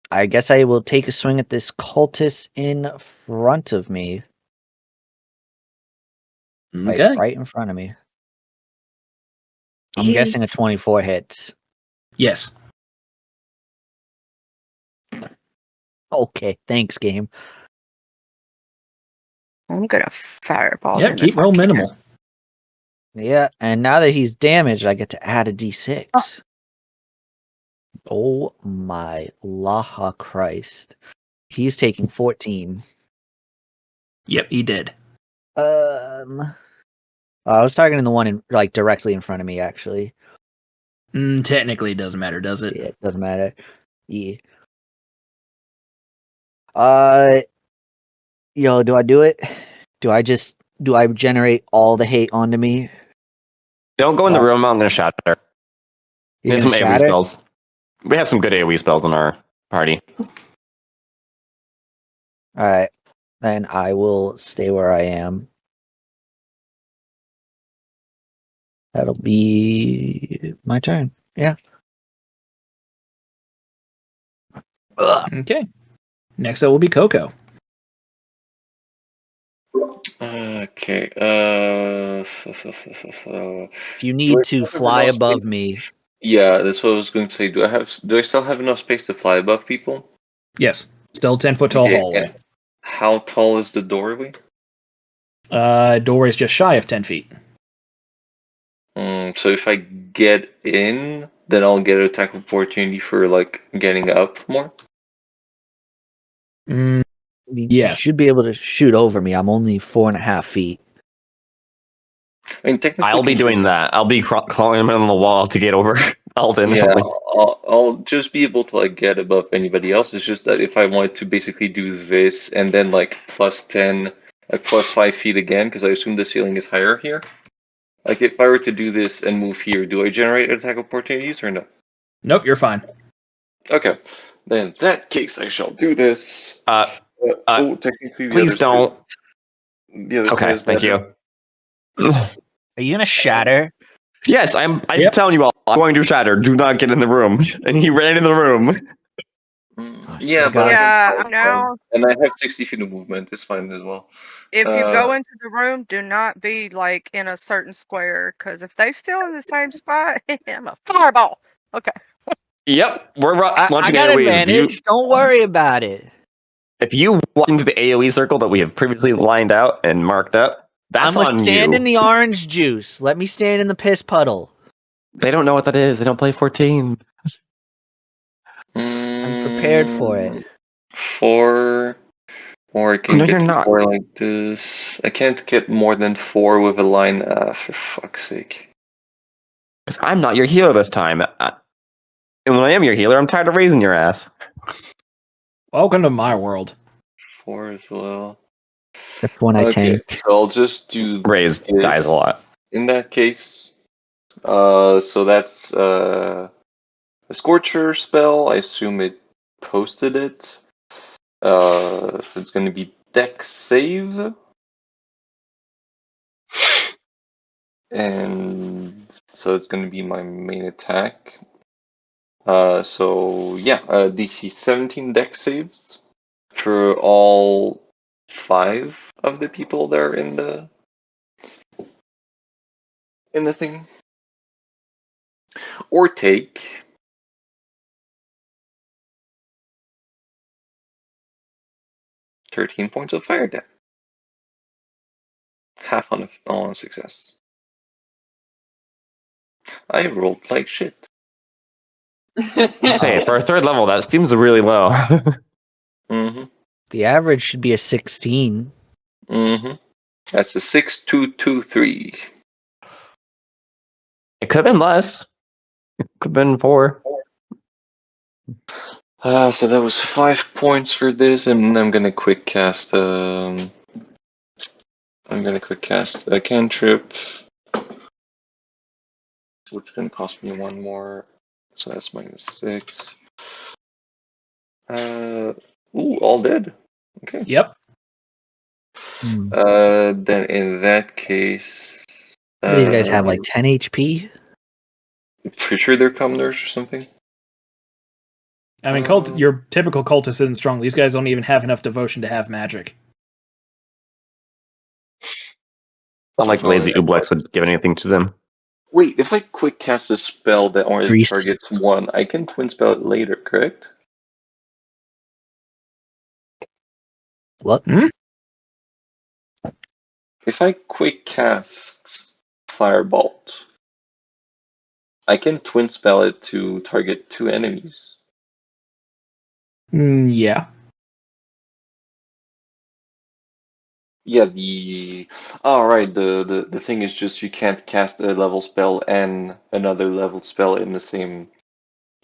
I guess I will take a swing at this cultist in front of me. Like Okay. right in front of me. I'm guessing a 24 hits. Yes. Okay, thanks, game. I'm gonna fireball Yep, him. keep if I roll can. minimal. Yeah, and now that he's damaged, I get to add a d6. Oh my Laha Christ. He's taking 14. Yep, he did. I was targeting the one directly in front of me, actually. Technically, it doesn't matter, does it? Yeah, it doesn't matter. Yeah. Yo, do I do it? Do I generate all the hate onto me? Don't go in the room. I'm going to shatter. We You're have some gonna AoE shatter? spells. We have some good AoE spells in our party. Alright. Then I will stay where I am. That'll be my turn. Yeah. Ugh. Okay. Next up will be Coco. Okay. If you need to fly above me, Yeah, that's what I was going to say. Do I still have enough space to fly above people? Yes, still 10-foot tall Okay, hallway. and how tall is the doorway? Doorway is just shy of 10 feet. So if I get in, then I'll get an attack of opportunity for like getting up more. Mm, I mean, Yes. you should be able to shoot over me. I'm only 4.5 feet. I mean, technically, I'll be you can doing just- that. I'll be climbing on the wall to get over Alden or Yeah, something. I'll just be able to like get above anybody else. It's just that if I wanted to basically do this and then like plus 10, like plus 5 feet again, because I assume the ceiling is higher here. Like if I were to do this and move here, do I generate attack opportunities or no? Nope, you're fine. Okay, then in that case I shall do this. Technically, the Please other don't. Side, the other side Okay, is thank better. you. Are you gonna shatter? Yes, I'm Yep. telling you all, I'm going to shatter. Do not get in the room. And he ran into the room. Oh, Yeah, so but Yeah, I have now- and I have 60 feet of movement. It's fine as well. If you go into the room, do not be like in a certain square, because if they still in the same spot, I'm a fireball. Okay. Yep, we're I launching got AoEs. advantage. Don't worry about it. If you walk into the AoE circle that we have previously lined out and marked up, that's I'm gonna on stand you. in the orange juice. Let me stand in the piss puddle. They don't know what that is. They don't play 14. I'm prepared for it. 4, or I can No, get you're not. 4 like this. I can't get more than 4 with a line. For fuck's sake. Because I'm not your healer this time. And when I am your healer, I'm tired of raising your ass. Welcome to my world. 4 as well. That's when I Okay, tank. so I'll just do Raise this. dies a lot. In that case, so that's a Scorcher spell. I assume it posted it. So it's going to be Dex save. And so it's going to be my main attack. So yeah, DC 17 Dex saves for all 5 of the people there in the thing. Or take 13 points of fire damage. Half on a success. I rolled like shit. Say, for a third level, that seems really low. Mm-hmm. The average should be a 16. Mm-hmm. That's a 6-2-2-3. It could have been less. It could have been 4. So that was 5 points for this, and I'm gonna quick cast. I'm gonna quick cast a cantrip, which is gonna cost me 1 more. So that's -6. All dead. Okay. Yep. Hmm. Then in that case, What do these guys have, like 10 HP? pretty sure they're commoners or something. I mean, your typical cultist isn't strong. These guys don't even have enough devotion to have magic. Not like lazy Ublex would give anything to them. Wait, if I quick cast a spell that only Priest. targets 1, I can twin spell it later, correct? What? If I quick cast Firebolt, I can twin spell it to target 2 enemies. Yeah. Yeah, the thing is just you can't cast a level spell and another level spell in the same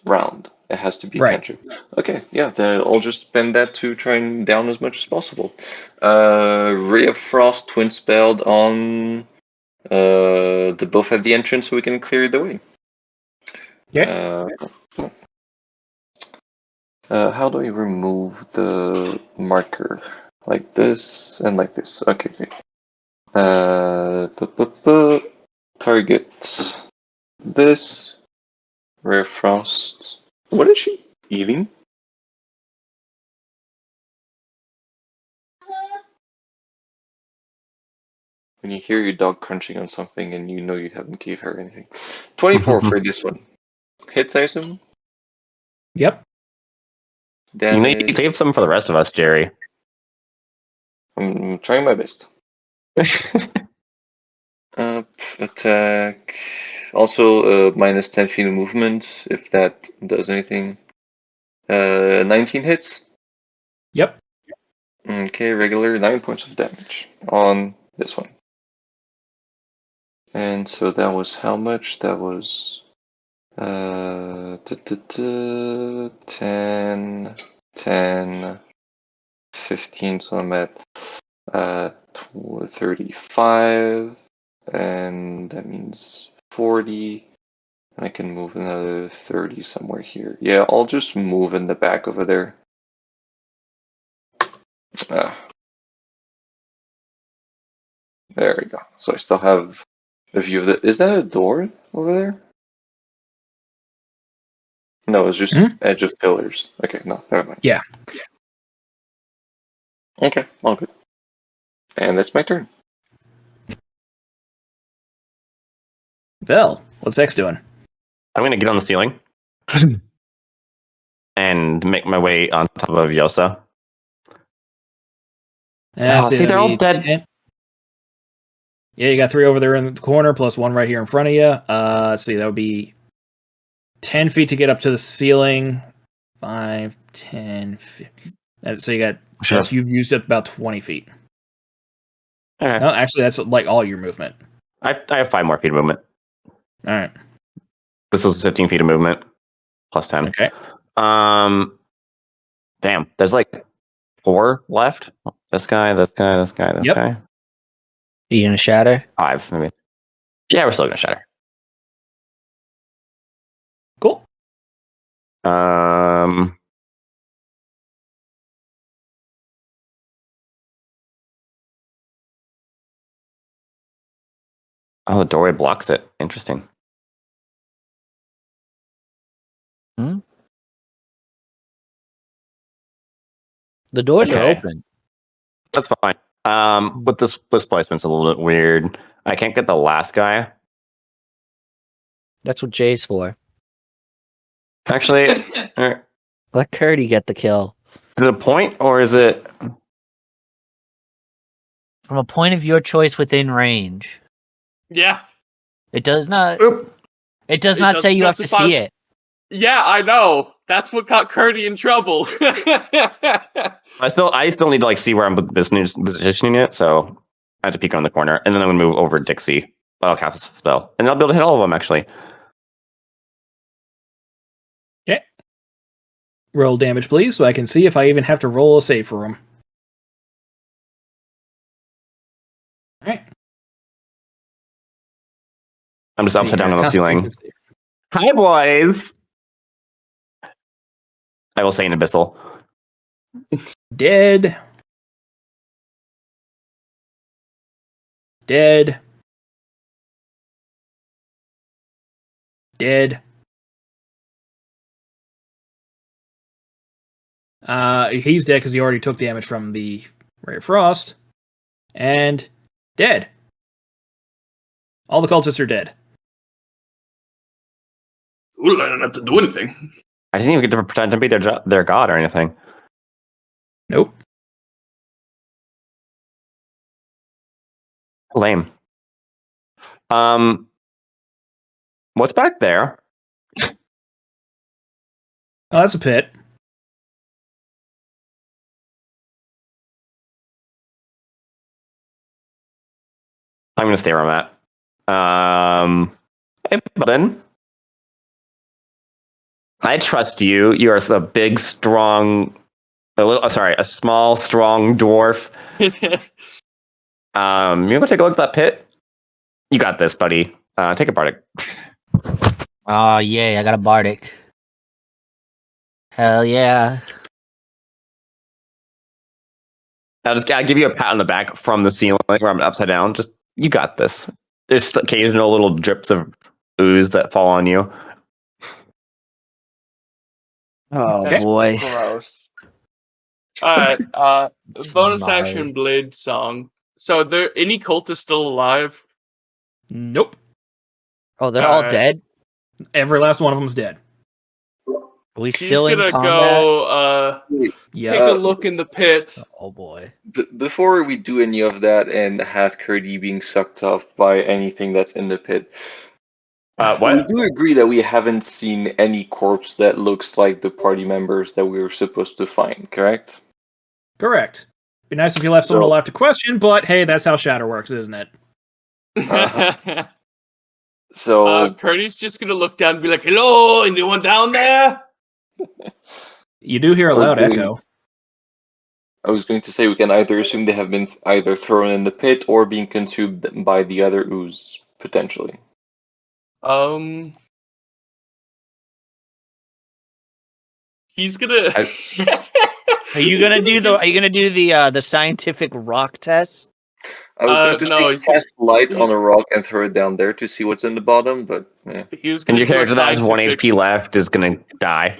round. It has to be a Right. cantrip. Okay, yeah, then I'll just spend that to try and down as much as possible. Ray of Frost twin spelled on the both at the entrance so we can clear the way. Yeah. How do I remove the marker? Like this and like this. Okay, great. Target this. Rare Frost. What is she eating? when you hear your dog crunching on something and you know you haven't gave her anything. 24 for this one. Hits, I assume? Yep. You know, you Damage. save some for the rest of us, Jerry. I'm trying my best. Attack. Also, minus 10 feet of movement, if that does anything. 19 hits. Yep. Okay, regular 9 points of damage on this one. And so that was how much? That was 10, 10, 15, so I'm at 35, and that means 40. And I can move another 30 somewhere here. Yeah, I'll just move in the back over there. There we go. So I still have a view of the. Is that a door over there? No, it's just edge of pillars. Okay, no, never mind. Yeah. Okay, all good. And that's my turn. Vel, what's X doing? I'm gonna get on the ceiling and make my way on top of Yosa. Oh, see, they're all dead. 10. Yeah, you got 3 over there in the corner, plus 1 right here in front of you. Let's see, that would be 10 feet to get up to the ceiling. 5, 10, 15. So you got, you've used up about 20 feet. Okay. No, actually, that's like all your movement. I have 5 more feet of movement. All right. This was 15 feet of movement, plus 10. Okay. Damn, there's like 4 left. This guy, this guy, this guy, this guy. Are you gonna shatter? 5, maybe. Yeah, we're still gonna shatter. Cool. Oh, the doorway blocks it. Interesting. The doors are Okay. open. That's fine. But this placement's a little bit weird. I can't get the last guy. That's what Jay's for. Actually, Let Curdy get the kill. to the point, or is it? From a point of your choice within range. Yeah. It does not. Oop. It does It not doesn't say you have to specify- see it. Yeah, I know. That's what got Curdy in trouble. I still need to like see where I'm positioning it, so I have to peek on the corner, and then I'm gonna move over Dixie. I'll cast a spell, and I'll be able to hit all of them actually. Okay. Roll damage, please, so I can see if I even have to roll a save for him. All right. I'm just upside down on the ceiling. Constitution save. Hi, boys. I will say an abyssal. Dead. Dead. Dead. He's dead because he already took damage from the Ray of Frost. And dead. All the cultists are dead. Ooh, I don't have to do anything. I didn't even get to pretend to be their god or anything. Nope. Lame. What's back there? Oh, that's a pit. I'm gonna stay where I'm at. Hey, button. I trust you. You are a big, strong, a small, strong dwarf. You want to take a look at that pit? You got this, buddy. Take a bardic. Oh, yay, I got a bardic. Hell yeah. I'll give you a pat on the back from the ceiling where I'm upside down. Just, you got this. There's occasional little drips of ooze that fall on you. Oh, That's boy. Gross. Alright, bonus my- action blade song. So are there any cultists still alive? Nope. Oh, they're all Alright. dead? Every last one of them's dead. Are we He's still in gonna combat? go Yeah. take a look in the pit. Oh boy. Before we do any of that and have Curdy being sucked off by anything that's in the pit, we What? do agree that we haven't seen any corpse that looks like the party members that we were supposed to find, correct? Correct. Be nice if you left someone So- alive to question, but hey, that's how Shatter works, isn't it? So Curdy's just gonna look down and be like, "Hello, anyone down there?" You do hear a loud Okay. echo. I was going to say we can either assume they have been either thrown in the pit or being consumed by the other ooze, potentially. He's gonna. Are you gonna do the scientific rock test? I was going to no, say he's gonna- cast light on a rock and throw it down there to see what's in the bottom, but yeah. He was And gonna your do a character that has 1 scientific- HP left is gonna die.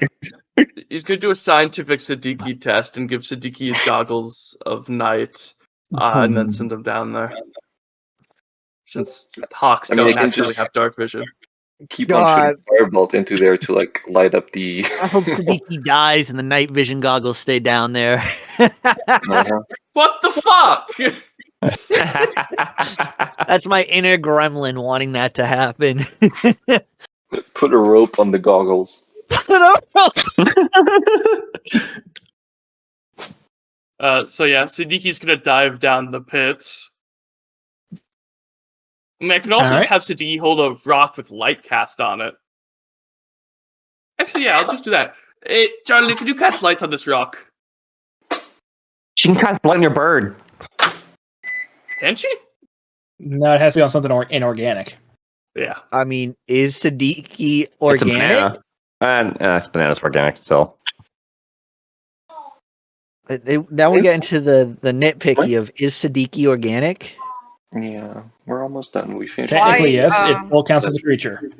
He's gonna do a scientific Siddiqui test and give Siddiqui his goggles of night, and then send him down there. Since hawks I mean, don't I can naturally just- have dark vision. Keep on shooting firebolt into there to like light up the. I hope Siddiqui dies and the night vision goggles stay down there. Uh-huh. What the fuck? That's my inner gremlin wanting that to happen. Put a rope on the goggles. So yeah, Siddiqui's gonna dive down the pits. I mean, I can also Alright. have Siddiqui hold a rock with light cast on it. Actually, yeah, I'll just do that. Hey, Charlie, can you cast light on this rock? She can cast Blight on your bird. Can she? No, it has to be on something inorganic. Yeah. I mean, is Siddiqui It's a organic? banana. Banana's organic still. Now we get into the nitpicky of is Siddiqui organic? Yeah, we're almost done. We finished. Technically, Why, yes, it full counts as a creature.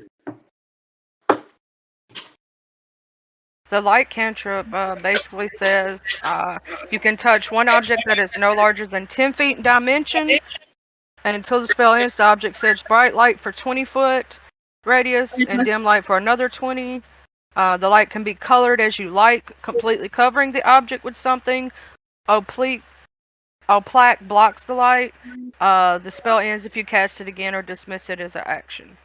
The light cantrip basically says you can touch one object that is no larger than 10 feet in dimension, and until the spell ends, the object sheds bright light for 20 foot radius and dim light for another 20. The light can be colored as you like, completely covering the object with something. Plaque blocks the light. The spell ends if you cast it again or dismiss it as an action.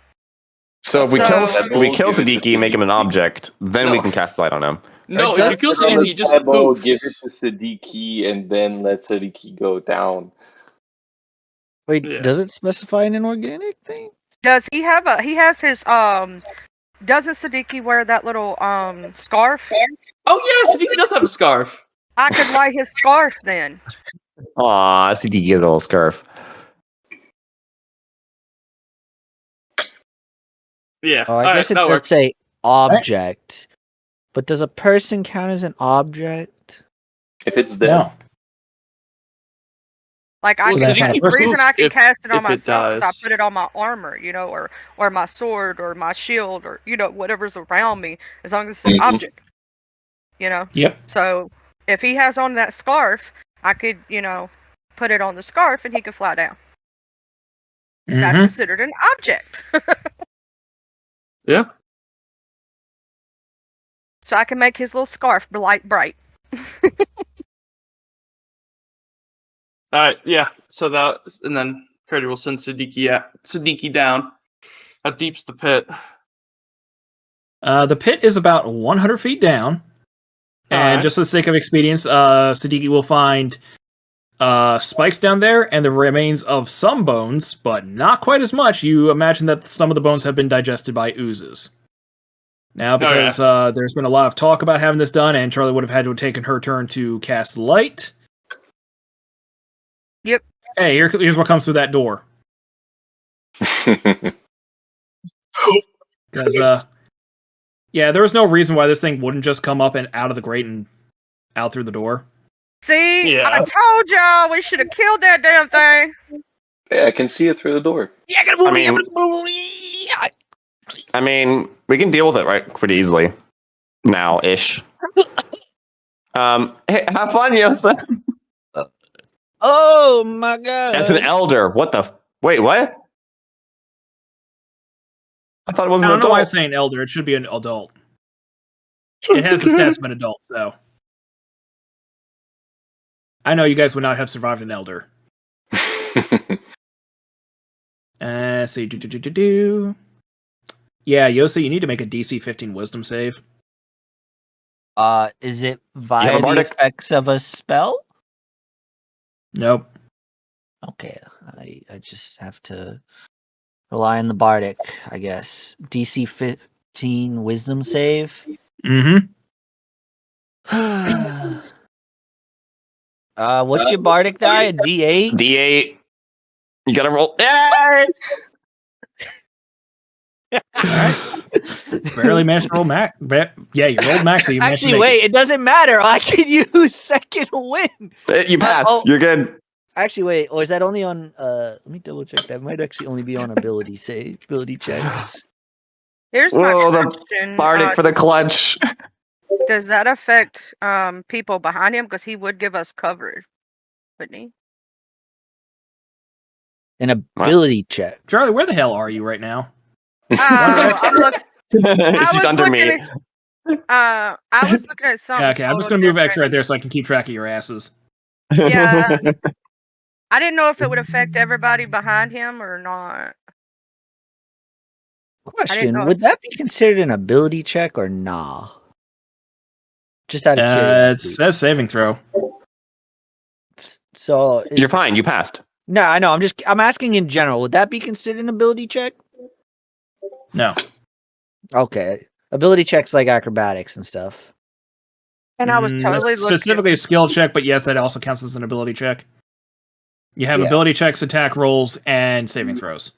So if we So- kill Siddiqui, make him an object, then we No. can cast light on him. No, Does- if you kill does- Siddiqui, just Pebble, poof. give it to Siddiqui and then let Siddiqui go down. Wait, Yeah. does it specify an inorganic thing? Does he have he has his doesn't Siddiqui wear that little scarf? Oh yeah, Siddiqui does have a scarf. I could light his scarf then. Aw, Siddiqui get a little scarf. Yeah. Oh, I alright, guess it that does works. say object. But does a person count as an object? If it's dead. No. Like I Well, could, that's not a the person. reason I can If- cast it on if it myself is I dies. put it on my armor, or my sword or my shield or whatever's around me, as long as it's an Mhm. object. Yep. So if he has on that scarf, I could, put it on the scarf and he could fly down. That's Mhm. considered an object. Yeah. So I can make his little scarf light bright. Alright, yeah. So that, and then Curdy will send Siddiqui down. How deep's the pit? The pit is about 100 feet down. And Alright. just for the sake of expedience, Siddiqui will find spikes down there and the remains of some bones, but not quite as much. You imagine that some of the bones have been digested by oozes. Now, because there's been a lot of talk about having this done, and Charlie would have had to have taken her turn to cast light. Yep. Hey, here's what comes through that door. Because, yeah, there was no reason why this thing wouldn't just come up and out of the grate and out through the door. See, Yeah. I told y'all we should have killed that damn thing. Yeah, I can see it through the door. I mean, we can deal with it right pretty easily now-ish. Hey, have fun, Yosa. Oh my god. That's an elder. What the? Wait, what? I thought it was I an don't know why I'm adult. saying elder. It should be an adult. It has the stats of an adult, so. I know you guys would not have survived an elder. Do. Yeah, Yosa, you need to make a DC 15 Wisdom save. Is it have via a the bardic? effects of a spell? Nope. Okay, I just have to rely on the bardic, I guess. DC 15 wisdom save. Mm-hmm. What's your bardic die? A D8? D8. You gotta roll. Yay! Barely managed to roll max. Yeah, you rolled max, so you managed to Actually, make wait, it doesn't matter. I can use second wind. You pass. oh. You're good. Actually, wait, or is that only on let me double check. That might actually only be on ability checks. Here's my Oh, the question. bardic for the clutch. Does that affect people behind him? Because he would give us cover, wouldn't he? An ability check. it. Charlie, where the hell are you right now? I'm looking. She's was under looking me. I was looking at something. Yeah, okay, I'm just gonna move X right there so I can keep track of your asses. Yeah. I didn't know if it would affect everybody behind him or not. Question: know would if- that be considered an ability check or nah? Just out of It curiosity. says saving throw. So You're fine. You passed. No, I know. I'm asking in general. Would that be considered an ability check? No. Okay, ability checks like acrobatics and stuff. And I was That's totally looking. specifically a skill check, but yes, that also counts as an ability check. You have Yeah. ability checks, attack rolls, and saving throws.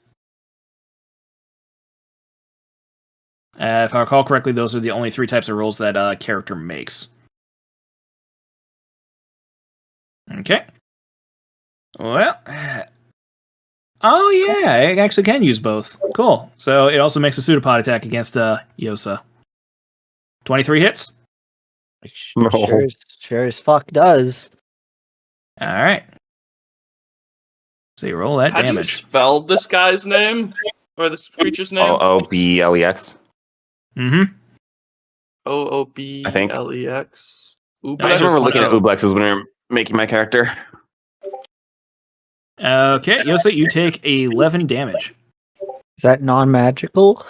If I recall correctly, those are the only 3 types of rolls that a character makes. Okay. Well. Oh, yeah, I actually can use both. Cool. So it also makes a pseudopod attack against Yosa. 23 hits. No. Sure as fuck does. All right. So you roll that How do you damage. spell this guy's name? Or this creature's name? OOBLEX. Mm-hmm. OOBLEX. I just remember looking at Oh. Ooblexes when we were making my character. Okay, Yosa, you take 11 damage. Is that non-magical?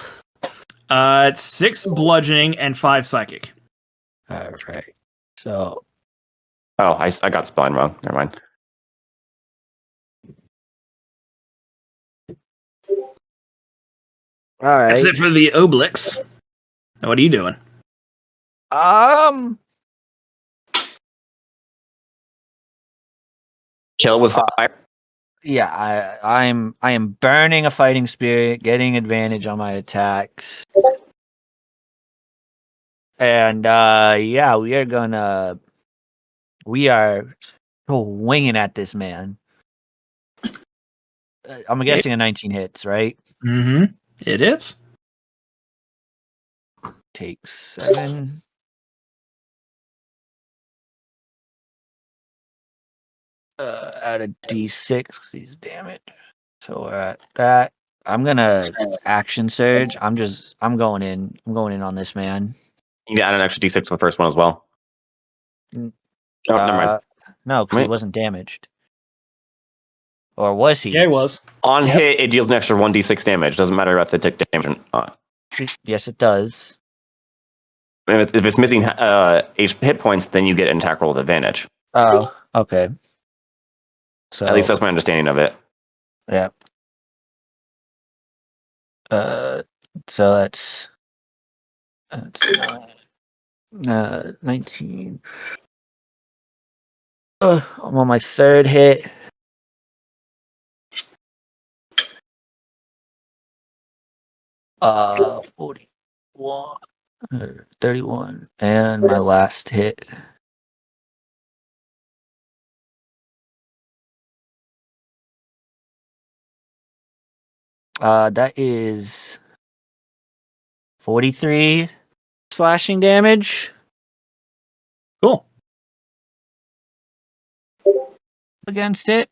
It's 6 bludgeoning and 5 psychic. All right. So Oh, I got spine wrong. Never mind. all right. That's it for the Obelix. Now, what are you doing? Kill with fire. Yeah, I am burning a fighting spirit, getting advantage on my attacks. And yeah, we are winging at this man. I'm guessing a 19 hits, right? Mm-hmm. It is. Takes 7. Out of D6, 'cause he's damaged. So we're at that. I'm gonna action surge. I'm going in. I'm going in on this man. You can add an extra D6 for the first one as well. Mm, Oh, never mind. No, because he Wait. wasn't damaged. Or was he? Yeah, it was. On Yep. hit, it deals an extra 1d6 damage. Doesn't matter about the tick damage. Yes, it does. If it's missing hit points, then you get an attack roll with advantage. Oh, okay. So At least that's my understanding of it. yeah. So that's 19. I'm on my third hit. Uh, 41, 31, and my last hit. That is 43 slashing damage. Cool. against it.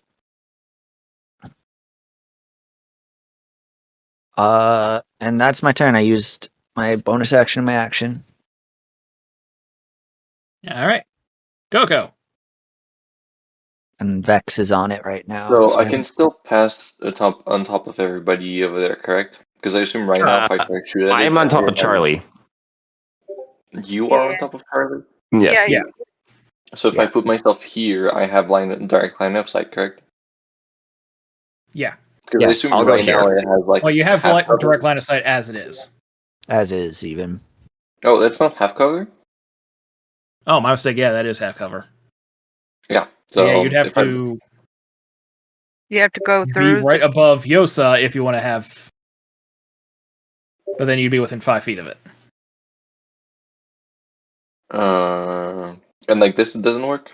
And that's my turn. I used my bonus action, my action. All right. Coco. And Vex is on it right now. So I can still pass on top of everybody over there, correct? Because I assume right now if I try to shoot at I it, am on top I of Charlie. You are on Yeah. top of Charlie? Yes. Yeah, So if I put myself here, I have direct line of sight, correct? Yeah. Because I Yes. assume I'll go right now here. it has like Well, you have half cover. direct line of sight as it is. As is, even. Oh, that's not half cover? Oh, my mistake. Yeah, that is half cover. Yeah. So yeah, you'd have if I- to you have to go be through. right above Yosa if you want to have. But then you'd be within 5 feet of it. and like this doesn't work?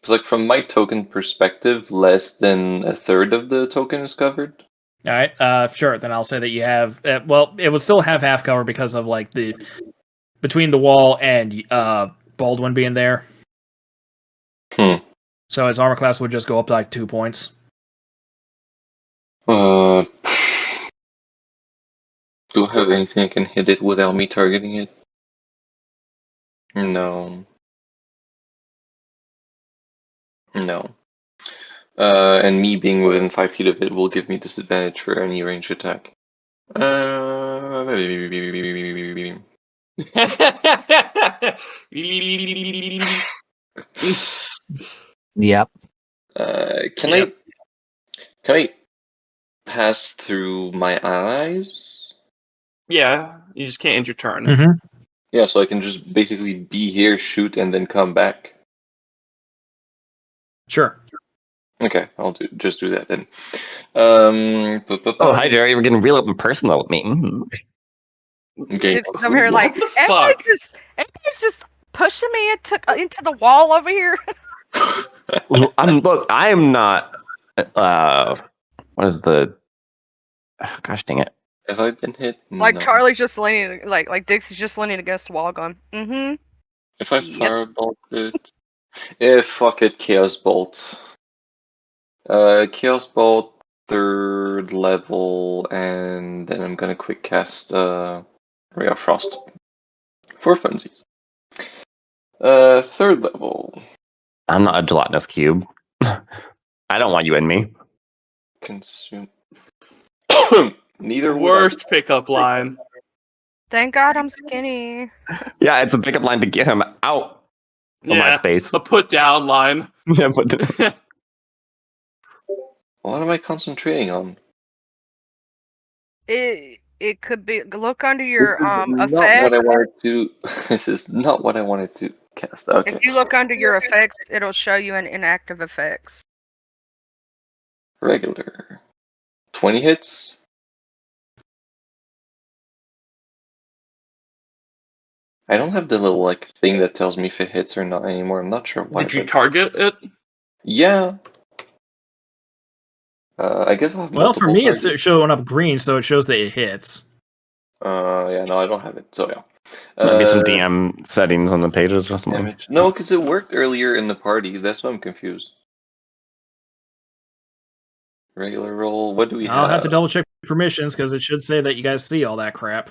Because like from my token perspective, less than a third of the token is covered. All right, sure. Then I'll say that you have. Well, it would still have half cover because of like the between the wall and Baldwin being there. So his armor class would just go up like 2 points. Do I have anything I can hit it without me targeting it? No. No. And me being within 5 feet of it will give me disadvantage for any ranged attack. Yep. Can I pass through my allies? Yeah, you just can't end your turn. Mm-hmm. Yeah, so I can just basically be here, shoot, and then come back. Sure. Okay, I'll just do that then. Oh, hi, Jerry. We're getting real up and personal with me. Okay. It's over here like, the everybody's just pushing me into the wall over here. I am not. What is the? Gosh dang it! Have I been hit? Like No. Charlie's just leaning, like Dixie's just leaning against the wall, going, "Mm-hmm." If I Yep. firebolt it, fuck it, Chaos Bolt. Chaos Bolt, 3rd level, and then I'm gonna quick cast Ray of Frost for funsies. 3rd level. I'm not a gelatinous cube. I don't want you in me. Consume. Neither would I. Worst pickup line. Thank God I'm skinny. Yeah, it's a pickup line to get him out of my Yeah, space. a put down line. Yeah, but What am I concentrating on? It could be. Look under your This is not effect. what I wanted to. This is not what I wanted to cast. Okay. If you look under your effects, it'll show you an inactive effects. Regular. 20 hits. I don't have the little like thing that tells me if it hits or not anymore. I'm not sure why. Did you but- target it? Yeah. I guess I'll have Well, for multiple me, it's targets. showing up green, so it shows that it hits. Yeah, no, I don't have it. So yeah. maybe some DM settings on the pages or something. Damage. No, because it worked earlier in the party. That's why I'm confused. Regular roll. What do we I'll have to double check permissions because it should say that you guys see all that crap.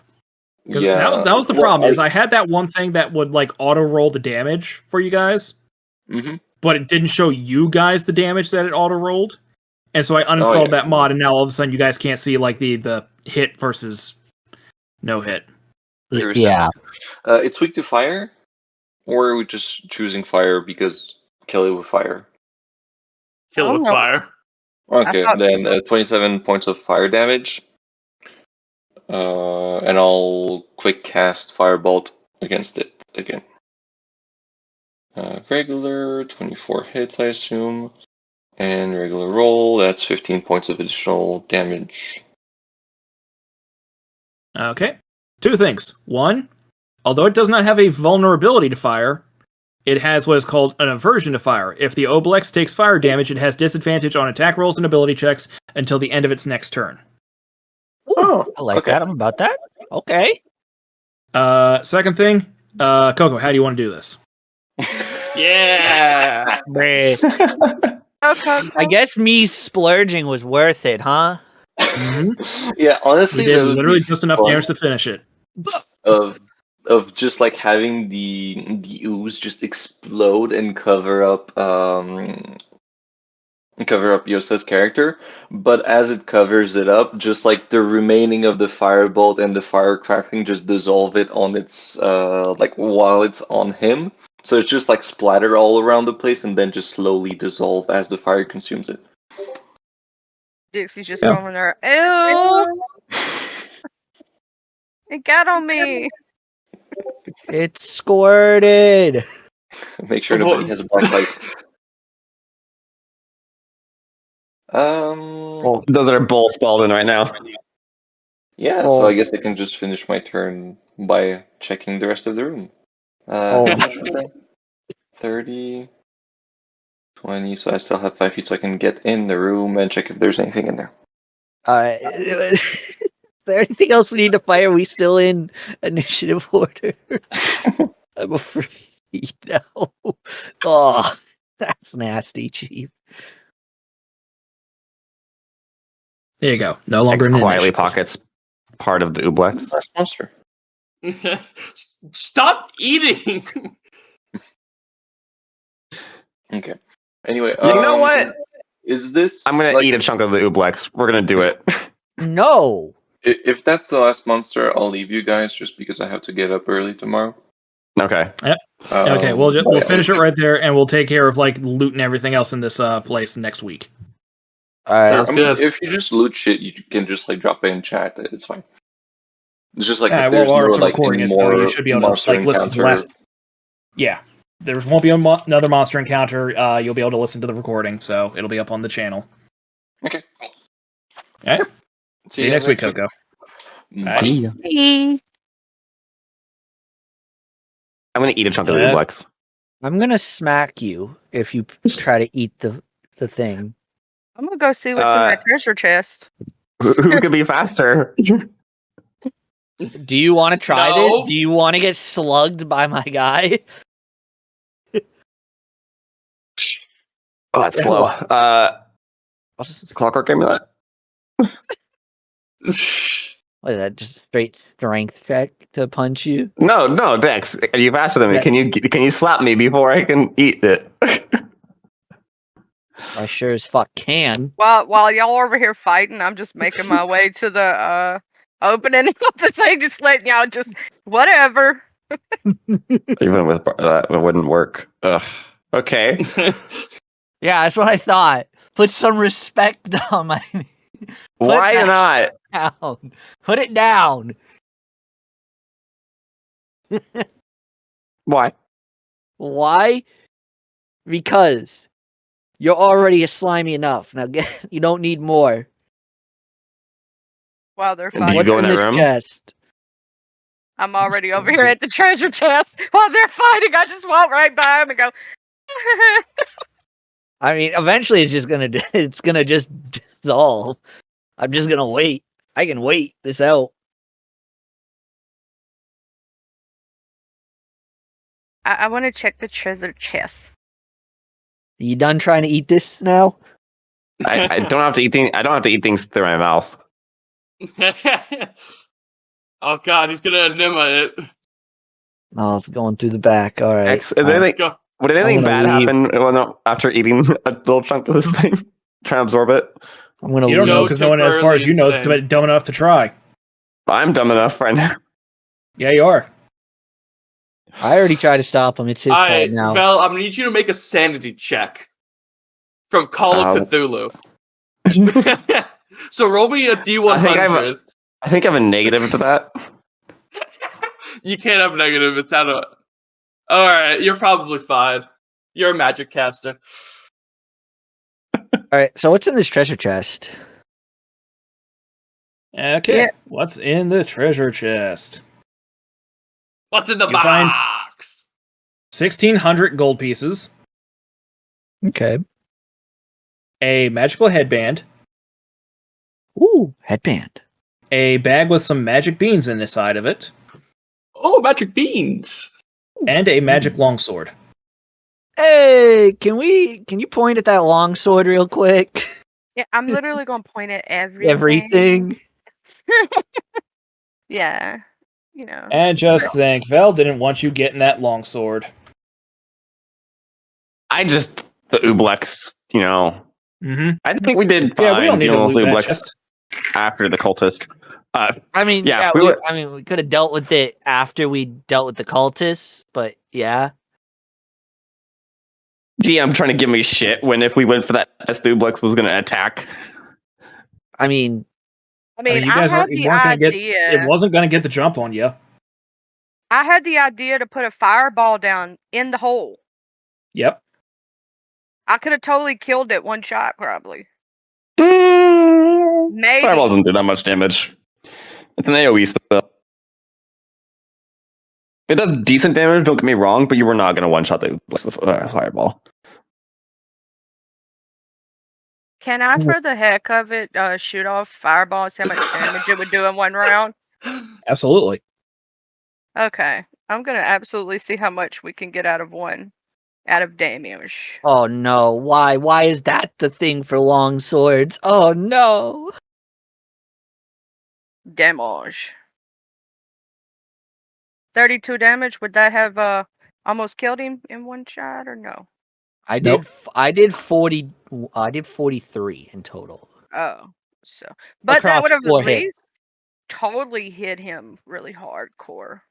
Because that was the problem. Is I had that one thing that would like auto roll the damage for you guys, but it didn't show you guys the damage that it auto rolled, and so I uninstalled that mod, and now all of a sudden you guys can't see like the hit versus no hit. Yeah. It's weak to fire, or are we just choosing fire because kill it with fire? Kill Oh, with no. fire. Okay, thought- then 27 points of fire damage. And I'll quick cast Firebolt against it again. Regular, 24 hits, I assume. And regular roll, that's 15 points of additional damage. Okay. 2 things. 1, although it does not have a vulnerability to fire, it has what is called an aversion to fire. If the Obelix takes fire damage, it has disadvantage on attack rolls and ability checks until the end of its next turn. Oh, I like that. I'm about that. Okay. Second thing, Coco, how do you want to do this? Yeah. Bruh. Okay. I guess me splurging was worth it, huh? Yeah, honestly, We did that would literally be just enough fun damage to finish it. of just like having the ooze just explode and cover up Yosa's character, but as it covers it up, just like the remaining of the firebolt and the fire crackling just dissolve it on its like while it's on him. So it's just like splatter all around the place and then just slowly dissolve as the fire consumes it. Dixie's just Yeah. going there. Ew! It got on me. It squirted. Make sure nobody has a black light. Well, those are both balled in right now. Yeah, so I guess I can just finish my turn by checking the rest of the room. Oh. How much was that? 30, 20, so I still have 5 feet, so I can get in the room and check if there's anything in there. Alright. Is there anything else we need to fire? Are we still in initiative order? I'm afraid now. Oh, that's nasty, Chief. There you go. No longer X in quietly initiative. pockets part of the Ublex. Last monster. Stop eating. Okay. Anyway, You know what? Is this? I'm gonna like, eat a chunk of the Ublex. We're gonna do it. No. If that's the last monster, I'll leave you guys just because I have to get up early tomorrow. Okay. Okay, we'll but we'll yeah, finish it right there, and we'll take care of like loot and everything else in this place next week. Alright. Sounds I mean, good. if you just loot shit, you can just like drop it in chat. It's fine. It's just like Yeah, if well, there's no our like recording any is so more you should be able to monster like listen to the encounter. last. Yeah, there won't be another monster encounter. You'll be able to listen to the recording, so it'll be up on the channel. Okay. Cool. All right. See you next week, Coco. Bye. See ya. I'm gonna eat a chunk of the Yeah. Ublex. I'm gonna smack you if you try to eat the thing. I'm gonna go see what's in that treasure chest. Who could be faster? Do you want to try No. this? Do you want to get slugged by my guy? Oh, that's slow. Clockwork Amulet. What is that? Just straight strength check to punch you? No, Dex. Are you faster than me? Yeah. Can you slap me before I can eat it? I sure as fuck can. While y'all are over here fighting, I'm just making my way to the opening of the thing, just letting y'all just whatever. Even with that, it wouldn't work. Ugh. Okay. Yeah, that's what I thought. Put some respect on my name. Why that not? down. Put it down. Why? Why? Because you're already slimy enough. Now you don't need more. While they're Do you fighting, What's go in in that this room? chest? I'm already over here at the treasure chest. While they're fighting, I just walk right by them and go. I mean, eventually it's gonna just dissolve. I'm just gonna wait. I can wait this out. I want to check the treasure chest. You done trying to eat this now? I don't have to eat things. I don't have to eat things through my mouth. Oh god, he's gonna enema it. No, it's going through the back. All right. Is All there right. anything- Go. Would anything gonna bad leave. happen after eating a little chunk of this thing? Try and absorb it. I'm gonna You don't leave. know because no one, as far as you know, is temporarily dumb enough to try. I'm dumb enough right now. Yeah, you are. I already tried to stop him. It's his Alright, fault now. Vel, I'm gonna need you to make a sanity check from Call of Cthulhu. So roll me a D100. I think I have a negative to that. You can't have negative. It's out of. All right, you're probably fine. You're a magic caster. All right. So what's in this treasure chest? Okay. Yeah. What's in the treasure chest? What's in the You find- box? 1,600 gold pieces, Okay. a magical headband, Ooh, headband. a bag with some magic beans in the side of it, Oh, magic beans. and a magic longsword. Hey, can you point at that long sword real quick? Yeah, I'm literally gonna point at everything. Everything. Yeah, you know. And just think, Vel didn't want you getting that longsword. The Ublex, Mm-hmm. I think we did Yeah, we fine don't need to dealing with loot that Ublex chest. after the cultist. I mean, Yeah, yeah, we we could have dealt with it after we dealt with the cultists, but yeah. DM trying to give me shit when if we went for that test, Ublex was going to attack. I mean, I mean, you I guys had weren't the gonna get. idea. It wasn't going to get the jump on you. I had the idea to put a fireball down in the hole. Yep. I could have totally killed it one shot, probably. Fireball Maybe. doesn't do that much damage. It's an AoE spell. It does decent damage, don't get me wrong, but you were not going to one-shot the Ublex with Fireball. Can I, for the heck of it, shoot off fireballs? How much damage it would do in one round? Absolutely. Okay, I'm gonna absolutely see how much we can get out of one, out of damage. oh no, why? Why is that the thing for long swords? Oh no. Damage. 32 damage. Would that have almost killed him in one shot or no? I Nope. did 40. I did 43 in total. Oh, so but that Across would have 4 at hits. least totally hit him really hardcore.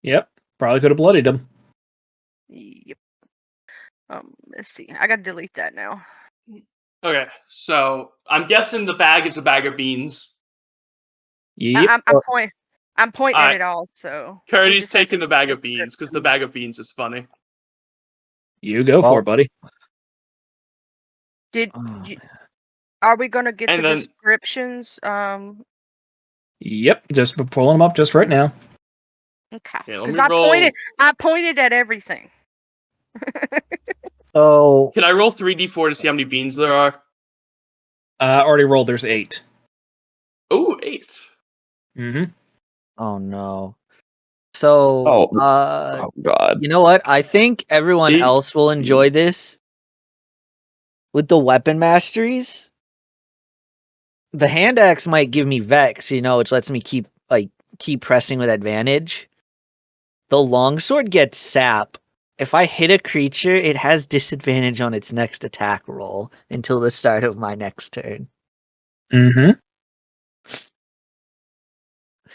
Yep. Probably could have bloodied him. Yep. Let's see. I gotta delete that now. Okay, so I'm guessing the bag is a bag of beans. Yep. I'm pointing at Alright. it all. So we Cody's just have to taking the bag of descript- beans because the bag of beans is funny. You go Well- for it, buddy. Oh, Are we gonna get And the then- descriptions? Yep. Just pulling them up just right now. Okay. Okay, let Because me roll. I pointed at everything. So Can I roll 3d4 to see how many beans there are? Already rolled. There's 8. Oh, 8. Mm-hmm. oh no. So Oh, God. you know what? I think everyone See? else will enjoy this. With the weapon masteries, the hand axe might give me vex, which lets me keep pressing with advantage. The longsword gets sap. If I hit a creature, it has disadvantage on its next attack roll until the start of my next turn. Mm-hmm.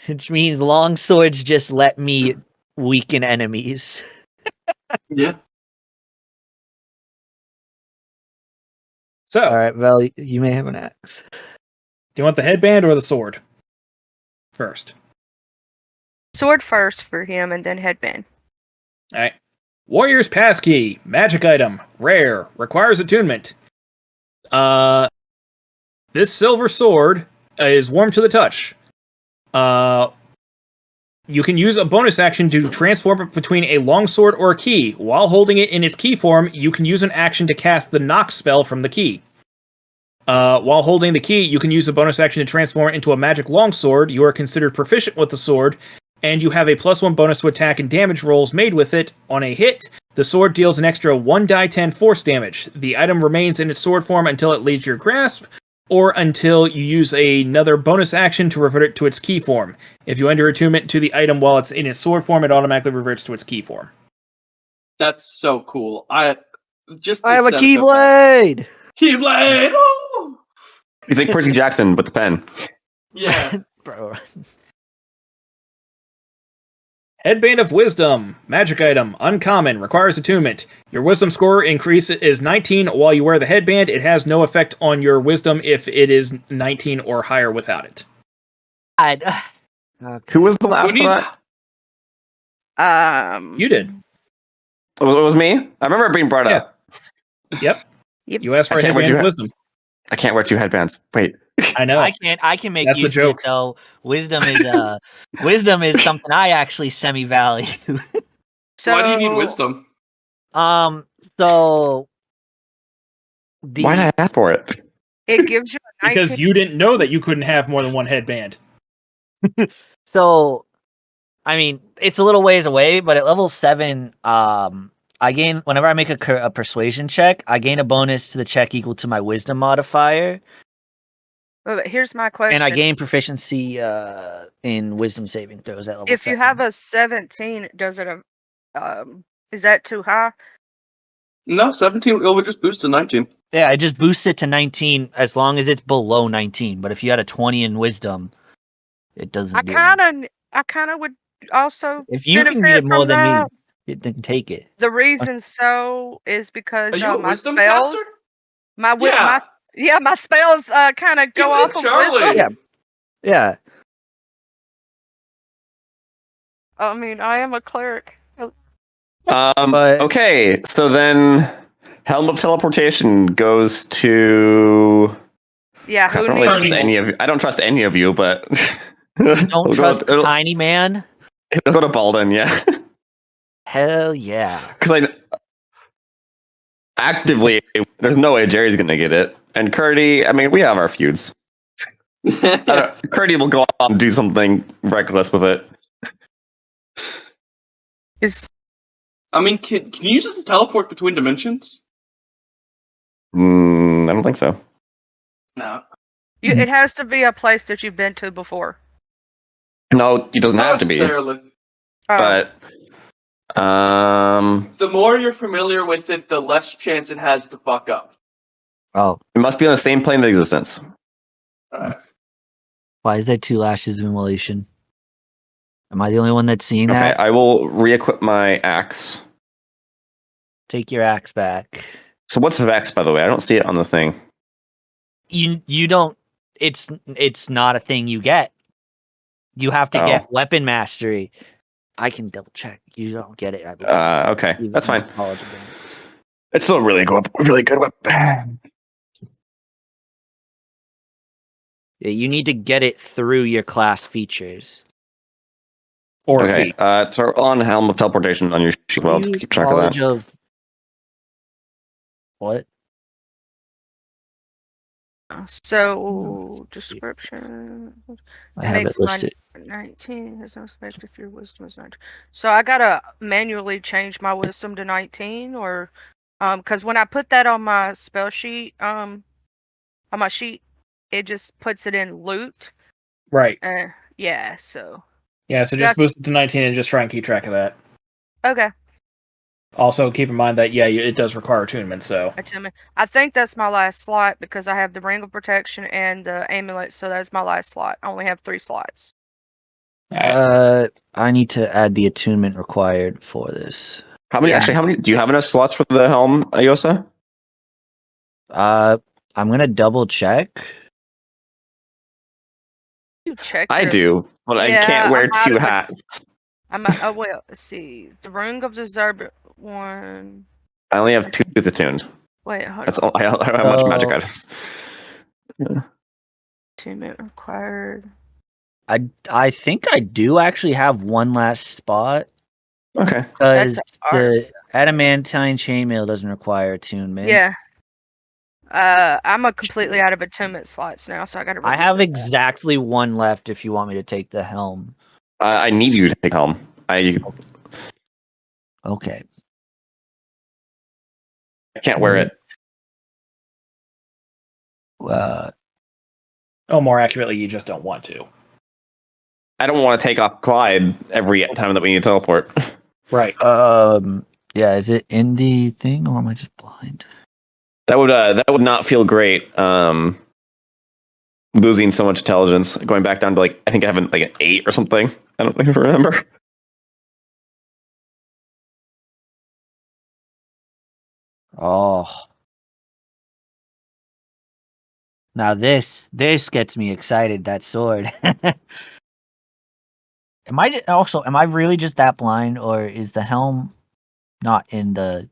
Which means longswords just let me weaken enemies. Yeah. So, Alright, Vel, you may have an axe. do you want the headband or the sword? First. Sword first for him, and then headband. Alright. Warrior's Passkey. Magic item. Rare. Requires attunement. This silver sword is warm to the touch. You can use a bonus action to transform it between a longsword or a key. While holding it in its key form, you can use an action to cast the knock spell from the key. While holding the key, you can use a bonus action to transform it into a magic longsword. You are considered proficient with the sword, and you have a +1 bonus to attack and damage rolls made with it. On a hit, the sword deals an extra 1d10 force damage. The item remains in its sword form until it leaves your grasp, or until you use another bonus action to revert it to its key form. If you enter attunement to the item while it's in its sword form, it automatically reverts to its key form. That's so cool. I have a Keyblade! Keyblade! Oh! He's like Percy Jackson with the pen. Yeah. Bro. Headband of Wisdom. Magic item. Uncommon. Requires attunement. Your wisdom score increase is 19 while you wear the headband. It has no effect on your wisdom if it is 19 or higher without it. Who was the last Who for needs- that? You did. It was me? I remember it being brought Yeah. up. Yep. Yep. You asked for I a can't wait headband to- of wisdom. I can't wear 2 headbands. Wait. I know. I can make That's the use of it joke. though. Wisdom is something I actually semi-value. So Why do you need wisdom? So Why did I ask for it? it gives you a 19. Because you didn't know that you couldn't have more than one headband. So, I mean, it's a little ways away, but at level 7, whenever I make a persuasion check, I gain a bonus to the check equal to my wisdom modifier, But here's my question. and I gain proficiency in wisdom saving throws at level If you 7. have a 17, does it is that too high? No, 17. It will just boost to 19. Yeah, it just boosts it to 19 as long as it's below 19. But if you had a 20 in wisdom, it doesn't. I do anything. kind of would also If you can benefit get more from than that. me, then take it. The reason so is because Are you a my wisdom spells, caster? my spells kind of go off of wisdom. Yeah. Yeah. I mean, I am a cleric. But- Okay, so then Helm of Teleportation goes to. Yeah, I who don't really needs trust any of you. I don't trust any of you, but Don't trust the tiny man? It'll go to Baldwin, yeah. Hell yeah. Because actively, there's no way Jerry's gonna get it. And Curdy, I mean, we have our feuds. Curdy will go off and do something reckless with it. I mean, can you use it to teleport between dimensions? I don't think so. No. It has to be a place that you've been to before. No, it doesn't Not have to be. necessarily. But The more you're familiar with it, the less chance it has to fuck up. Oh, it must be on the same plane of existence. why is there 2 lashes of immolation? Am I the only one that's seeing Okay, that? I will re-equip my axe. Take your axe back. So what's Vex, by the way? I don't see it on the thing. You don't. It's not a thing you get. You have to get weapon mastery. I can double check. You don't get it. I believe. Okay, Even that's fine. with college events. It's still really good weapon. Yeah, you need to get it through your class features. Or Okay, feet. throw on Helm of Teleportation on your sheet well to keep track of College that. of what? So description. I have it listed. 19 has no effect if your wisdom is 19. So I gotta manually change my wisdom to 19, or because when I put that on my spell sheet, on my sheet, it just puts it in loot. Right. Yeah. So Yeah, so just boost it to 19 and just try and keep track of that. okay. Also, keep in mind that, yeah, it does require attunement, so. Attunement. I think that's my last slot because I have the Ring of Protection and the amulet, so that's my last slot. I only have 3 slots. Alright. I need to add the attunement required for this. How many? Yeah. Actually, how many? Do you have enough slots for the helm, Ayosa? I'm gonna double check. You check. I your- do, but I Yeah, can't wear I'm out 2 of it. hats. Well, let's see. The Ring of the Zerb one. I only have 2 attuned. Wait, hold That's on. all. I don't have much magic Oh. items. Attunement required. I think I do actually have one last spot Okay. because That's the adamantine chainmail doesn't require attunement. Yeah. I'm a completely out of attunement slots now, so I gotta. I have remember that. exactly one left if you want me to take the helm. I need you to take helm. I Okay. can't wear it. Oh, more accurately, you just don't want to. I don't want to take off Clyde every time that we need to teleport. Right. Yeah, is it in the thing or am I just blind? That would not feel great. Losing so much intelligence, going back down to I think I have an 8 or something. I don't even remember. Oh. Now this gets me excited, that sword. Am I really just that blind, or is the helm not in the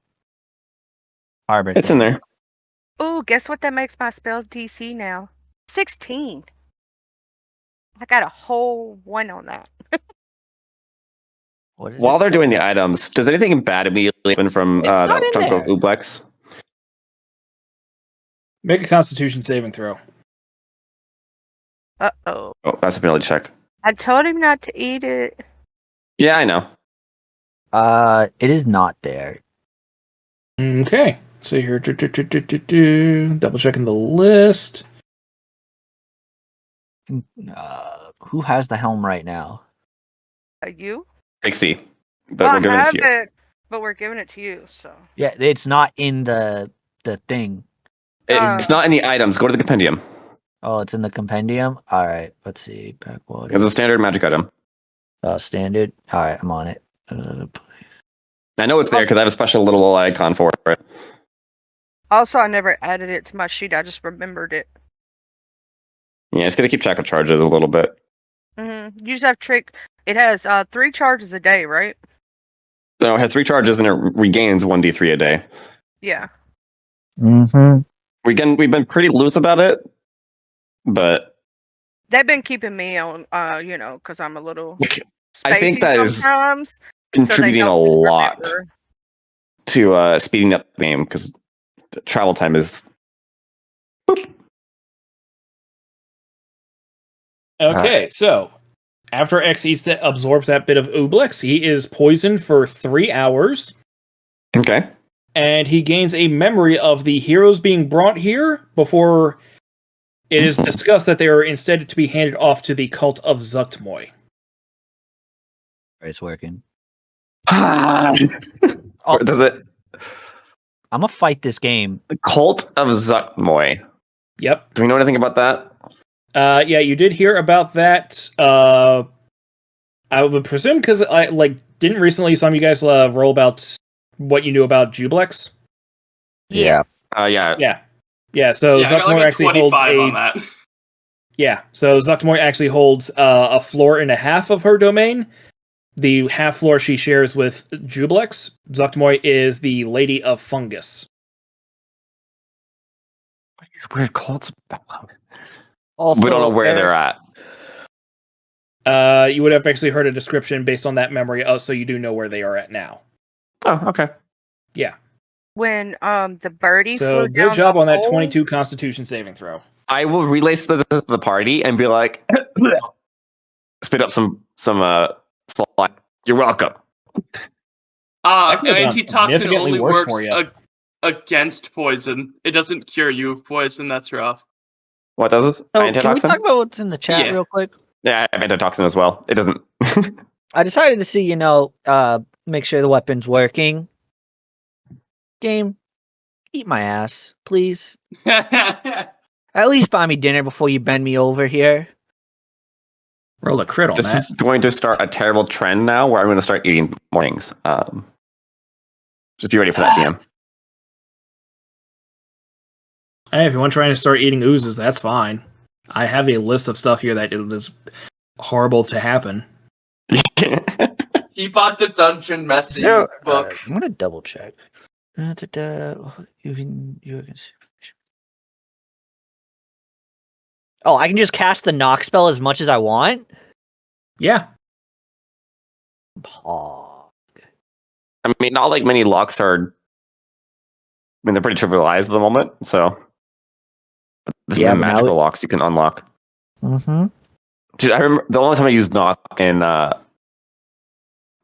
harbor? It's in there. Ooh, guess what? That makes my spells DC now. 16. I got a whole 1 on that. What is While it? they're doing the items, does anything bad immediately happen from It's not that in chunk of there. Ublex? Make a Constitution saving throw. Uh-oh. Oh, that's a penalty check. I told him not to eat it. Yeah, I know. It is not there. Okay. See here. Double checking the list. Who has the helm right now? You? Pixie. But I we're giving it have to you. it, but we're giving it to you. So Yeah, it's not in the thing. It's not in the items. Go to the compendium. Oh, it's in the compendium. All right, let's see. Backwater. It's a standard magic item. Standard. All right, I'm on it. I know it's there because I have a special little icon for it. also, I never added it to my sheet. I just remembered it. Yeah, it's gonna keep track of charges a little bit. You just have trick. It has 3 charges a day, right? So it has 3 charges and it regains 1d3 a day. Yeah. Mm-hmm. We've been pretty loose about it, but They've been keeping me on, because I'm a little I think spacey that is sometimes. so they contributing a help me lot remember. to speeding up the game because travel time is. Okay, so after X absorbs that bit of Ooblex, he is poisoned for 3 hours, Okay. and he gains a memory of the heroes being brought here before it is discussed that they are instead to be handed off to the cult of Zuktmoy. It's working. Does it? I'm gonna fight this game. The Cult of Zuktmoy. Yep. Do we know anything about that? Yeah, you did hear about that. I would presume because I didn't recently some of you guys roll about what you knew about Jublex. Yeah. Yeah. Yeah. So Yeah, I got Zuktmoy like a actually holds 25 on that. Yeah, so Zuktmoy actually holds a floor and a half of her domain. The half floor she shares with Jublex. Zuktmoy is the Lady of Fungus. What are these weird cults about? Also, We don't know where they're at. You would have actually heard a description based on that memory, so you do know where they are at now. Oh, okay. Yeah. When the birdie So flew good down job the on that hole, 22 Constitution saving throw. I will relay this to the party and be like, spit up some slime. You're welcome. That could've done Antitoxin significantly only worse works for you. against poison. It doesn't cure you of poison. That's rough. What does this? So, can we Antitoxin? talk about what's in the chat Yeah. real quick? Yeah, I have antitoxin as well. It doesn't. I decided to see, make sure the weapon's working. Game, eat my ass, please. At least buy me dinner before you bend me over here. Roll a crit on This that. is going to start a terrible trend now where I'm going to start eating mornings. Just be ready for that, DM. Hey, if you want trying to start eating oozes, that's fine. I have a list of stuff here that is horrible to happen. He bought the Dungeon Messy book. I'm gonna double check. You can. Oh, I can just cast the knock spell as much as I want. Yeah. Oh. I mean, not like many locks are. I mean, they're pretty trivialized at the moment. So, there's Yeah, no but now magical locks you can unlock. Mm-hmm. Dude, I remember the only time I used knock in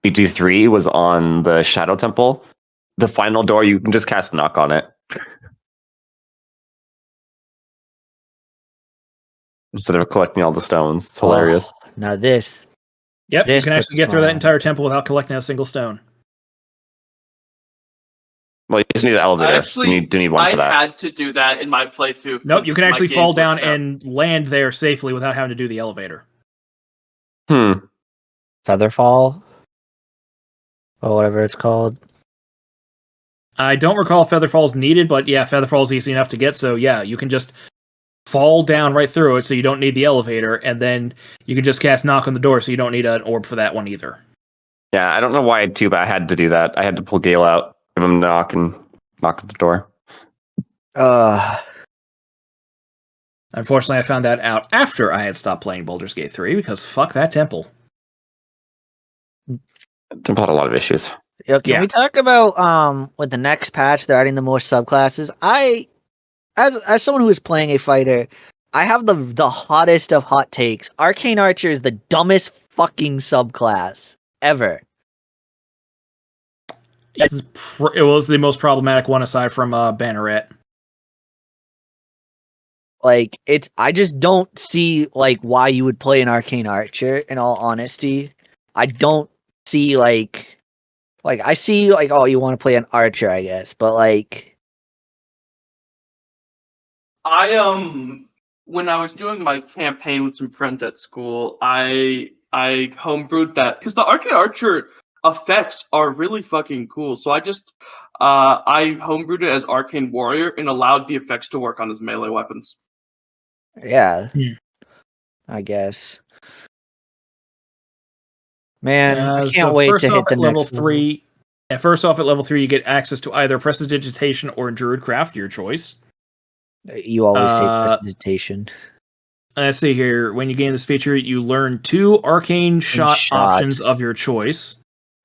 BG3 was on the Shadow Temple. The final door, you can just cast knock on it instead of collecting all the stones. It's hilarious. Oh, now this. Yep, you This can puts actually get through my- that entire temple without collecting a single stone. Well, you just need an elevator. Actually, so you do need one I for that. had to do that in my playthrough. Nope, you can 'cause my actually game fall down glitched out. and land there safely without having to do the elevator. Featherfall. Or whatever it's called. I don't recall if Featherfall's needed, but yeah, Featherfall's easy enough to get, so yeah, you can just fall down right through it so you don't need the elevator, and then you can just cast knock on the door so you don't need an orb for that one either. Yeah, I don't know why I had but I had to do that. I had to pull Gale out, give him a knock, and knock at the door. Unfortunately, I found that out after I had stopped playing Baldur's Gate 3, because fuck that temple. Temple had a lot of issues. Can Yeah. we talk about with the next patch they're adding the more subclasses? As someone who is playing a fighter, I have the hottest of hot takes. Arcane Archer is the dumbest fucking subclass ever. It was the most problematic one aside from Banneret. Like I just don't see like why you would play an arcane archer. In all honesty, I don't see like I see like, oh, you want to play an archer, I guess, but like When I was doing my campaign with some friends at school, I homebrewed that because the Arcane Archer effects are really fucking cool. So I homebrewed it as Arcane Warrior and allowed the effects to work on his melee weapons. yeah, Hmm. I guess. Man, I can't So wait first to off, hit the at level next 3. Yeah, first off, at level 3, you get access to either Prestidigitation or Druidcraft, your choice. You always take Uh, prestidigitation. Let's see here. When you gain this feature, you learn 2 arcane shot options shots. of your choice.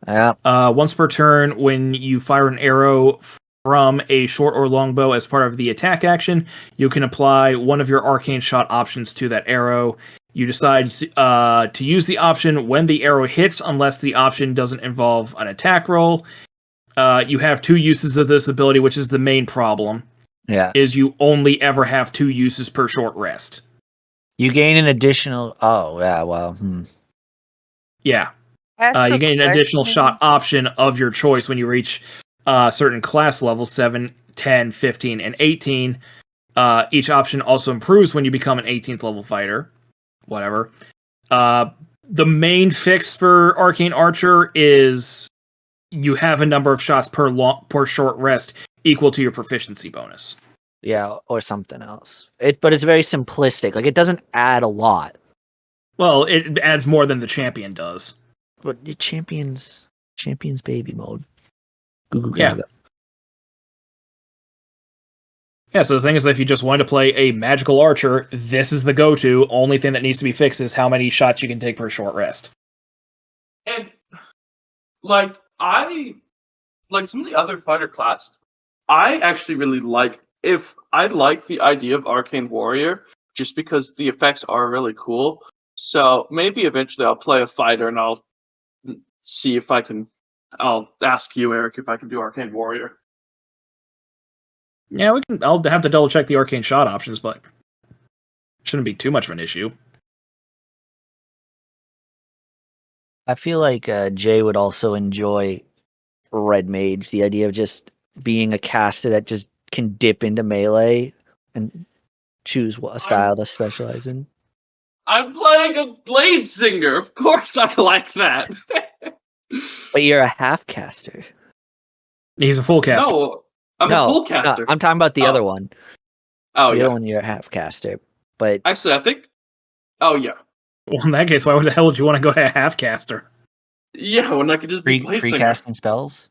Yeah. Once per turn, when you fire an arrow from a short or longbow as part of the attack action, you can apply one of your arcane shot options to that arrow. You decide to use the option when the arrow hits, unless the option doesn't involve an attack roll. You have 2 uses of this ability, which is the main problem. Yeah. Is you only ever have 2 uses per short rest. You gain an additional. Oh yeah. Well. Yeah. Ask You a gain an additional question. shot option of your choice when you reach certain class levels 7, 10, 15, and 18. Each option also improves when you become an 18th level fighter. Whatever. The main fix for Arcane Archer is you have a number of shots per short rest equal to your proficiency bonus. Yeah, or something else. But it's very simplistic. Like it doesn't add a lot. Well, it adds more than the champion does. But the champions baby mode. Goo Yeah. Gaga. Yeah, so the thing is, if you just wanted to play a magical archer, this is the go-to. Only thing that needs to be fixed is how many shots you can take per short rest. And like some of the other fighter class, I actually really like the idea of Arcane Warrior just because the effects are really cool. So maybe eventually I'll play a fighter and I'll see if I can. I'll ask you, Eric, if I can do Arcane Warrior. Yeah, we can. I'll have to double check the arcane shot options, but shouldn't be too much of an issue. I feel like Jay would also enjoy Red Mage. The idea of just being a caster that just can dip into melee and choose what style to specialize in. I'm playing a Blade Singer. Of course, I like that. But you're a half caster. He's a full caster. No, I'm a full caster. No, I'm talking about the other one. Oh The yeah. other one, you're a half caster. But Actually, I think. Oh yeah. Well, in that case, why the hell would you want to go to a half caster? Yeah, when I could just be Blade free Singer. casting spells.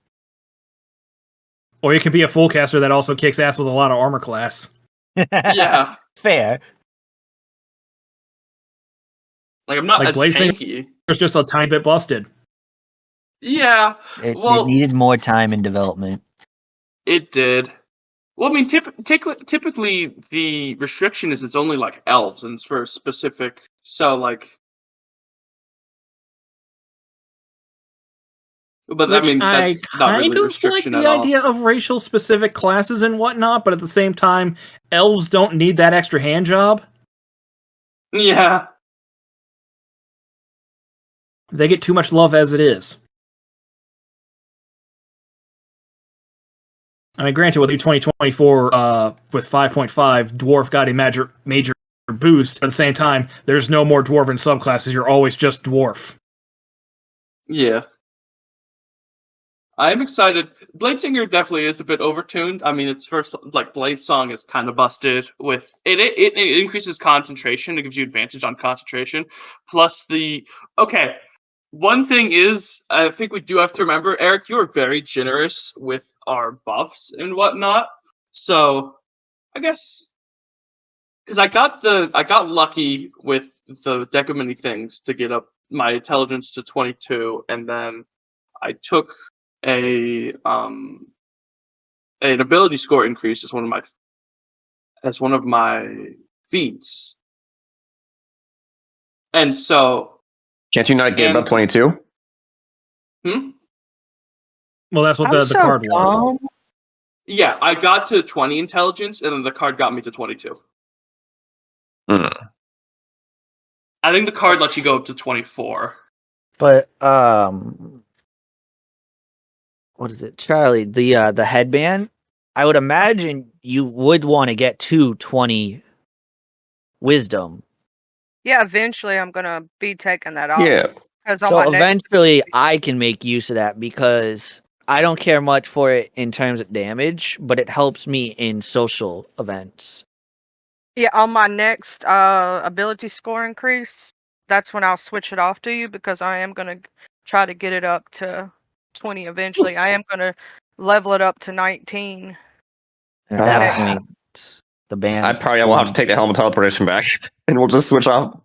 Or you can be a full caster that also kicks ass with a lot of armor class. Yeah. Fair. Like I'm not Like as Blade Singer- tanky. It's just a tiny bit busted. Yeah, It well, needed more time in development. it did. Well, I mean, typically the restriction is it's only like elves and it's for a specific. So like, but I Which mean that's not kind really of like restriction the at all. idea of racial specific classes and whatnot, but at the same time, elves don't need that extra hand job. Yeah, They get too much love as it is. I mean, granted, with the 2024 with 5.5, dwarf got a major boost. But at the same time, there's no more dwarven subclasses. You're always just dwarf. yeah. I'm excited. Blade Singer definitely is a bit overtuned. I mean, its first like Blade Song is kind of busted with it. It increases concentration. It gives you advantage on concentration. Plus okay. One thing is, I think we do have to remember, Eric, you are very generous with our buffs and whatnot. So, I guess because I got lucky with the deck of many things to get up my intelligence to 22, and then I took an ability score increase as one of my feats, and so Can't you not get above 22? Hmm? Well, that's what I'm the so card was. dumb. Yeah, I got to 20 intelligence, and then the card got me to 22. Hmm. I think the card lets you go up to 24. But what is it, Charlie? The headband. I would imagine you would want to get to 20 wisdom. Yeah, eventually I'm gonna be taking that off. Yeah. Because on So my next, eventually, I can make use of that because I don't care much for it in terms of damage, but it helps me in social events. yeah, on my next ability score increase, that's when I'll switch it off to you because I am gonna try to get it up to 20 eventually. I am gonna level it up to 19. And at that that next- point, the band. I probably will have to take the helmet teleportation back, and we'll just switch off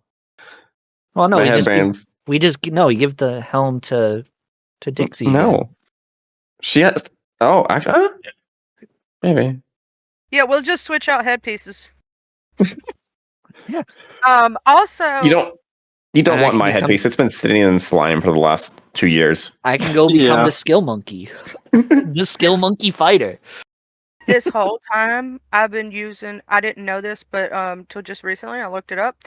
Well, no, my we just headbands. we give the helm to Dixie. again. No, she has. Oh, actually, maybe. Yeah, we'll just switch out headpieces. Yeah. Also, You don't. You don't And I want can my become- headpiece. It's been sitting in slime for the last 2 years. I can go become Yeah. the skill monkey, the skill monkey fighter. this whole time I've been using, I didn't know this, but till just recently I looked it up.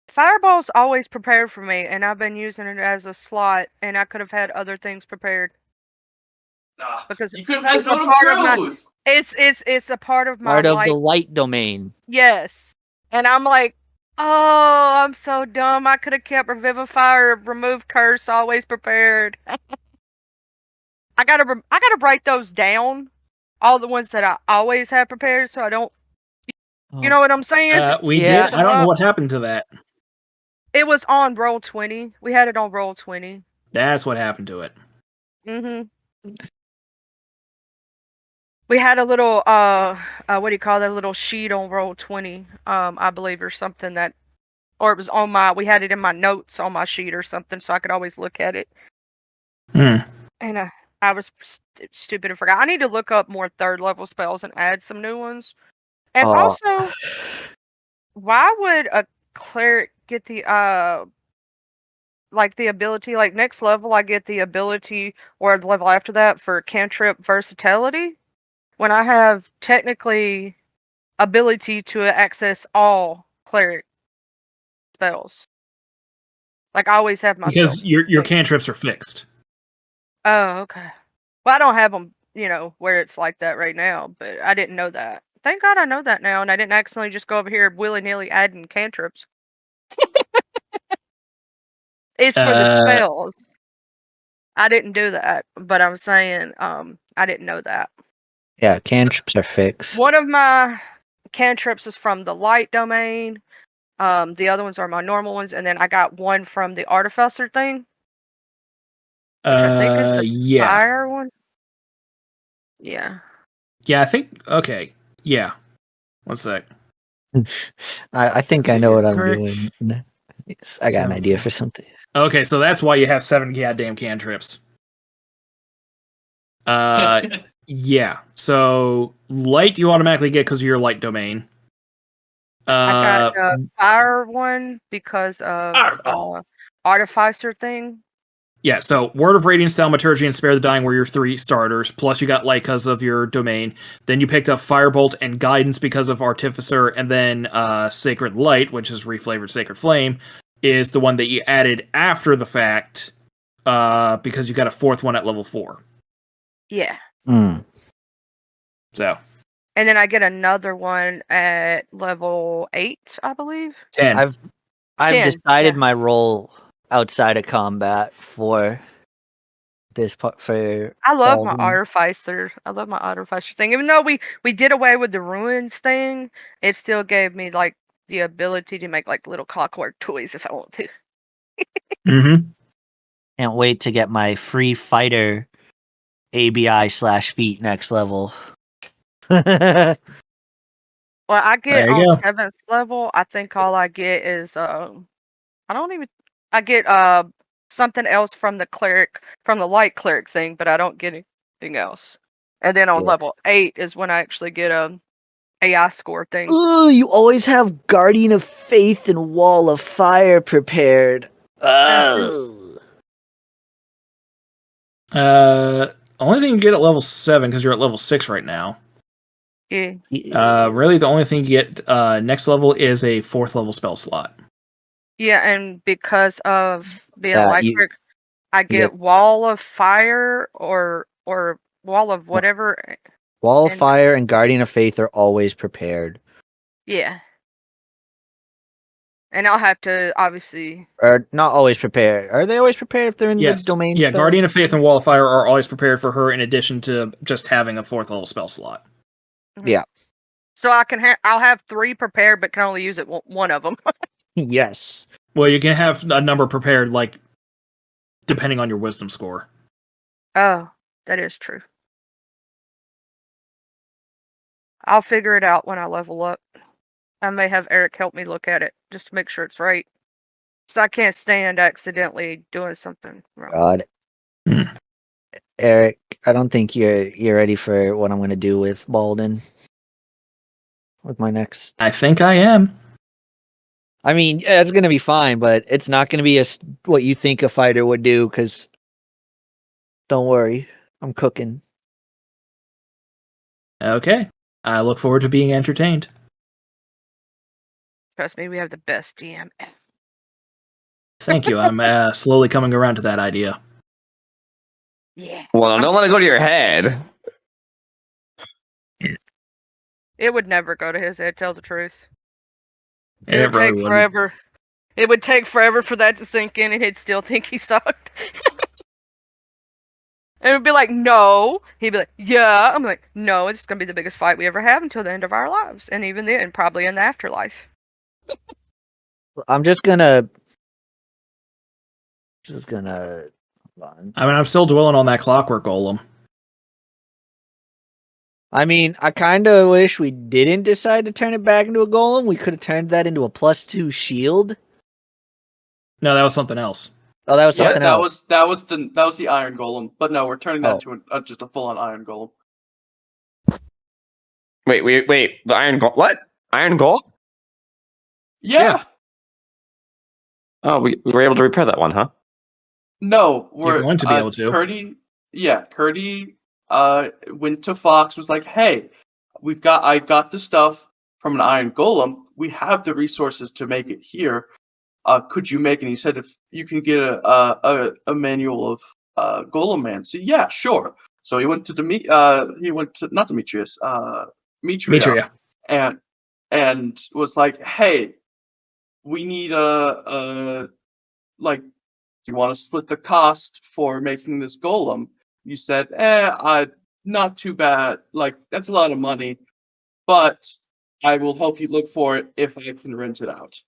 Fireball's always prepared for me, and I've been using it as a slot, and I could have had other things prepared Ah, because you could have had it's a Zone of part of my- Truth. it's a part of my Part of life. the light domain. Yes, and I'm like, oh, I'm so dumb. I could have kept Revivify or Remove Curse always prepared. I gotta write those down, all the ones that I always have prepared, so I don't. You know what I'm saying? We Yeah. did. I don't know what happened to that. It was on Roll20. We had it on Roll20. That's what happened to it. Mm-hmm. We had a little what do you call that, little sheet on Roll20, I believe, or something that, or it was on my, we had it in my notes on my sheet or something, so I could always look at it. Hmm. And I was stupid and forgot. I need to look up more 3rd level spells and add some new ones. And Oh. also, why would a cleric get the like the ability, like next level I get the ability, or the level after that, for cantrip versatility, when I have technically ability to access all cleric spells? Like I always have my Because spell. your cantrips are fixed. Oh, okay. Well, I don't have them, where it's like that right now, but I didn't know that. Thank God I know that now, and I didn't accidentally just go over here willy-nilly adding cantrips. It's for the spells. I didn't do that, but I'm saying, I didn't know that. Yeah, cantrips are fixed. One of my cantrips is from the light domain. The other ones are my normal ones, and then I got one from the artificer thing, which I think is the Yeah. fire one. Yeah. Yeah, I think. Okay. Yeah. One sec. I think Let's I see know here. what I'm Correct. doing. Yes, I got an idea for something. Okay, so that's why you have 7 goddamn cantrips. Yeah. So light you automatically get because of your light domain. I got the fire one because of Fireball. artificer thing. Yeah, so Word of Radiance, Thaumaturgy, and Spare the Dying were your 3 starters, plus you got Light because of your domain. Then you picked up Firebolt and Guidance because of Artificer, and then Sacred Light, which is Reflavored Sacred Flame, is the one that you added after the fact, because you got a 4th one at level 4. Yeah. So. And then I get another one at level 8, I believe. 10. I've 10, decided yeah. my role outside of combat for this part. For I love my Baldwin. artificer. I love my artificer thing. Even though we did away with the ruins thing, it still gave me like the ability to make like little clockwork toys if I want to. Mm-hmm. Can't wait to get my free fighter ABI/feat next level. Well, I get There you on go. 7th level, I think all I get is I get something else from the cleric, from the light cleric thing, but I don't get anything else. And then on Yeah. level 8 is when I actually get a AI score thing. Ooh, you always have Guardian of Faith and Wall of Fire prepared. Ugh. only thing you get at level 7 because you're at level 6 right now. Yeah. Really, the only thing you get next level is a 4th level spell slot. Yeah, and because of being Yeah, electric, I get wall of fire or wall of whatever. Wall of and- Fire and Guardian of Faith are always prepared. Yeah. And I'll have to obviously. Or not always prepared. Are they always prepared if they're in Yes. the domain Yeah, spells? Guardian of Faith and Wall of Fire are always prepared for her in addition to just having a 4th level spell slot. So I can I'll have 3 prepared, but can only use it one of them. Yes. Well, you can have a number prepared, like, depending on your wisdom score. Oh, that is true. I'll figure it out when I level up. I may have Eric help me look at it just to make sure it's right. So I can't stand accidentally doing something wrong. God. Hmm. Eric, I don't think you're ready for what I'm gonna do with Balden. With my next. I think I am. I mean, yeah, it's gonna be fine, but it's not gonna be what you think a fighter would do. Because don't worry, I'm cooking. Okay. I look forward to being entertained. Trust me, we have the best DM ever. Thank you. I'm slowly coming around to that idea. Yeah. Well, don't let it go to your head. It would never go to his head, tell the truth. It It would really take wouldn't. forever. It would take forever for that to sink in, and he'd still think he sucked. And it'd be like, no. He'd be like, yeah. I'm like, no, it's gonna be the biggest fight we ever have until the end of our lives. And even then, probably in the afterlife. I'm just gonna. Hold on. I mean, I'm still dwelling on that clockwork golem. I mean, I kind of wish we didn't decide to turn it back into a golem. We could have turned that into a +2 shield. No, that was something else. Oh, that was Yeah, something else. That was the Iron Golem. But no, we're turning that Oh. into just a full-on Iron Golem. Wait. The iron goal. What? Iron goal? Yeah. Oh, we were able to repair that one, huh? No, You're we're going to be able to. Curdy went to Fox, was like, hey, I got the stuff from an Iron Golem. We have the resources to make it here. Could you make it? And he said, if you can get a manual of Golem Man. So yeah, sure. So he went to not Demetrius, Mitria, and was like, hey, we need like, do you want to split the cost for making this golem? You said, not too bad. Like, that's a lot of money, but I will help you look for it if I can rent it out.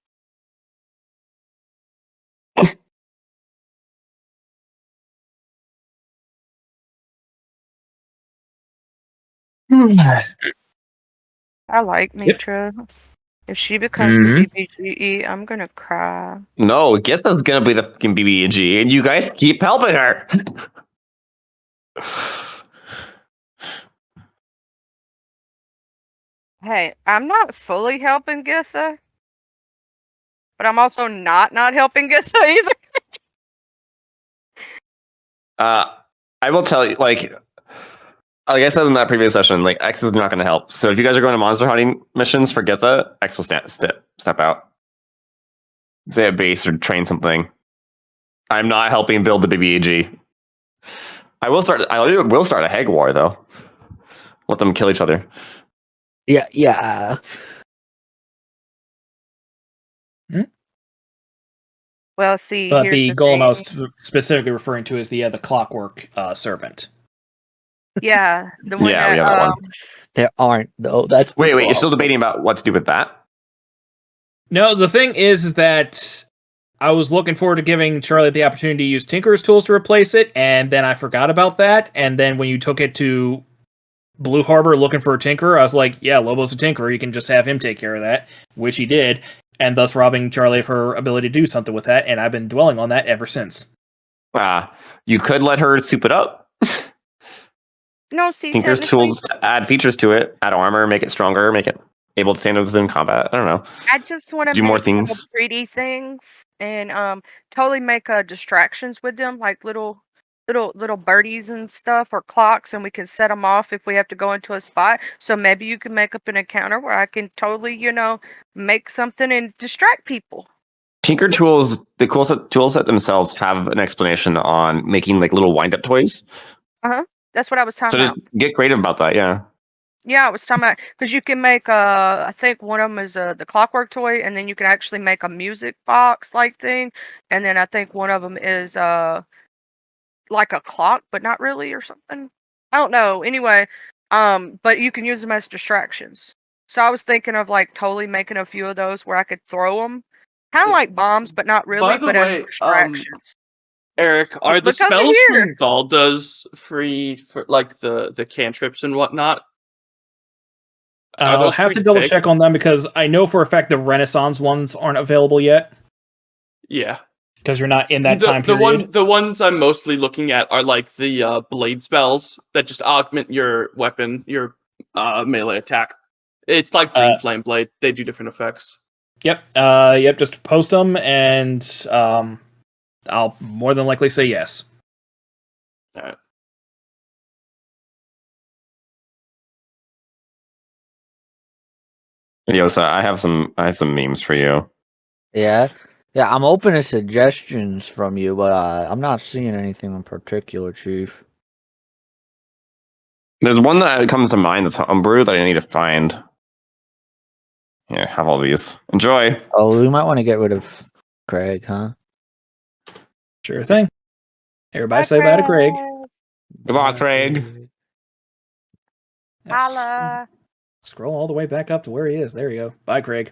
I like Mitra. If she becomes the BBGE, I'm gonna cry. No, Githa's gonna be the fucking BBG, and you guys keep helping her. Hey, I'm not fully helping Githa, but I'm also not helping Githa either. I will tell you, like I said in that previous session, like X is not going to help. So if you guys are going to monster hunting missions, forget that. X will step out. Say a base or train something. I'm not helping build the BBAG. I will start a Heg war though. Let them kill each other. Yeah. Well, see, But here's the the golem I was thing. specifically referring to is the clockwork servant. Yeah, the one Yeah, we that, have that one. There aren't though. That's the Wait, you're still problem. debating about what to do with that? No, the thing is that I was looking forward to giving Charlie the opportunity to use Tinker's tools to replace it, and then I forgot about that. And then when you took it to Blue Harbor looking for a Tinkerer, I was like, yeah, Lobo's a Tinkerer. You can just have him take care of that, which he did, and thus robbing Charlie of her ability to do something with that, and I've been dwelling on that ever since. You could let her soup it up. No, see, Tinker's technically, tools to add features to it, add armor, make it stronger, make it able to stand within combat. I don't know. I just want to Do make more little things. pretty things and totally make distractions with them, like little little birdies and stuff or clocks, and we can set them off if we have to go into a spot. So maybe you can make up an encounter where I can totally, make something and distract people. Tinker Tools, the tool set themselves have an explanation on making like little wind up toys. That's what I was So talking just about. get creative about that. Yeah. Yeah, I was talking about because you can make I think one of them is the clockwork toy, and then you can actually make a music box like thing, and then I think one of them is like a clock, but not really or something. I don't know. Anyway, but you can use them as distractions. So I was thinking of like totally making a few of those where I could throw them, kind of like bombs, but not really, the but way, as distractions. Eric, are the look over spells here. from Valda's free for like the cantrips and whatnot? Are I'll those have free to to double take? check on them because I know for a fact the Renaissance ones aren't available yet Yeah. because you're not in that the, time the period. the ones I'm mostly looking at are like the blade spells that just augment your weapon, your melee attack. It's like Green Flame Blade. They do different effects. Yep. Yep. Just post them, and I'll more than likely say yes. All right. Yosa, I have some memes for you. Yeah. Yeah, I'm open to suggestions from you, but I'm not seeing anything in particular, Chief. There's one that comes to mind that's homebrew that I need to find. Here, have all these. Enjoy. Oh, we might want to get rid of Craig, huh? Sure thing. Everybody say bye to Craig. Goodbye, Craig. Yes. Holla. Scroll all the way back up to where he is. There you go. Bye, Craig.